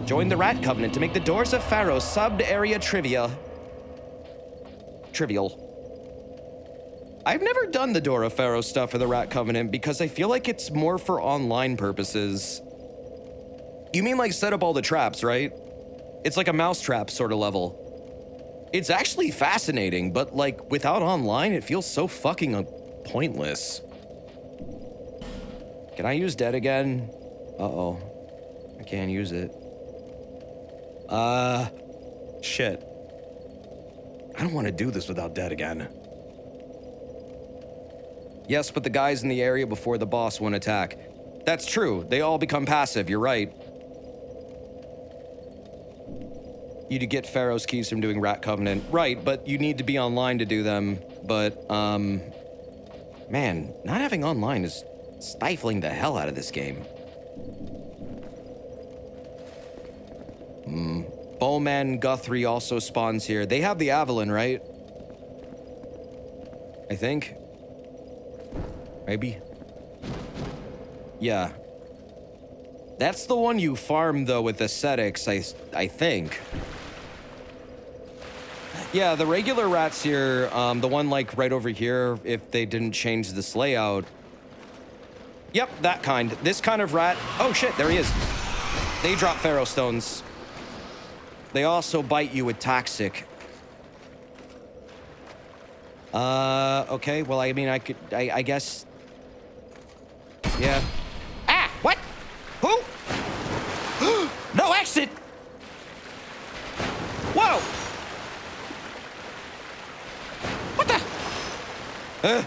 Join the Rat Covenant to make the Doors of Pharaoh sub-area trivial. I've never done the Door of Pharaoh stuff for the Rat Covenant because I feel like it's more for online purposes. You mean like set up all the traps, right? It's like a mousetrap sort of level. It's actually fascinating, but like without online, it feels so fucking pointless. Can I use dead again? Uh-oh. I can't use it. Shit. I don't want to do this without dead again. Yes, but the guys in the area before the boss won't attack. That's true. They all become passive, you're right. You to get Pharaoh's keys from doing Rat Covenant. Right, but you need to be online to do them. But, man, not having online is stifling the hell out of this game. Bowman Guthrie also spawns here. They have the Avalon, right? I think. Maybe. Yeah. That's the one you farm, though, with ascetics, I think. Yeah, the regular rats here, the one, like, right over here, if they didn't change this layout. Yep, that kind. This kind of rat... Oh, shit, there he is. They drop Pharaoh stones. They also bite you with toxic. Okay, well, I mean, I guess... Yeah. Ah, what? Who? No exit! Whoa! What the?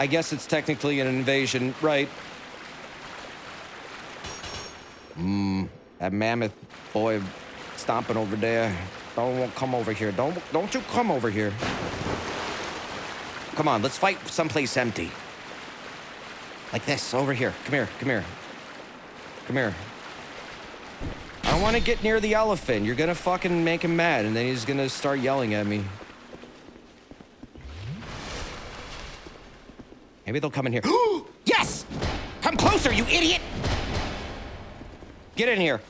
I guess it's technically an invasion, right? That mammoth boy stomping over there. Don't come over here. Don't you come over here. Come on, let's fight someplace empty. Like this, over here. Come here, come here. Come here. I don't want to get near the elephant. You're gonna fucking make him mad, and then he's gonna start yelling at me. Maybe they'll come in here. Yes! Come closer, you idiot! Get in here.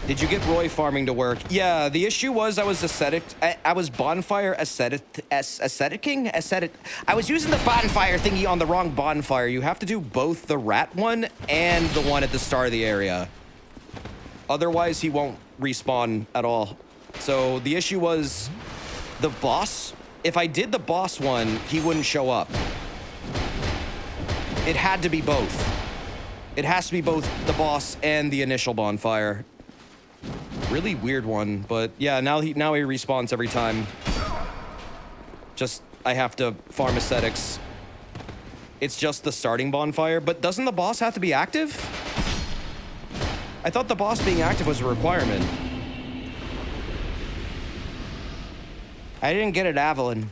Did you get Roy farming to work? Yeah, the issue was I was I was bonfire asceticing. I was using the bonfire thingy on the wrong bonfire. You have to do both the rat one and the one at the start of the area. Otherwise, he won't respawn at all. So the issue was the boss. If I did the boss one, he wouldn't show up. It had to be both. It has to be both the boss and the initial bonfire. Really weird one, but yeah, now he respawns every time. Just, I have to farm ascetics. It's just the starting bonfire, but doesn't the boss have to be active? I thought the boss being active was a requirement. I didn't get an Avalon.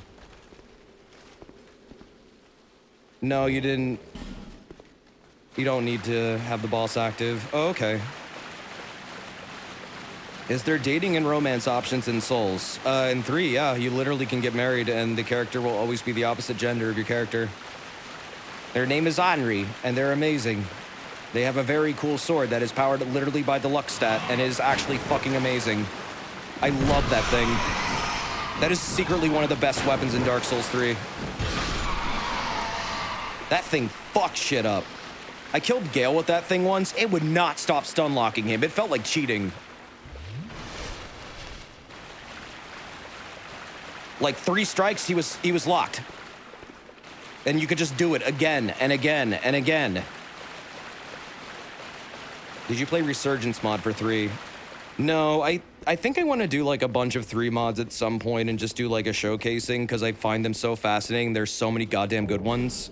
No, you didn't. You don't need to have the boss active. Oh, okay. Is there dating and romance options in Souls? In 3, yeah, you literally can get married and the character will always be the opposite gender of your character. Their name is Henri, and they're amazing. They have a very cool sword that is powered literally by the luck stat and is actually fucking amazing. I love that thing. That is secretly one of the best weapons in Dark Souls 3. That thing fucks shit up. I killed Gale with that thing once. It would not stop stun locking him. It felt like cheating. Like 3 strikes, he was locked. And you could just do it again and again and again. Did you play Resurgence mod for 3? No, I think I want to do like a bunch of 3 mods at some point and just do like a showcasing because I find them so fascinating. There's so many goddamn good ones.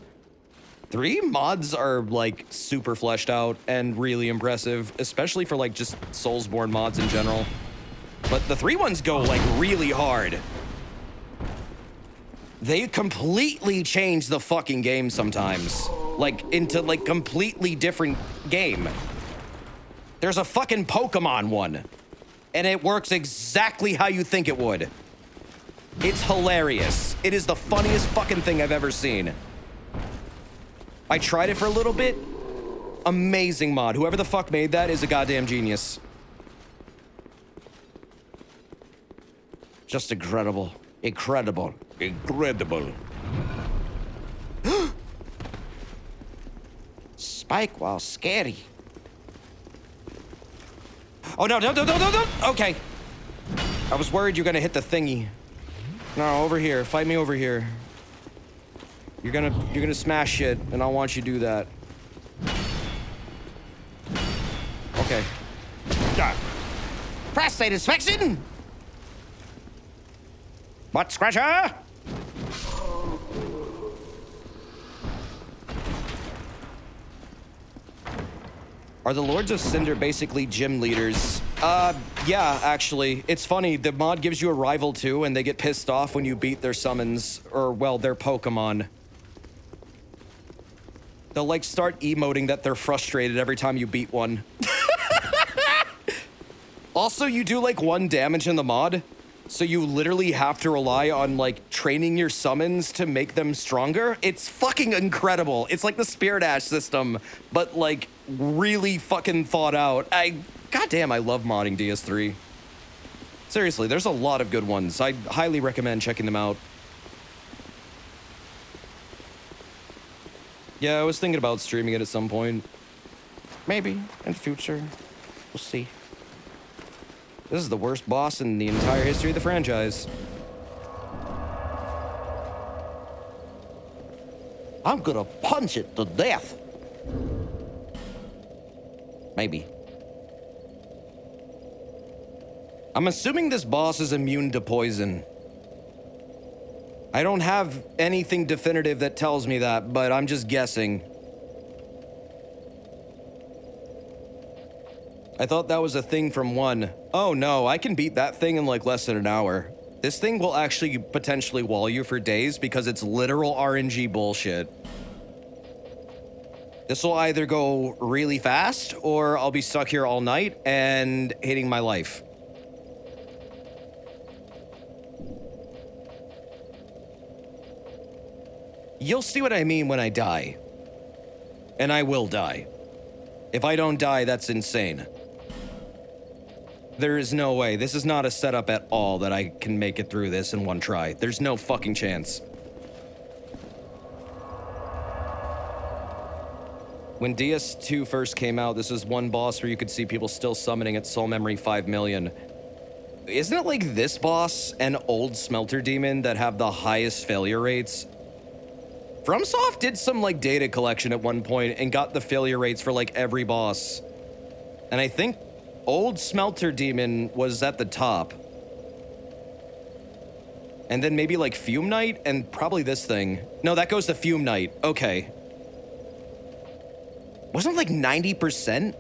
3 mods are like super fleshed out and really impressive, especially for like just Soulsborne mods in general. But the 3 ones go like really hard. They completely change the fucking game sometimes. Like into like completely different game. There's a fucking Pokemon one. And it works exactly how you think it would. It's hilarious. It is the funniest fucking thing I've ever seen. I tried it for a little bit. Amazing mod. Whoever the fuck made that is a goddamn genius. Just incredible. Incredible. Incredible. Spike while scary. Oh, no, no. Okay. I was worried you're gonna hit the thingy. No, over here. Fight me over here. You're gonna smash shit, and I want you to do that. Okay. Prostate inspection! Butt scratcher! Are the Lords of Cinder basically gym leaders? Yeah, actually. It's funny, the mod gives you a rival too, and they get pissed off when you beat their summons, or, well, their Pokemon. They'll, like, start emoting that they're frustrated every time you beat one. Also, you do, like, 1 damage in the mod, so you literally have to rely on, like, training your summons to make them stronger. It's fucking incredible. It's like the Spirit Ash system, but, like, really fucking thought out. Goddamn, I love modding DS3. Seriously, there's a lot of good ones. I highly recommend checking them out. Yeah, I was thinking about streaming it at some point. Maybe, in the future. We'll see. This is the worst boss in the entire history of the franchise. I'm gonna punch it to death. Maybe. I'm assuming this boss is immune to poison. I don't have anything definitive that tells me that, but I'm just guessing. I thought that was a thing from 1. Oh no, I can beat that thing in like less than an hour. This thing will actually potentially wall you for days because it's literal RNG bullshit. This will either go really fast or I'll be stuck here all night and hating my life. You'll see what I mean when I die. And I will die. If I don't die, that's insane. There is no way. This is not a setup at all that I can make it through this in 1 try. There's no fucking chance. When DS2 first came out, this was one boss where you could see people still summoning at Soul Memory 5 million. Isn't it like this boss and Old Smelter Demon that have the highest failure rates? FromSoft did some like data collection at one point and got the failure rates for like every boss. And I think Old Smelter Demon was at the top. And then maybe like Fume Knight and probably this thing. No, that goes to Fume Knight. Okay. Wasn't it like 90%?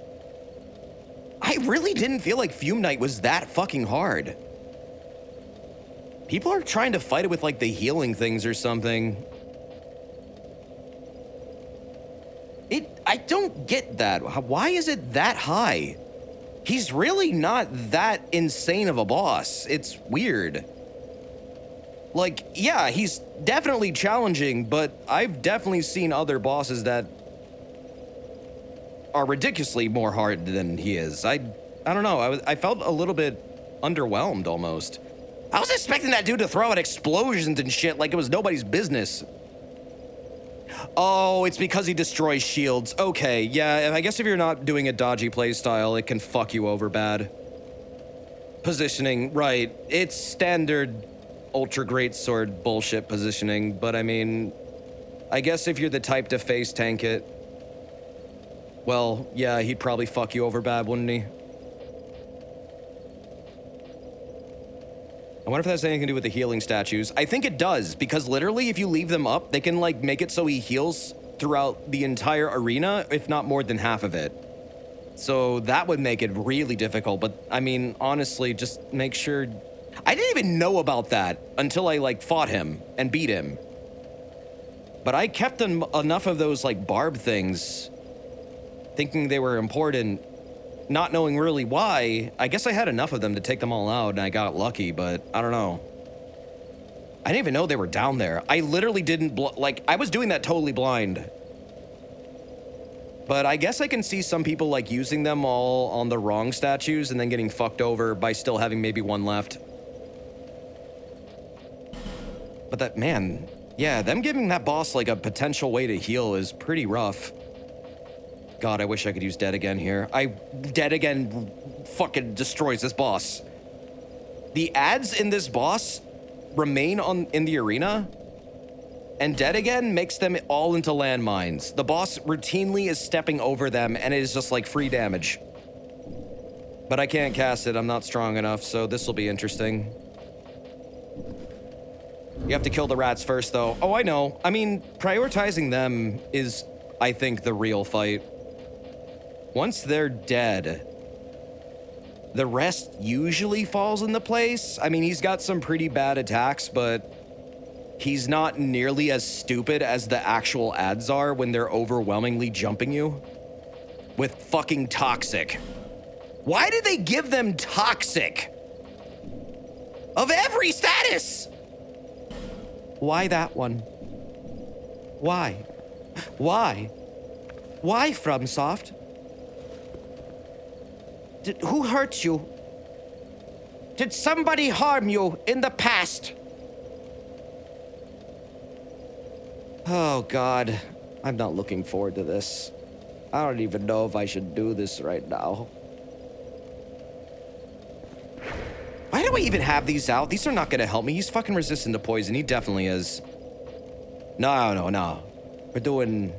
I really didn't feel like Fume Knight was that fucking hard. People are trying to fight it with like the healing things or something. I don't get that. Why is it that high? He's really not that insane of a boss. It's weird. Like, yeah, he's definitely challenging, but I've definitely seen other bosses that are ridiculously more hard than he is. I don't know. I felt a little bit underwhelmed almost. I was expecting that dude to throw out explosions and shit like it was nobody's business. Oh, it's because he destroys shields. Okay, yeah, I guess if you're not doing a dodgy playstyle, it can fuck you over bad. Positioning, right. It's standard ultra great sword bullshit positioning, but I mean, I guess if you're the type to face tank it, well, yeah, he'd probably fuck you over bad, wouldn't he? I wonder if that has anything to do with the healing statues. I think it does, because literally if you leave them up, they can like make it so he heals throughout the entire arena, if not more than half of it. So that would make it really difficult, but I mean, honestly, just make sure... I didn't even know about that until I like fought him and beat him. But I kept enough of those like barb things, thinking they were important, not knowing really why. I guess I had enough of them to take them all out and I got lucky, but I don't know. I didn't even know they were down there. I literally didn't, like, I was doing that totally blind. But I guess I can see some people like using them all on the wrong statues and then getting fucked over by still having maybe one left. But that, man, yeah, them giving that boss like a potential way to heal is pretty rough. God, I wish I could use Dead Again here. Dead Again fucking destroys this boss. The ads in this boss remain in the arena, and Dead Again makes them all into landmines. The boss routinely is stepping over them, and it is just like free damage. But I can't cast it, I'm not strong enough, so this will be interesting. You have to kill the rats first, though. Oh, I know. I mean, prioritizing them is, I think, the real fight. Once they're dead, the rest usually falls into place. I mean, he's got some pretty bad attacks, but he's not nearly as stupid as the actual ads are when they're overwhelmingly jumping you with fucking Toxic. Why did they give them Toxic? Of every status! Why that one? Why? Why? Why, FromSoft? Who hurt you? Did somebody harm you in the past? Oh, God. I'm not looking forward to this. I don't even know if I should do this right now. Why do we even have these out? These are not gonna help me. He's fucking resistant to poison. He definitely is. No. We're doing...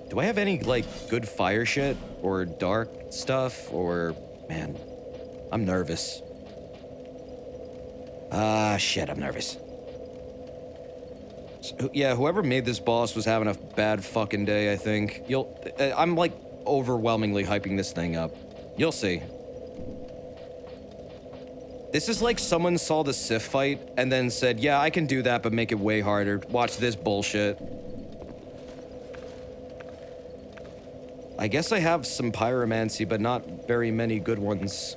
Do I have any, like, good fire shit? Or dark stuff? Or... Man, I'm nervous. Shit, I'm nervous. So, yeah, whoever made this boss was having a bad fucking day, I think. I'm, like, overwhelmingly hyping this thing up. You'll see. This is like someone saw the Sif fight and then said, yeah, I can do that, but make it way harder. Watch this bullshit. I guess I have some pyromancy, but not very many good ones.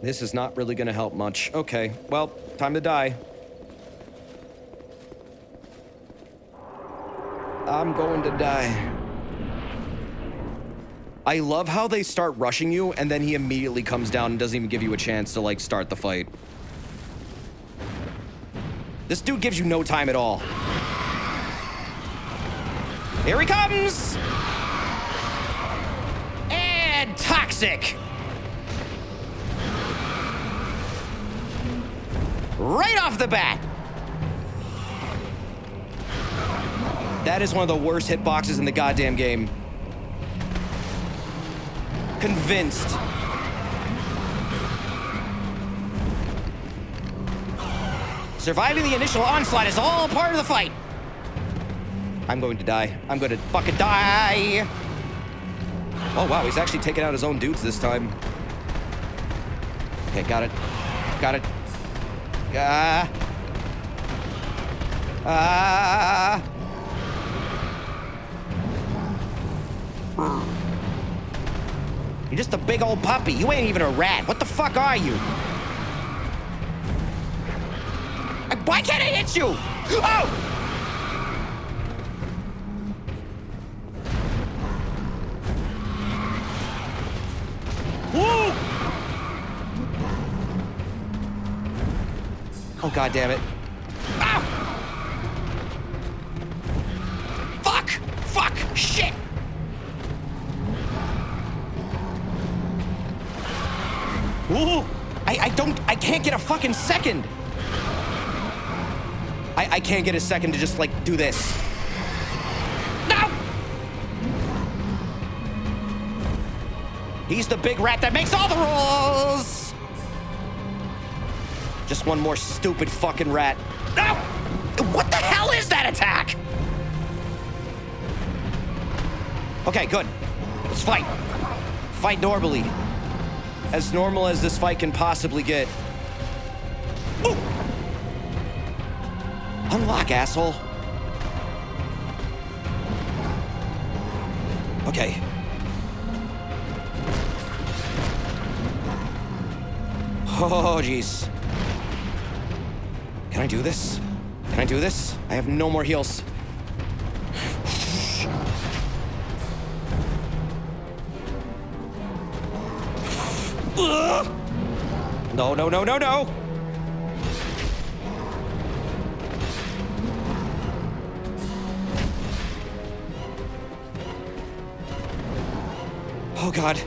This is not really gonna help much. Okay, well, time to die. I'm going to die. I love how they start rushing you, and then he immediately comes down and doesn't even give you a chance to, like, start the fight. This dude gives you no time at all. Here he comes! And Toxic! Right off the bat! That is one of the worst hitboxes in the goddamn game. Convinced. Surviving the initial onslaught is all part of the fight. I'm going to die. I'm going to fucking die. Oh, wow, he's actually taking out his own dudes this time. Okay, got it. Got it. You're just a big old puppy. You ain't even a rat. What the fuck are you? Why can't I hit you? Oh! Woo! Oh, God damn it. Ow! Fuck! Fuck! Shit! Ooh! I can't get a fucking second! I can't get a second to just, like, do this. No! He's the big rat that makes all the rules! Just one more stupid fucking rat. No! What the hell is that attack? Okay, good. Let's fight. Fight normally. As normal as this fight can possibly get. Ooh! Unlock, asshole. Okay. Oh, jeez. Can I do this? Can I do this? I have no more heals. Ugh. No, no, no, no, no. Oh, God.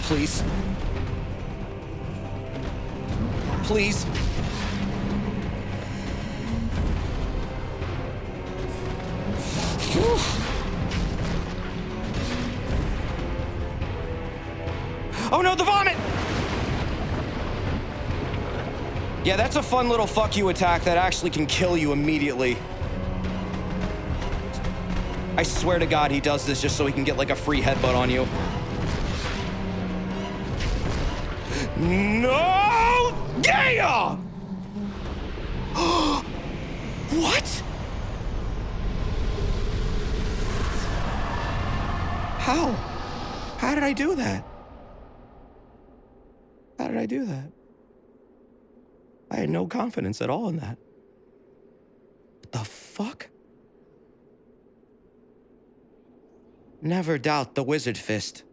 Please. Please. Whew. Oh no, the vomit! Yeah, that's a fun little fuck you attack that actually can kill you immediately. I swear to God he does this just so he can get like a free headbutt on you. No! Yeah! What? How? How did I do that? How did I do that? I had no confidence at all in that. What the fuck? Never doubt the wizard fist.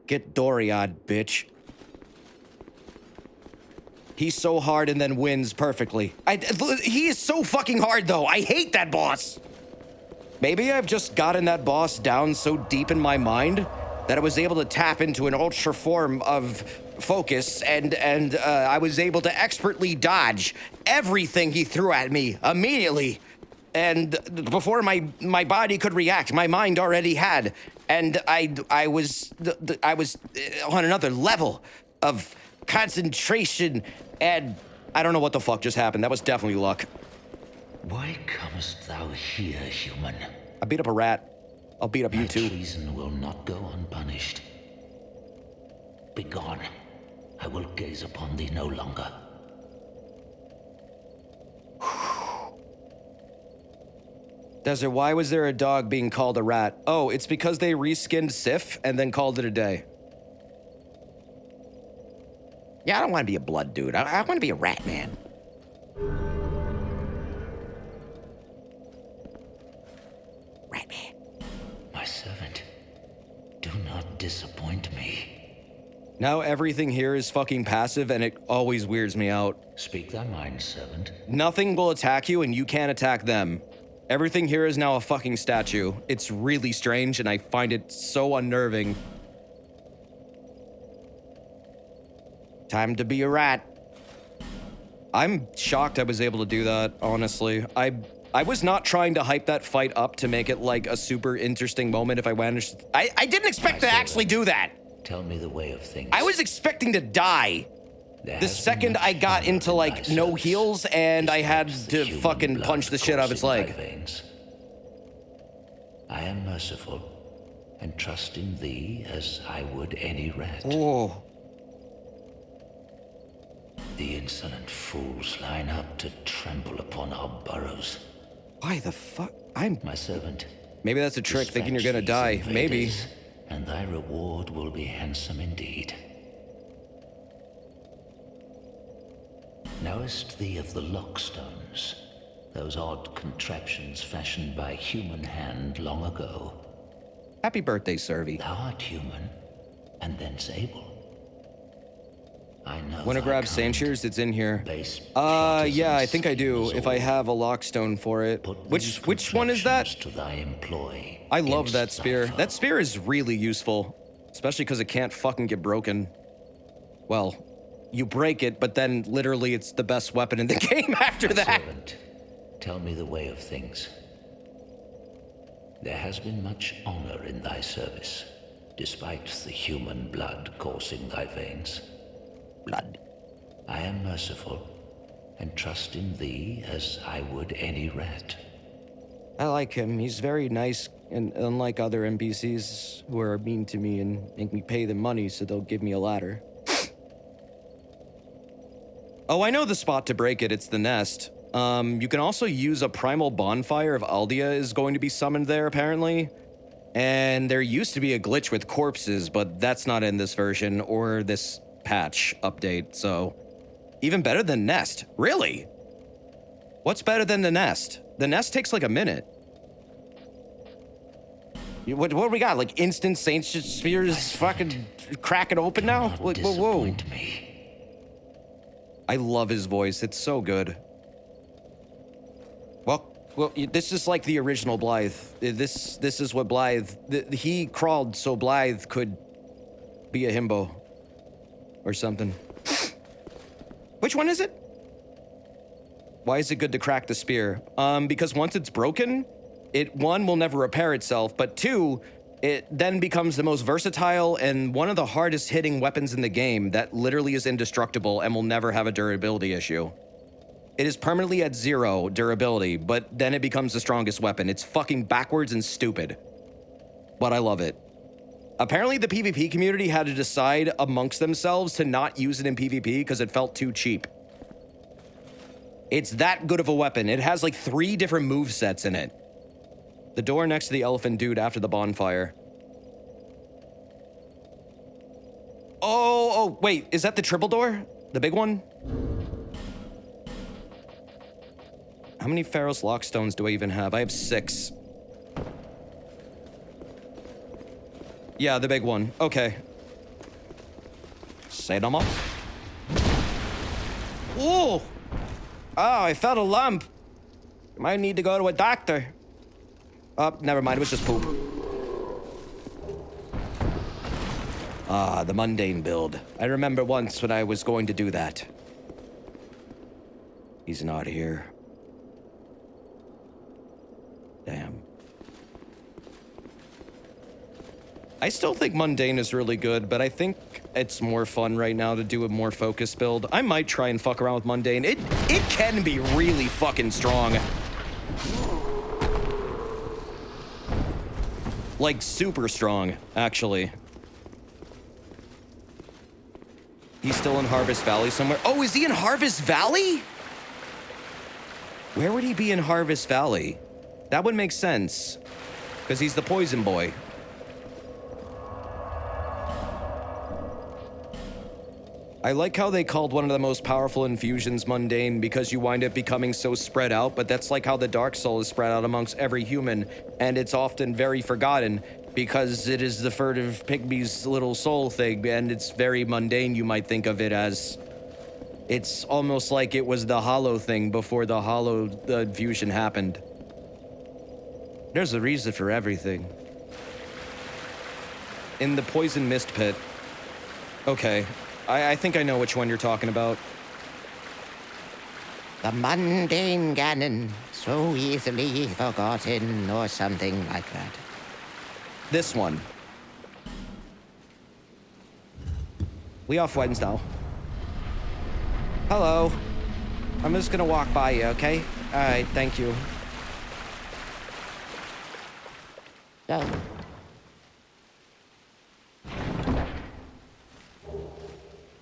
Get Doriad, bitch. He's so hard and then wins perfectly. He is so fucking hard, though. I hate that boss. Maybe I've just gotten that boss down so deep in my mind that I was able to tap into an ultra form of focus and I was able to expertly dodge everything he threw at me immediately. And before my body could react, my mind already had. And I was on another level of concentration, and I don't know what the fuck just happened. That was definitely luck. Why comest thou here, human? I beat up a rat. I'll beat up you too. My treason will not go unpunished. Begone. I will gaze upon thee no longer. Desert, why was there a dog being called a rat? Oh, it's because they reskinned Sif and then called it a day. Yeah, I don't want to be a blood dude. I want to be a rat man. Rat man. My servant, do not disappoint me. Now everything here is fucking passive and it always weirds me out. Speak thy mind, servant. Nothing will attack you and you can't attack them. Everything here is now a fucking statue. It's really strange and I find it so unnerving. Time to be a rat. I'm shocked I was able to do that, honestly. I was not trying to hype that fight up to make it like a super interesting moment if I managed. I didn't expect to actually do that. Tell me the way of things. I was expecting to die. The second I got into like no heals and I had to fucking punch the shit out of its leg. I am merciful and trust in thee as I would any rat. Oh. The insolent fools line up to trample upon our burrows. Why the fuck? My servant. Maybe that's a trick, thinking you're gonna die. Maybe. And thy reward will be handsome indeed. Knowest thee of the lockstones? Those odd contraptions fashioned by human hand long ago. Happy birthday, Servy. Thou art human, and thence able. I know. Wanna grab Saintures? It's in here. Yeah, I think I do. If I have a lockstone for it. Which one is that? To thy employ. I love that spear. That spear is really useful, especially because it can't fucking get broken. Well, you break it, but then literally it's the best weapon in the game after that. Servant, tell me the way of things. There has been much honor in thy service, despite the human blood coursing thy veins. Blood. I am merciful, and trust in thee as I would any rat. I like him. He's very nice, and unlike other NPCs who are mean to me and make me pay them money so they'll give me a ladder. Oh, I know the spot to break it. It's the nest. You can also use a primal bonfire if Aldea is going to be summoned there, apparently. And there used to be a glitch with corpses, but that's not in this version or this patch update, so... Even better than Nest. Really? What's better than the Nest? The Nest takes like a minute. What do we got? Like instant Saint Spears fucking crack it open now? Like, whoa. I love his voice. It's so good. Well, this is like the original Blythe. This is what Blythe... He crawled so Blythe could be a himbo. Or something. Which one is it? Why is it good to crack the spear? Because once it's broken, it, one, will never repair itself, but two, it then becomes the most versatile and one of the hardest hitting weapons in the game that literally is indestructible and will never have a durability issue. It is permanently at 0 durability, but then it becomes the strongest weapon. It's fucking backwards and stupid. But I love it. Apparently the PvP community had to decide amongst themselves to not use it in PvP because it felt too cheap. It's that good of a weapon. It has like 3 different movesets in it. The door next to the elephant dude after the bonfire. Oh, wait, is that the triple door? The big one? How many Pharaoh's Lockstones do I even have? I have 6. Yeah, the big one. Okay. Say no more. Ooh! Oh, I felt a lump. Might need to go to a doctor. Oh, never mind. It was just poop. Ah, the mundane build. I remember once when I was going to do that. He's not here. Damn. I still think mundane is really good, but I think it's more fun right now to do a more focused build. I might try and fuck around with mundane. It can be really fucking strong. Like super strong, actually. He's still in Harvest Valley somewhere. Oh, is he in Harvest Valley? Where would he be in Harvest Valley? That would make sense, because he's the poison boy. I like how they called one of the most powerful infusions mundane because you wind up becoming so spread out, but that's like how the Dark Soul is spread out amongst every human, and it's often very forgotten because it is the furtive pygmy's little soul thing, and it's very mundane. You might think of it as... It's almost like it was the hollow thing before the hollow infusion happened. There's a reason for everything. In the poison mist pit. Okay. I think I know which one you're talking about. The mundane Ganon, so easily forgotten, or something like that. This one. We off Wednesday. Hello. I'm just gonna walk by you, okay? Alright, thank you. Go.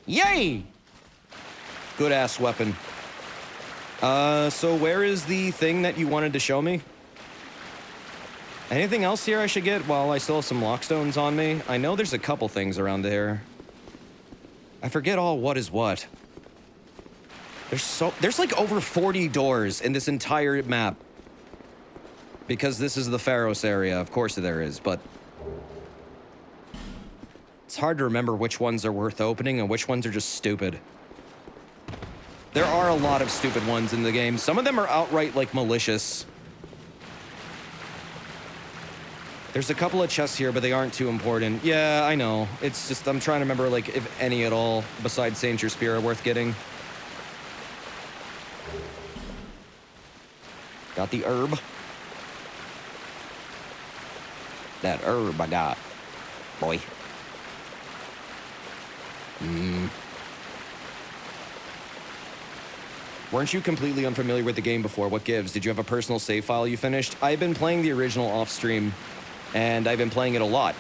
Yay! Good ass weapon. So where is the thing that you wanted to show me? Anything else here I should get while I still have some lockstones on me? I know there's a couple things around there. I forget all what is what. There's like over 40 doors in this entire map. Because this is the Pharos area, of course there is, but... It's hard to remember which ones are worth opening and which ones are just stupid. There are a lot of stupid ones in the game. Some of them are outright, like, malicious. There's a couple of chests here, but they aren't too important. Yeah, I know. It's just, I'm trying to remember, like, if any at all, besides Saint Your Spear, are worth getting. Got the herb. That herb I got, boy. Weren't you completely unfamiliar with the game before? What gives? Did you have a personal save file you finished? I've been playing the original off-stream, and I've been playing it a lot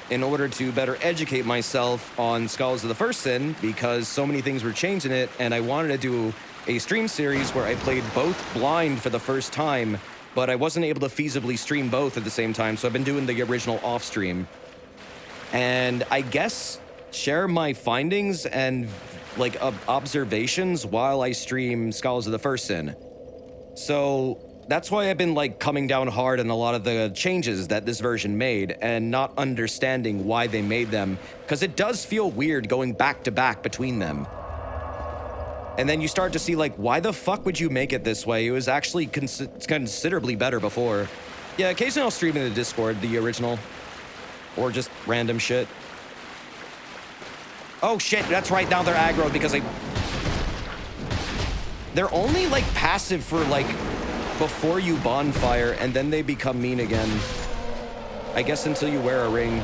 in order to better educate myself on Scholars of the First Sin, because so many things were changed in it, and I wanted to do a stream series where I played both blind for the first time, but I wasn't able to feasibly stream both at the same time, so I've been doing the original off stream. And I guess share my findings and like observations while I stream Scholars of the First Sin. So that's why I've been like coming down hard on a lot of the changes that this version made and not understanding why they made them, because it does feel weird going back to back between them. And then you start to see like, why the fuck would you make it this way? It was actually considerably better before. Yeah, occasionally I'll stream in the Discord, the original, or just random shit. Oh shit, that's right, now they're aggro because they're only like passive for like before you bonfire, and then they become mean again. I guess until you wear a ring.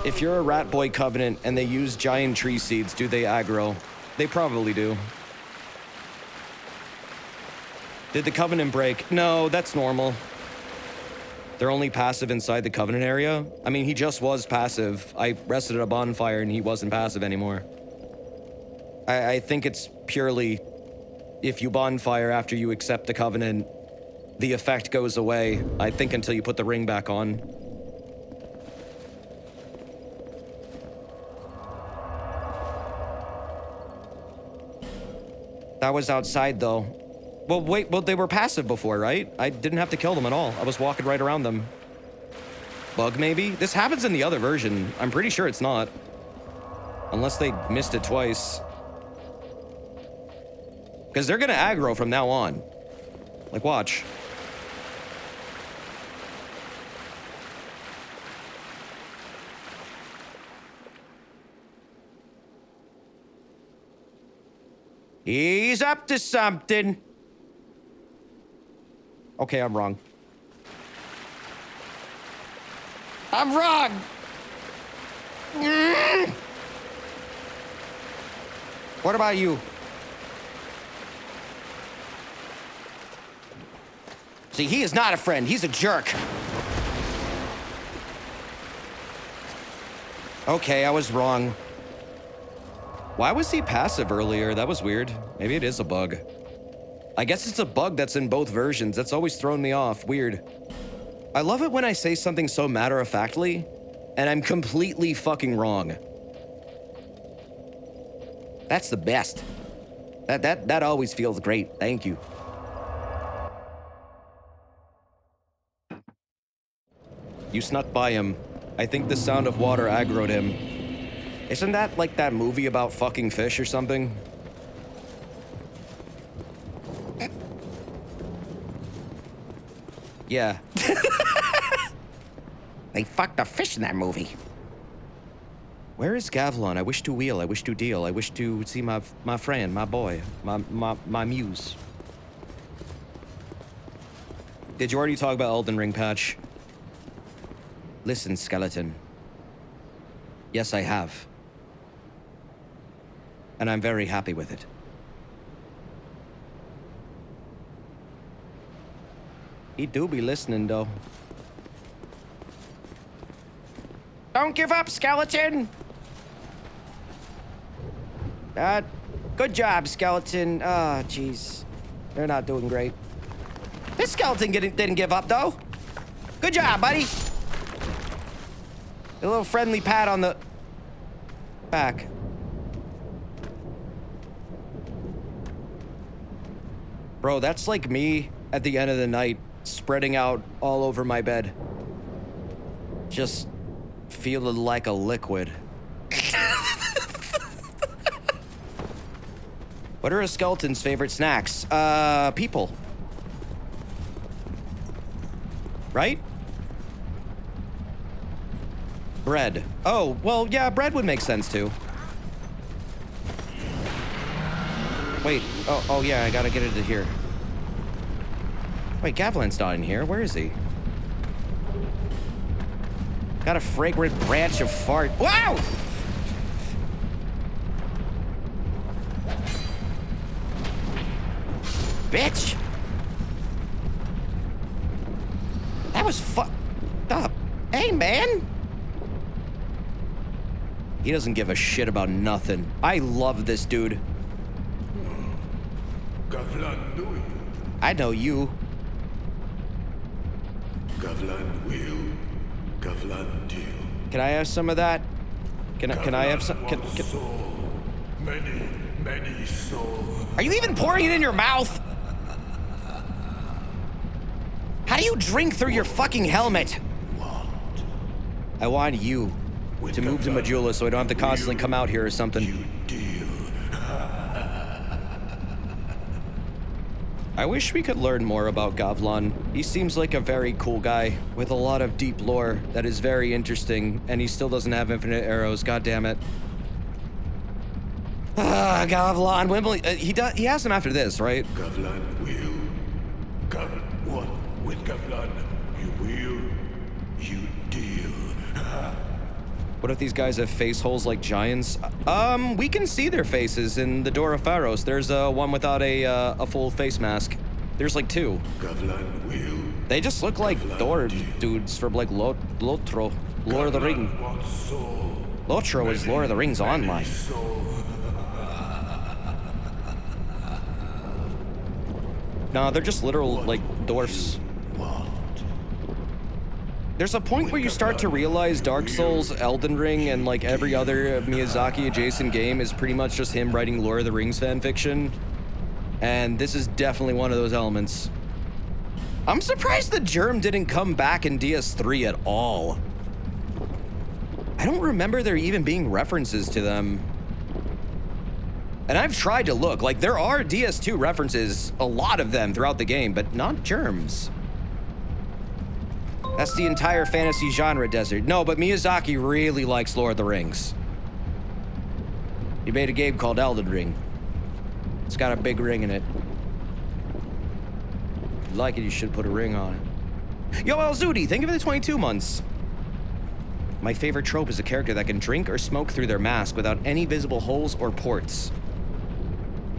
If you're a Rat Boy Covenant and they use giant tree seeds, do they aggro? They probably do. Did the Covenant break? No, that's normal. They're only passive inside the Covenant area. I mean, he just was passive. I rested at a bonfire and he wasn't passive anymore. I think it's purely if you bonfire after you accept the Covenant, the effect goes away, I think, until you put the ring back on. That was outside, though. Well, wait, well, they were passive before, right? I didn't have to kill them at all. I was walking right around them. Bug, maybe? This happens in the other version. I'm pretty sure it's not. Unless they missed it twice. Because they're gonna aggro from now on. Like, watch. He's up to something. Okay, I'm wrong. I'm wrong! What about you? See, he is not a friend. He's a jerk. Okay, I was wrong. Why was he passive earlier? That was weird. Maybe it is a bug. I guess it's a bug that's in both versions. That's always thrown me off. Weird. I love it when I say something so matter-of-factly, and I'm completely fucking wrong. That's the best. That always feels great. Thank you. You snuck by him. I think the sound of water aggroed him. Isn't that like that movie about fucking fish or something? Yeah. They fucked a fish in that movie. Where is Gavlon? I wish to wheel, I wish to deal, I wish to see my friend, my boy, my muse. Did you already talk about Elden Ring, Patch? Listen, skeleton. Yes, I have. And I'm very happy with it. He do be listening, though. Don't give up, skeleton! Good job, skeleton. Ah, jeez. They're not doing great. This skeleton didn't give up, though. Good job, buddy. A little friendly pat on the back. Bro, that's like me at the end of the night, spreading out all over my bed. Just feeling like a liquid. What are a skeleton's favorite snacks? People. Right? Bread. Oh, well, yeah, bread would make sense, too. Wait, oh yeah, I gotta get it to here. Wait, Gavlin's not in here. Where is he? Got a fragrant branch of fart. Wow! Bitch! That was fucked up. Hey, man! He doesn't give a shit about nothing. I love this dude. Gavlan knew you. I know you. Gavlan will. Gavlan deal. Can I have some of that? Can I have some? Soul. Many souls. Are you even pouring it in your mouth? How do you drink through your fucking helmet? I want you to move to Majula so I don't have to constantly come out here or something. I wish we could learn more about Gavlan. He seems like a very cool guy with a lot of deep lore that is very interesting, and he still doesn't have infinite arrows. God damn it. Ah, Gavlan. Wimbley. He has him after this, right? Gavlan will. What? With Gavlan, you will. You deal. What if these guys have face holes like giants? We can see their faces in the Door of Pharos. There's one without a full face mask. There's like two. Gavlan will. They just look like dwarf dudes from like Lotro, Lord of the Ring. Lotro is Lord of the Rings online. Nah, they're just literal like dwarfs. There's a point where you start to realize Dark Souls, Elden Ring, and like every other Miyazaki adjacent game is pretty much just him writing Lord of the Rings fanfiction. And this is definitely one of those elements. I'm surprised the Germ didn't come back in DS3 at all. I don't remember there even being references to them. And I've tried to look, like there are DS2 references, a lot of them throughout the game, but not Germs. That's the entire fantasy genre desert. No, but Miyazaki really likes Lord of the Rings. He made a game called Elden Ring. It's got a big ring in it. If you like it, you should put a ring on it. Yo, El Zudi, thank you for the 22 months. My favorite trope is a character that can drink or smoke through their mask without any visible holes or ports.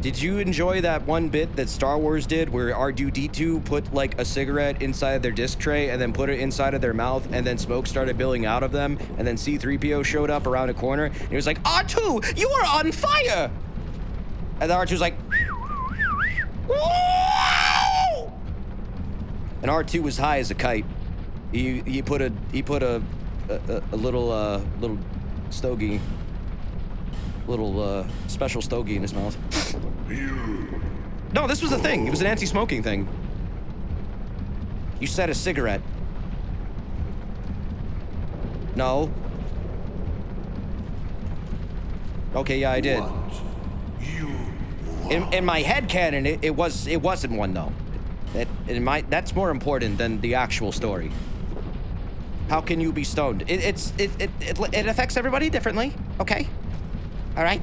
Did you enjoy that one bit that Star Wars did where R2-D2 put like a cigarette inside their disc tray and then put it inside of their mouth and then smoke started billowing out of them and then C-3PO showed up around a corner and he was like, R2, you are on fire! And the R2's like, whoa! And R2 was high as a kite. He put a little stogie, special stogie in his mouth. No, this was a thing. It was an anti-smoking thing. You said a cigarette. No. Okay, yeah, I did. In my head canon, it wasn't one though. That's more important than the actual story. How can you be stoned? It affects everybody differently. Okay. All right.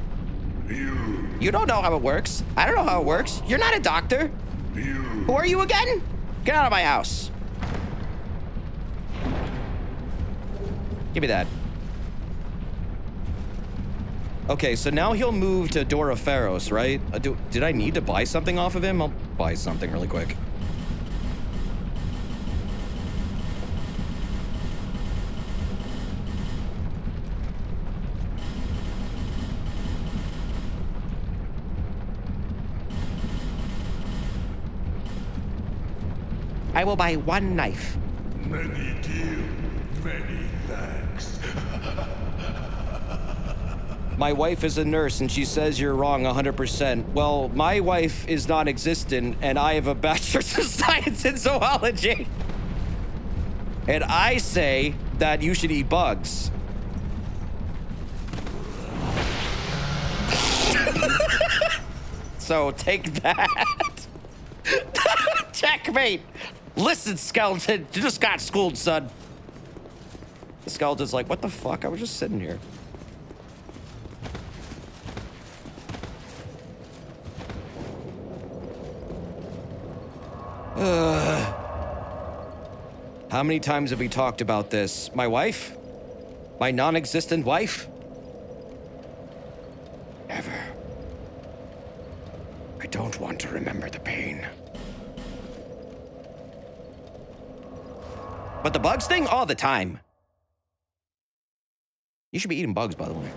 You don't know how it works. I don't know how it works. You're not a doctor. Who are you again? Get out of my house. Give me that. Okay, so now he'll move to Door of Pharos, right? Did I need to buy something off of him? I'll buy something really quick. I will buy one knife. Many deal, many thanks. My wife is a nurse and she says you're wrong 100%. Well, my wife is non-existent and I have a bachelor's of science in zoology. And I say that you should eat bugs. So take that. Checkmate. Listen, Skeleton, you just got schooled, son. The Skeleton's like, what the fuck? I was just sitting here. How many times have we talked about this? My wife? My non-existent wife? Never. I don't want to remember the pain. But the bugs thing, all the time. You should be eating bugs, by the way.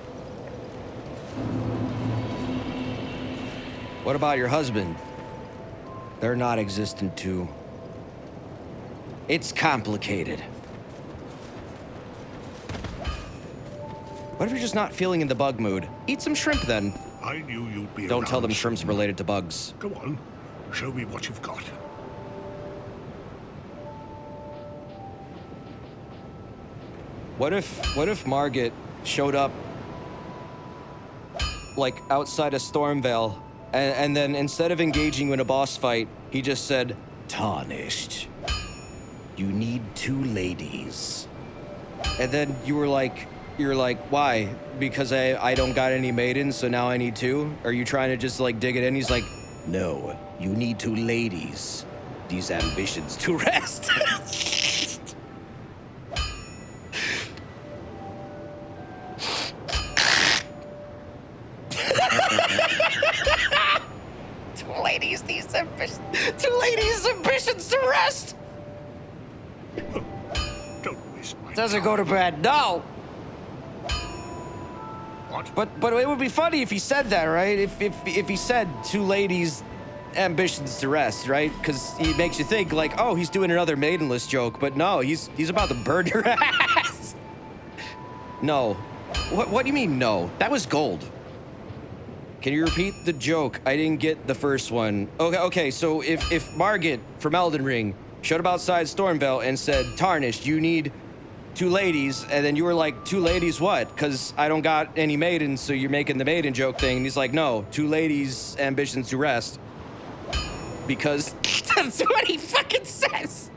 What about your husband? They're not existent too. It's complicated. What if you're just not feeling in the bug mood? Eat some shrimp then. I knew you'd be Don't tell around them shrimp's soon. related to bugs. Go on. Show me what you've got. What if Margit showed up like outside of Stormvale and then instead of engaging you in a boss fight, he just said, "Tarnished. You need 2 ladies." And then you're like, why? Because I don't got any maidens, so now I need 2? Are you trying to just like dig it in? He's like, no, you need 2 ladies. These ambitions to rest. Two ladies, ambitions to rest. Don't waste my Doesn't go to bed. No. What? But it would be funny if he said that, right? If he said 2 ladies, ambitions to rest, right? Because he makes you think like, oh, he's doing another maidenless joke, but no, he's about to burn your ass. No. What do you mean no? That was gold. Can you repeat the joke? I didn't get the first one. Okay, so if Margit from Elden Ring showed up outside Stormvale and said, "Tarnished, you need 2 ladies," and then you were like, 2 ladies what? Because I don't got any maidens, so you're making the maiden joke thing. And he's like, no, 2 ladies, ambitions to rest. Because that's what he fucking says.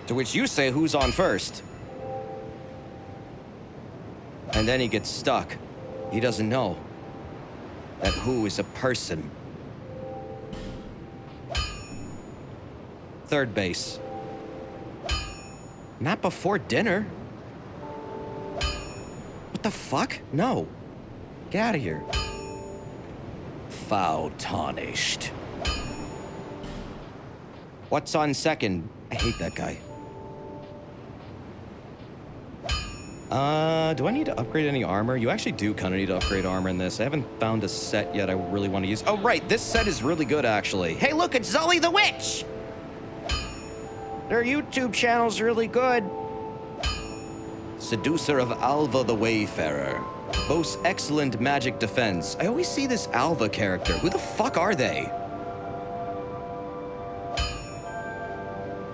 To which you say, who's on first? And then he gets stuck. He doesn't know that who is a person. Third base. Not before dinner. What the fuck? No. Get out of here. Foul tarnished. What's on second? I hate that guy. Do I need to upgrade any armor? You actually do kind of need to upgrade armor in this. I haven't found a set yet I really want to use. Oh, right. This set is really good, actually. Hey, look, it's Zully the Witch! Their YouTube channel's really good. Seducer of Alva the Wayfarer. Boasts excellent magic defense. I always see this Alva character. Who the fuck are they?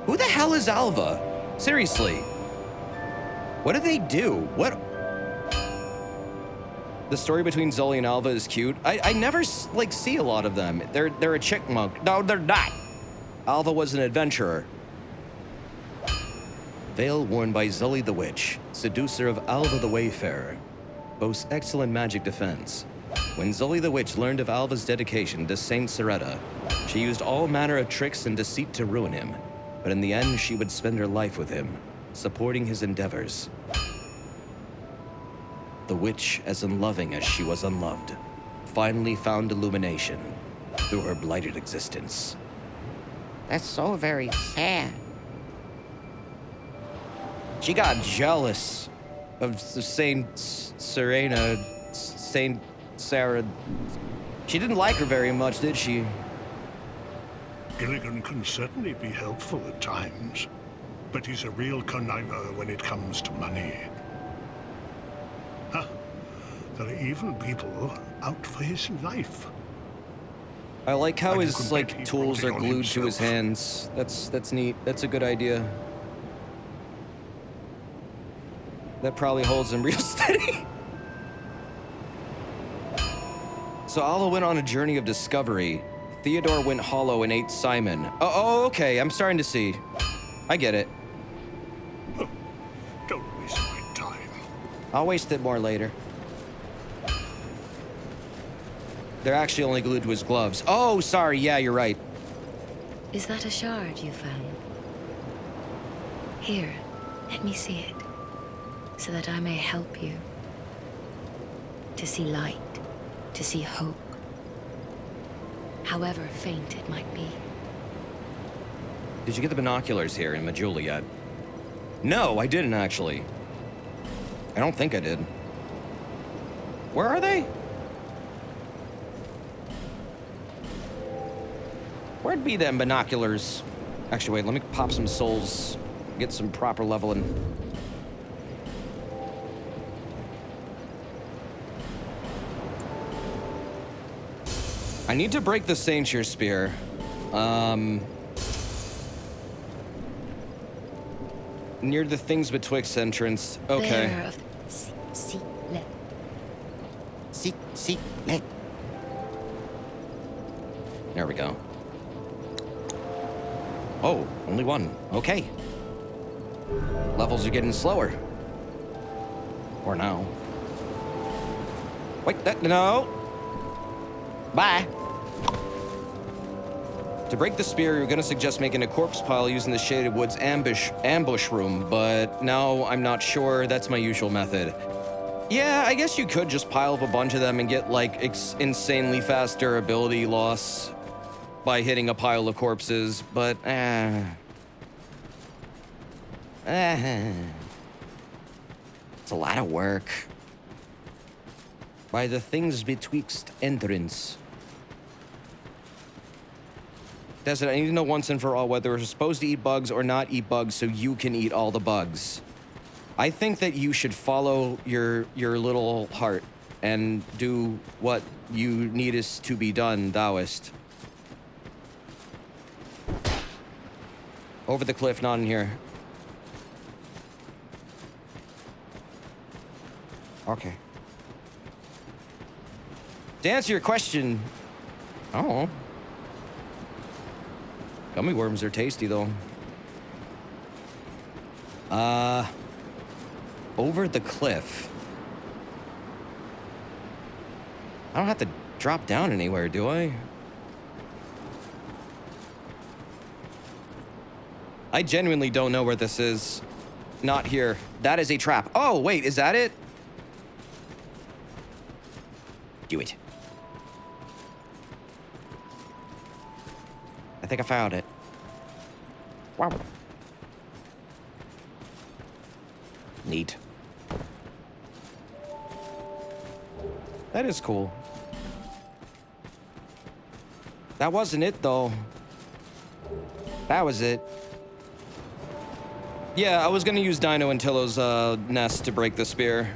Who the hell is Alva? Seriously. What do they do? What? The story between Zully and Alva is cute. I never, like, see a lot of them. They're a chick monk. No, they're not. Alva was an adventurer. Veil worn by Zully the Witch, seducer of Alva the Wayfarer. Boasts excellent magic defense. When Zully the Witch learned of Alva's dedication to Saint Seretta, she used all manner of tricks and deceit to ruin him. But in the end, she would spend her life with him, supporting his endeavors. The witch, as unloving as she was unloved, finally found illumination through her blighted existence. That's so very sad. She got jealous of Saint Serena, Saint Sarah. She didn't like her very much, did she? Gilligan can certainly be helpful at times, but he's a real conniver when it comes to money. There are even people out for his life. I like how And you his can like bet he tools brought are it on glued to his himself. hands. That's neat. That's a good idea. That probably holds him real steady. So Alva went on a journey of discovery. Theodore went hollow and ate Simon. Oh, okay. I'm starting to see. I get it. Don't waste my time. I'll waste it more later. They're actually only glued to his gloves. Oh, sorry. Yeah, you're right. Is that a shard you found? Here, let me see it, so that I may help you. To see light, to see hope, however faint it might be. Did you get the binoculars here in Majula yet? No, I didn't actually. I don't think I did. Where are they? Where'd be them binoculars? Actually, wait, let me pop some souls. Get some proper leveling. I need to break the Sainture Spear. Near the Things Betwixt entrance. Okay. Bearer of let. There we go. Oh, only one. Okay. Levels are getting slower. Or now. Wait, no. Bye. To break the spear, you're gonna suggest making a corpse pile using the Shaded Woods ambush room, but now I'm not sure that's my usual method. Yeah, I guess you could just pile up a bunch of them and get like insanely fast durability loss by hitting a pile of corpses, but it's a lot of work. By the Things Betwixt entrance. Desert, I need to know once and for all whether we're supposed to eat bugs or not eat bugs so you can eat all the bugs. I think that you should follow your little heart and do what you needest to be done, thouest. Over the cliff, not in here. Okay. To answer your question, oh. Gummy worms are tasty, though. Over the cliff. I don't have to drop down anywhere, do I? I genuinely don't know where this is. Not here. That is a trap. Oh, wait, is that it? Do it. I think I found it. Wow. Neat. That is cool. That wasn't it, though. That was it. Yeah, I was gonna use Dino Antillo's nest to break the spear.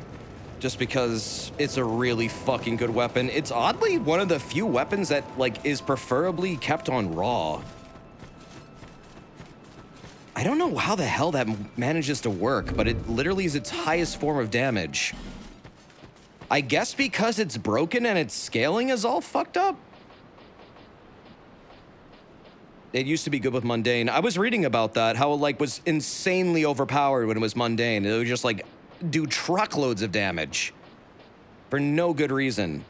Just because it's a really fucking good weapon. It's oddly one of the few weapons that, like, is preferably kept on raw. I don't know how the hell that manages to work, but it literally is its highest form of damage. I guess because it's broken and its scaling is all fucked up? It used to be good with mundane. I was reading about that, how it, like, was insanely overpowered when it was mundane. It would just, like, do truckloads of damage for no good reason.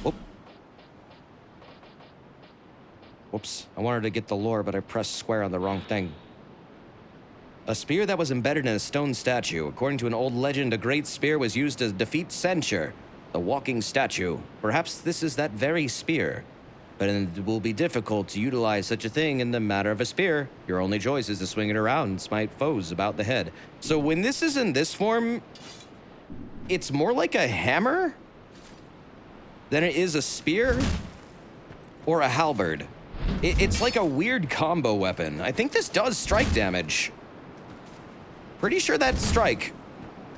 Whoop. Whoops. I wanted to get the lore, but I pressed square on the wrong thing. A spear that was embedded in a stone statue. According to an old legend, a great spear was used to defeat Censure, the walking statue. Perhaps this is that very spear. But it will be difficult to utilize such a thing in the matter of a spear. Your only choice is to swing it around and smite foes about the head. So when this is in this form, it's more like a hammer than it is a spear or a halberd. It's like a weird combo weapon. I think this does strike damage. Pretty sure that's strike.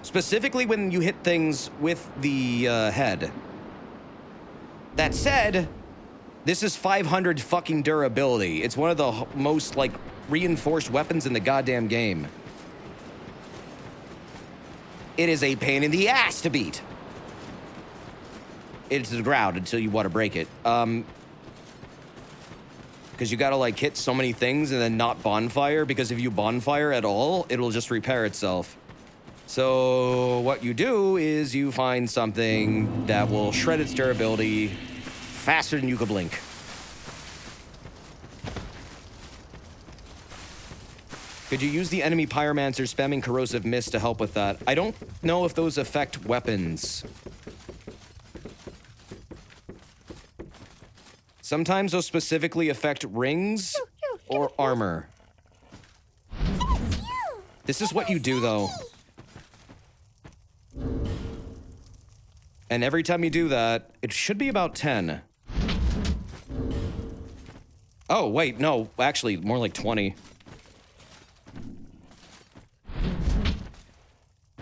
Specifically when you hit things with the head. That said, this is 500 fucking durability. It's one of the most, like, reinforced weapons in the goddamn game. It is a pain in the ass to beat. It's the ground until you want to break it. Because you gotta, like, hit so many things and then not bonfire, because if you bonfire at all, it'll just repair itself. So what you do is you find something that will shred its durability faster than you could blink. Could you use the enemy pyromancer spamming corrosive mist to help with that? I don't know if those affect weapons. Sometimes those specifically affect rings or armor. This is what you do, though. And every time you do that, it should be about 10. Oh, wait, no, actually, more like 20.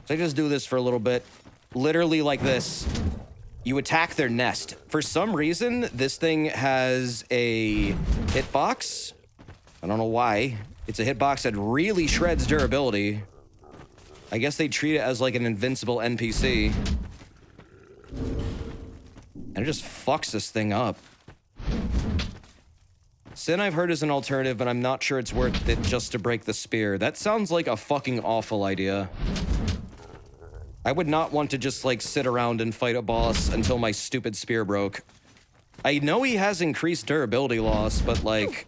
So I just do this for a little bit. Literally like this. You attack their nest. For some reason, this thing has a hitbox. I don't know why. It's a hitbox that really shreds durability. I guess they treat it as like an invincible NPC. And it just fucks this thing up. Sin I've heard is an alternative, but I'm not sure it's worth it just to break the spear. That sounds like a fucking awful idea. I would not want to just, like, sit around and fight a boss until my stupid spear broke. I know he has increased durability loss, but, like...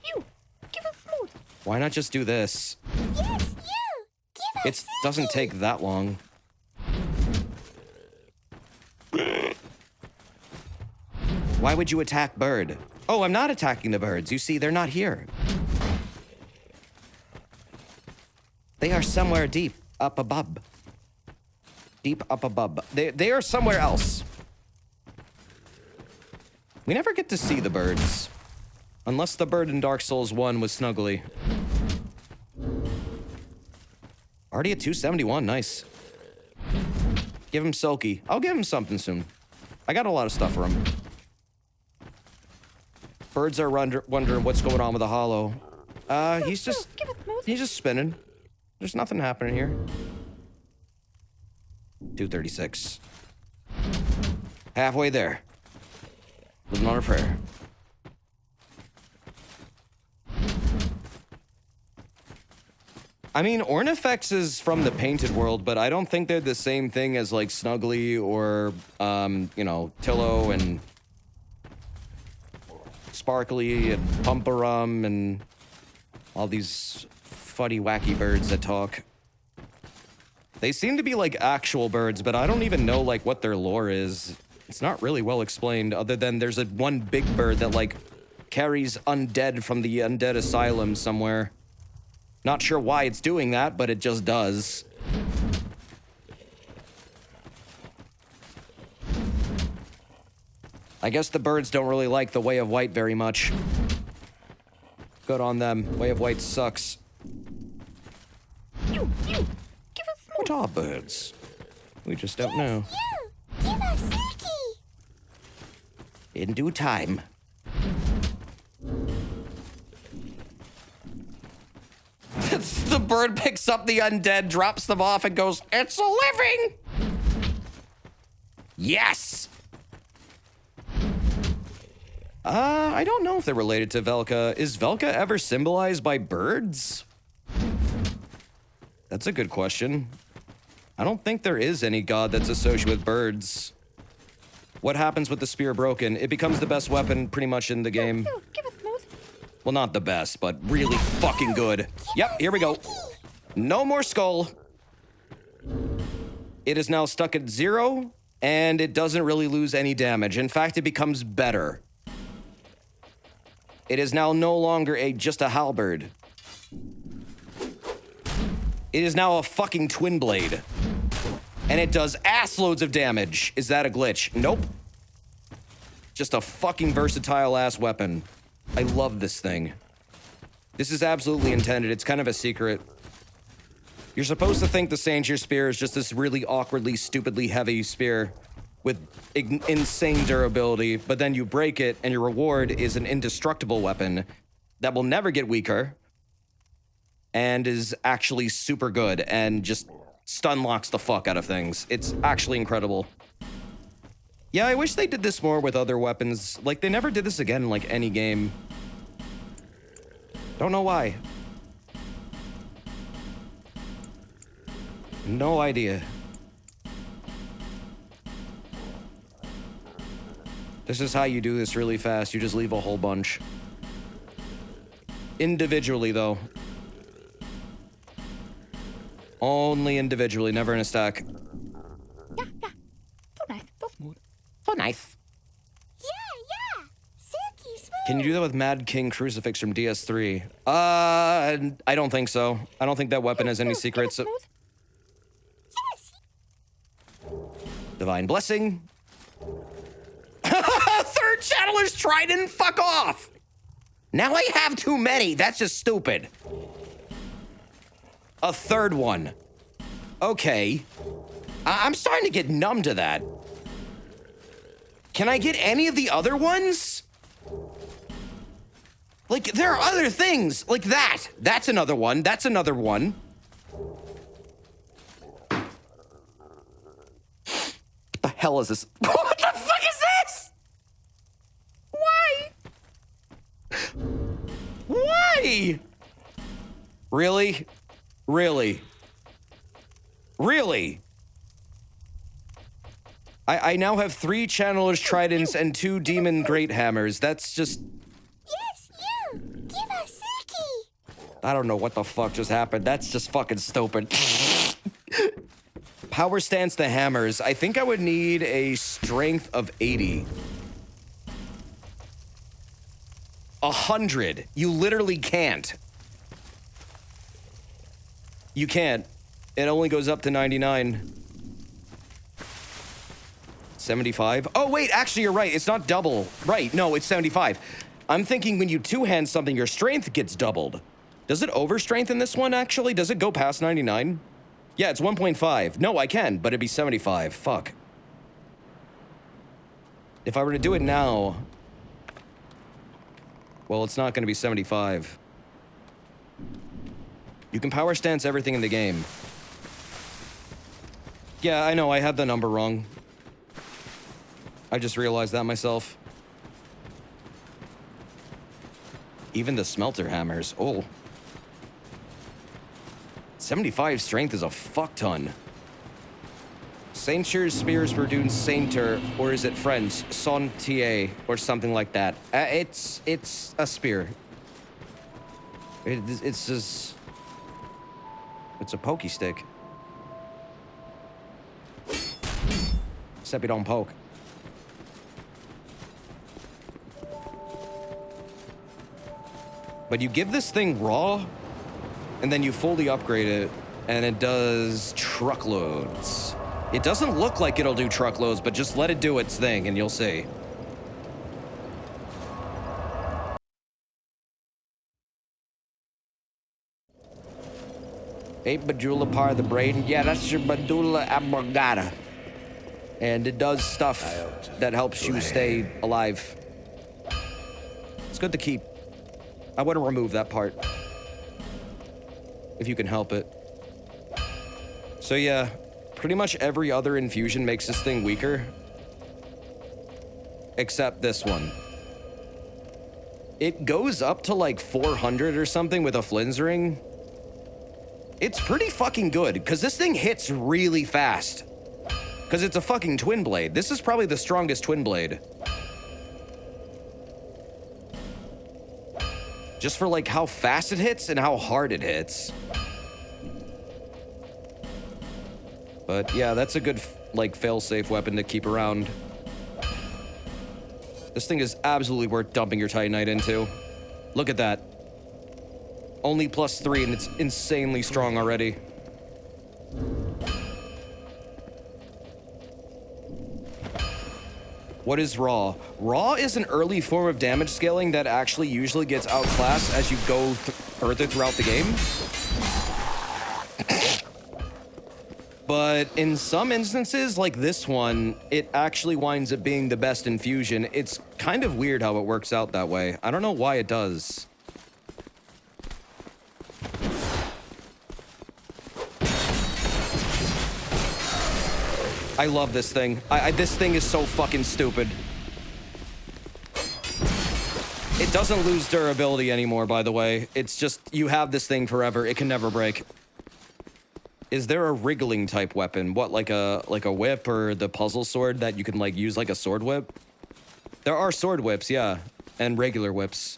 why not just do this? It doesn't take that long. Why would you attack bird? Oh, I'm not attacking the birds. You see, they're not here. They are somewhere deep up above. Deep up above. They are somewhere else. We never get to see the birds. Unless the bird in Dark Souls 1 was Snuggly. Already at 271, nice. Give him Sulky. I'll give him something soon. I got a lot of stuff for him. Birds are wondering what's going on with the hollow. He's just spinning. There's nothing happening here. 236. Halfway there. Living on a prayer. I mean, Ornifex is from the Painted World, but I don't think they're the same thing as, like, Snuggly or, you know, Tillo and Sparkly and Pumperum and all these funny, wacky birds that talk. They seem to be, like, actual birds, but I don't even know, like, what their lore is. It's not really well explained, other than there's one big bird that, like, carries undead from the undead asylum somewhere. Not sure why it's doing that, but it just does. I guess the birds don't really like the Way of White very much. Good on them. Way of White sucks. What are birds? We just don't know. Give us Silky! In due time. The bird picks up the undead, drops them off, and goes, "It's a living!" Yes! I don't know if they're related to Velka. Is Velka ever symbolized by birds? That's a good question. I don't think there is any god that's associated with birds. What happens with the spear broken? It becomes the best weapon pretty much in the game. Well, not the best, but really fucking good. Yep, here we go. No more skull. It is now stuck at 0, and it doesn't really lose any damage. In fact, it becomes better. It is now no longer just a halberd. It is now a fucking twin blade. And it does ass loads of damage. Is that a glitch? Nope. Just a fucking versatile ass weapon. I love this thing. This is absolutely intended. It's kind of a secret. You're supposed to think the Sanger Spear is just this really awkwardly, stupidly heavy spear with insane durability, but then you break it and your reward is an indestructible weapon that will never get weaker and is actually super good and just stun locks the fuck out of things. It's actually incredible. Yeah, I wish they did this more with other weapons. Like, they never did this again in, like, any game. Don't know why. No idea. This is how you do this really fast. You just leave a whole bunch. Individually, though. Only individually, never in a stack. Oh, nice. Yeah. Silky smooth. Can you do that with Mad King Crucifix from DS3? I don't think so. I don't think that weapon has any secrets. Yes. Divine Blessing. third Channeler's Trident? Fuck off! Now I have too many. That's just stupid. A third one. Okay. I'm starting to get numb to that. Can I get any of the other ones? Like, there are other things, like that. That's another one. That's another one. What the hell is this? What the fuck is this? Why? Why? Really? Really? Really? I now have 3 Channeler's Tridents and 2 Demon Great Hammers. That's just... Yes, you! Give us Silky! I don't know what the fuck just happened. That's just fucking stupid. Power stance the hammers. I think I would need a strength of 80. 100. You literally can't. You can't. It only goes up to 99. 75? Oh, wait, actually, you're right. It's not double. Right, no, it's 75. I'm thinking when you two-hand something, your strength gets doubled. Does it over-strengthen this one, actually? Does it go past 99? Yeah, it's 1.5. No, I can, but it'd be 75. Fuck. If I were to do it now... Well, it's not going to be 75. You can power stance everything in the game. Yeah, I know, I had the number wrong. I just realized that myself. Even the smelter hammers. Oh. 75 strength is a fuck ton. Sainture spears Verdun Sainter, or is it French? Saintier, or something like that. It's a spear. It's just... It's a pokey stick. Except you don't poke. But you give this thing raw, and then you fully upgrade it, and it does truckloads. It doesn't look like it'll do truckloads, but just let it do its thing, and you'll see. Eight medulla part of the brain. Yeah, that's your medulla oblongata. And it does stuff that helps you stay alive. It's good to keep. I want to remove that part. If you can help it. So yeah, pretty much every other infusion makes this thing weaker. Except this one. It goes up to like 400 or something with a Flynn's ring. It's pretty fucking good, because this thing hits really fast. Because it's a fucking twin blade. This is probably the strongest twin blade. Just for like how fast it hits and how hard it hits. But yeah, that's a good like fail-safe weapon to keep around. This thing is absolutely worth dumping your Titanite into. Look at that. Only +3 and it's insanely strong already. What is Raw? Raw is an early form of damage scaling that actually usually gets outclassed as you go further throughout the game. But in some instances, like this one, it actually winds up being the best infusion. It's kind of weird how it works out that way. I don't know why it does. I love this thing. This thing is so fucking stupid. It doesn't lose durability anymore, by the way. It's just, you have this thing forever. It can never break. Is there a wriggling type weapon? What, like a whip or the puzzle sword that you can like use like a sword whip? There are sword whips, yeah. And regular whips.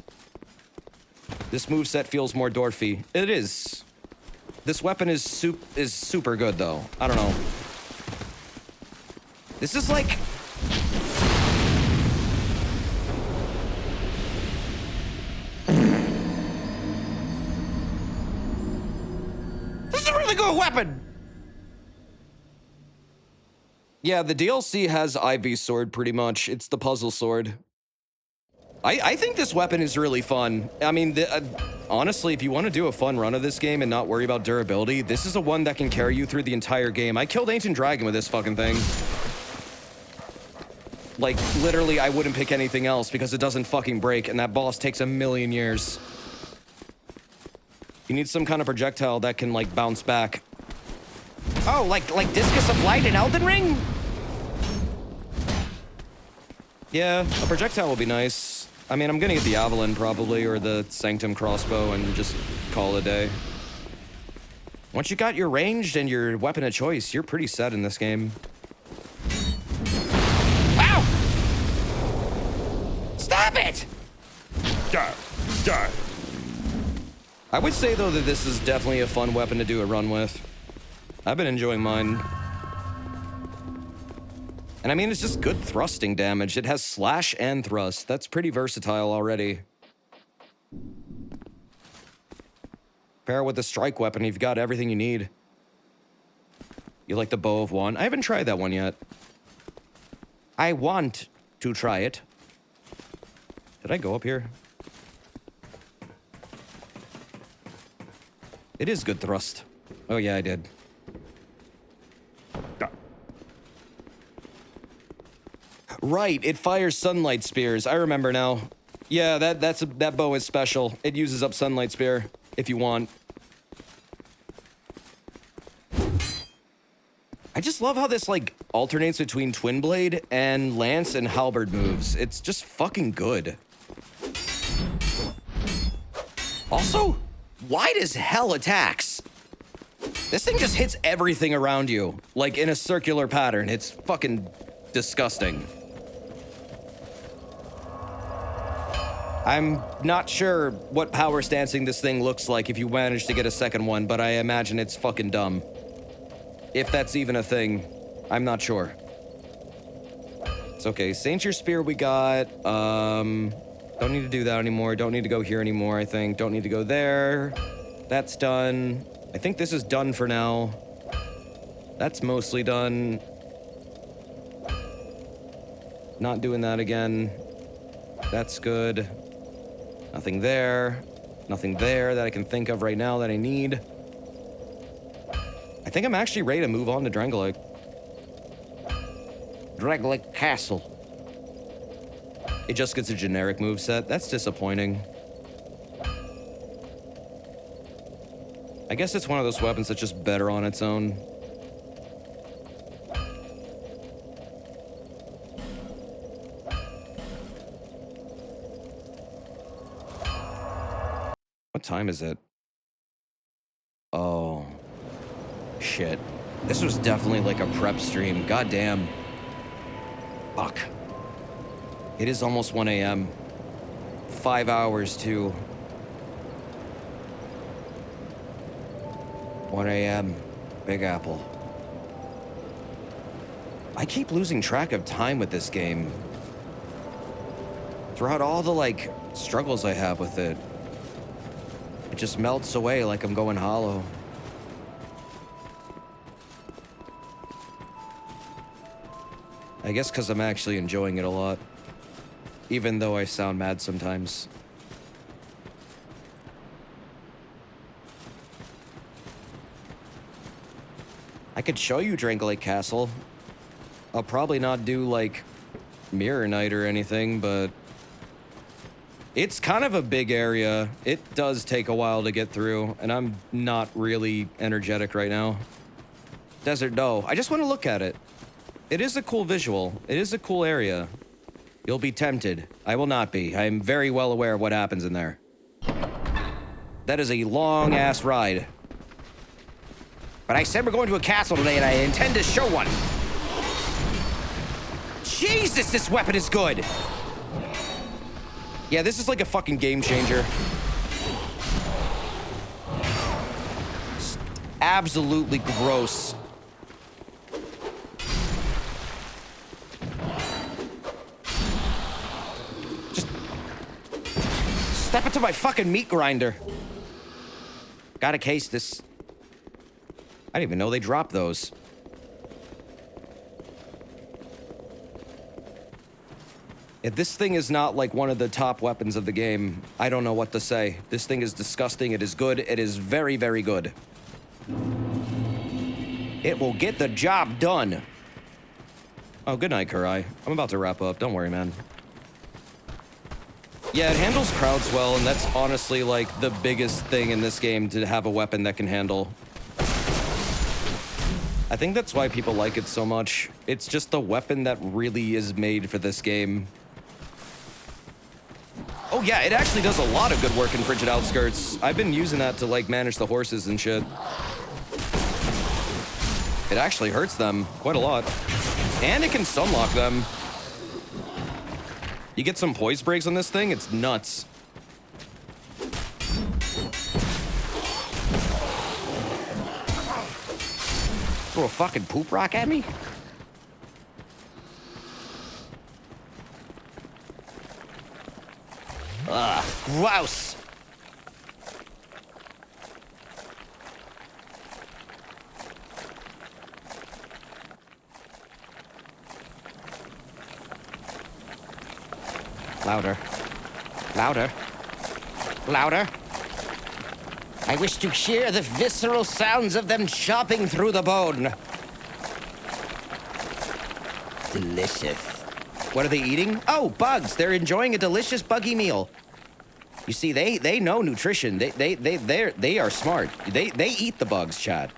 This moveset feels more Dorfy. It is. This weapon is super good though. I don't know. This is like... This is a really good weapon! Yeah, the DLC has Ivy's sword pretty much. It's the puzzle sword. I think this weapon is really fun. I mean, honestly, if you want to do a fun run of this game and not worry about durability, this is a one that can carry you through the entire game. I killed Ancient Dragon with this fucking thing. Like, literally, I wouldn't pick anything else because it doesn't fucking break, and that boss takes a million years. You need some kind of projectile that can, like, bounce back. Oh, like Discus of Light in Elden Ring? Yeah, a projectile will be nice. I mean, I'm gonna get the Avalon probably, or the Sanctum crossbow, and just call it a day. Once you got your ranged and your weapon of choice, you're pretty set in this game. Ow! Stop it! Die! Die! I would say, though, that this is definitely a fun weapon to do a run with. I've been enjoying mine. And I mean, it's just good thrusting damage. It has slash and thrust. That's pretty versatile already. Pair it with the strike weapon, you've got everything you need. You like the Bow of One? I haven't tried that one yet. I want to try it. Did I go up here? It is good thrust. Oh yeah, I did. Right, it fires sunlight spears. I remember now. Yeah, that bow is special. It uses up sunlight spear if you want. I just love how this like alternates between twin blade and lance and halberd moves. It's just fucking good. Also, wide as hell attacks. This thing just hits everything around you, like in a circular pattern. It's fucking disgusting. I'm not sure what power stancing this thing looks like if you manage to get a second one, but I imagine it's fucking dumb. If that's even a thing, I'm not sure. It's okay. Saint Spear we got. Don't need to do that anymore. Don't need to go here anymore, I think. Don't need to go there. That's done. I think this is done for now. That's mostly done. Not doing that again. That's good. Nothing there. Nothing there that I can think of right now that I need. I think I'm actually ready to move on to Drangleic. Drangleic Castle. It just gets a generic moveset. That's disappointing. I guess it's one of those weapons that's just better on its own. What time is it? Oh. Shit. This was definitely like a prep stream. Goddamn. Fuck. It is almost 1 a.m. 5 hours too. 1 a.m. Big Apple. I keep losing track of time with this game. Throughout all the, like, struggles I have with it, it just melts away like I'm going hollow. I guess because I'm actually enjoying it a lot. Even though I sound mad sometimes. I could show you Drangleic Castle. I'll probably not do, like, Mirror Night or anything, but it's kind of a big area. It does take a while to get through, and I'm not really energetic right now. Desert Doe. I just want to look at it. It is a cool visual. It is a cool area. You'll be tempted. I will not be. I am very well aware of what happens in there. That is a long-ass ride. But I said we're going to a castle today, and I intend to show one. Jesus, this weapon is good! Yeah, this is like a fucking game changer. It's absolutely gross. Just step into my fucking meat grinder. Gotta case this. I didn't even know they dropped those. If this thing is not like one of the top weapons of the game, I don't know what to say. This thing is disgusting. It is good. It is very, very good. It will get the job done. Oh, good night, Kurai. I'm about to wrap up. Don't worry, man. Yeah, it handles crowds well, and that's honestly, like, the biggest thing in this game, to have a weapon that can handle. I think that's why people like it so much. It's just the weapon that really is made for this game. Oh yeah, it actually does a lot of good work in Frigid Outskirts. I've been using that to, like, manage the horses and shit. It actually hurts them quite a lot. And it can sunlock them. You get some poise breaks on this thing, it's nuts. Throw a fucking poop rock at me? Ugh, gross. Louder. Louder. Louder. I wish to hear the visceral sounds of them chopping through the bone. Delicious. What are they eating? Oh, bugs. They're enjoying a delicious buggy meal. You see, they know nutrition. They are smart. They eat the bugs, Chad.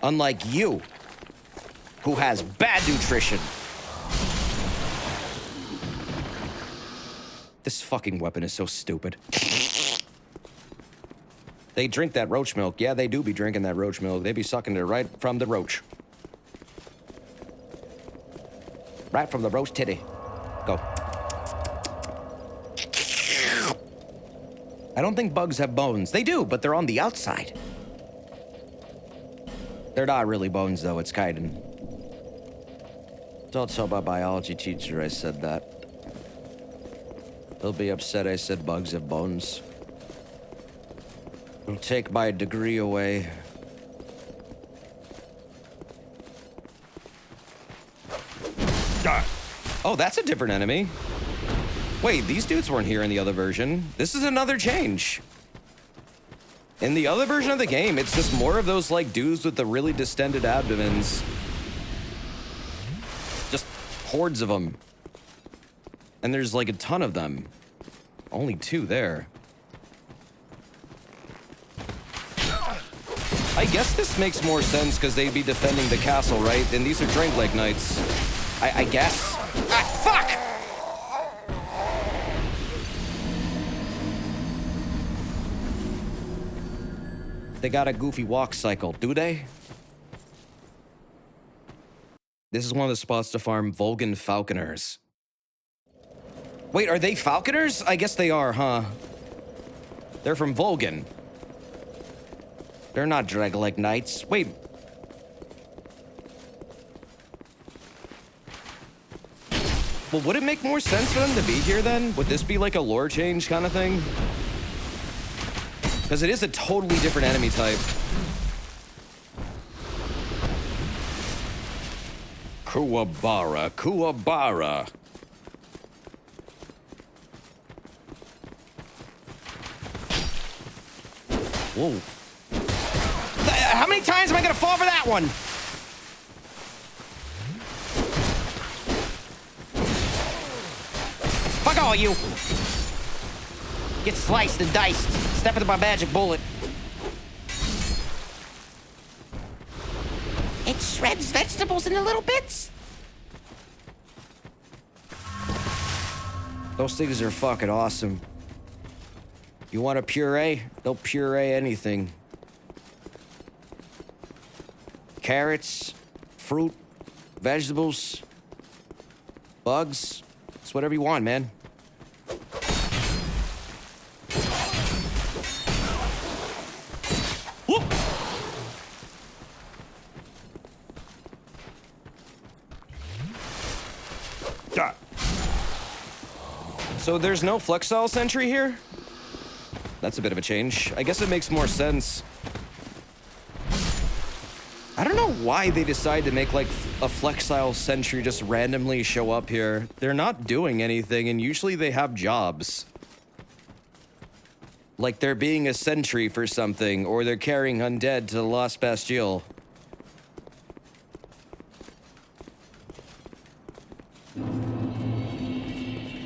Unlike you, who has bad nutrition. This fucking weapon is so stupid. They drink that roach milk. Yeah, they do be drinking that roach milk. They be sucking it right from the roach. Right from the roach titty. Go. I don't think bugs have bones. They do, but they're on the outside. They're not really bones, though. It's chitin. Don't tell my biology teacher I said that. He'll be upset I said bugs have bones. He'll take my degree away. Oh, that's a different enemy. Wait, these dudes weren't here in the other version. This is another change. In the other version of the game, it's just more of those, like, dudes with the really distended abdomens. Just hordes of them. And there's, like, a ton of them. Only 2 there. I guess this makes more sense because they'd be defending the castle, right? And these are Drink Lake Knights. I guess. Ah, fuck! They got a goofy walk cycle, do they? This is one of the spots to farm Volgan Falconers. Wait, are they Falconers? I guess they are, huh? They're from Volgan. They're not Drag-like Knights. Wait. Well, would it make more sense for them to be here then? Would this be like a lore change kind of thing? Because it is a totally different enemy type. Kuwabara, Kuwabara. Whoa. How many times am I gonna fall for that one? Fuck all you. Get sliced and diced. Step into my magic bullet. It shreds vegetables into little bits. Those things are fucking awesome. You want a puree? They'll puree anything. Carrots, fruit, vegetables, bugs. It's whatever you want, man. Whoop. Ah. So there's no Flexile sentry here? That's a bit of a change. I guess it makes more sense. I don't know why they decide to make like a flexile sentry just randomly show up here. They're not doing anything, and usually they have jobs. Like they're being a sentry for something, or they're carrying undead to the Lost Bastille.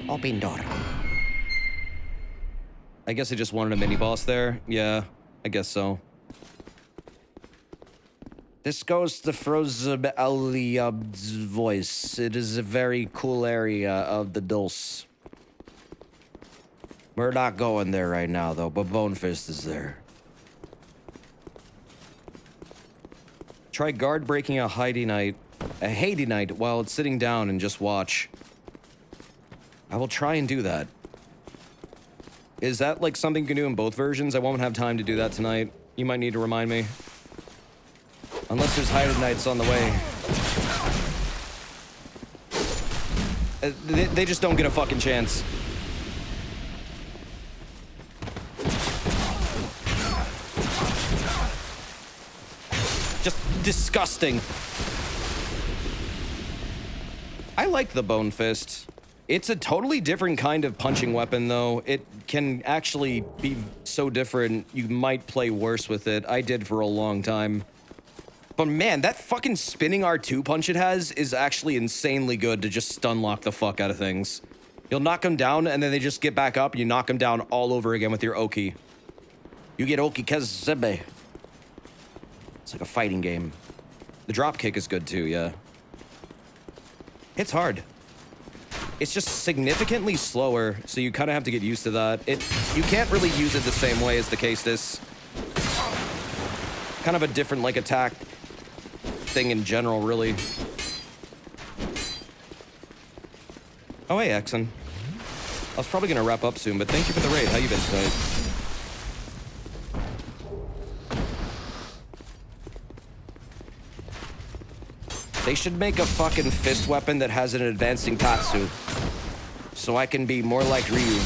Open door. I guess I just wanted a mini-boss there. Yeah, I guess so. This goes to Frozeb Aliab's voice. It is a very cool area of the Dulce. We're not going there right now, though, but Bonefist is there. Try guard breaking a Haiti Knight while it's sitting down and just watch. I will try and do that. Is that like something you can do in both versions? I won't have time to do that tonight. You might need to remind me. Unless there's Haiti Knights on the way. They just don't get a fucking chance. Just disgusting. I like the Bone Fist. It's a totally different kind of punching weapon, though. It can actually be so different, you might play worse with it. I did for a long time. But man, that fucking spinning R2 punch it has is actually insanely good to just stun lock the fuck out of things. You'll knock them down, and then they just get back up, and you knock them down all over again with your Oki. You get Oki Kazebe. It's like a fighting game. The drop kick is good too, yeah. It's hard. It's just significantly slower, so you kind of have to get used to that. You can't really use it the same way as the Caestus. Kind of a different, like, attack thing in general, really. Oh, hey, Exon. I was probably gonna wrap up soon, but thank you for the raid. How you been tonight? They should make a fucking fist weapon that has an advancing Tatsu. So I can be more like Ryu.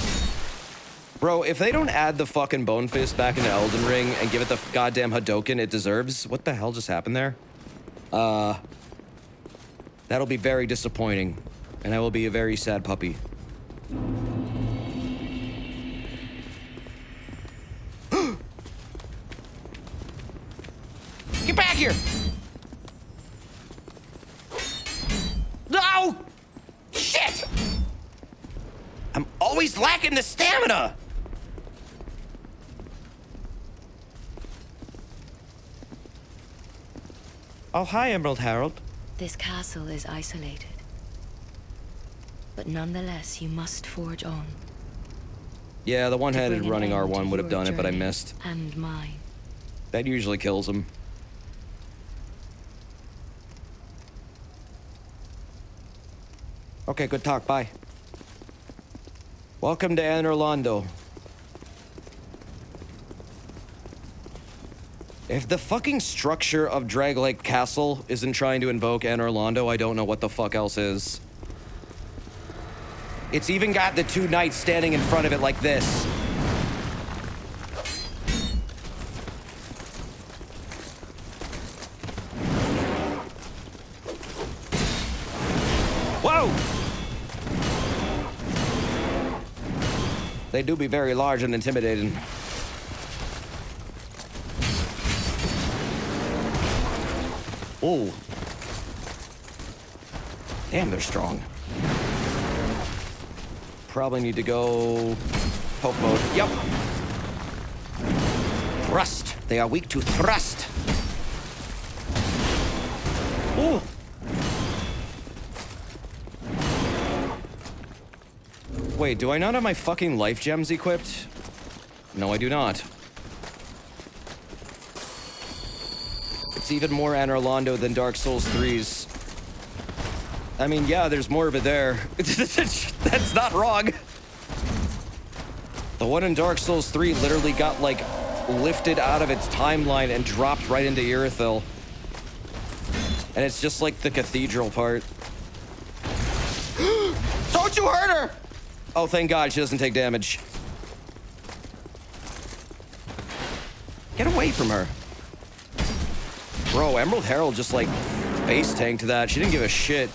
Bro, if they don't add the fucking Bone Fist back into Elden Ring and give it the goddamn Hadoken it deserves, what the hell just happened there? That'll be very disappointing. And I will be a very sad puppy. Get back here! No! Shit! I'm always lacking the stamina! Oh, hi, Emerald Herald. This castle is isolated. But nonetheless, you must forge on. Yeah, the one-handed bring an running end R1 to would have your done it, but I journey missed. And mine. That usually kills him. Okay, good talk. Bye. Welcome to Anne Orlando. If the fucking structure of Draglake Castle isn't trying to invoke Anne Orlando, I don't know what the fuck else is. It's even got the two knights standing in front of it like this. Whoa! They do be very large and intimidating. Oh. Damn, they're strong. Probably need to go poke mode. Yep. Thrust. They are weak to thrust. Ooh. Wait, do I not have my fucking life gems equipped? No, I do not. It's even more Anne Orlando than Dark Souls 3's. I mean, yeah, there's more of it there. That's not wrong. The one in Dark Souls 3 literally got, like, lifted out of its timeline and dropped right into Irithyll. And it's just like the cathedral part. Don't you hurt her! Oh, thank God she doesn't take damage. Get away from her. Bro, Emerald Herald just like base tanked that. She didn't give a shit.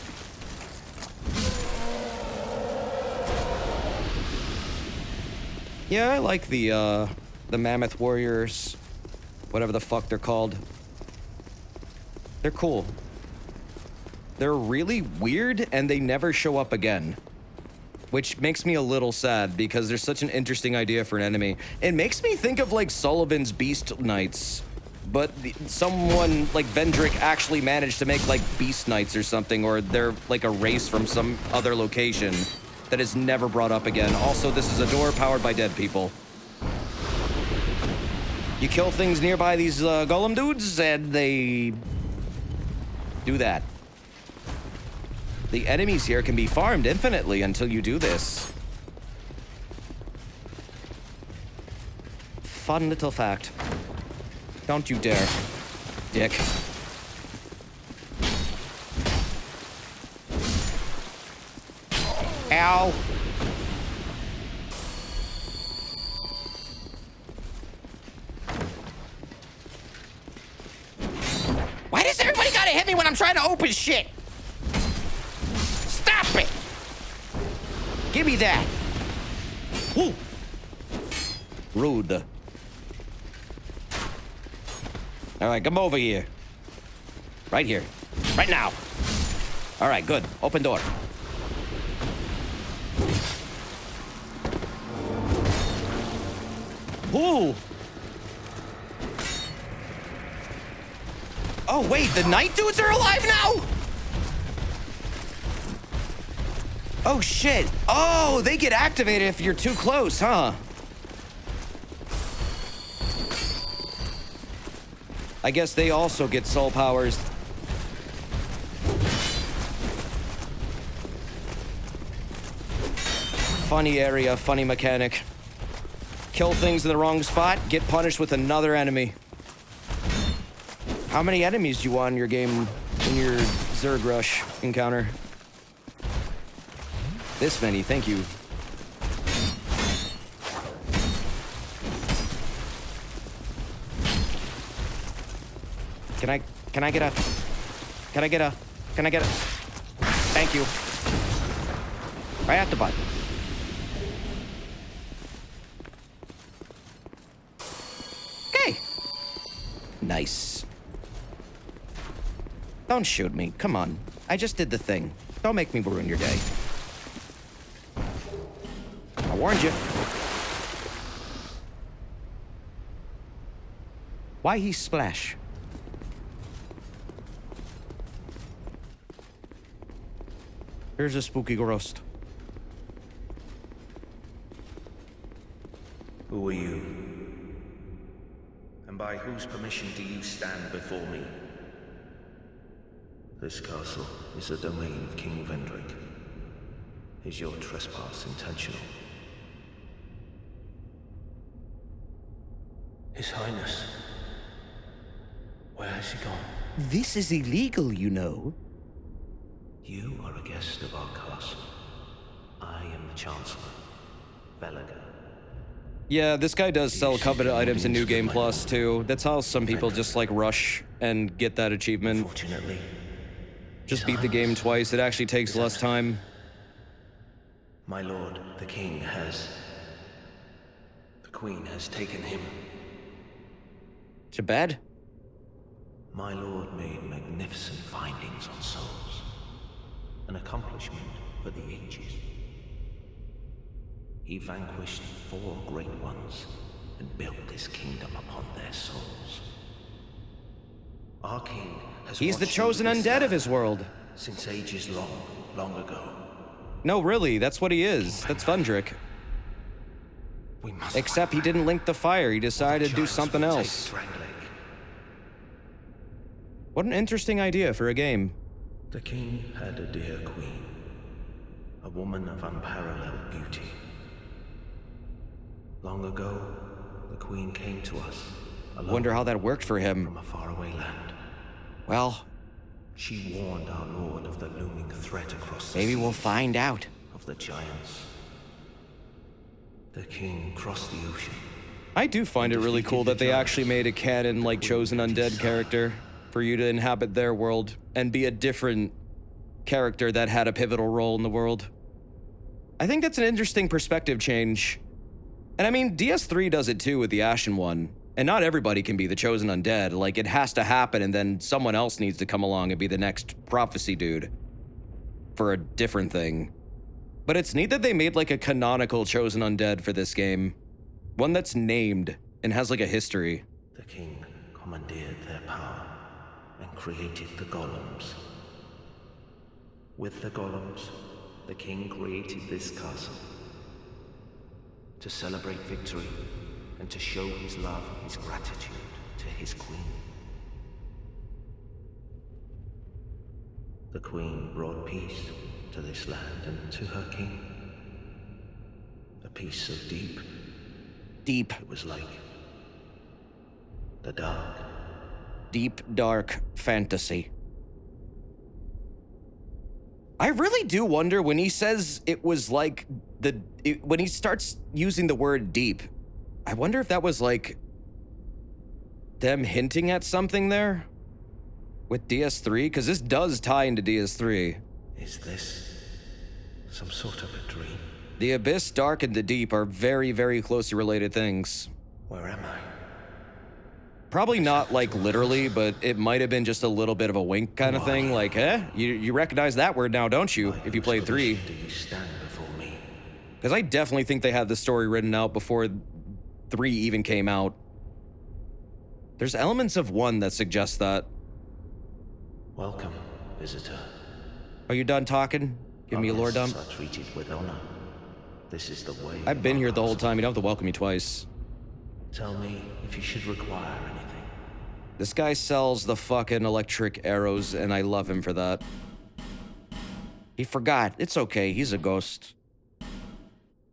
Yeah, I like the Mammoth Warriors, whatever the fuck they're called. They're cool. They're really weird and they never show up again. Which makes me a little sad because they're such an interesting idea for an enemy. It makes me think of like Sullivan's Beast Knights, but someone like Vendrick actually managed to make like Beast Knights or something, or they're like a race from some other location that is never brought up again. Also, this is a door powered by dead people. You kill things nearby these golem dudes and they do that. The enemies here can be farmed infinitely until you do this. Fun little fact. Don't you dare, dick. Ow. Why does everybody gotta hit me when I'm trying to open shit? Stop it! Give me that. Woo. Rude. All right, come over here. Right here. Right now. All right, good. Open door. Ooh. Oh, wait, the night dudes are alive now? Oh, shit. Oh, they get activated if you're too close, huh? I guess they also get soul powers. Funny area, funny mechanic. Kill things in the wrong spot, get punished with another enemy. How many enemies do you want in your game, in your Zerg Rush encounter? This many, thank you. Can I get a, thank you. Right at the butt. Okay. Nice. Don't shoot me, come on. I just did the thing. Don't make me ruin your day. I warned you. Why he splash? Here's a spooky ghost. Who are you? And by whose permission do you stand before me? This castle is a domain of King Vendrick. Is your trespass intentional? His Highness. Where has he gone? This is illegal, you know. You are a guest of our castle. I am the Chancellor, Velaga. Yeah, this guy does sell coveted items in New Game Plus, too. That's how some people just, like, rush and get that achievement. Unfortunately, just beat the game twice. It actually takes less time. My lord, the king has... The queen has taken him. To bed? My lord made magnificent findings on souls. An accomplishment for the ages. He vanquished 4 great ones and built this kingdom upon their souls. Our king has He's the chosen undead of his world. Since ages long ago. No, really, that's what he is. That's Vendrick. Except he didn't link the fire. He decided to do something else. What an interesting idea for a game. The king had a dear queen, a woman of unparalleled beauty. Long ago, the queen came to us. Wonder how that worked for him. From a faraway land. Well, she warned our lord of the looming threat across the maybe sea, we'll find out. Of the giants. The king crossed the ocean. I do find it really cool that they actually made a canon, like, chosen undead character. for you to inhabit their world and be a different character that had a pivotal role in the world. I think that's an interesting perspective change. And I mean, DS3 does it too with the Ashen One. And not everybody can be the chosen undead. Like, it has to happen, and then someone else needs to come along and be the next prophecy dude for a different thing. But it's neat that they made like a canonical chosen undead for this game. One that's named and has like a history. The king commandeered their power and created the golems. With the golems, the king created this castle to celebrate victory and to show his love and his gratitude to his queen. The queen brought peace to this land and to her king. A peace so deep. Deep. It was like the dark. Deep, dark fantasy. I really do wonder when he says it was like when he starts using the word deep, I wonder if that was like them hinting at something there with DS3, because this does tie into DS3. Is this some sort of a dream? The abyss, dark, and the deep are very, very closely related things. Where am I? Probably not like literally, but it might have been just a little bit of a wink kind of thing. Like, you recognize that word now, don't you? If you played 3. Do you stand before me? Because I definitely think they had the story written out before 3 even came out. There's elements of 1 that suggest that. Welcome, visitor. Are you done talking? Give me a lore dump. Are treated with honor. This is the way. I've been here the whole time. You don't have to welcome me twice. Tell me if you should require anything. This guy sells the fucking electric arrows, and I love him for that. He forgot. It's okay. He's a ghost.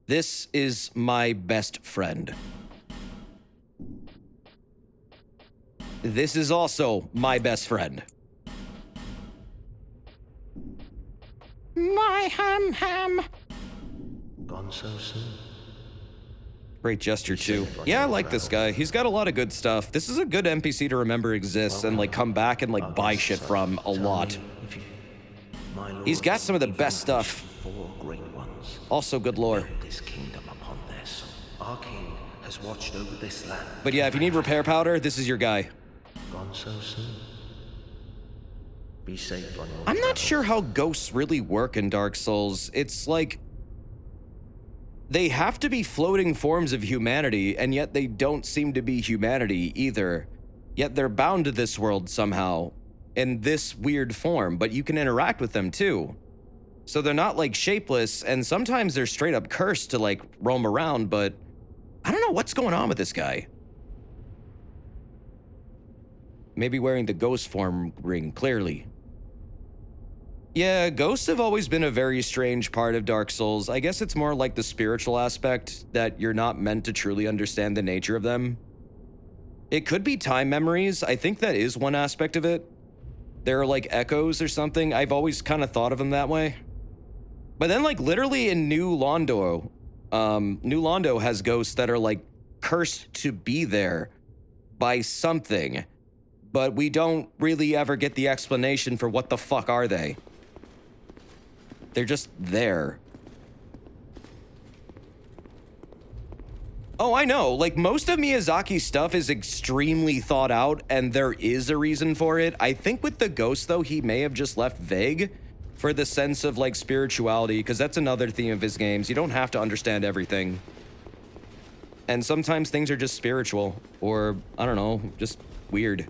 This is my best friend. This is also my best friend. My ham. Gone so soon. Great gesture too. Yeah, I like this guy. He's got a lot of good stuff. This is a good NPC to remember exists and like come back and like buy shit from a lot. He's got some of the best stuff. Also good lore. This kingdom upon their soul. Our king has watched over this land. But yeah, if you need repair powder, this is your guy. Gone so soon. Be safe on your I'm not sure how ghosts really work in Dark Souls. It's like they have to be floating forms of humanity, and yet they don't seem to be humanity either. Yet they're bound to this world somehow in this weird form, but you can interact with them too. So they're not like shapeless, and sometimes they're straight up cursed to like roam around, but I don't know what's going on with this guy. Maybe wearing the ghost form ring, clearly. Yeah, ghosts have always been a very strange part of Dark Souls. I guess it's more like the spiritual aspect, that you're not meant to truly understand the nature of them. It could be time memories. I think that is one aspect of it. There are like echoes or something. I've always kind of thought of them that way. But then like literally in New Londo, New Londo has ghosts that are like cursed to be there by something, but we don't really ever get the explanation for what the fuck are they. They're just there. Oh, I know. Like, most of Miyazaki's stuff is extremely thought out, and there is a reason for it. I think with the ghost, though, he may have just left vague for the sense of, like, spirituality, because that's another theme of his games. You don't have to understand everything. And sometimes things are just spiritual, or, I don't know, just weird.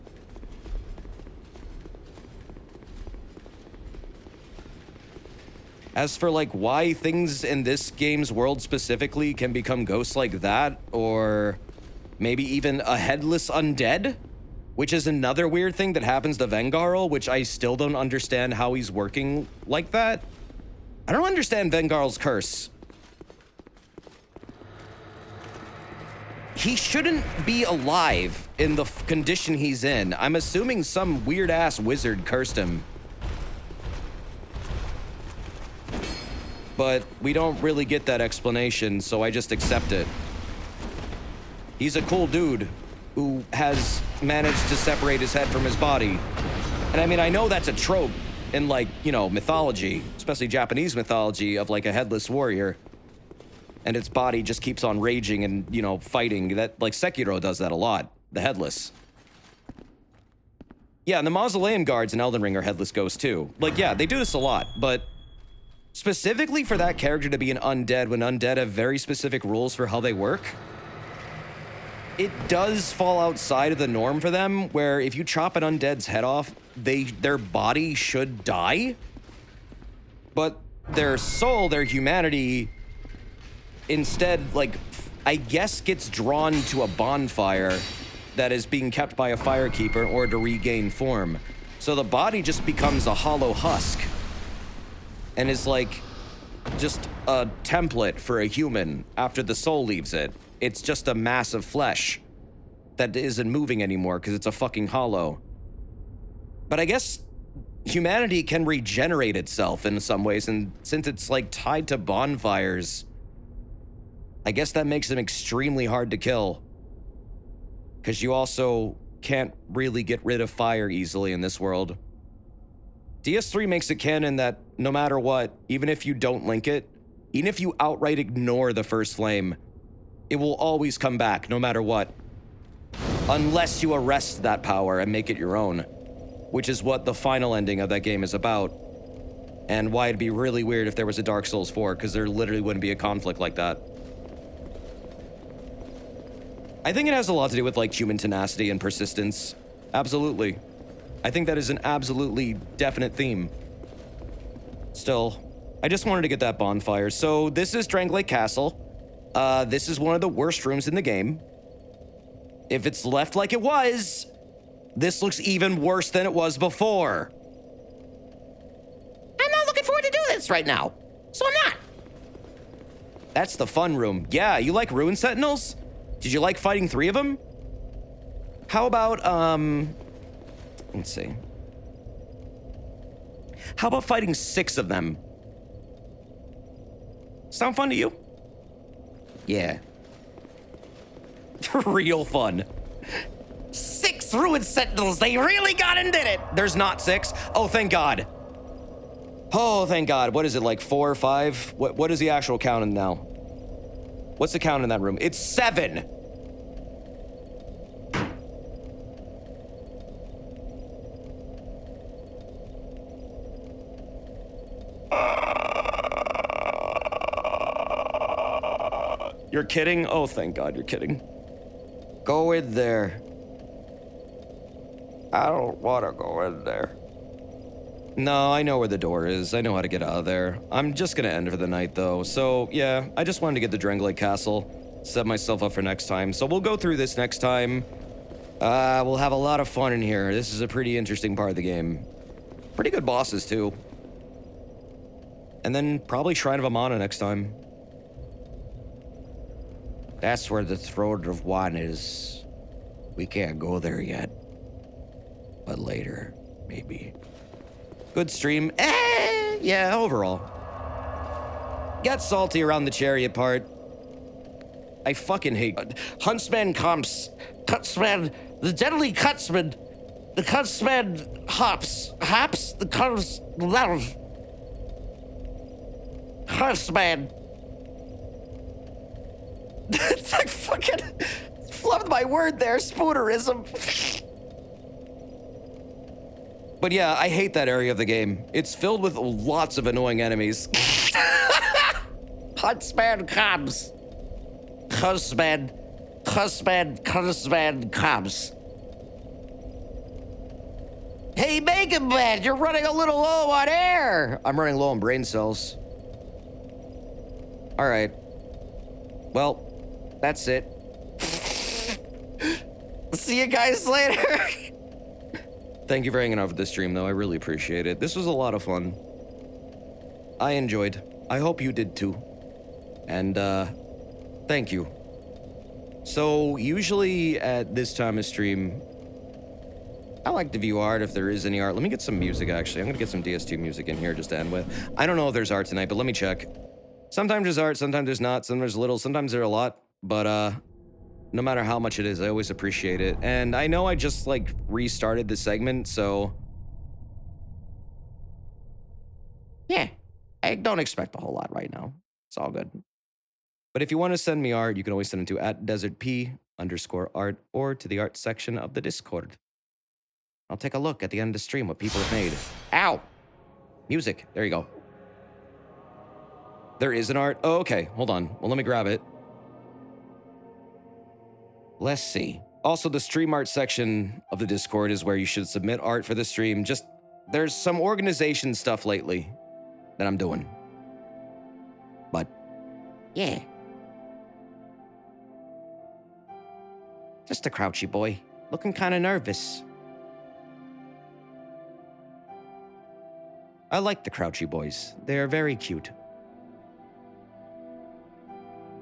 As for like why things in this game's world specifically can become ghosts like that, or maybe even a headless undead, which is another weird thing that happens to Vengarl, which I still don't understand how he's working like that. I don't understand Vengarl's curse. He shouldn't be alive in the condition he's in. I'm assuming some weird-ass wizard cursed him. But we don't really get that explanation, so I just accept it. He's a cool dude who has managed to separate his head from his body. And I mean, I know that's a trope in, like, you know, mythology, especially Japanese mythology, of like a headless warrior. And its body just keeps on raging and, you know, fighting. That, like, Sekiro does that a lot, the headless. Yeah, and the Mausoleum guards in Elden Ring are headless ghosts too. Like, yeah, they do this a lot, but specifically for that character to be an undead when undead have very specific rules for how they work, it does fall outside of the norm for them, where if you chop an undead's head off, their body should die, but their soul, their humanity, instead, like, I guess gets drawn to a bonfire that is being kept by a firekeeper in order to regain form. So the body just becomes a hollow husk and is like just a template for a human after the soul leaves it. It's just a mass of flesh that isn't moving anymore because it's a fucking hollow. But I guess humanity can regenerate itself in some ways, and since it's like tied to bonfires, I guess that makes them extremely hard to kill. Because you also can't really get rid of fire easily in this world. DS3 makes it canon that no matter what, even if you don't link it, even if you outright ignore the first flame, it will always come back no matter what. Unless you arrest that power and make it your own, which is what the final ending of that game is about. And why it'd be really weird if there was a Dark Souls 4, because there literally wouldn't be a conflict like that. I think it has a lot to do with, like, human tenacity and persistence. Absolutely. I think that is an absolutely definite theme. Still, I just wanted to get that bonfire. So this is Dranglake Castle. This is one of the worst rooms in the game. If it's left like it was, this looks even worse than it was before. I'm not looking forward to do this right now, so I'm not. That's the fun room. Yeah, you like Ruin Sentinels? Did you like fighting 3 of them? How about, let's see. How about fighting 6 of them? Sound fun to you? Yeah. Real fun. 6 Ruin Sentinels, they really got and did it. There's not 6? Oh, thank God. Oh, thank God. What is it, like 4 or 5? What is the actual count in now? What's the count in that room? It's 7. You're kidding? Oh, thank God you're kidding. Go in there. I don't want to go in there. No, I know where the door is. I know how to get out of there. I'm just gonna end for the night, though. So, yeah, I just wanted to get the Dranglake Castle, set myself up for next time. So we'll go through this next time. We'll have a lot of fun in here. This is a pretty interesting part of the game. Pretty good bosses, too. And then probably Shrine of Amana next time. That's where the Throne of Wan is. We can't go there yet. But later, maybe. Good stream. Yeah, overall. Got salty around the chariot part. I fucking hate Huntsman comps. Cutsman. The deadly Cutsman. The Cutsman hops. Hops? The Huntsman. It's like fucking flubbed my word there, spoonerism. But yeah, I hate that area of the game. It's filled with lots of annoying enemies. Huntsman comes. Huntsman comes. Hey, Mega Man, you're running a little low on air. I'm running low on brain cells. All right. Well, that's it. See you guys later. Thank you for hanging out for this stream, though. I really appreciate it. This was a lot of fun. I enjoyed. I hope you did, too. And, thank you. So, usually at this time of stream, I like to view art if there is any art. Let me get some music, actually. I'm gonna get some DS2 music in here just to end with. I don't know if there's art tonight, but let me check. Sometimes there's art, sometimes there's not, sometimes there's little, sometimes there's a lot. But, no matter how much it is, I always appreciate it. And I know I just, like, restarted the segment, so Yeah, I don't expect a whole lot right now. It's all good. But if you want to send me art, you can always send it to @desertp_art or to the art section of the Discord. I'll take a look at the end of the stream what people have made. Ow! Music. There you go. There is an art. Oh, okay. Hold on. Well, let me grab it. Let's see. Also, the stream art section of the Discord is where you should submit art for the stream. Just, there's some organization stuff lately that I'm doing. But, yeah. Just a crouchy boy, looking kind of nervous. I like the crouchy boys. They are very cute.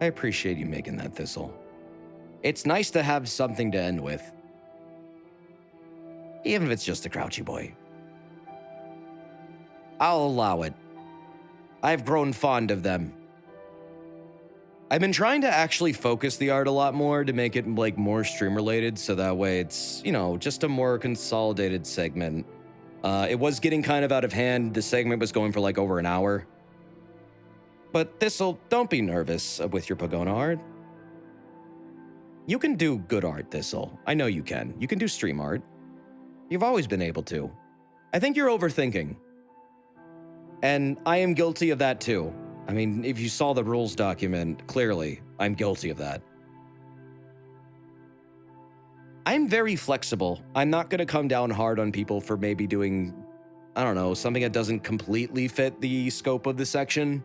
I appreciate you making that, Thistle. It's nice to have something to end with. Even if it's just a crouchy boy. I'll allow it. I've grown fond of them. I've been trying to actually focus the art a lot more to make it like more stream related, so that way it's, you know, just a more consolidated segment. It was getting kind of out of hand. The segment was going for like over an hour. But Thistle, don't be nervous with your Pogona art. You can do good art, Thistle. I know you can. You can do stream art. You've always been able to. I think you're overthinking. And I am guilty of that too. I mean, if you saw the rules document, clearly, I'm guilty of that. I'm very flexible. I'm not going to come down hard on people for maybe doing, I don't know, something that doesn't completely fit the scope of the section.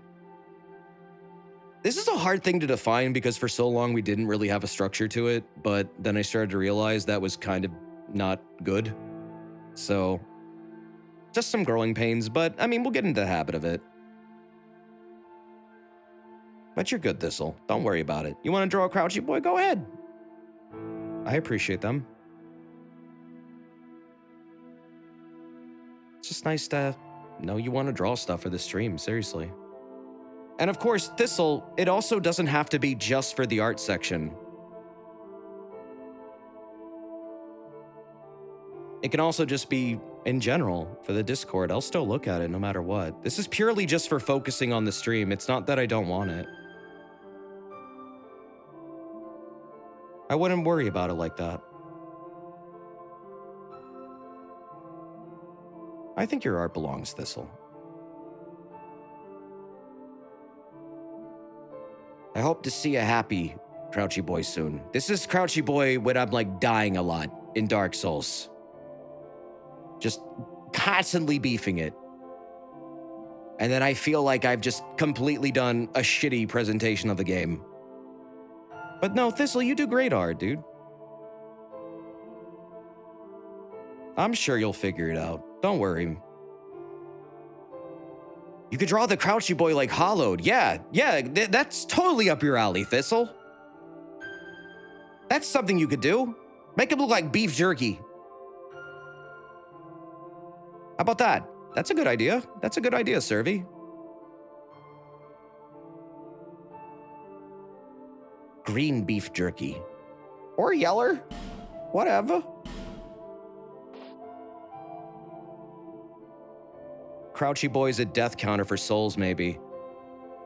This is a hard thing to define because for so long we didn't really have a structure to it, but then I started to realize that was kind of not good. So, just some growing pains, but I mean, we'll get into the habit of it. But you're good, Thistle. Don't worry about it. You want to draw a crouchy boy? Go ahead. I appreciate them. It's just nice to know you want to draw stuff for the stream, seriously. And of course, Thistle, it also doesn't have to be just for the art section. It can also just be in general for the Discord. I'll still look at it no matter what. This is purely just for focusing on the stream. It's not that I don't want it. I wouldn't worry about it like that. I think your art belongs, Thistle. I hope to see a happy Crouchy Boy soon. This is Crouchy Boy when I'm like dying a lot in Dark Souls. Just constantly beefing it. And then I feel like I've just completely done a shitty presentation of the game. But no, Thistle, you do great art, dude. I'm sure you'll figure it out. Don't worry. You could draw the Crouchy Boy like hollowed. Yeah, that's totally up your alley, Thistle. That's something you could do. Make him look like beef jerky. How about that? That's a good idea. That's a good idea, Servy. Green beef jerky. Or yeller. Whatever. Crouchy Boy's a death counter for souls, maybe.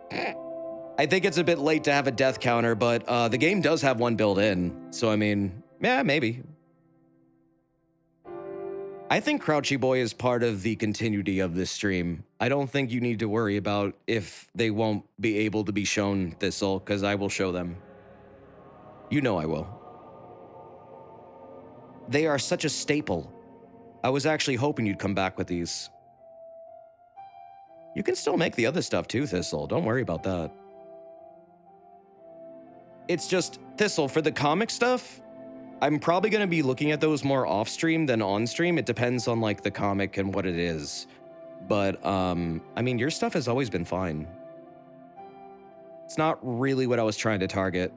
I think it's a bit late to have a death counter, but the game does have one built in. So, I mean, yeah, maybe. I think Crouchy Boy is part of the continuity of this stream. I don't think you need to worry about if they won't be able to be shown, Thistle, because I will show them. You know I will. They are such a staple. I was actually hoping you'd come back with these. You can still make the other stuff too, Thistle. Don't worry about that. It's just, Thistle, for the comic stuff, I'm probably going to be looking at those more off-stream than on-stream. It depends on, like, the comic and what it is. But, I mean, your stuff has always been fine. It's not really what I was trying to target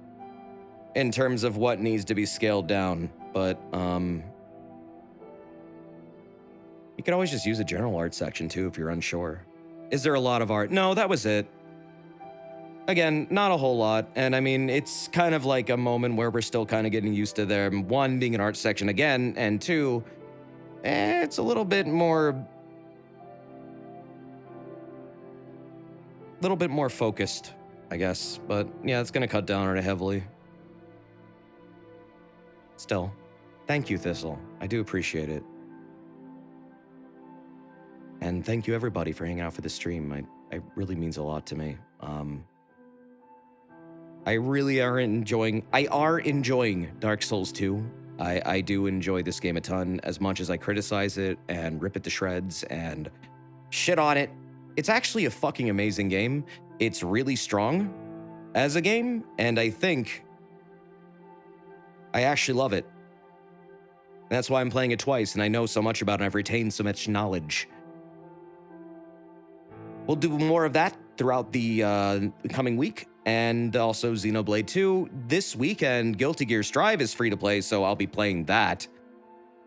in terms of what needs to be scaled down. But, you could always just use a general art section, too, if you're unsure. Is there a lot of art? No, that was it. Again, not a whole lot. And I mean, it's kind of like a moment where we're still kind of getting used to there. One, being an art section again, and two, it's a little bit more little bit more focused, I guess. But yeah, it's gonna cut down on it heavily. Still, thank you, Thistle. I do appreciate it. And thank you, everybody, for hanging out for the stream. It really means a lot to me. I are enjoying Dark Souls 2. I do enjoy this game a ton, as much as I criticize it and rip it to shreds and shit on it. It's actually a fucking amazing game. It's really strong as a game, and I think I actually love it. That's why I'm playing it twice, and I know so much about it, and I've retained so much knowledge. We'll do more of that throughout the coming week, and also Xenoblade 2. This weekend, Guilty Gear Strive is free to play, so I'll be playing that.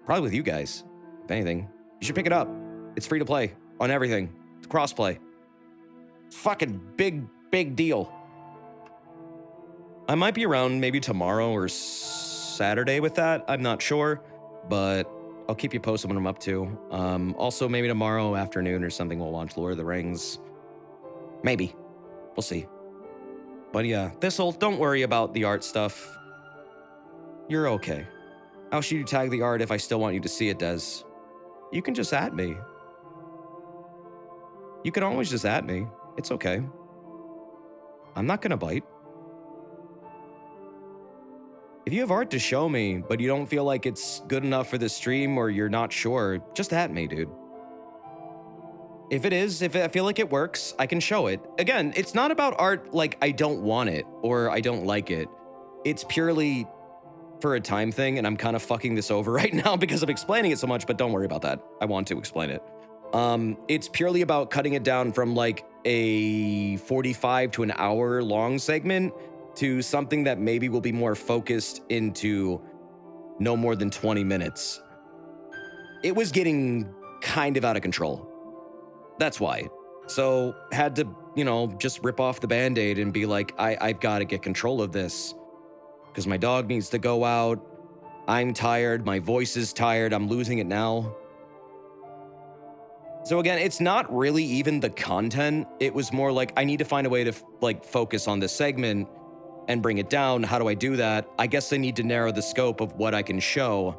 Probably with you guys, if anything. You should pick it up. It's free to play on everything. It's crossplay. Fucking big deal. I might be around maybe tomorrow or Saturday with that. I'm not sure, but I'll keep you posted when I'm up to. Also, maybe tomorrow afternoon or something, we'll launch Lord of the Rings. Maybe. We'll see. But yeah, Thistle, don't worry about the art stuff. You're okay. How should you tag the art if I still want you to see it, Des? You can just at me. You can always just at me. It's okay. I'm not gonna bite. If you have art to show me, but you don't feel like it's good enough for the stream or you're not sure, just at me, dude. If it is, if I feel like it works, I can show it. Again, it's not about art like I don't want it or I don't like it. It's purely for a time thing, and I'm kind of fucking this over right now because I'm explaining it so much, but don't worry about that. I want to explain it. It's purely about cutting it down from like a 45 to an hour long segment to something that maybe will be more focused into no more than 20 minutes. It was getting kind of out of control. That's why. So had to, just rip off the Band-Aid and be like, I've got to get control of this because my dog needs to go out. I'm tired. My voice is tired. I'm losing it now. So again, it's not really even the content. It was more like, I need to find a way to focus on this segment and bring it down. How do I do that? I guess I need to narrow the scope of what I can show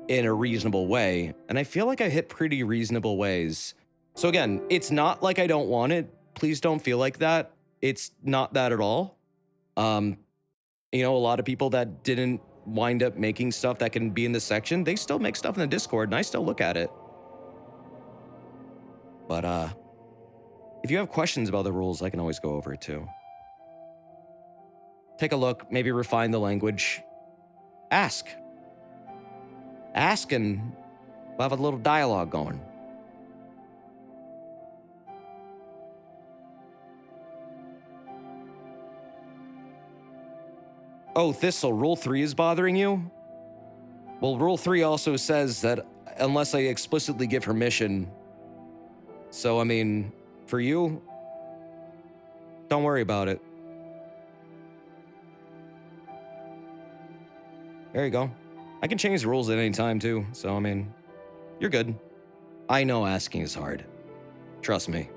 in a reasonable way. And I feel like I hit pretty reasonable ways. So again, it's not like I don't want it. Please don't feel like that. It's not that at all. A lot of people that didn't wind up making stuff that can be in this section, they still make stuff in the Discord and I still look at it. But if you have questions about the rules, I can always go over it too. Take a look, maybe refine the language. Ask, and we'll have a little dialogue going. Oh, Thistle, Rule 3 is bothering you? Well, Rule 3 also says that unless I explicitly give permission. So, I mean, for you, don't worry about it. There you go. I can change the rules at any time, too. So, I mean, you're good. I know asking is hard. Trust me.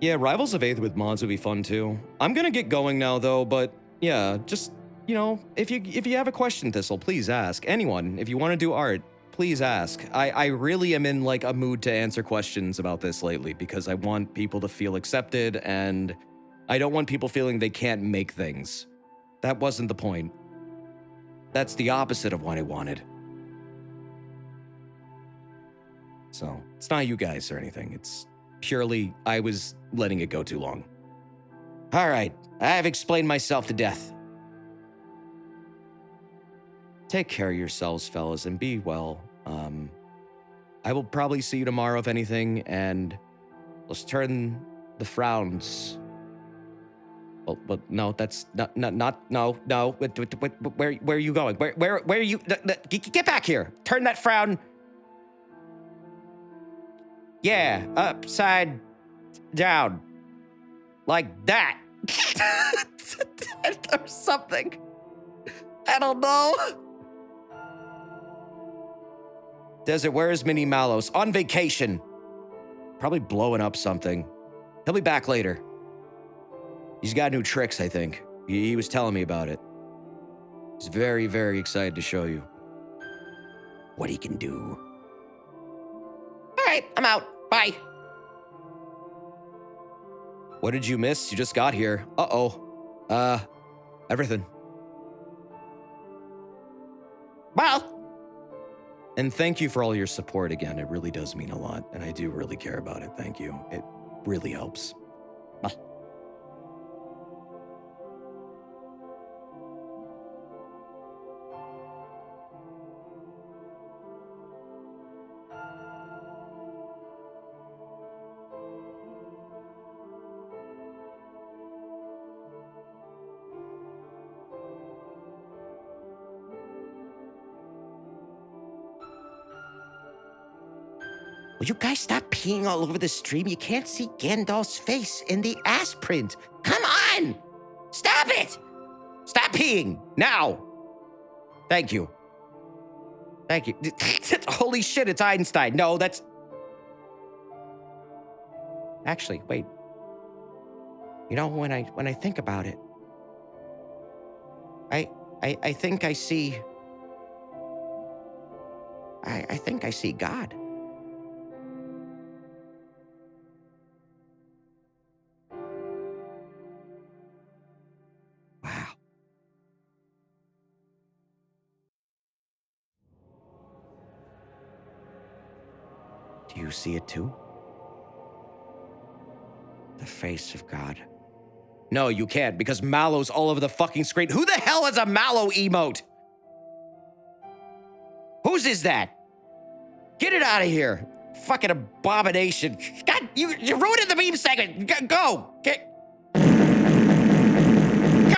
Yeah, Rivals of Aether with mods would be fun, too. I'm gonna get going now, though, but yeah, just, if you have a question, Thistle, please ask. Anyone, if you want to do art, please ask. I really am in, a mood to answer questions about this lately because I want people to feel accepted, and I don't want people feeling they can't make things. That wasn't the point. That's the opposite of what I wanted. So, it's not you guys or anything. It's purely I was letting it go too long. All right, I've explained myself to death. Take care of yourselves, fellas, and be well. I will probably see you tomorrow, if anything, and let's turn the frowns. Well, no, that's no. Where are you going? Where are you? Get back here! Turn that frown. Yeah, upside down, like that, or something. I don't know. Desert, where is Minnie Mallows? On vacation. Probably blowing up something. He'll be back later. He's got new tricks, I think. He was telling me about it. He's very, very excited to show you what he can do. All right, I'm out. Bye. What did you miss? You just got here. Uh-oh. Everything. Well. And thank you for all your support again. It really does mean a lot, and I do really care about it. Thank you. It really helps. Bye. Will you guys stop peeing all over the stream? You can't see Gandalf's face in the ass print. Come on! Stop it! Stop peeing! Now! Thank you. Thank you. Holy shit, it's Einstein. No, that's... Actually, wait. You know, when I think about it, I think I see... I think I see God. Wow. Do you see it too? The face of God. No, you can't, because Mallow's all over the fucking screen. Who the hell has a Mallow emote? Whose is that? Get it out of here. Fucking abomination. God, you're ruining the meme segment. Go. Get...